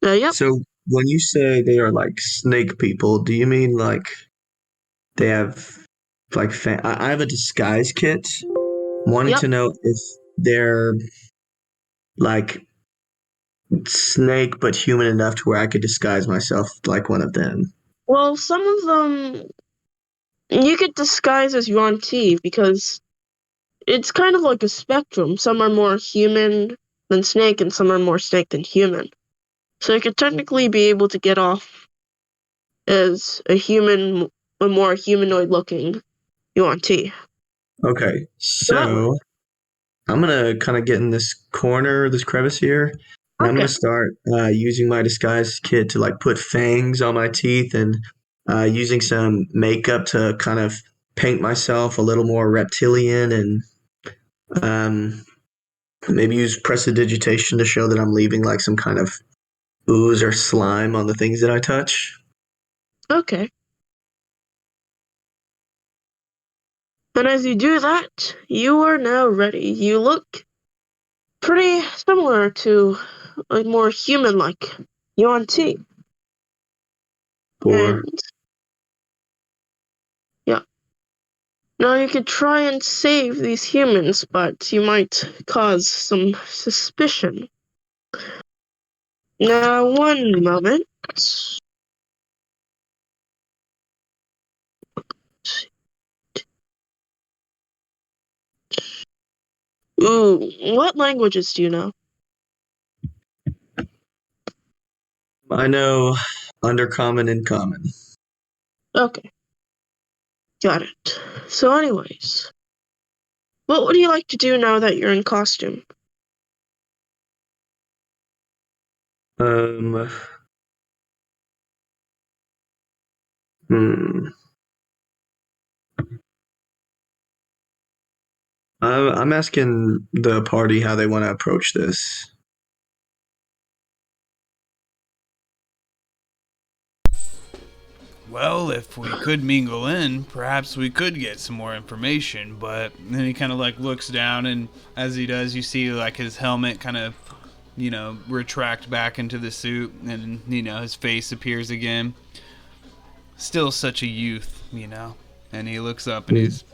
Yep, So, when you say they are like snake people, do you mean like they have like I have a disguise kit. Wanting yep. to know if they're like snake but human enough to where I could disguise myself like one of them. Well, some of them you could disguise as Yuan Ti because it's kind of like a spectrum. Some are more human than snake, and some are more snake than human. So you could technically be able to get off as a more humanoid-looking Yuan Ti. Okay, So that so I'm gonna kind of get in this corner, this crevice here, and I'm okay. gonna start using my disguise kit to like put fangs on my teeth and using some makeup to kind of paint myself a little more reptilian and um, maybe use prestidigitation to show that I'm leaving like some kind of ooze or slime on the things that I touch. Okay. And as you do that, you are now ready. You look pretty similar to a more human-like Yuan Ti. Or And yeah. Now you could try and save these humans, but you might cause some suspicion. Now, one moment. Ooh, what languages do you know? I know undercommon and common. Okay, got it. So anyways, what would you like to do now that you're in costume? Um, hmm. I'm asking the party how they want to approach this. Well, if we could mingle in, perhaps we could get some more information. But then he kind of like looks down, and as he does, you see like his helmet kind of, retract back into the suit, and his face appears again. Still such a youth, And he looks up and he's,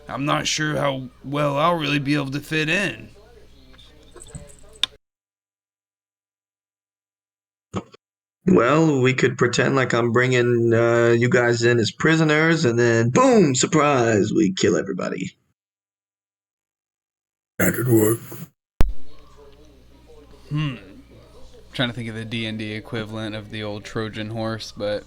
I'm not sure how well I'll really be able to fit in. Well, we could pretend like I'm bringing you guys in as prisoners, and then boom, surprise, we kill everybody. That would work. Trying to think of the D&D equivalent of the old Trojan horse, but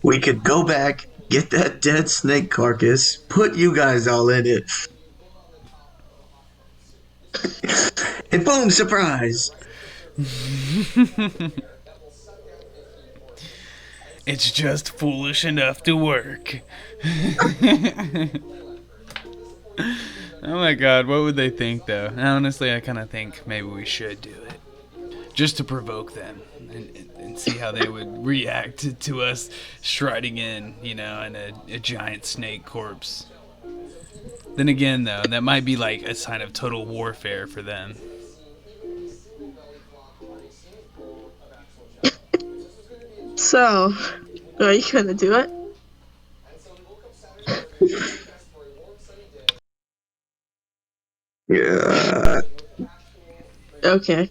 We could go back, get that dead snake carcass, put you guys all in it, and boom, surprise. it's just foolish enough to work. Oh my god, what would they think though? Honestly, I kind of think maybe we should do it. Just to provoke them and see how they would react to us striding in, in a giant snake corpse. Then again, though, that might be like a sign of total warfare for them. So, are you gonna do it? Yeah. Okay.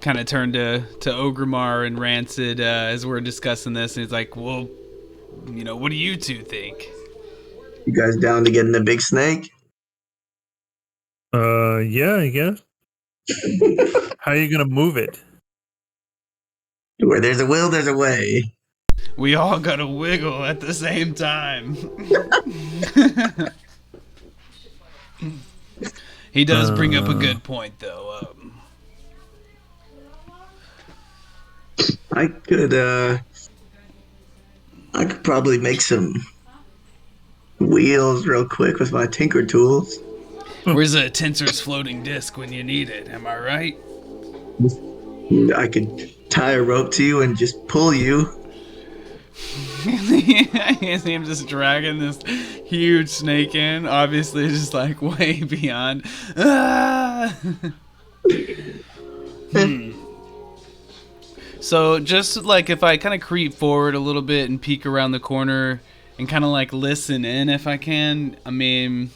Kind of turned to Ogremar and Rancid as we're discussing this, and he's like, well, what do you two think? You guys down to get in the big snake? Yeah, I guess. How are you gonna move it? Where there's a will, there's a way. We all gotta wiggle at the same time. He does bring up a good point, though. I could probably make some wheels real quick with my tinker tools. Where's a tensor's floating disc when you need it? Am I right? I could tie a rope to you and just pull you. I see him just dragging this huge snake in, obviously just like way beyond. Ah! So just like if I kind of creep forward a little bit and peek around the corner and kind of like listen in if I can, I mean,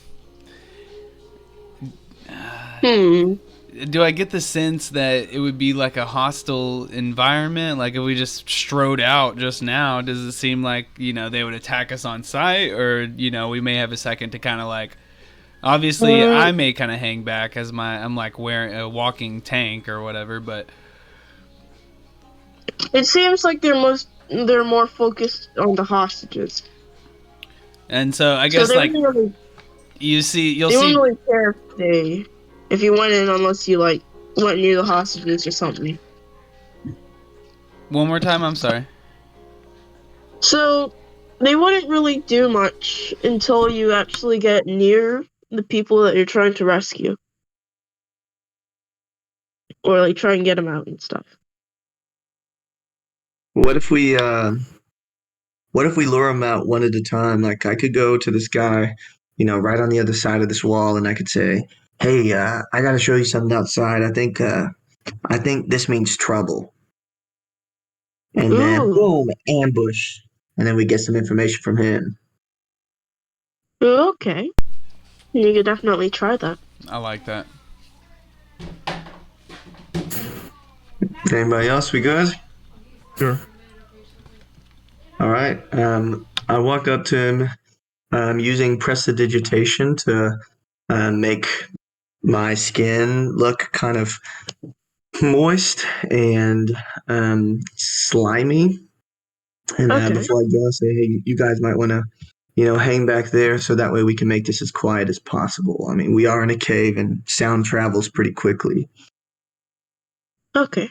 do I get the sense that it would be like a hostile environment? Like if we just strode out just now, does it seem like, they would attack us on sight, or, we may have a second to kind of like, obviously I may kind of hang back as I'm like wearing a walking tank or whatever, but It seems like they're more focused on the hostages. and so I So guess they like wouldn't really, you'll they see wouldn't really care if you went in unless you like went near the hostages or something. one more time, I'm sorry. So they wouldn't really do much until you actually get near the people that you're trying to rescue. Or like try and get them out and stuff. What if we lure them out one at a time? Like I could go to this guy, right on the other side of this wall, and I could say, "Hey, I got to show you something outside. I think this means trouble." And then Ooh. boom, ambush, and then we get some information from him. Okay. You could definitely try that. I like that. Anybody else? We good? Sure. All right. I walk up to him, using prestidigitation to make my skin look kind of moist and slimy. And Okay. before I go, I say, hey, you guys might want to, hang back there so that way we can make this as quiet as possible. I mean, we are in a cave and sound travels pretty quickly. Okay.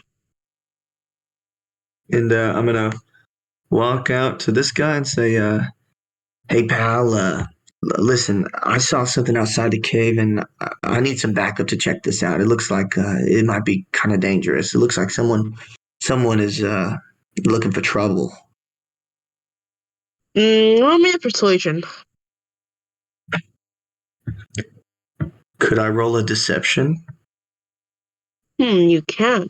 And I'm going to walk out to this guy and say, hey, pal, listen, I saw something outside the cave and I need some backup to check this out. It looks like it might be kind of dangerous. It looks like someone is looking for trouble. Roll me a persuasion. Could I roll a deception? You can.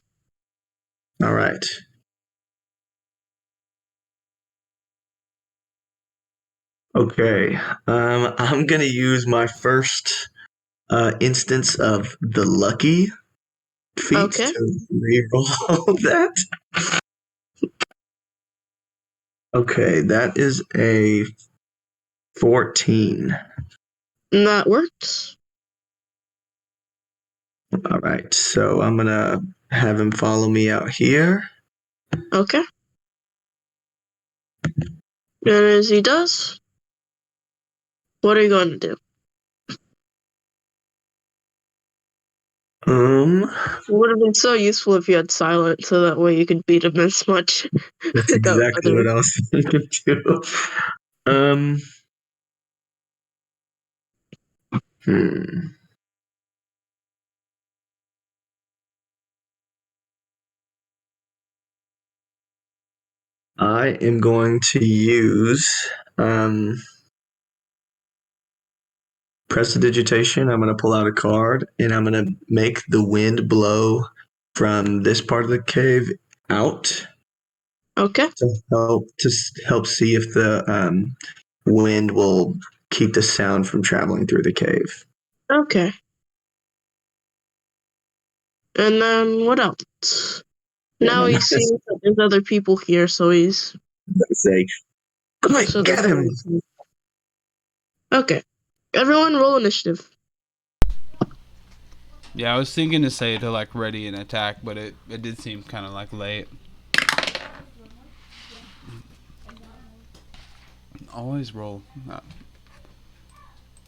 All right. Okay. I'm gonna use my first instance of the lucky feat Okay. to reroll that. Okay, that is a 14. That works. All right, so I'm gonna have him follow me out here. Okay. And as he does, what are you going to do? It would have been so useful if you had silent, so that way you could beat him as much. That's without exactly other. what I was thinking too. Um, hmm. I am going to use prestidigitation. I'm going to pull out a card and I'm going to make the wind blow from this part of the cave out Okay. to help see if the wind will keep the sound from traveling through the cave. Okay. And then what else? Yeah, Now he sees that there's other people here, so he's say, quick, so get him! Okay. Everyone roll initiative. Yeah, I was thinking to say to like ready an attack, but it did seem kind of like late. Always roll.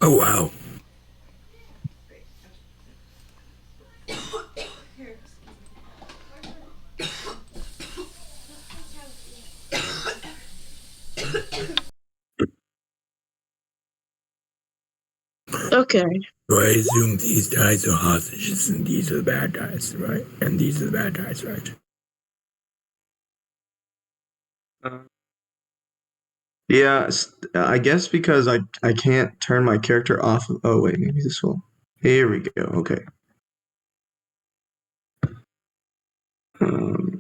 Oh, wow. Okay. So I assume these guys are hostages and these are the bad guys, right? And these are the bad guys, right? Yeah, I guess because I can't turn my character off. Oh wait, maybe this will. Here we go. Okay.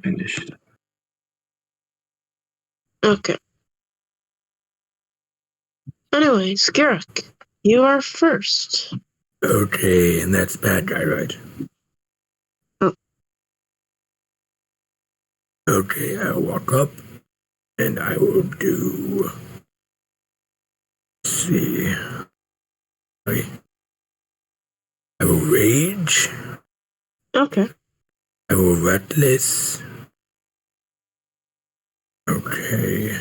Initiative. Okay. Anyways, Garrick, you are first. Okay, and that's bad guy, right? Okay, I'll walk up and I will do. Let's see. I will rage. Okay. I will reckless. Okay.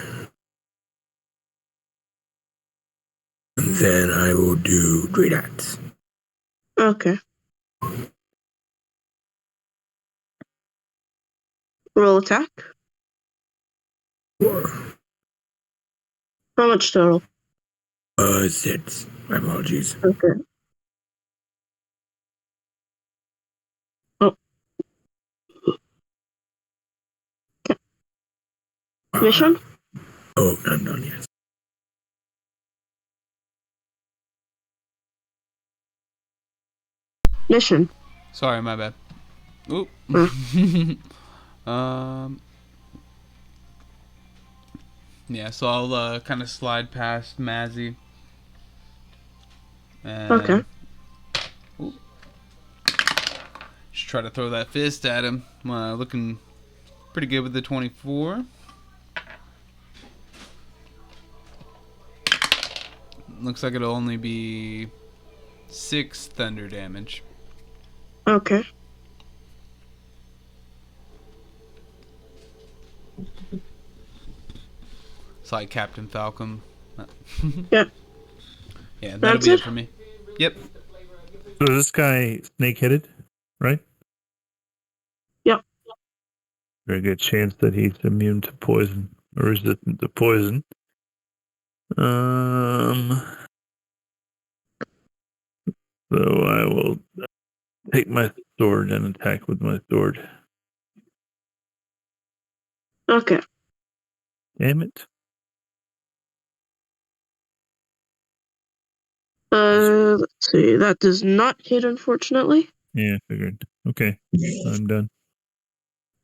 And then I will do great axe. Okay. Roll attack. Four. How much total? 6. My apologies. Okay. Oh. Okay. Mission? Oh, I'm done, yes. Mission. Sorry, my bad. Oop. Yeah, so I'll kind of slide past Mazzy. And Okay. just try to throw that fist at him. Looking pretty good with the 24. Looks like it'll only be 6 thunder damage. Okay. It's like Captain Falcon. Yeah. Yeah, that'll That's be it? it for me. Yep. So this guy snake-headed, right? Yep. Very good chance that he's immune to poison or resistant to poison. So I will take my sword and attack with my sword. Okay. Damn it. Let's see. That does not hit, unfortunately. Yeah, figured. Okay, I'm done.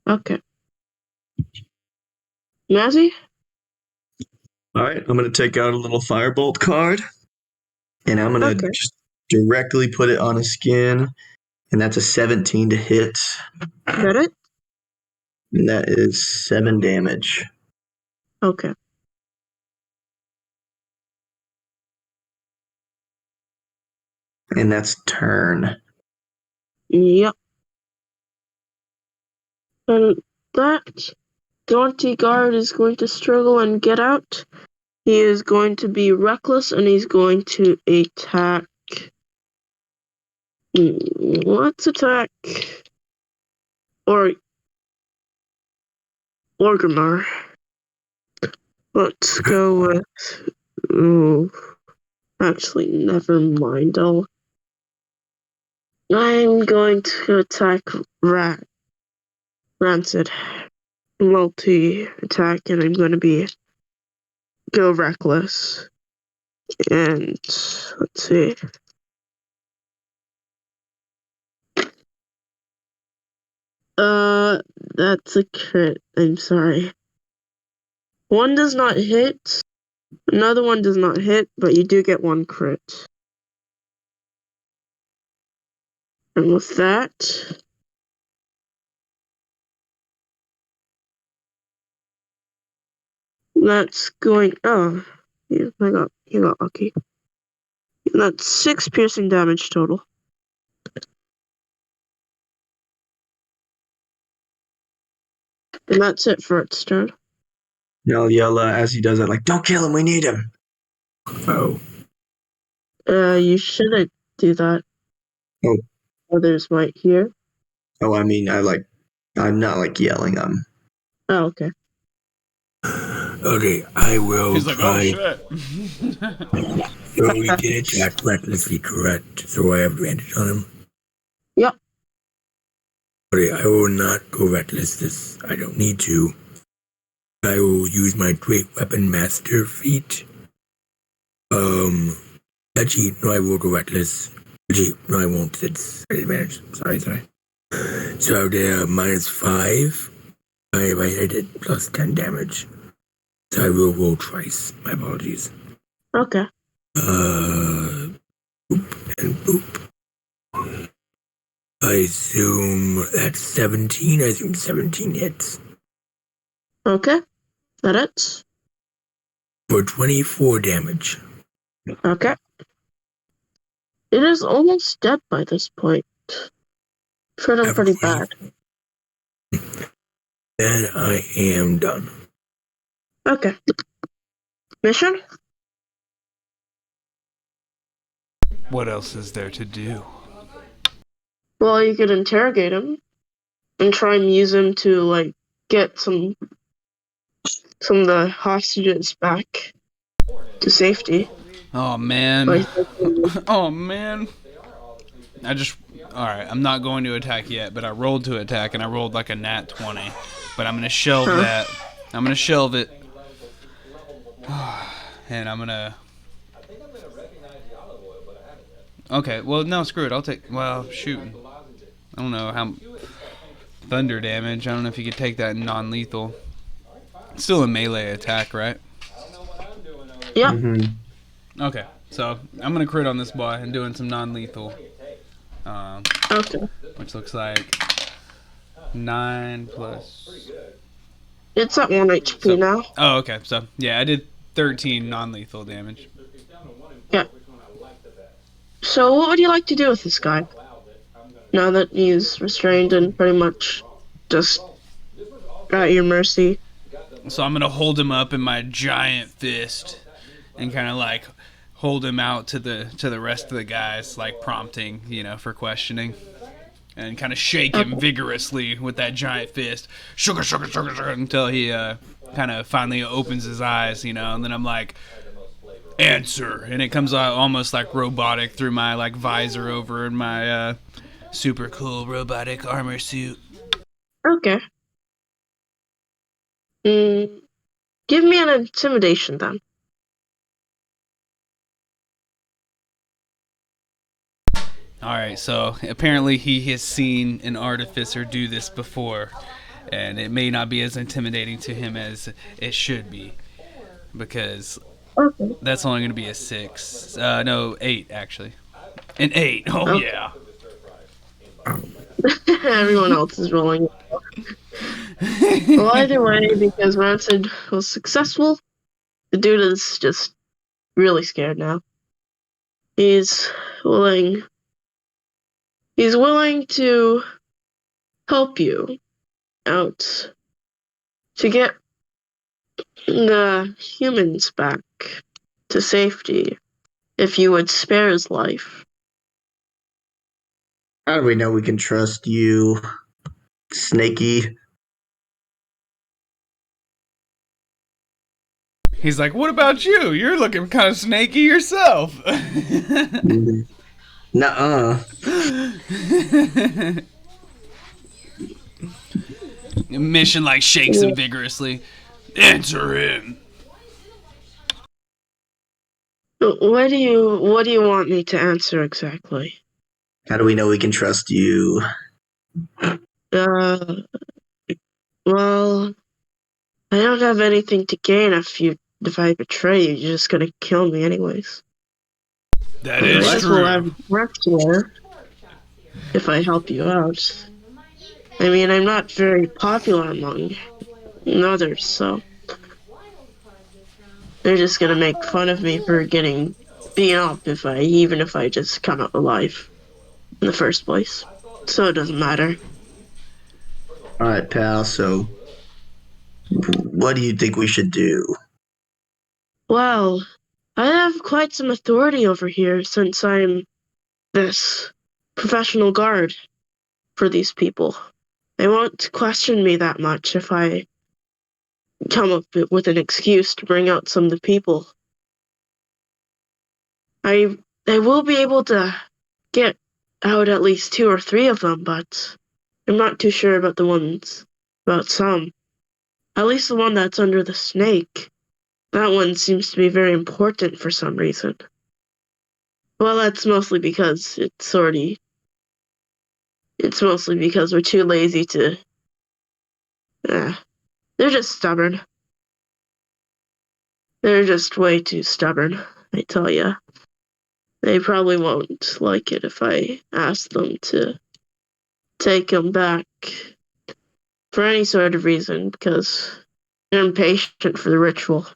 Okay. Mazzy? All right, I'm going to take out a little firebolt card, and I'm going to Okay. just directly put it on his skin, and that's a 17 to hit, Got it? and that is 7 damage. Okay. And that's turn. Yep. And that Daunty guard is going to struggle and get out. He is going to be reckless and he's going to attack. Let's attack. Orgrimmar. Let's go with. Ooh. Actually, never mind. I'm going to attack Rancid. Multi-attack, and I'm going to go reckless. And let's see. That's a crit. I'm sorry. One does not hit. Another one does not hit, but you do get 1 crit. And with that, that's going. Oh, yeah, you got lucky. That's 6 piercing damage total. And that's it for its turn. And I'll yell as he does it, like, don't kill him, we need him. Oh, You shouldn't do that. Oh. Others might hear. Oh, I mean, I'm not like yelling. Oh, okay. okay, I will He's like, oh try. shit. So we did attack recklessly, correct? So I have advantage on him? Yep. Okay, I will not go reckless. I don't need to. I will use my great weapon master feat. Actually, no, I will go reckless. Actually, no, I won't. It's advantage. Sorry. So there, -5. I hit it plus 10 damage. So I will roll twice. My apologies. Okay. Boop and boop. I assume that's 17. I assume 17 hits. Okay. That it? For 24 damage. Okay. It is almost dead by this point. Feeling After pretty 20 bad. Then I am done. Okay. Mission? What else is there to do? Well, you could interrogate him and try and use him to, like, get some of the hostages back to safety. Oh man. Like, Oh man. Alright, I'm not going to attack yet, but I rolled to attack and I rolled like a nat 20. But I'm gonna shelve that. I'm gonna shelve it. And I'm gonna. Okay, well, no, screw it. I'll take. Well, shoot. I don't know how. Thunder damage. I don't know if you could take that non lethal. It's still a melee attack, right? yeah. Mm-hmm. Okay, so I'm gonna crit on this boy and doing some non lethal. Okay. Which looks like 9 plus. It's at 1 HP now. Oh, okay. So, yeah, I did 13 non lethal damage. Yeah. So, what would you like to do with this guy? Now that he's restrained and pretty much just at your mercy. So I'm gonna hold him up in my giant fist and kind of like hold him out to the rest of the guys, like prompting, for questioning, and kind of shake him vigorously with that giant fist, sugar, sugar, sugar, sugar, until he kind of finally opens his eyes, and then I'm like, answer, and it comes out almost like robotic through my like visor over in my super cool robotic armor suit. Okay. Give me an intimidation then. Alright, so apparently he has seen an artificer do this before, and it may not be as intimidating to him as it should be, because Okay. that's only going to be a 6. No, 8, actually. An 8, oh Okay. yeah. Everyone else is rolling. Well, either way, because Rancid was successful, the dude is just really scared now. He's willing to help you out to get the humans back to safety if you would spare his life. How do we know we can trust you, Snaky? He's like, what about you? You're looking kind of snaky yourself. Nuh-uh. Mission like shakes him vigorously. Answer him. What do you want me to answer exactly? How do we know we can trust you? Well, I don't have anything to gain if I betray you. You're just gonna kill me anyways. That is Might as true. well have wrestler if I help you out. I mean, I'm not very popular among others, so they're just gonna make fun of me for getting beaten up even if I just come out alive in the first place. So it doesn't matter. All right, pal. So, what do you think we should do? Well, I have quite some authority over here since I'm this professional guard for these people. They won't question me that much if I come up with an excuse to bring out some of the people. I will be able to get out at least 2 or 3 of them, but I'm not too sure about some. At least the one that's under the snake. That one seems to be very important for some reason. Well, that's mostly because it's mostly because we're too lazy to... they're just stubborn. They're just way too stubborn, I tell ya. They probably won't like it if I ask them to take him back for any sort of reason, because and impatient for the ritual.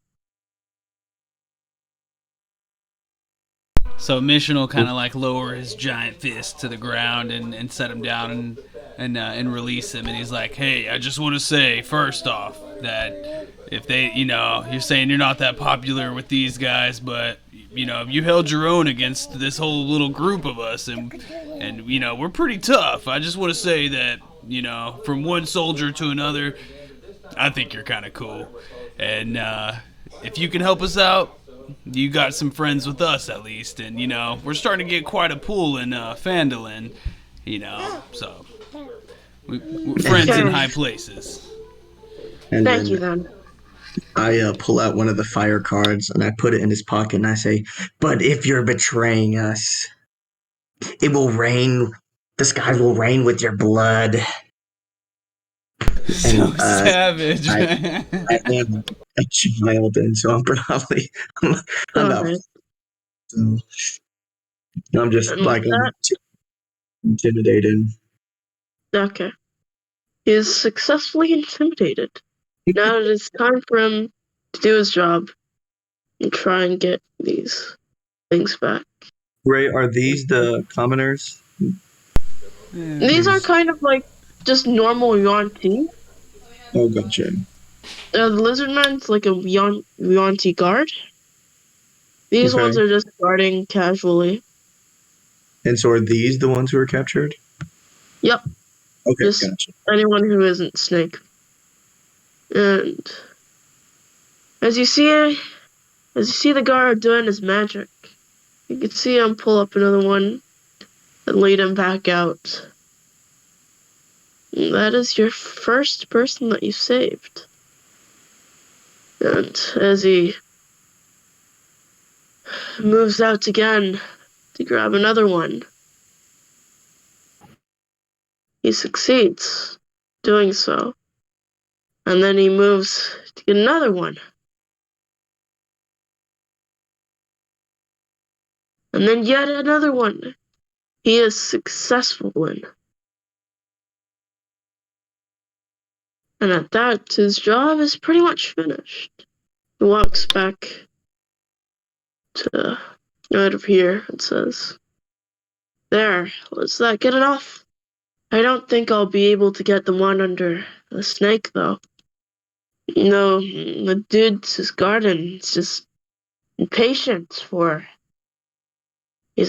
So Mission will kind of like lower his giant fist to the ground and set him down and release him. And he's like, "Hey, I just want to say first off that if they, you're saying you're not that popular with these guys, but you held your own against this whole little group of us, and we're pretty tough. I just want to say that from one soldier to another, I think you're kind of cool, and if you can help us out." You got some friends with us at least, and we're starting to get quite a pool in Phandalin, so we're friends in high places. And Thank then you, then. I pull out one of the fire cards and I put it in his pocket and I say, "But if you're betraying us, it will rain. The skies will rain with your blood." So And savage, I, man. I am a child, and so I'm probably I'm about Alright. so I'm just And with like that, intimidated. okay. He is successfully intimidated. Now it is time for him to do his job and try and get these things back. Ray, are these the commoners? These are kind of like just normal Yuan-Ti. Oh, gotcha. The lizard man's like a Yuan-Ti guard. These Okay. ones are just guarding casually. And so are these the ones who were captured? Yep, Okay, just gotcha. anyone who isn't Snake. And as you see the guard doing his magic, you can see him pull up another one and lead him back out. And that is your first person that you saved. And as he moves out again to grab another one, he succeeds doing so. And then he moves to get another one. And then yet another one he is successful in. And at that, his job is pretty much finished. He walks back to right up here and says, "There, was that good enough? I don't think I'll be able to get the one under the snake, though. No, the dude's garden is just he's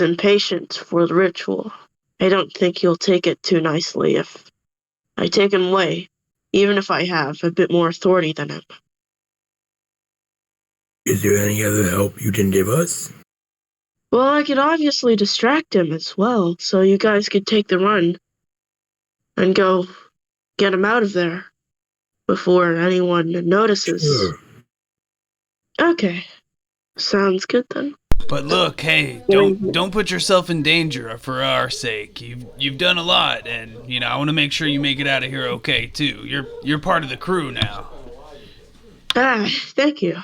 impatient for the ritual. I don't think he'll take it too nicely if I take him away, even if I have a bit more authority than him." Is there any other help you can give us? Well, I could obviously distract him as well, so you guys could take the run and go get him out of there before anyone notices. Sure. Okay, sounds good then. But look, hey, don't put yourself in danger for our sake. You've done a lot, and I want to make sure you make it out of here okay too. You're part of the crew now. Thank you.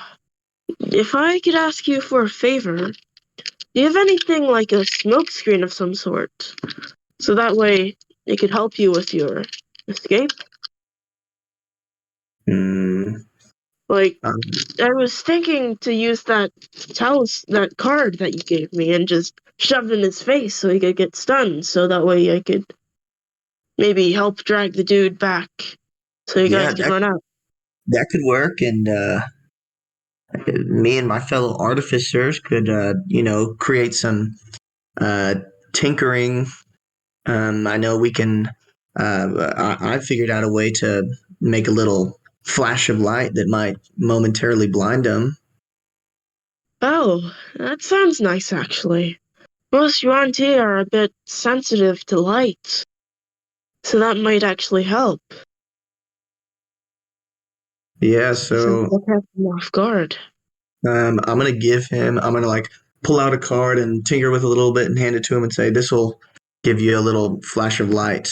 If I could ask you for a favor, do you have anything like a smoke screen of some sort? So that way it could help you with your escape? Like, I was thinking to use that card that you gave me and just shove it in his face so he could get stunned, so that way I could maybe help drag the dude back so you guys could run out. That could work, and me and my fellow artificers could, create some tinkering. I know we can. I figured out a way to make a little flash of light that might momentarily blind them. Oh, that sounds nice, actually. Most Yuan-Ti are a bit sensitive to light, so that might actually help. Yeah, So so we'll catch him off guard. I'm gonna like pull out a card and tinker with a little bit and hand it to him and say, "This will give you a little flash of light.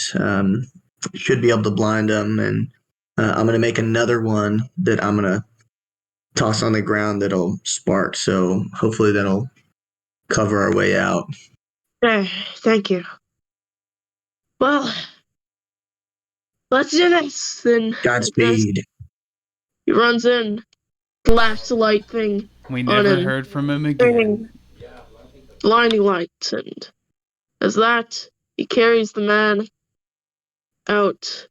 Should be able to blind them." And I'm gonna make another one that I'm gonna toss on the ground that'll spark. So hopefully that'll cover our way out. Thank you. Well, let's do this, then. I guess Godspeed. He runs in, flashes a light thing We on never him, heard from him again. turning blinding lights, and as that, he carries the man out.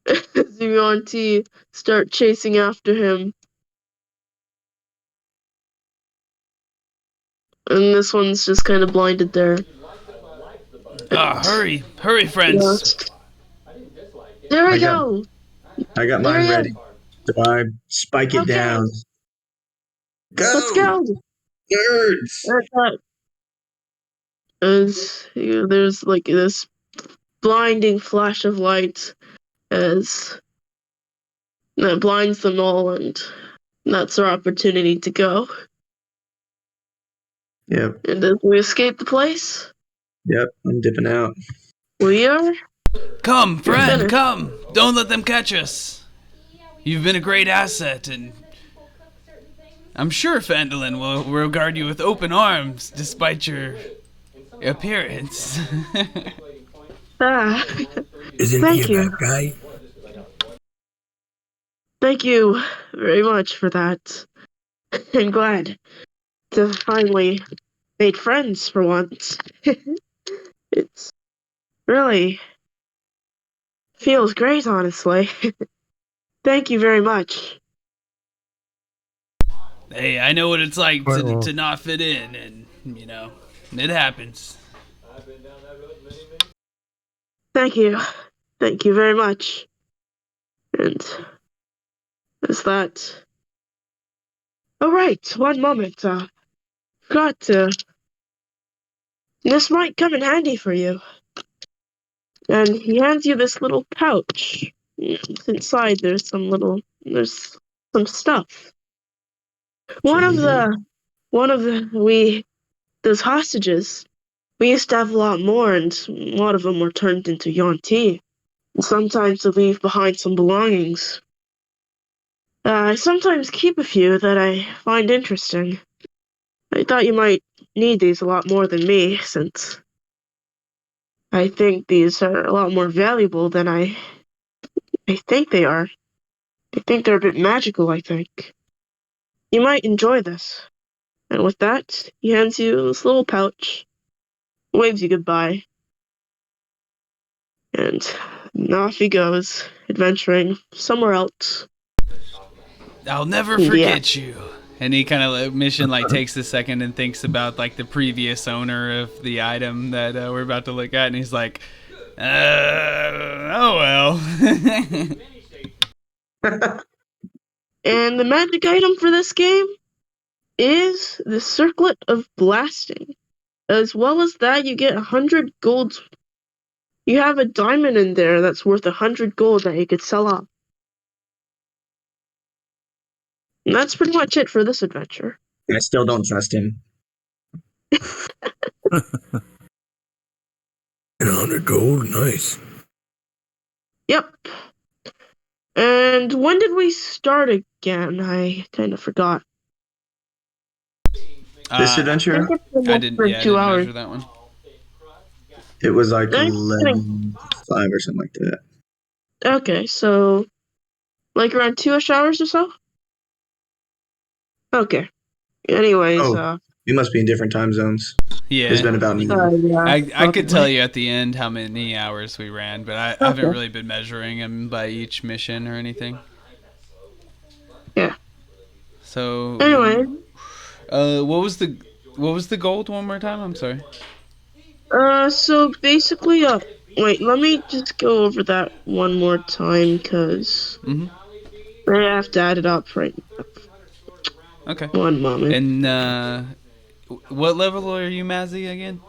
Zuyonti start chasing after him. And this one's just kind of blinded there. Hurry, friends. Yes. There we I got- go. I got There mine he ready. is. So I spike it Okay. down. Go! Let's go. Nerds! There's like this blinding flash of light as that blinds them all, and that's our opportunity to go. Yep, And as we escape the place, I'm dipping out. we are Come, friend, finished. come. Don't let them catch us. You've been a great asset, and I'm sure Phandalin will regard you with open arms, despite your appearance. Ah, Isn't Thank he a you. bad guy? thank you very much for that. I'm glad to finally made friends for once. It's really feels great, honestly. Thank you very much. Hey, I know what it's like Quite well. to not fit in, and, it happens. Thank you. Thank you very much. And is that... Oh, right. One moment. Forgot to... This might come in handy for you. And he hands you this little pouch. Inside there's some stuff. Those hostages, we used to have a lot more, and a lot of them were turned into Yuan-ti. And sometimes they leave behind some belongings. I sometimes keep a few that I find interesting. I thought you might need these a lot more than me, since I think these are a lot more valuable than I think they are. I think they're a bit magical, I think. You might enjoy this. And with that, he hands you this little pouch, waves you goodbye, and off he goes, adventuring somewhere else. I'll never Yeah. forget you. And he kind of mission takes a second and thinks about the previous owner of the item that we're about to look at, and he's like, oh well. And the magic item for this game is the Circlet of Blasting. As well as that, you get 100 gold. You have a diamond in there that's worth 100 gold that you could sell off. And that's pretty much it for this adventure. I still don't trust him. 100 gold, nice. Yep. And when did we start again? I kind of forgot. This adventure, I didn't, for yeah, I 2 didn't hours. measure that one. it was like I'm 11:05 or something like that. Okay, so like around 2-ish hours or so? Okay. Anyways, Oh. You must be in different time zones. Yeah. It's been about I could tell you at the end how many hours we ran, but I haven't really been measuring them by each mission or anything. Yeah. So Anyway, what was the gold one more time? I'm sorry. so basically, wait, let me just go over that one more time, because I have to add it up right now. Okay. One moment. And what level are you, Mazzy, again?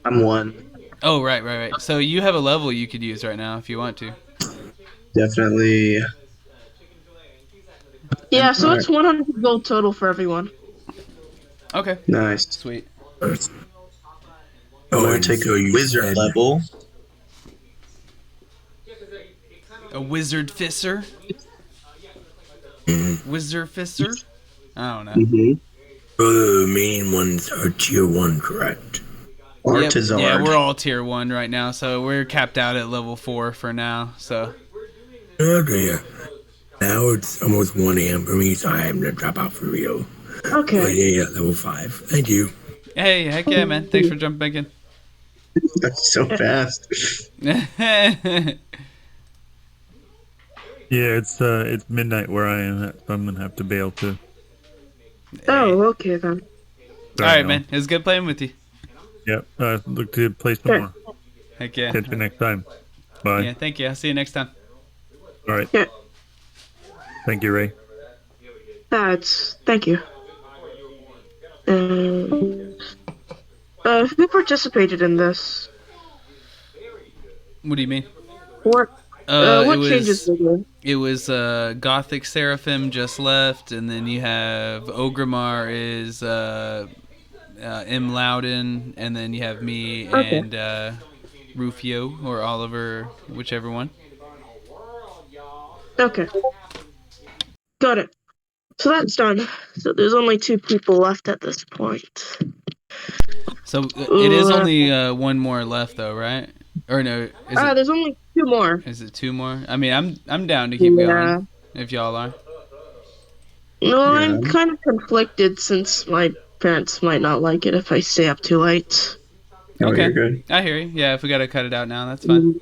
I'm 1. Oh, right. So you have a level you could use right now if you want to. Definitely. Yeah, so Alright. it's 100 gold total for everyone. Okay. Nice. Sweet. I'm gonna take so a you wizard said- level. A wizard fisser? Wizard fisser? I don't know. Mm-hmm. The main ones are tier 1, correct? Yep. Artizard. Yeah, we're all tier 1 right now, so we're capped out at level 4 for now. So Okay, yeah. Now it's almost 1 a.m. for me, so I am gonna drop out for real. Okay. But yeah, level 5. Thank you. Hey, heck yeah, man. Thanks for jumping back in. That's so fast. Yeah, it's midnight where I am at, so I'm gonna have to bail too. Oh, okay then. All right, man. It was good playing with you. Yep. Look to play some Okay. more. Heck yeah. Catch you next time. Bye. Yeah, thank you. I'll see you next time. All right. Yeah. Thank you, Ray. Thank you. Who participated in this? What do you mean? What It changes was were there? it was Gothic Seraphim just left, and then you have Ogrimmar is M. Loudon, and then you have me Okay. and Rufio or Oliver, whichever one. Okay. Got it. So that's done. So there's only 2 people left at this point. So it is Uh, only one more left, though, right? Or no? there's only 2 more. Is it 2 more? I mean, I'm down to keep Yeah. going if y'all are. No, Yeah. I'm kind of conflicted since my parents might not like it if I stay up too late. Oh, Okay, you're good. I hear you. Yeah, if we gotta cut it out now, that's fine.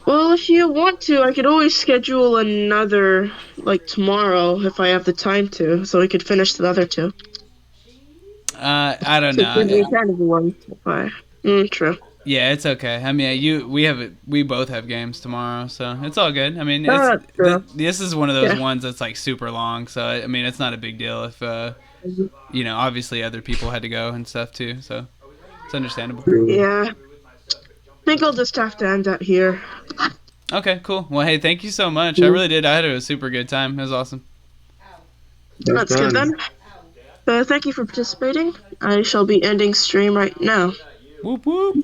Well, if you want to, I could always schedule another, like tomorrow, if I have the time to, so we could finish the other 2. I don't So it could be know. kind of one. If I... True. Yeah, it's okay. I mean, we both have games tomorrow, so it's all good. I mean, That's true. this is one of those Yeah. ones that's like super long, so I mean, it's not a big deal if obviously other people had to go and stuff too, so it's understandable. Yeah. I think I'll just have to end that here. Okay, cool. Well, hey, thank you so much. I really did. I had a super good time. It was awesome. That's good then. Thank you for participating. I shall be ending stream right now. Whoop whoop.